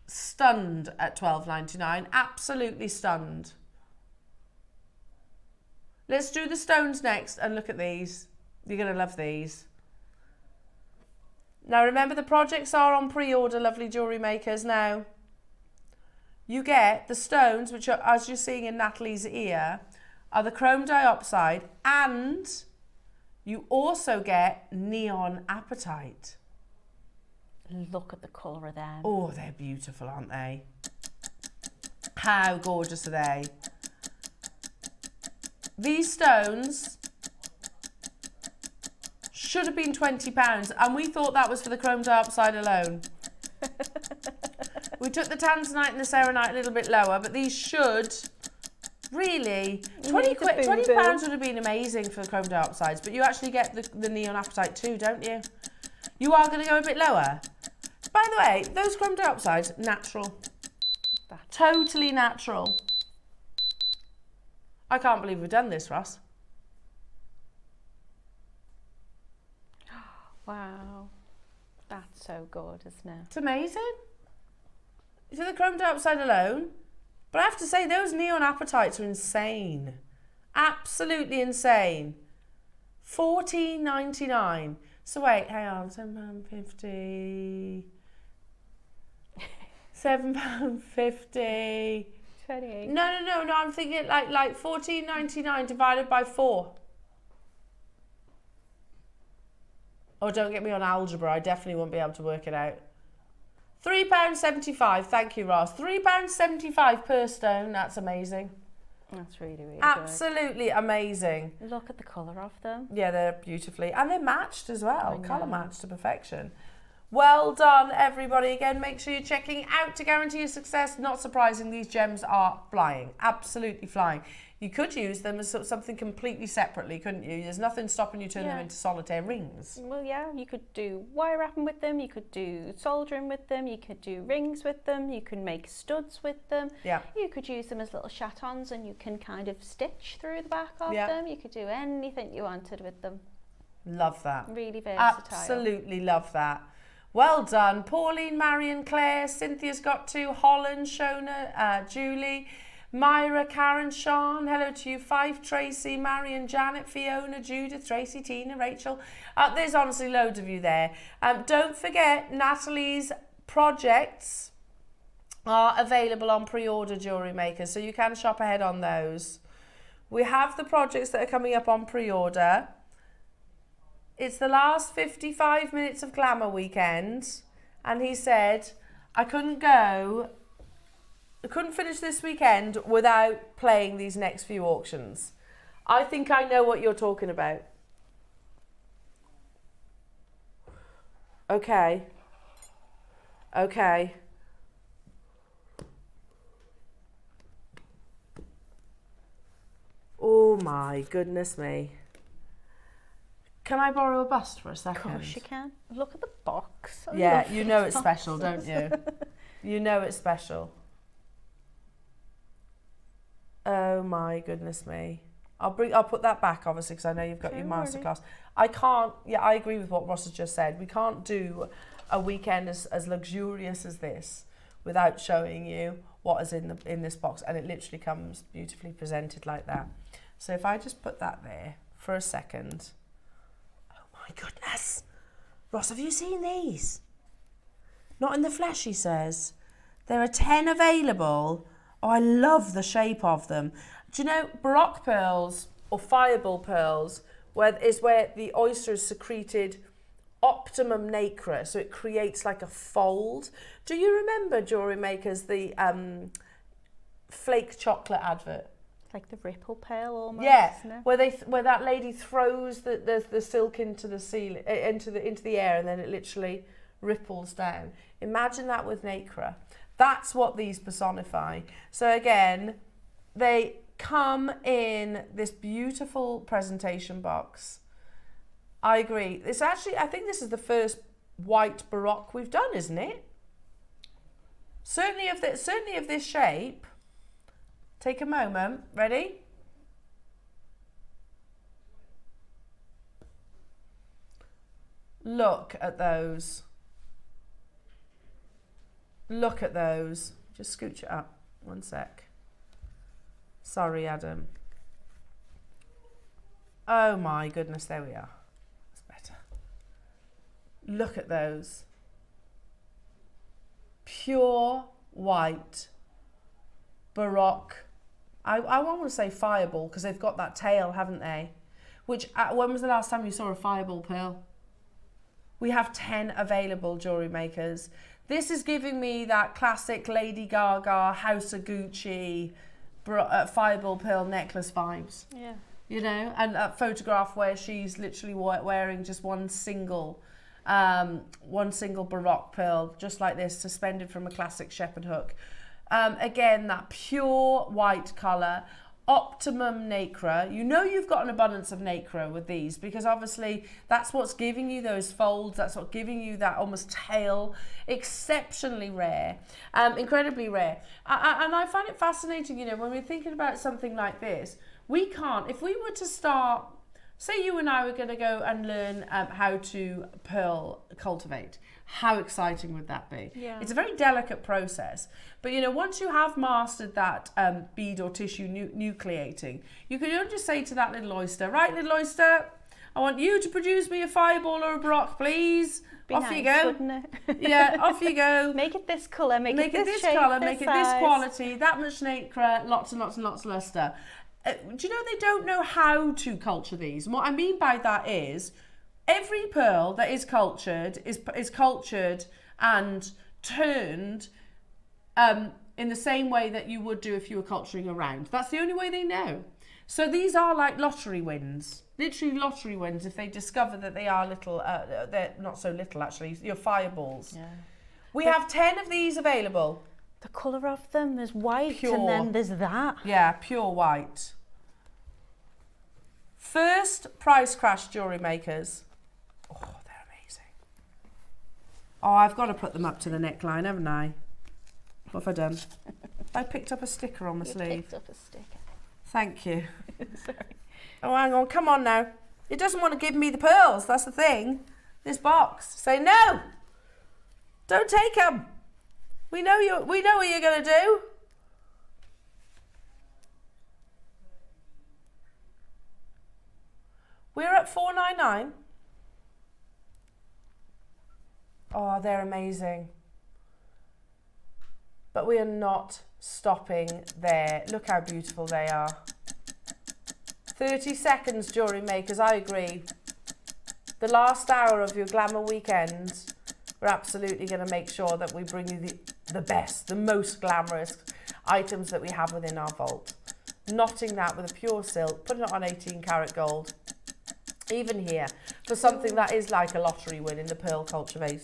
Stunned at £12.99, absolutely stunned. Let's do the stones next and look at these. You're going to love these. Now remember, the projects are on pre-order, lovely jewellery makers. Now you get the stones, which are, as you're seeing in Natalie's ear, are the chrome diopside, and you also get neon apatite. Look at the colour of them. Oh, they're beautiful, aren't they? How gorgeous are they? These stones should have been £20, and we thought that was for the chrome diopside alone. We took the tanzanite and the serenite a little bit lower, but these should really £20 would have been amazing for the chrome diopsides, but you actually get the neon apatite too, don't you? You are going to go a bit lower. By the way, those chrome diopsides, natural. Totally natural. I can't believe we've done this, Ross. Wow. That's so good, isn't it? It's amazing. So the chrome dioxide alone. But I have to say, those neon appetites are insane. Absolutely insane. $14.99. So wait, hang on, £7.50. £7.50. 28. No, I'm thinking like $14.99 divided by 4. Oh, don't get me on algebra. I definitely won't be able to work it out. £3.75. Thank you, Ross. £3.75 per stone. That's amazing. That's really, really Absolutely amazing. good. Look at the colour of them. Yeah, they're beautifully. And they're matched as well. I Colour know. matched to perfection. Well done, everybody. Again, make sure you're checking out to guarantee your success. Not surprising, these gems are flying. Absolutely flying. You could use them as something completely separately, couldn't you? There's nothing stopping you turning them into solitaire rings. Well, yeah, you could do wire wrapping with them, you could do soldering with them, you could do rings with them, you can make studs with them. Yeah. You could use them as little chatons and you can kind of stitch through the back of Yeah. them. You could do anything you wanted with them. Love that. Really versatile. Absolutely love that. Well done. Pauline, Marion, Claire, Cynthia's got 2, Holland, Shona, Julie, Myra, Karen, Sean, hello to you, 5, Tracy, Marion, Janet, Fiona, Judith, Tracy, Tina, Rachel. There's honestly loads of you there. Don't forget, Natalie's projects are available on pre-order JewelleryMaker, so you can shop ahead on those. We have the projects that are coming up on pre-order. It's the last 55 minutes of Glamour Weekend, and he said, I couldn't finish this weekend without playing these next few auctions. I think I know what you're talking about. Okay. Oh my goodness me. Can I borrow a bust for a second? Of course you can. Look at the box. I Yeah, love you know these it's special, don't boxes. you? You know it's special. Oh my goodness me. I'll put that back obviously because I know you've got your Don't worry. masterclass. I can't, yeah, I agree with what Ross has just said. We can't do a weekend as luxurious as this without showing you what is in this box, and it literally comes beautifully presented like that. So if I just put that there for a second. Oh my goodness. Ross, have you seen these? Not in the flesh, he says. There are 10 available. Oh, I love the shape of them. Do you know, Baroque pearls or fireball pearls where the oyster is secreted optimum nacre, so it creates like a fold. Do you remember, JewelleryMakers, the flake chocolate advert? Like the ripple pearl almost, Yeah, isn't it? where that lady throws the silk into the ceiling, into the air, and then it literally ripples down. Imagine that with nacre. That's what these personify. So again, they come in this beautiful presentation box. I agree. It's actually, I think this is the first white Baroque we've done, isn't it? Certainly of this shape. Take a moment. Ready? Look at those. Look at those. Just scooch it up. One sec. Sorry, Adam. Oh my goodness, there we are. That's better. Look at those. Pure white Baroque. I want to say fireball because they've got that tail, haven't they? Which, when was the last time you saw a fireball pearl? We have 10 available, JewelleryMakers. This is giving me that classic Lady Gaga, House of Gucci, fireball pearl necklace vibes. Yeah. You know, and that photograph where she's literally wearing just one single Baroque pearl, just like this, suspended from a classic shepherd hook. Again, that pure white colour, optimum nacre. You know you've got an abundance of nacre with these because obviously that's what's giving you those folds, that's what's giving you that almost tail. Exceptionally rare, incredibly rare. And I find it fascinating, you know, when we're thinking about something like this, we can't, if we were to start Say you and I were going to go and learn how to pearl cultivate. How exciting would that be? Yeah. It's a very delicate process, but you know, once you have mastered that bead or tissue nucleating, you can just say to that little oyster, right, little oyster, I want you to produce me a fireball or a baroque, please. Off nice, you go. Wouldn't it? Yeah, off you go. Make it this colour, make it this shape, colour, this make it size. this quality, that much nacre, lots and lots and lots of luster. Do you know they don't know how to culture these? And what I mean by that is every pearl that is cultured is cultured and turned in the same way that you would do if you were culturing a round. That's the only way they know. So these are like lottery wins, literally lottery wins if they discover that they are little, they're not so little actually, your fireballs. Yeah. We have 10 of these available. The colour of them, there's white Pure. and then there's that. Yeah, pure white. First price crash jewellery makers. Oh, they're amazing. Oh, I've got to put them up to the neckline, haven't I? What have I done? I picked up a sticker on my sleeve. Picked up a sticker. Thank you. Sorry. Oh, hang on, come on now. It doesn't want to give me the pearls, that's the thing. This box. Say no! Don't take them! We know what you're going to do. We're at $4.99. Oh, they're amazing. But we are not stopping there. Look how beautiful they are. 30 seconds, jewellery makers, I agree. The last hour of your Glamour Weekend, we're absolutely going to make sure that we bring you the best, the most glamorous items that we have within our vault. Knotting that with a pure silk, putting it on 18 karat gold. Even here, for something that is like a lottery win in the pearl cultivating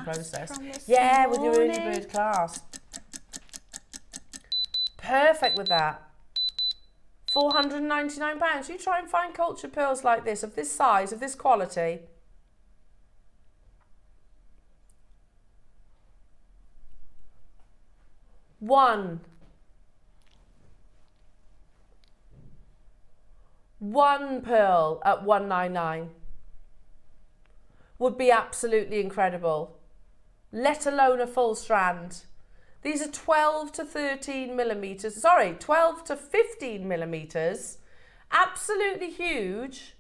process. Yeah, with your early bird clasp. Perfect with that. £499. You try and find cultured pearls like this, of this size, of this quality. One pearl at $199 would be absolutely incredible, let alone a full strand. These are 12 to 13 millimeters, sorry, 12 to 15 millimeters, absolutely huge.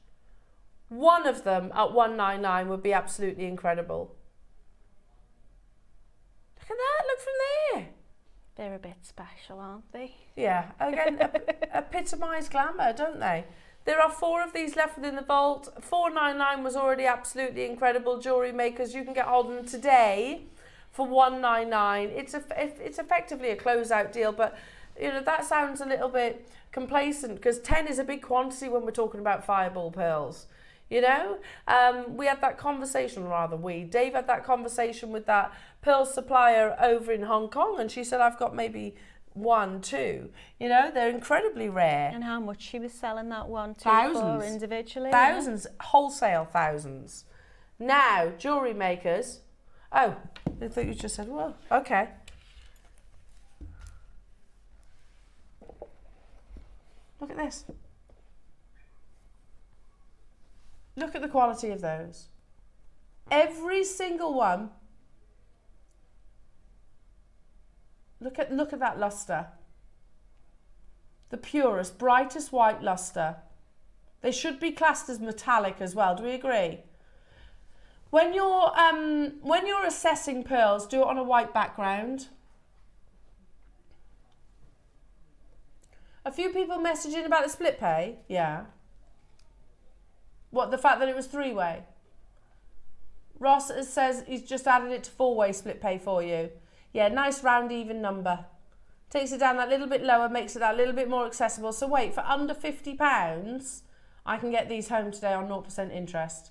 One of them at $199 would be absolutely incredible. Look at that, look from there. They're a bit special, aren't they? Yeah, again, epitomise glamour, don't they? There are 4 of these left within the vault. $4.99 was already absolutely incredible. Jewellery makers, you can get hold of them today for $1.99. It's effectively a closeout deal, but you know that sounds a little bit complacent because 10 is a big quantity when we're talking about fireball pearls. You know, we had that conversation, Dave had that conversation with that pearl supplier over in Hong Kong, and she said, I've got maybe 1, 2. You know, they're incredibly rare. And how much she was selling that 1, 2, Thousands. 4 individually? Thousands, wholesale thousands. Now, jewellery makers. Oh, I thought you just said, well, okay. Look at this. Look at the quality of those. Every single one. Look at that luster. The purest, brightest white luster. They should be classed as metallic as well. Do we agree? When you're assessing pearls, do it on a white background. A few people messaging about the split pay. Yeah. What, the fact that it was 3-way? Ross says he's just added it to 4-way split pay for you. Yeah, nice round even number. Takes it down that little bit lower, makes it that little bit more accessible. So wait, for under £50, I can get these home today on 0% interest.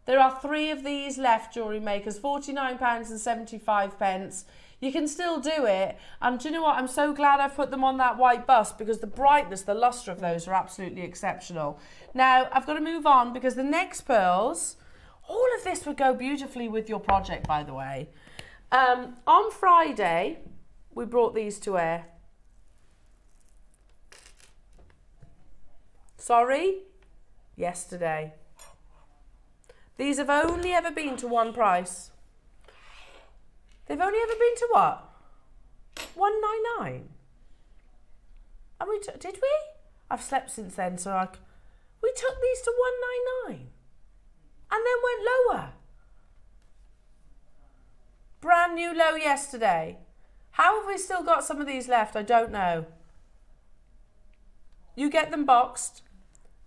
There are 3 of these left, jewellery makers, £49.75. You can still do it. And do you know what? I'm so glad I've put them on that white bust because the brightness, the lustre of those are absolutely exceptional. Now, I've got to move on because the next pearls, all of this would go beautifully with your project, by the way. On Friday, we brought these to air. Sorry? yesterday. These have only ever been to one price. They've only ever been to what? $199. And we did we? I've slept since then, so we took these to $199 and then went lower. Brand new low yesterday. How have we still got some of these left? I don't know. You get them boxed.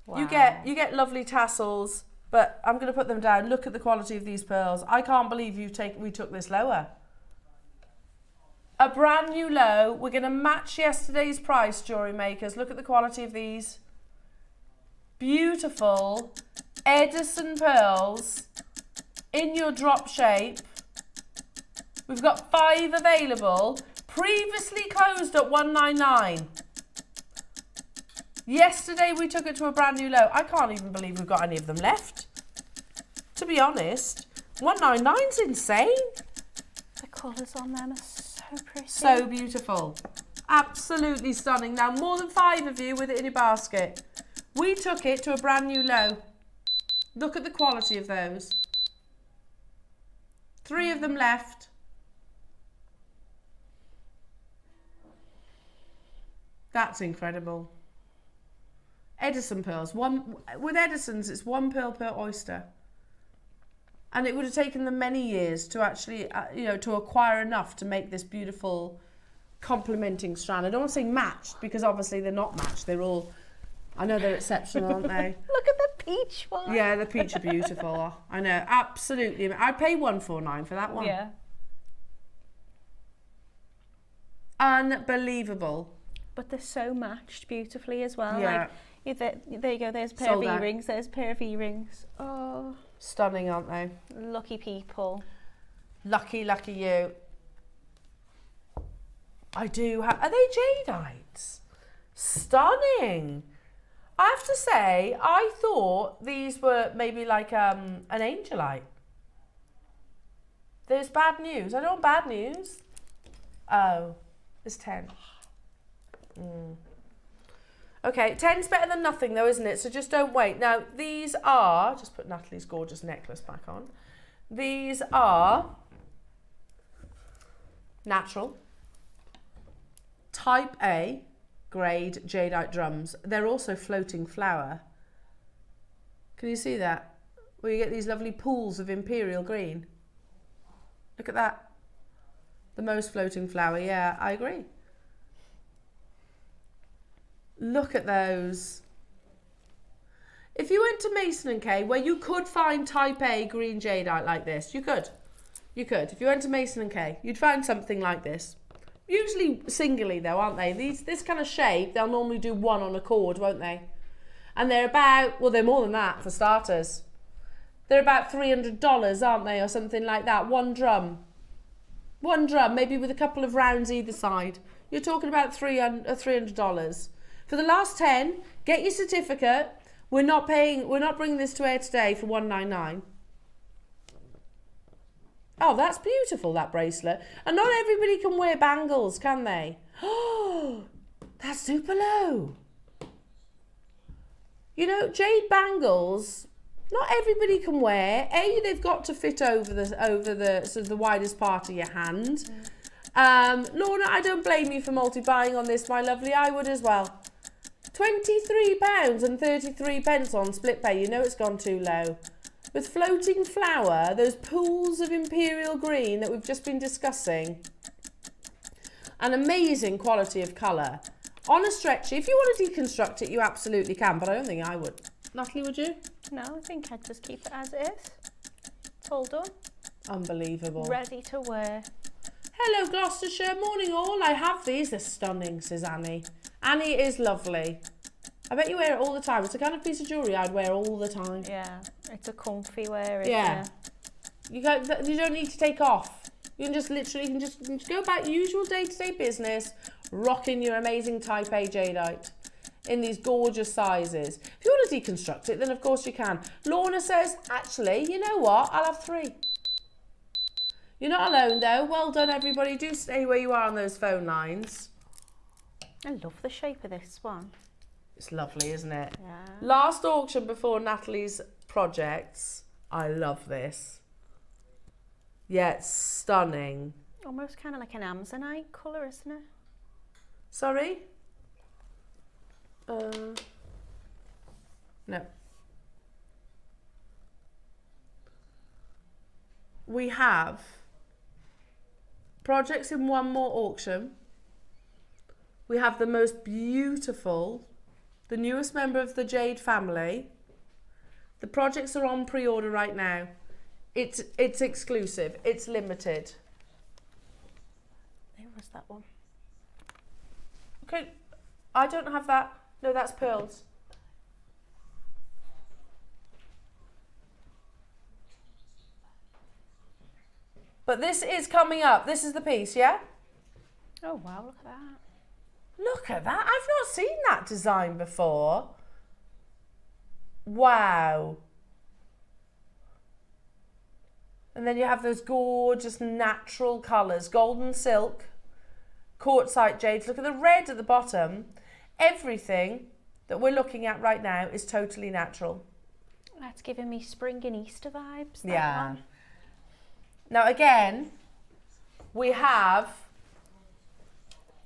Wow. You get lovely tassels, but I'm going to put them down. Look at the quality of these pearls. I can't believe we took this lower. A brand new low. We're going to match yesterday's price, jewellery makers. Look at the quality of these. Beautiful Edison pearls in your drop shape. We've got 5 available. Previously closed at $199. Yesterday we took it to a brand new low. I can't even believe we've got any of them left. To be honest, $199's insane. The colours on them are so pretty. So beautiful. Absolutely stunning. Now, more than 5 of you with it in your basket. We took it to a brand new low. Look at the quality of those. 3 of them left. That's incredible. Edison pearls. With Edison's, it's 1 pearl per oyster. And it would have taken them many years to actually, to acquire enough to make this beautiful complementing strand. I don't want to say matched, because obviously they're not matched. They're all, I know they're exceptional, aren't they? Look at the peach one. Yeah, the peach are beautiful. I know, absolutely. I'd pay $149 for that one. Yeah. Unbelievable. But they're so matched beautifully as well. Yeah. Like, there you go, there's a pair of earrings, there's a pair of earrings. Oh. Stunning, aren't they? Lucky people. Lucky, lucky you. I do have, are they Jadeites? Stunning. I have to say, I thought these were maybe like an angelite. There's bad news. I don't want bad news. Oh, it's 10. Okay, 10's better than nothing though, isn't it? So just don't wait. Now, these are, just put Natalie's gorgeous necklace back on. These are natural, type A, grade Jadeite drums. They're also floating flower. Can you see that? Where you get these lovely pools of imperial green. Look at that. The most floating flower, yeah, I agree. Look at those. If you went to Mason & Kay, where you could find type A green jadeite like this, you could. You could. If you went to Mason & Kay, you'd find something like this. Usually singly though, aren't they? This kind of shape, they'll normally do 1 on a cord, won't they? And they're about, well, they're more than that for starters. They're about $300, aren't they? Or something like that. 1 drum. 1 drum, maybe with a couple of rounds either side. You're talking about $300. For the last 10, get your certificate. We're not bringing this to air today for $199. Oh, that's beautiful, that bracelet. And not everybody can wear bangles, can they? Oh, that's super low. You know, jade bangles, not everybody can wear. A, they've got to fit over the sort of the widest part of your hand. Lorna, I don't blame you for multi-buying on this, my lovely. I would as well. £23.33 on split pay. You know it's gone too low. With floating flower, those pools of imperial green that we've just been discussing. An amazing quality of colour. On a stretchy, if you want to deconstruct it, you absolutely can, but I don't think I would. Natalie, would you? No, I think I'd just keep it as it is. It's all done. Unbelievable. Ready to wear. Hello, Gloucestershire. Morning all. I have these. They're stunning, says Annie. Annie is lovely. I bet you wear it all the time. It's the kind of piece of jewellery I'd wear all the time. Yeah, it's a comfy wear, isn't yeah. it? You don't need to take off. You can just literally just go about your usual day-to-day business, rocking your amazing type A jadeite in these gorgeous sizes. If you want to deconstruct it, then of course you can. Lorna says, actually, you know what? I'll have 3. You're not alone though. Well done, everybody. Do stay where you are on those phone lines. I love the shape of this one. It's lovely, isn't it? Yeah. Last auction before Natalie's projects. I love this. Yeah, it's stunning. Almost kind of like an Amazonite colour, isn't it? Sorry? No. We have projects in one more auction. We have the most beautiful, the newest member of the Jade family. The projects are on pre-order right now. It's exclusive. It's limited. Who was that one? Okay, I don't have that. No, that's pearls. But this is coming up. This is the piece, yeah? Oh wow, look at that. Look at that. I've not seen that design before. Wow. And then you have those gorgeous natural colours. Golden silk, quartzite jades. Look at the red at the bottom. Everything that we're looking at right now is totally natural. That's giving me spring and Easter vibes. That Yeah. one. Now again, we have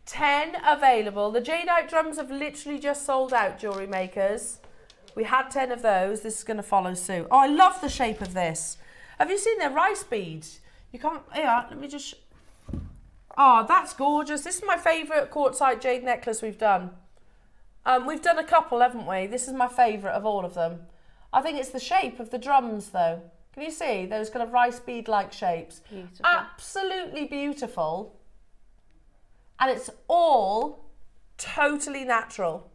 10 available. The Jadeite drums have literally just sold out, jewellery makers. We had 10 of those. This is going to follow suit. Oh, I love the shape of this. Have you seen their rice beads? You can't, yeah, let me just, oh, that's gorgeous. This is my favourite quartzite jade necklace we've done. We've done a couple, haven't we? This is my favourite of all of them. I think it's the shape of the drums though. Can you see those kind of rice bead-like shapes? Beautiful. Absolutely beautiful. And it's all totally natural.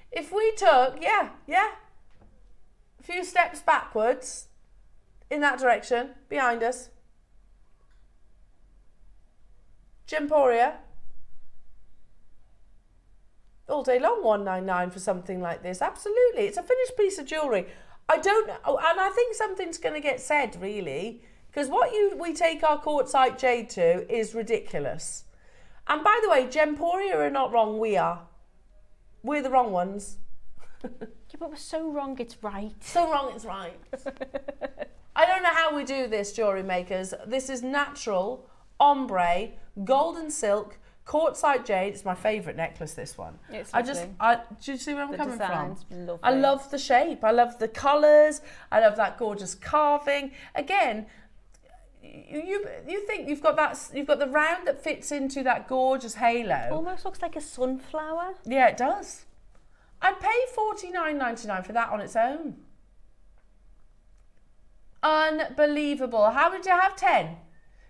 If we took, yeah, a few steps backwards in that direction, behind us. Gemporia. All day long, $199 for something like this. Absolutely. It's a finished piece of jewellery. I don't know, and I think something's going to get said, really, because what we take our quartzite jade to is ridiculous. And by the way, Gemporia are not wrong, we are. We're the wrong ones. Yeah, but we're so wrong, it's right. So wrong, it's right. I don't know how we do this, jewellery makers. This is natural, ombre, golden silk, quartzite jade. It's my favourite necklace, this one. It's do you see where I'm coming from? I love the shape. I love the colours. I love that gorgeous carving. Again, you think you've got the round that fits into that gorgeous halo. Almost looks like a sunflower. Yeah, it does. I'd pay $49.99 for that on its own. Unbelievable. How did you have 10?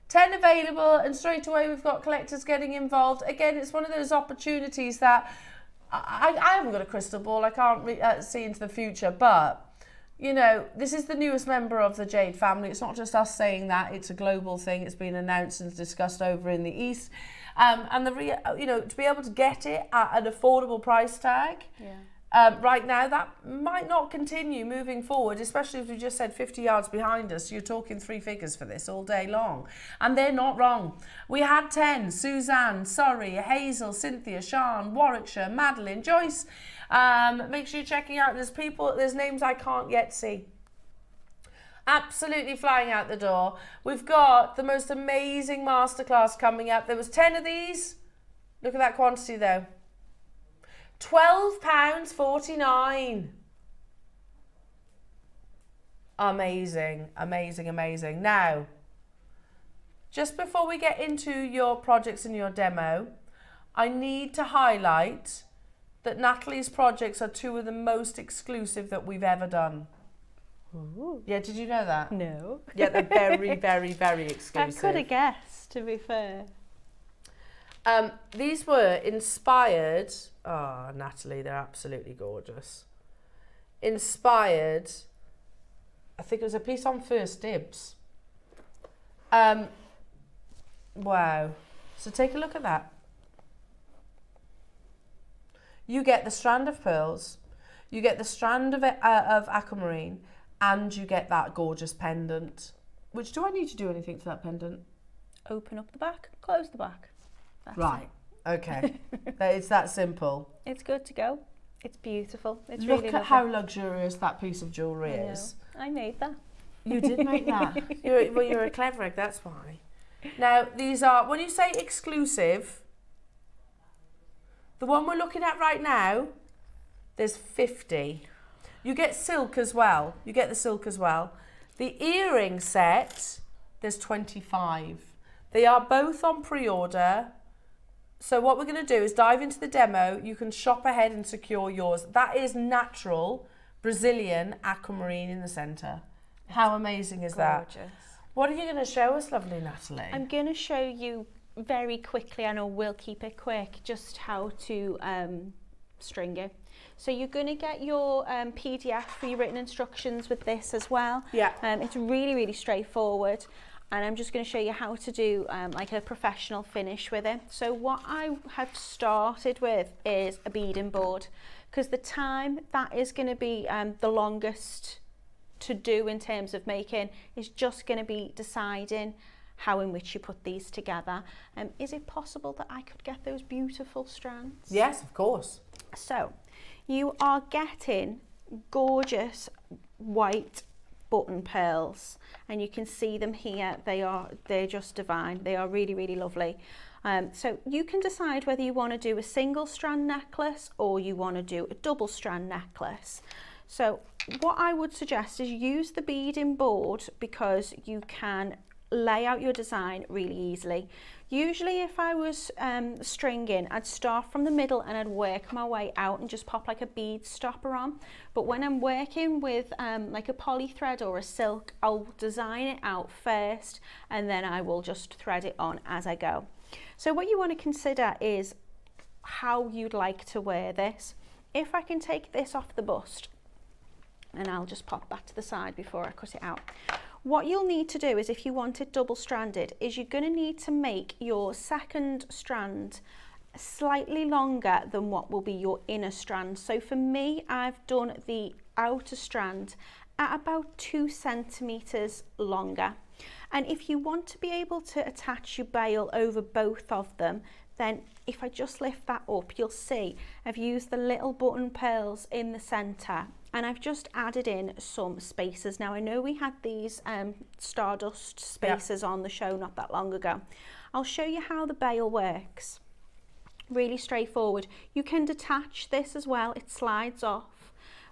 10 available, and straight away we've got collectors getting involved. Again, it's one of those opportunities that I haven't got a crystal ball. I can't see into the future, but you know, this is the newest member of the Jade family. It's not just us saying that, it's a global thing. It's been announced and discussed over in the East. And to be able to get it at an affordable price tag, right now, that might not continue moving forward, especially as we just said 50 yards behind us. You're talking 3 figures for this all day long. And they're not wrong. We had 10, Suzanne, Surrey, Hazel, Cynthia, Sian, Warwickshire, Madeline, Joyce. Make sure you're checking out. There's names I can't yet see. Absolutely flying out the door. We've got the most amazing masterclass coming up. There was 10 of these. Look at that quantity though. £12.49. Amazing, amazing, amazing. Now, just before we get into your projects and your demo, I need to highlight that Natalie's projects are 2 of the most exclusive that we've ever done. Ooh. Yeah, did you know that? No. Yeah, they're very, very, very exclusive. I could have guessed, to be fair. These were inspired, Natalie, they're absolutely gorgeous. Inspired, I think it was a piece on First Dibs. Wow. So take a look at that. You get the strand of pearls, you get the strand of aquamarine, and you get that gorgeous pendant. Which, do I need to do anything to that pendant? Open up the back, close the back. That's Right, okay. It's that simple. It's good to go. It's beautiful. It's Look really at lovely. how luxurious that piece of jewellery I know. is. I made that. You did make that. You're a clever egg, that's why. Now, these are, when you say exclusive, the one we're looking at right now, there's 50. You get silk as well. You get the silk as well. The earring set, there's 25. They are both on pre-order. So what we're going to do is dive into the demo. You can shop ahead and secure yours. That is natural Brazilian aquamarine in the centre. How amazing is that? Gorgeous. What are you going to show us, lovely Natalie? I'm going to show you very quickly, I know we'll keep it quick, just how to string it. So you're going to get your PDF for your written instructions with this as well. Yeah. It's really, really straightforward. And I'm just going to show you how to do like a professional finish with it. So what I have started with is a beading board, because the time that is going to be the longest to do in terms of making is just going to be deciding how in which you put these together. Is it possible that I could get those beautiful strands? Yes, of course. So you are getting gorgeous white button pearls, and you can see them here. They're just divine. They are really, really lovely. So you can decide whether you want to do a single strand necklace or you want to do a double strand necklace. So what I would suggest is use the beading board, because you can lay out your design really easily. Usually if I was stringing, I'd start from the middle and I'd work my way out and just pop like a bead stopper on. But when I'm working with like a poly thread or a silk, I'll design it out first and then I will just thread it on as I go. So what you want to consider is how you'd like to wear this. If I can take this off the bust, and I'll just pop that to the side before I cut it out. What you'll need to do is, if you want it double stranded, is you're going to need to make your second strand slightly longer than what will be your inner strand. So for me, I've done the outer strand at about 2 centimeters longer. And if you want to be able to attach your bail over both of them, then if I just lift that up, you'll see I've used the little button pearls in the center, and I've just added in some spaces. Now I know we had these stardust spaces on the show not that long ago. I'll show you how the bail works. Really straightforward. You can detach this as well, it slides off,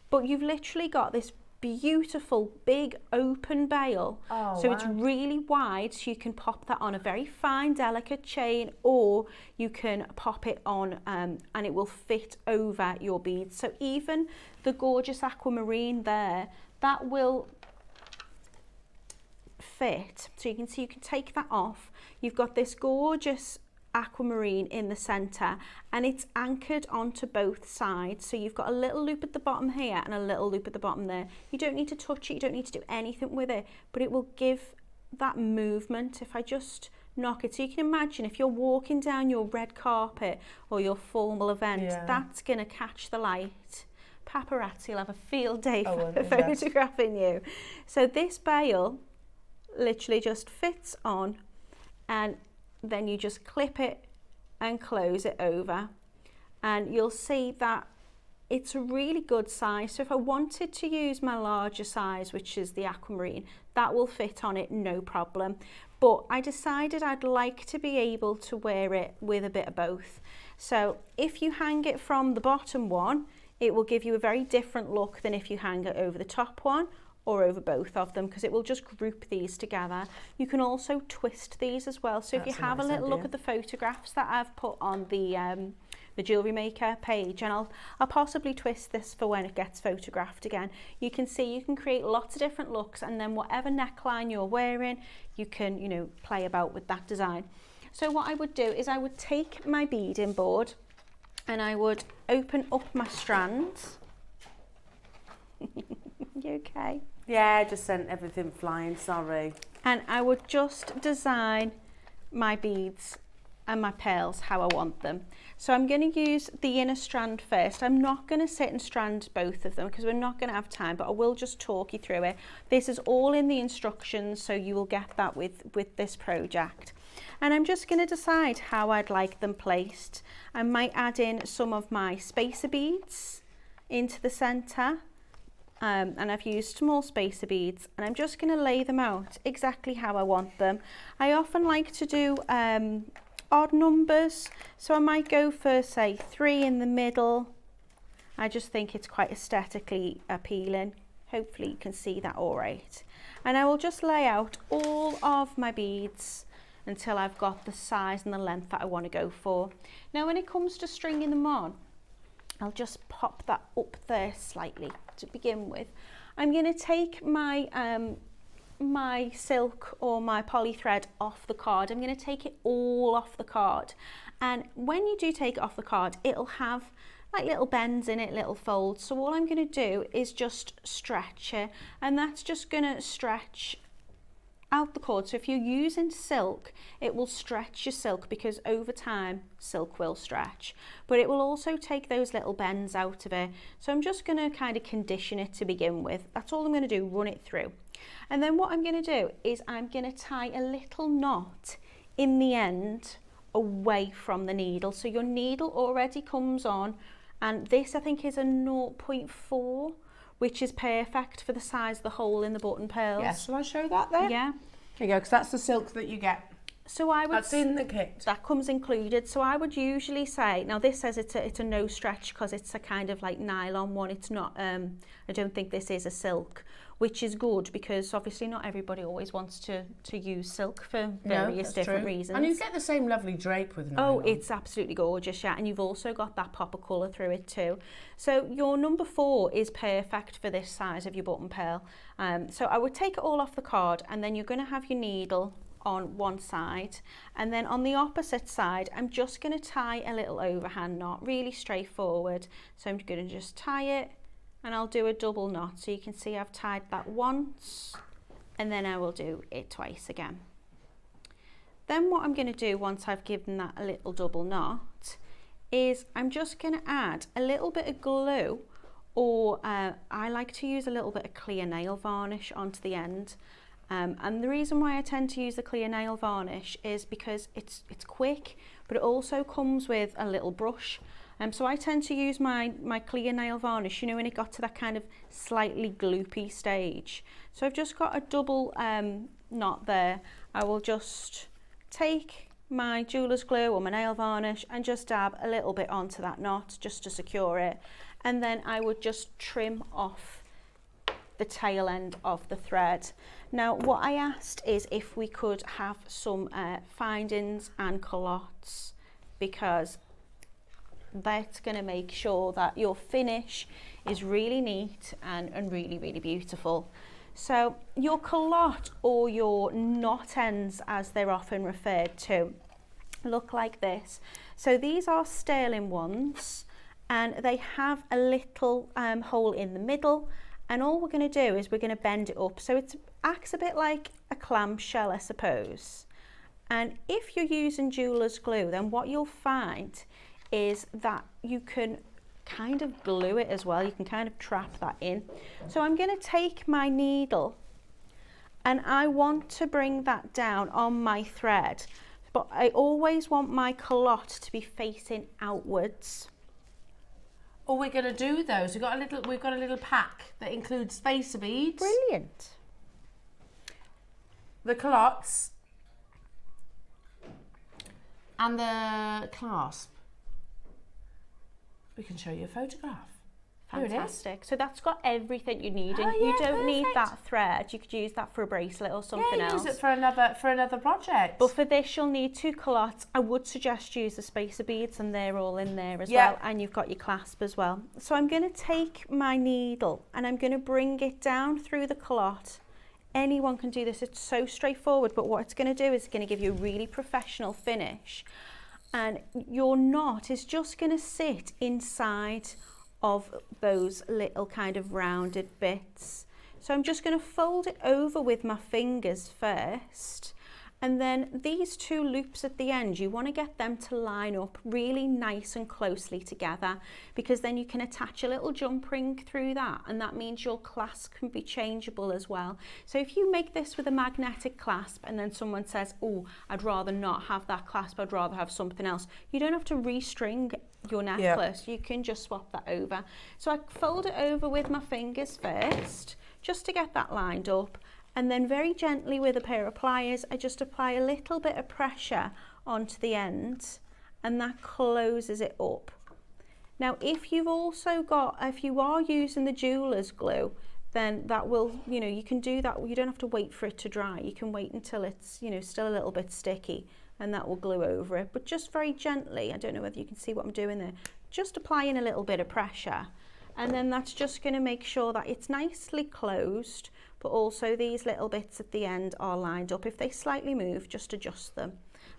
but you've literally got this beautiful big open bail. So it's really wide, so you can pop that on a very fine delicate chain, or you can pop it on and it will fit over your beads. So even the gorgeous aquamarine there, that will fit. So you can see you can take that off. You've got this gorgeous aquamarine in the center and it's anchored onto both sides, so you've got a little loop at the bottom here and a little loop at the bottom there. You don't need to touch it, you don't need to do anything with it, but it will give that movement. If I just knock it, so you can imagine if you're walking down your red carpet or your formal event, that's going to catch the light. Paparazzi will have a field day for photographing you. So this bail literally just fits on, and then you just clip it and close it over, and you'll see that it's a really good size. So if I wanted to use my larger size, which is the aquamarine, that will fit on it no problem, but I decided I'd like to be able to wear it with a bit of both. So if you hang it from the bottom one, it will give you a very different look than if you hang it over the top one or over both of them, because it will just group these together. You can also twist these as well. So if you have a little look at the photographs that I've put on the JewelleryMaker page, and I'll possibly twist this for when it gets photographed again. You can see you can create lots of different looks, and then whatever neckline you're wearing, you can, you know, play about with that design. So what I would do is I would take my beading board and I would open up my strands. You okay? Yeah, I just sent everything flying, sorry. And I would just design my beads and my pearls how I want them. So I'm going to use the inner strand first. I'm not going to sit and strand both of them because we're not going to have time, but I will just talk you through it. This is all in the instructions, so you will get that with this project. And I'm just going to decide how I'd like them placed. I might add in some of my spacer beads into the centre. And I've used small spacer beads, and I'm just going to lay them out exactly how I want them. I often like to do odd numbers, so I might go for, say, 3 in the middle. I just think it's quite aesthetically appealing. Hopefully you can see that all right. And I will just lay out all of my beads until I've got the size and the length that I want to go for. Now when it comes to stringing them on, I'll just pop that up there slightly to begin with. I'm going to take my my silk or my poly thread off the card. I'm going to take it all off the card, and when you do take it off the card, it'll have like little bends in it, little folds. So all I'm going to do is just stretch it, and that's just going to stretch out the cord. So if you're using silk, it will stretch your silk, because over time silk will stretch, but it will also take those little bends out of it. So I'm just going to kind of condition it to begin with. That's all I'm going to do, run it through. And then what I'm going to do is I'm going to tie a little knot in the end away from the needle. So your needle already comes on, and this I think is a 0.4, which is perfect for the size of the hole in the button pearls. Yes, shall I show that there? Yeah. There you go, because that's the silk that you get. So I would. That's in the kit. That comes included. So I would usually say, now this says it's a no stretch because it's a kind of like nylon one. It's not. I don't think this is a silk, which is good because obviously not everybody always wants to use silk for various different reasons. And you get the same lovely drape with nylon. Oh, it's absolutely gorgeous, yeah. And you've also got that pop of colour through it too. So your number 4 is perfect for this size of your button pearl. So I would take it all off the card, and then you're going to have your needle on one side, and then on the opposite side I'm just going to tie a little overhand knot, really straightforward. So I'm going to just tie it, and I'll do a double knot. So you can see I've tied that once, and then I will do it twice again. Then what I'm going to do once I've given that a little double knot is I'm just going to add a little bit of glue, or I like to use a little bit of clear nail varnish onto the end. And the reason why I tend to use the clear nail varnish is because it's quick, but it also comes with a little brush. So I tend to use my clear nail varnish, you know, when it got to that kind of slightly gloopy stage. So I've just got a double knot there. I will just take my jeweller's glue or my nail varnish and just dab a little bit onto that knot just to secure it. And then I would just trim off the tail end of the thread. Now what I asked is if we could have some findings and culottes, because that's going to make sure that your finish is really neat and really, really beautiful. So your culotte, or your knot ends as they're often referred to, look like this. So these are sterling ones, and they have a little hole in the middle, and all we're going to do is we're going to bend it up so it acts a bit like a clamshell, I suppose. And if you're using jeweller's glue, then what you'll find is that you can kind of glue it as well. You can kind of trap that in. So I'm going to take my needle, and I want to bring that down on my thread, but I always want my culotte to be facing outwards. All we're going to do though is we've got a little pack that includes spacer beads, Brilliant. the culottes, and the clasp. We can show you a photograph. Fantastic. So that's got everything you need. And Oh, yeah, you don't need perfect. that thread. You could use that for a bracelet or something Yeah, else. use it for another project. But for this, you'll need 2 culottes. I would suggest use the spacer beads, and they're all in there as Yeah. well. And you've got your clasp as well. So I'm going to take my needle and I'm going to bring it down through the culotte. Anyone can do this. It's so straightforward. But what it's going to do is it's going to give you a really professional finish. And your knot is just going to sit inside of those little kind of rounded bits. So I'm just going to fold it over with my fingers first, And then these two loops at the end, you want to get them to line up really nice and closely together, because then you can attach a little jump ring through that, and that means your clasp can be changeable as well. So if you make this with a magnetic clasp and then someone says, oh, I'd rather not have that clasp, I'd rather have something else, you don't have to restring your necklace. You can just swap that over. So I fold it over with my fingers first, just to get that lined up. And then very gently with a pair of pliers, I just apply a little bit of pressure onto the end, and that closes it up. Now, if you are using the jeweler's glue, then that will, you can do that. You don't have to wait for it to dry. You can wait until it's, still a little bit sticky, and that will glue over it. But just very gently, I don't know whether you can see what I'm doing there, just applying a little bit of pressure. And then that's just going to make sure that it's nicely closed, but also these little bits at the end are lined up. If they slightly move, just adjust them.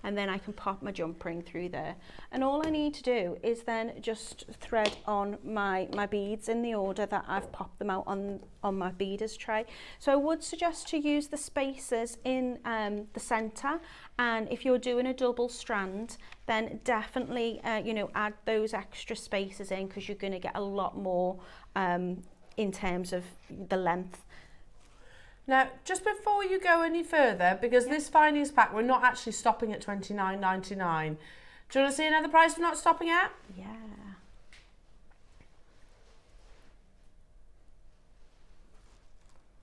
And then I can pop my jump ring through there. And all I need to do is then just thread on my beads in the order that I've popped them out on my beaders tray. So I would suggest to use the spacers in the centre, and if you're doing a double strand, then definitely add those extra spacers in, because you're going to get a lot more in terms of the length. Now, just before you go any further, because this findings pack, we're not actually stopping at $29.99. Do you want to see another price we're not stopping at? Yeah.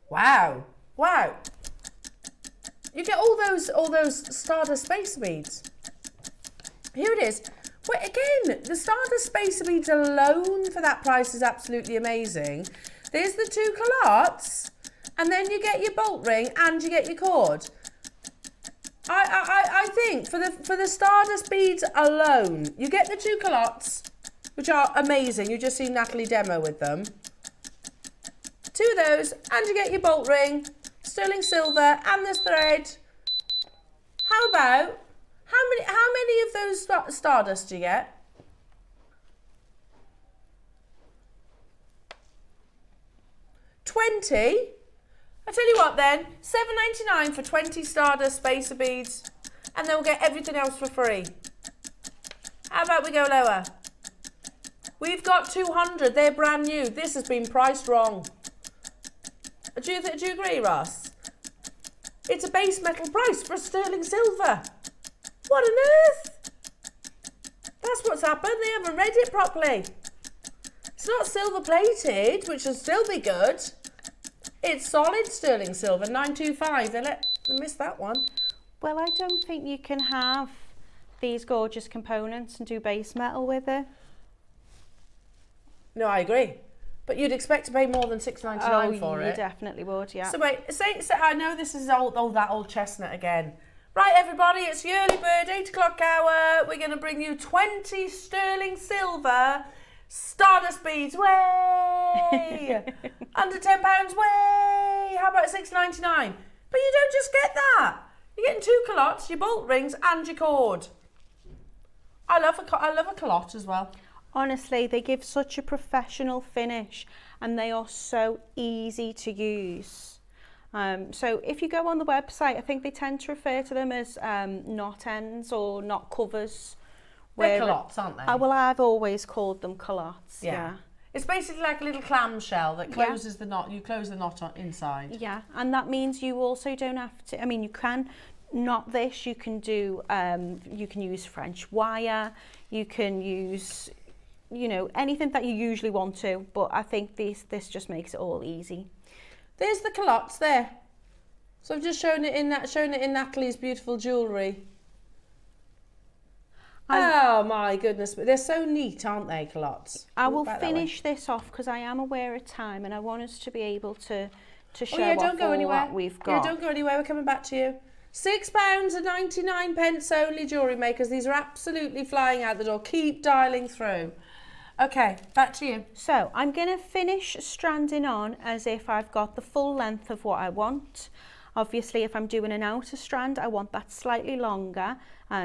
Wow. Wow. You get all those Stardust spacer beads. Here it is. Wait, again, the Stardust spacer beads alone for that price is absolutely amazing. There's the two culottes. And then you get your bolt ring and you get your cord. I think for the Stardust beads alone, you get the two culottes, which are amazing. You just seen Natalie demo with them. Two of those, and you get your bolt ring, sterling silver, and this thread. How about how many of those Stardust do you get? $20. I tell you what then, $7.99 for 20 Stardust spacer beads, and then we'll get everything else for free. How about we go lower? We've got 200, they're brand new. This has been priced wrong. Do you agree, Ross? It's a base metal price for sterling silver. What on earth? That's what's happened, they haven't read it properly. It's not silver plated, which will still be good. It's solid sterling silver, 925. They missed that one. Well, I don't think you can have these gorgeous components and do base metal with it. No, I agree. But you'd expect to pay more than $6.99 for it. You definitely would, yeah. So wait, I know this is that old chestnut again. Right, everybody, it's the early bird, 8 o'clock hour. We're going to bring you 20 sterling silver Stardust beads, way! Under £10, way! How about $6.99? But you don't just get that. You're getting two culottes, your bolt rings, and your cord. I love a culotte as well. Honestly, they give such a professional finish, and they are so easy to use. So if you go on the website, I think they tend to refer to them as knot ends or knot covers. They're culottes, aren't they? Well, I've always called them culottes, yeah. It's basically like a little clamshell that closes the knot. You close the knot inside. Yeah, and that means you also don't have to, you can knot this, you can do, you can use French wire, you can use, anything that you usually want to, but I think this just makes it all easy. There's the culottes there. So I've just shown it in Natalie's beautiful jewellery. Oh my goodness, they're so neat, aren't they, culottes? I will finish this off because I am aware of time and I want us to be able to show off don't go anywhere. What we've got. Yeah, don't go anywhere, we're coming back to you. £6.99 only, jewellery makers. These are absolutely flying out the door. Keep dialing through. Okay, back to you. So I'm going to finish stranding on as if I've got the full length of what I want. Obviously, if I'm doing an outer strand, I want that slightly longer,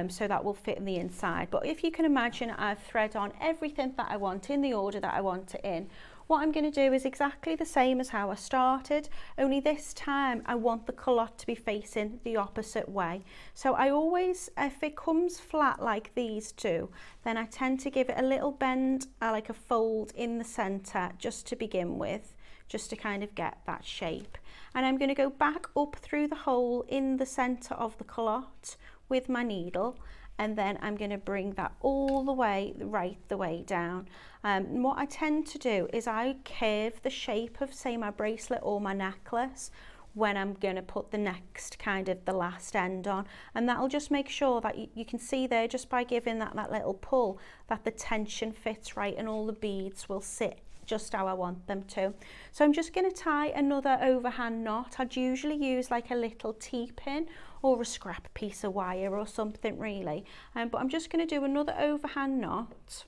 so that will fit in the inside. But if you can imagine, I've thread on everything that I want in the order that I want it in. What I'm going to do is exactly the same as how I started, only this time I want the culotte to be facing the opposite way. So I always, if it comes flat like these two, then I tend to give it a little bend, like a fold in the centre just to begin with, just to kind of get that shape. And I'm going to go back up through the hole in the centre of the culotte with my needle, and then I'm going to bring that all the way, right the way down. And what I tend to do is I curve the shape of, say, my bracelet or my necklace when I'm going to put the next kind of the last end on, and that'll just make sure that you can see there, just by giving that little pull, that the tension fits right and all the beads will sit just how I want them to. So I'm just going to tie another overhand knot. I'd usually use like a little T-pin or a scrap piece of wire or something really, but I'm just going to do another overhand knot.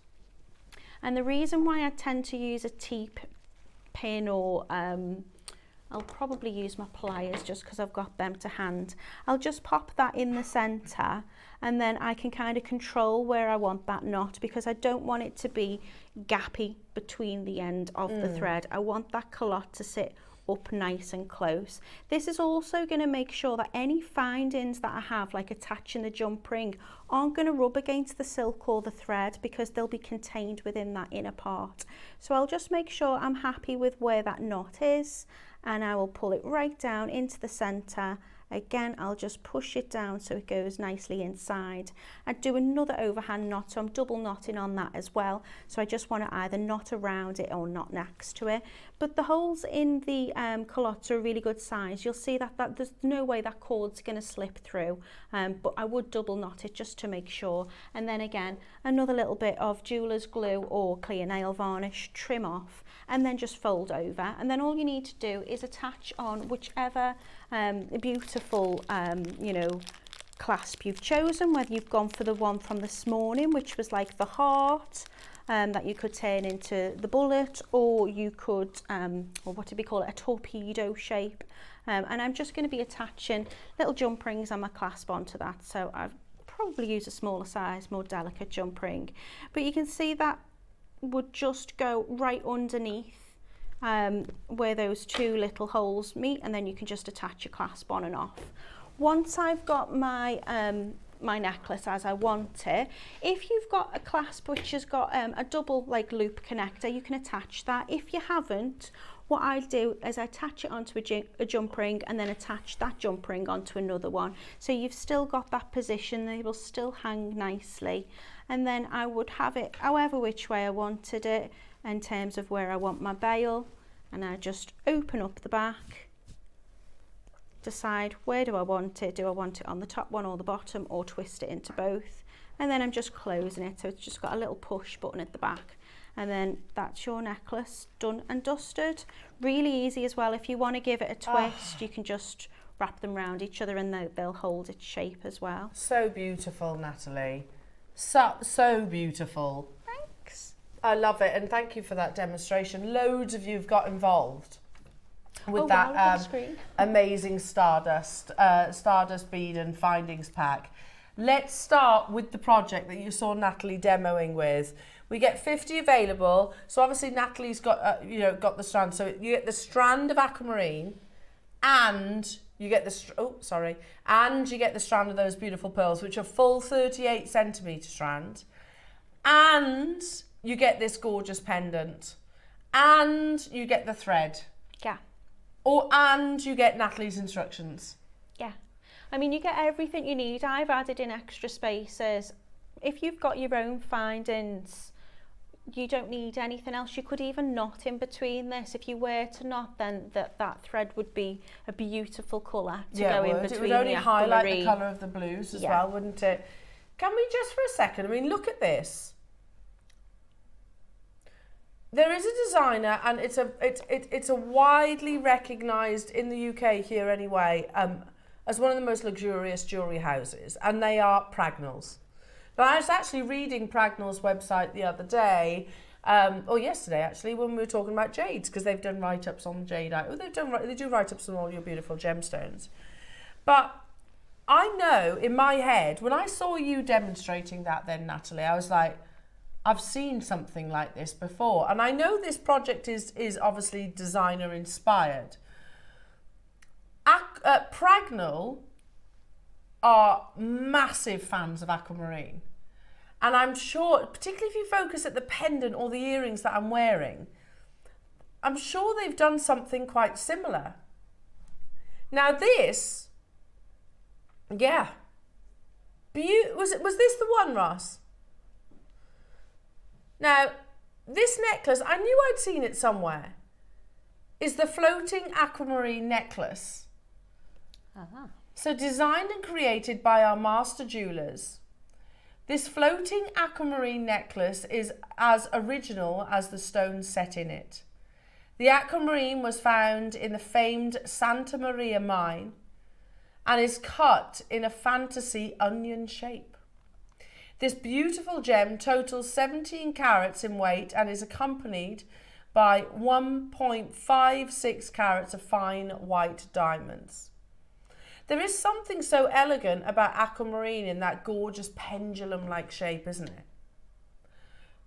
And the reason why I tend to use a T-pin, or I'll probably use my pliers just because I've got them to hand. I'll just pop that in the centre, and then I can kind of control where I want that knot, because I don't want it to be gappy between the end of the thread. I want that culotte to sit up nice and close. This is also going to make sure that any findings that I have, like attaching the jump ring, aren't going to rub against the silk or the thread, because they'll be contained within that inner part. So I'll just make sure I'm happy with where that knot is, and I will pull it right down into the centre. Again, I'll just push it down so it goes nicely inside. I'd do another overhand knot, so I'm double knotting on that as well. So I just want to either knot around it or knot next to it. But the holes in the culottes are a really good size. You'll see that there's no way that cord's going to slip through, but I would double knot it just to make sure. And then again, another little bit of jeweller's glue or clear nail varnish, trim off, and then just fold over. And then all you need to do is attach on whichever beautiful you know, clasp you've chosen, whether you've gone for the one from this morning, which was like the heart, that you could turn into the bullet, or you could or what do we call it, a torpedo shape. And I'm just going to be attaching little jump rings on my clasp onto that, so I've probably use a smaller size, more delicate jump ring, but you can see that would just go right underneath where those two little holes meet, and then you can just attach your clasp on and off. Once I've got my my necklace as I want it, if you've got a clasp which has got a double like loop connector, you can attach that. If you haven't, what I do is I attach it onto a jump ring, and then attach that jump ring onto another one, so you've still got that position, they will still hang nicely. And then I would have it however which way I wanted it in terms of where I want my bail, and I just open up the back, decide where do I want it, do I want it on the top one or the bottom, or twist it into both, and then I'm just closing it, so it's just got a little push button at the back, and then that's your necklace done and dusted. Really easy as well. If you want to give it a twist, you can just wrap them around each other and they'll hold its shape as well. So beautiful, Natalie. So beautiful. Thanks. I love it, and thank you for that demonstration. Loads of you've got involved with that amazing stardust bead and findings pack. Let's start with the project that you saw Natalie demoing with. We get 50 available, so obviously Natalie's got got the strand. So you get the strand of aquamarine, and you get the and you get the strand of those beautiful pearls, which are full 38 centimetre strand, and you get this gorgeous pendant, and you get the thread. Yeah. And you get Natalie's instructions. Yeah. I mean, you get everything you need. I've added in extra spaces. If you've got your own findings, you don't need anything else. You could even knot in between this. If you were to knot, then that thread would be a beautiful colour to go in between. It would only highlight the colour of the blues as well, wouldn't it? Can we just for a second, I mean, look at this. There is a designer, and it's a widely recognised in the UK here anyway, as one of the most luxurious jewellery houses, and they are Pragnell's. But I was actually reading Pragnell's website the other day, or yesterday actually, when we were talking about jades, because they've done write-ups on Jadeite. They do write-ups on all your beautiful gemstones. But I know in my head, when I saw you demonstrating that then, Natalie, I was like, I've seen something like this before. And I know this project is obviously designer inspired. Pragnell are massive fans of aquamarine. And I'm sure, particularly if you focus at the pendant or the earrings that I'm wearing, I'm sure they've done something quite similar. Now this, yeah. Was this the one, Ross? Now, this necklace, I knew I'd seen it somewhere, is the floating aquamarine necklace. Uh-huh. So designed and created by our master jewellers, this floating aquamarine necklace is as original as the stones set in it. The aquamarine was found in the famed Santa Maria mine and is cut in a fantasy onion shape. This beautiful gem totals 17 carats in weight and is accompanied by 1.56 carats of fine white diamonds. There is something so elegant about aquamarine in that gorgeous pendulum-like shape, isn't it?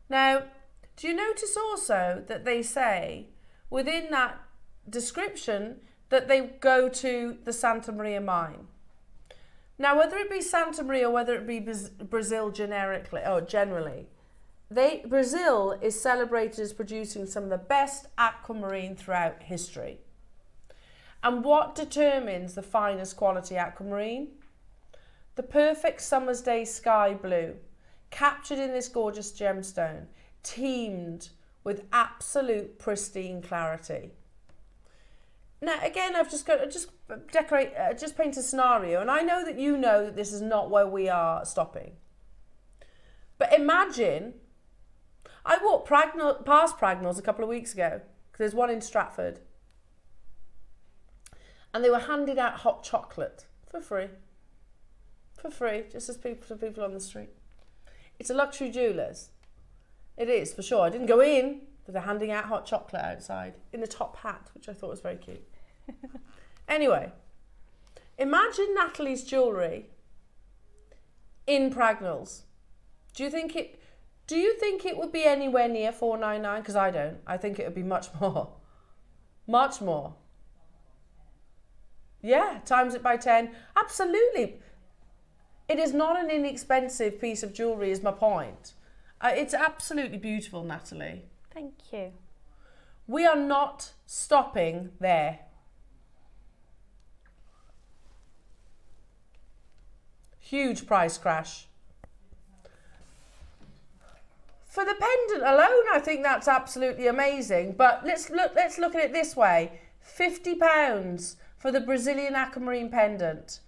Now, do you notice also that they say within that description that they go to the Santa Maria mine? Now, whether it be Santa Maria or whether it be Brazil generally, Brazil is celebrated as producing some of the best aquamarine throughout history. And what determines the finest quality aquamarine? The perfect summer's day sky blue, captured in this gorgeous gemstone, teamed with absolute pristine clarity. Now, again, I've just paint a scenario, and I know that you know that this is not where we are stopping. But imagine, I walked past Pragnell's a couple of weeks ago, because there's one in Stratford, and they were handing out hot chocolate for free, just as people on the street. It's a luxury jewellers. It is, for sure. I didn't go in, but they're handing out hot chocolate outside in a top hat, which I thought was very cute. Anyway, imagine Natalie's jewellery in Pragnell's. Do you think it would be anywhere near $499? Because I don't. I think it would be much more. Much more. Yeah, times it by 10. Absolutely. It is not an inexpensive piece of jewellery, is my point. It's absolutely beautiful, Natalie. Thank you. We are not stopping there. Huge price crash. For the pendant alone, I think that's absolutely amazing. But let's look at it this way. £50 for the Brazilian aquamarine pendant.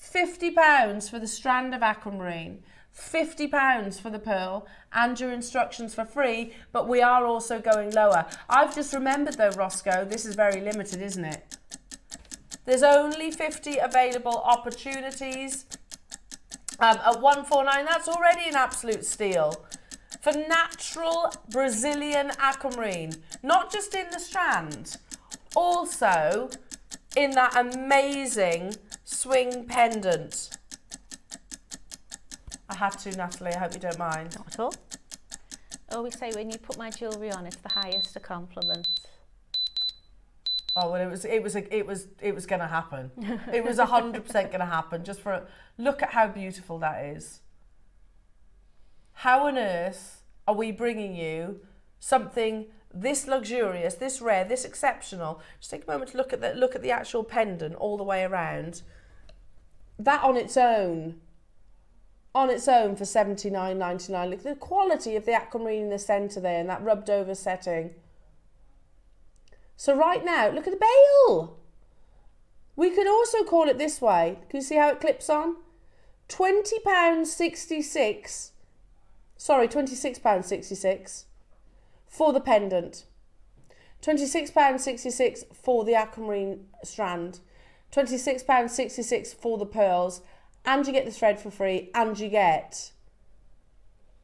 £50 for the strand of aquamarine. £50 for the pearl, and your instructions for free, but we are also going lower. I've just remembered though, Roscoe, this is very limited, isn't it? There's only 50 available opportunities at $149. That's already an absolute steal. For natural Brazilian aquamarine, not just in the strand, also in that amazing swing pendant. I had to, Natalie, I hope you don't mind. Not at all. I always say when you put my jewellery on, it's the highest of compliments. Oh, well, it was going to happen. It was 100% going to happen. Just for look at how beautiful that is. How on earth are we bringing you something this luxurious, this rare, this exceptional? Just take a moment to look at the actual pendant all the way around. That on its own for $79.99. Look at the quality of the aquamarine in the centre there and that rubbed over setting. So right now, look at the bail. We could also call it this way. Can you see how it clips on? £26.66 for the pendant. £26.66 for the aquamarine strand. £26.66 for the pearls. And you get the thread for free, and you get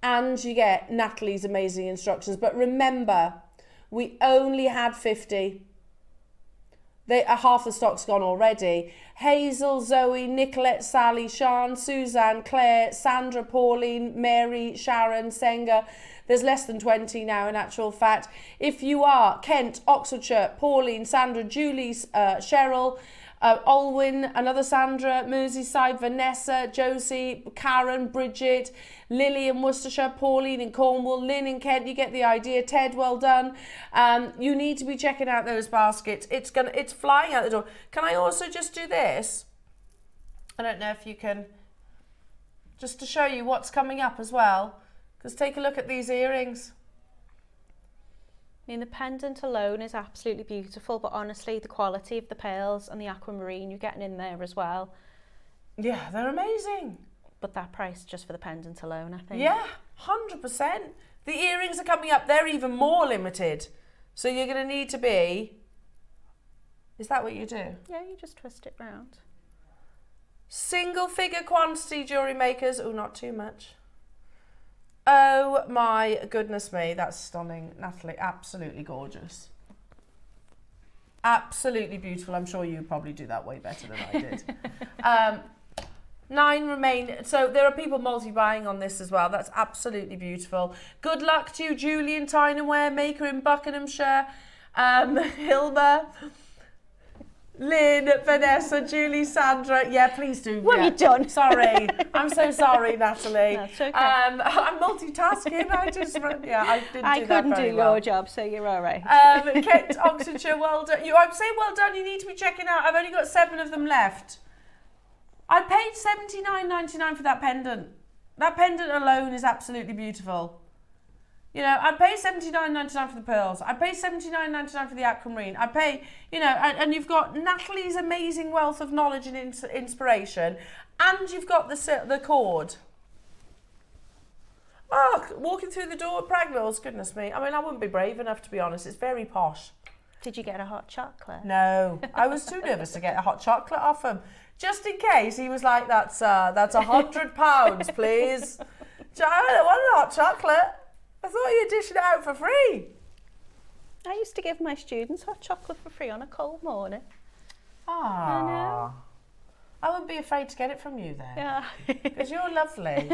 Natalie's amazing instructions. But remember, we only had 50. Half the stock's gone already. Hazel, Zoe, Nicolette, Sally, Sian, Suzanne, Claire, Sandra, Pauline, Mary, Sharon, Senga. There's less than 20 now in actual fact. If you are Kent, Oxfordshire, Pauline, Sandra, Julie, Cheryl, Olwyn, another Sandra, Merseyside, Vanessa, Josie, Karen, Bridget, Lily in Worcestershire, Pauline in Cornwall, Lynn in Kent, you get the idea. Ted, well done. You need to be checking out those baskets. It's flying out the door. Can I also just do this? I don't know if you can, just to show you what's coming up as well. Because take a look at these earrings. I mean, the pendant alone is absolutely beautiful, but honestly, the quality of the pearls and the aquamarine you're getting in there as well. Yeah, they're amazing. But that price just for the pendant alone, I think. Yeah, 100%. The earrings are coming up. They're even more limited. So you're going to need to be... Is that what you do? Yeah, you just twist it round. Single figure quantity, jewellery makers. Oh, not too much. Oh my goodness me, that's stunning. Natalie, absolutely gorgeous. Absolutely beautiful. I'm sure you probably do that way better than I did. 9 remain. So there are people multi-buying on this as well. That's absolutely beautiful. Good luck to you, Julian Tineware Maker in Buckinghamshire. Hilma, Lynn, Vanessa, Julie, Sandra. Yeah, please do. What have you done? Sorry. I'm so sorry, Natalie. That's okay. I'm multitasking. I couldn't do your job, so you're all right. Kent, Oxfordshire, well done. I'm saying well done. You need to be checking out. I've only got 7 of them left. I paid $79.99 for that pendant. That pendant alone is absolutely beautiful. You know, I pay $79.99 for the pearls. I pay $79.99 for the aquamarine. I pay, you know, and you've got Natalie's amazing wealth of knowledge and inspiration, and you've got the cord. Oh, walking through the door at Pragnell's, goodness me. I mean, I wouldn't be brave enough, to be honest. It's very posh. Did you get a hot chocolate? No, I was too nervous to get a hot chocolate off him. Just in case he was like, that's £100, please. I don't want a hot chocolate. I thought you were dishing it out for free. I used to give my students hot chocolate for free on a cold morning. Ah, I know. I wouldn't be afraid to get it from you then. Yeah. Because you're lovely.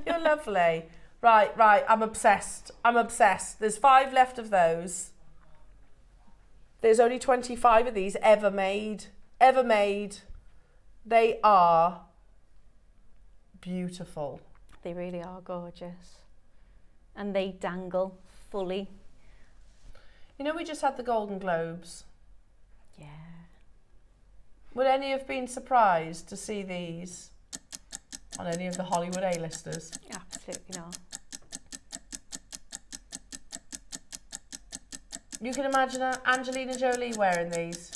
You're lovely. Right, I'm obsessed. There's 5 left of those. There's only 25 of these ever made. They are beautiful. They really are gorgeous. And they dangle fully. You know, we just had the Golden Globes. Yeah. Would any have been surprised to see these on any of the Hollywood A-listers? Absolutely not. You can imagine Angelina Jolie wearing these.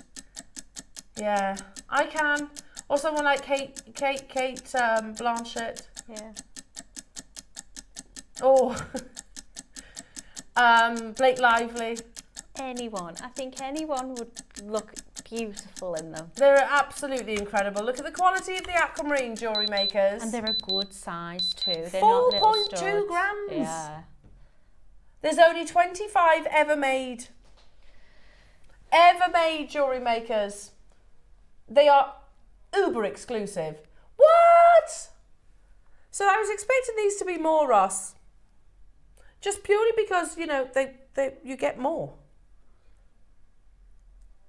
Yeah, I can. Or someone like Kate Blanchett. Yeah. Oh, Blake Lively. Anyone. I think anyone would look beautiful in them. They're absolutely incredible. Look at the quality of the aquamarine, jewellery makers. And they're a good size too. They're not little 4.2 grams. Yeah. There's only 25 ever made. Ever made, jewellery makers. They are uber exclusive. What? So I was expecting these to be more, Ross. Just purely because, you know, you get more.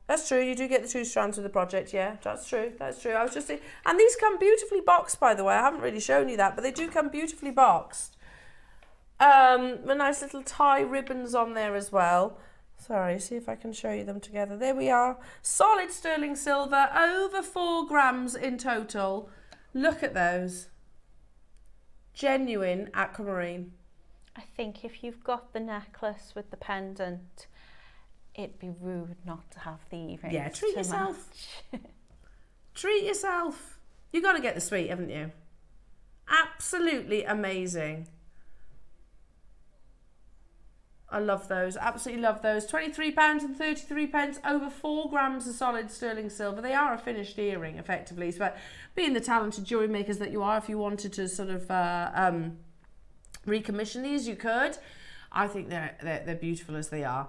That's true. You do get the 2 strands with the project. Yeah, that's true. I was just saying, and these come beautifully boxed, by the way. I haven't really shown you that, but they do come beautifully boxed. With nice little tie ribbons on there as well. Sorry, see if I can show you them together. There we are. Solid sterling silver, over 4 grams in total. Look at those. Genuine aquamarine. I think if you've got the necklace with the pendant, it'd be rude not to have the earrings. Yeah, treat yourself. Treat yourself. You've got to get the sweet, haven't you? Absolutely amazing. I love those. Absolutely love those. £23.33, over 4 grams of solid sterling silver. They are a finished earring, effectively. But being the talented jewellery makers that you are, if you wanted to sort of recommission these, you could. I think they're beautiful as they are.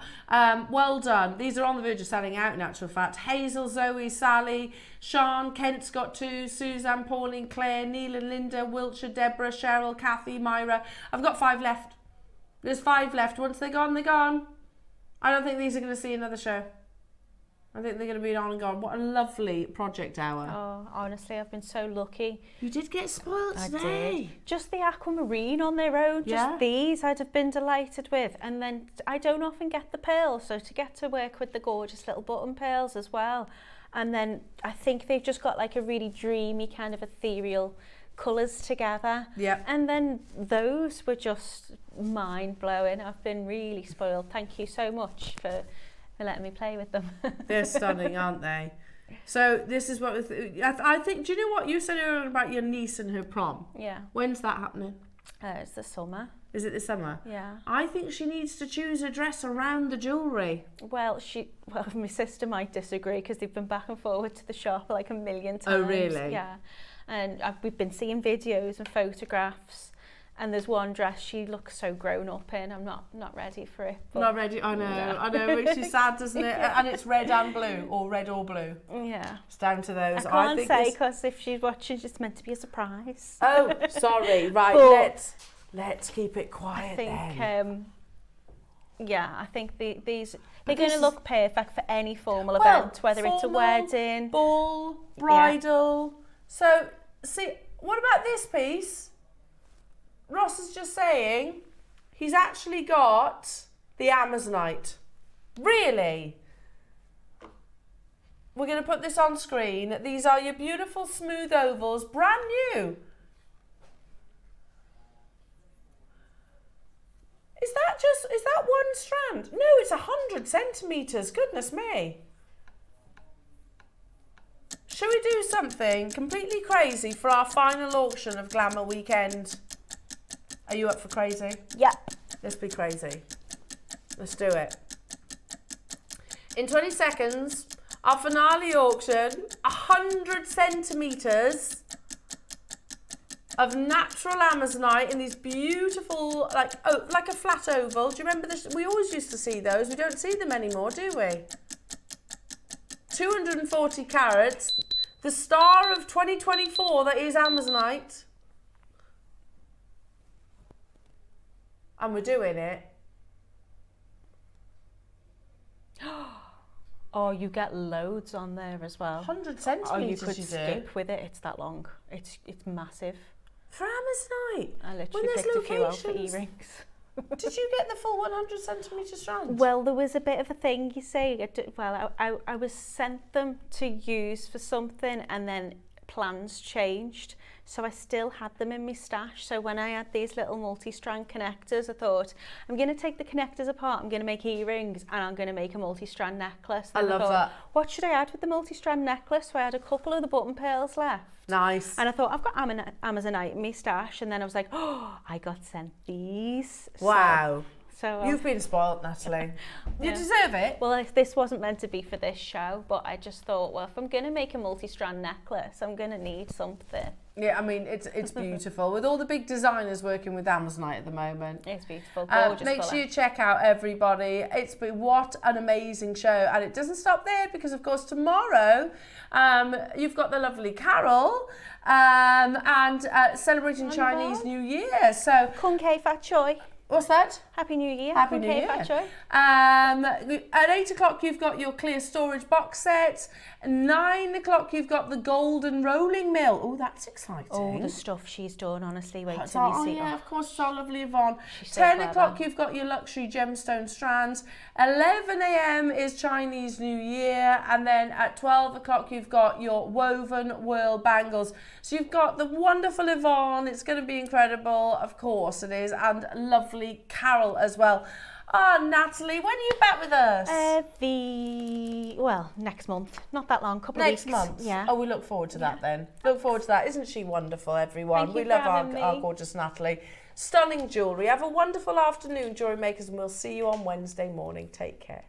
Well done. These are on the verge of selling out, in actual fact. Hazel, Zoe, Sally, Sean, Kent's got 2, Suzanne, Pauline, Claire, Neil and Linda, Wiltshire, Deborah, Cheryl, Kathy, Myra. I've got 5 left. There's 5 left. Once they're gone, they're gone. I don't think these are going to see another show. I think they're going to be on and gone. What a lovely project hour. Oh, honestly, I've been so lucky. You did get spoiled today. I did. Just the aquamarine on their own, just these I'd have been delighted with. And then I don't often get the pearls, so to get to work with the gorgeous little button pearls as well. And then I think they've just got like a really dreamy kind of ethereal colours together. Yeah. And then those were just mind-blowing. I've been really spoiled. Thank you so much for letting me play with them. They're stunning, aren't they? So this is what I think. Do you know what you said earlier about your niece and her prom? Yeah. When's that happening? It's the summer. Is it this summer? Yeah. I think she needs to choose a dress around the jewellery. Well, my sister might disagree because they've been back and forward to the shop like a million times. Oh, really? Yeah. And we've been seeing videos and photographs. And there's one dress she looks so grown up in. I'm not ready for it. But not ready. I know. No. I know. It makes you sad, doesn't it? Yeah. And it's red and blue, or red or blue. Yeah. It's down to those. I can't say because if she's watching, it's meant to be a surprise. Oh, sorry. Right. Let's keep it quiet. I think. Then. I think these they're going to look perfect for any formal event, whether it's a wedding, ball, bridal. Yeah. So, see, what about this piece? Ross is just saying he's actually got the Amazonite. Really? We're going to put this on screen. These are your beautiful smooth ovals, brand new. Is that one strand? No, it's 100 centimetres. Goodness me. Shall we do something completely crazy for our final auction of Glamour Weekend? Are you up for crazy? Yeah. Let's be crazy. Let's do it. In 20 seconds, our finale auction, 100 centimetres of natural Amazonite in these beautiful, like a flat oval. Do you remember this? We always used to see those. We don't see them anymore, do we? 240 carats. The star of 2024 that is Amazonite. And we're doing it. Oh, you get loads on there as well. 100 centimetres. Oh, you could skip with it. It's that long. It's massive. For Amazonite. I literally picked a few out for earrings. Did you get the full 100 centimetre strand? Well, there was a bit of a thing, you say. I was sent them to use for something, and then plans changed. So I still had them in my stash. So when I had these little multi-strand connectors, I thought, I'm going to take the connectors apart, I'm going to make earrings, and I'm going to make a multi-strand necklace. I love that. What should I add with the multi-strand necklace? So I had a couple of the button pearls left. Nice. And I thought, I've got Amazonite in my stash. And then I was like, oh, I got sent these. Wow. So you've been spoilt, Natalie. You deserve it. Well, this wasn't meant to be for this show, but I just thought, well, if I'm going to make a multi-strand necklace, I'm going to need something. Yeah, I mean, it's beautiful. With all the big designers working with Amazonite at the moment. It's beautiful, gorgeous Make colour. sure you check out everybody. What an amazing show. And it doesn't stop there because, of course, tomorrow you've got the lovely Carol and celebrating Chinese New Year. So, Kung Kei Fat Choi. What's that? Happy New Year. Happy New Year. At 8 o'clock, you've got your clear storage box set. 9 o'clock, you've got the golden rolling mill. Oh, that's exciting. Oh, the stuff she's done, honestly. Wait till you see. Yeah, of course, it's our lovely Yvonne. 10 o'clock, you've got your luxury gemstone strands. 11 a.m. is Chinese New Year. And then at 12 o'clock, you've got your woven whirl bangles. So you've got the wonderful Yvonne. It's going to be incredible. Of course it is. And lovely Carol as well. Natalie, when are you back with us? Next month. Not that long, couple of weeks. Next month? Yeah. Oh, we look forward to that then. Look forward to that. Isn't she wonderful, everyone? We love our gorgeous Natalie. Stunning jewellery. Have a wonderful afternoon, jewellery makers, and we'll see you on Wednesday morning. Take care.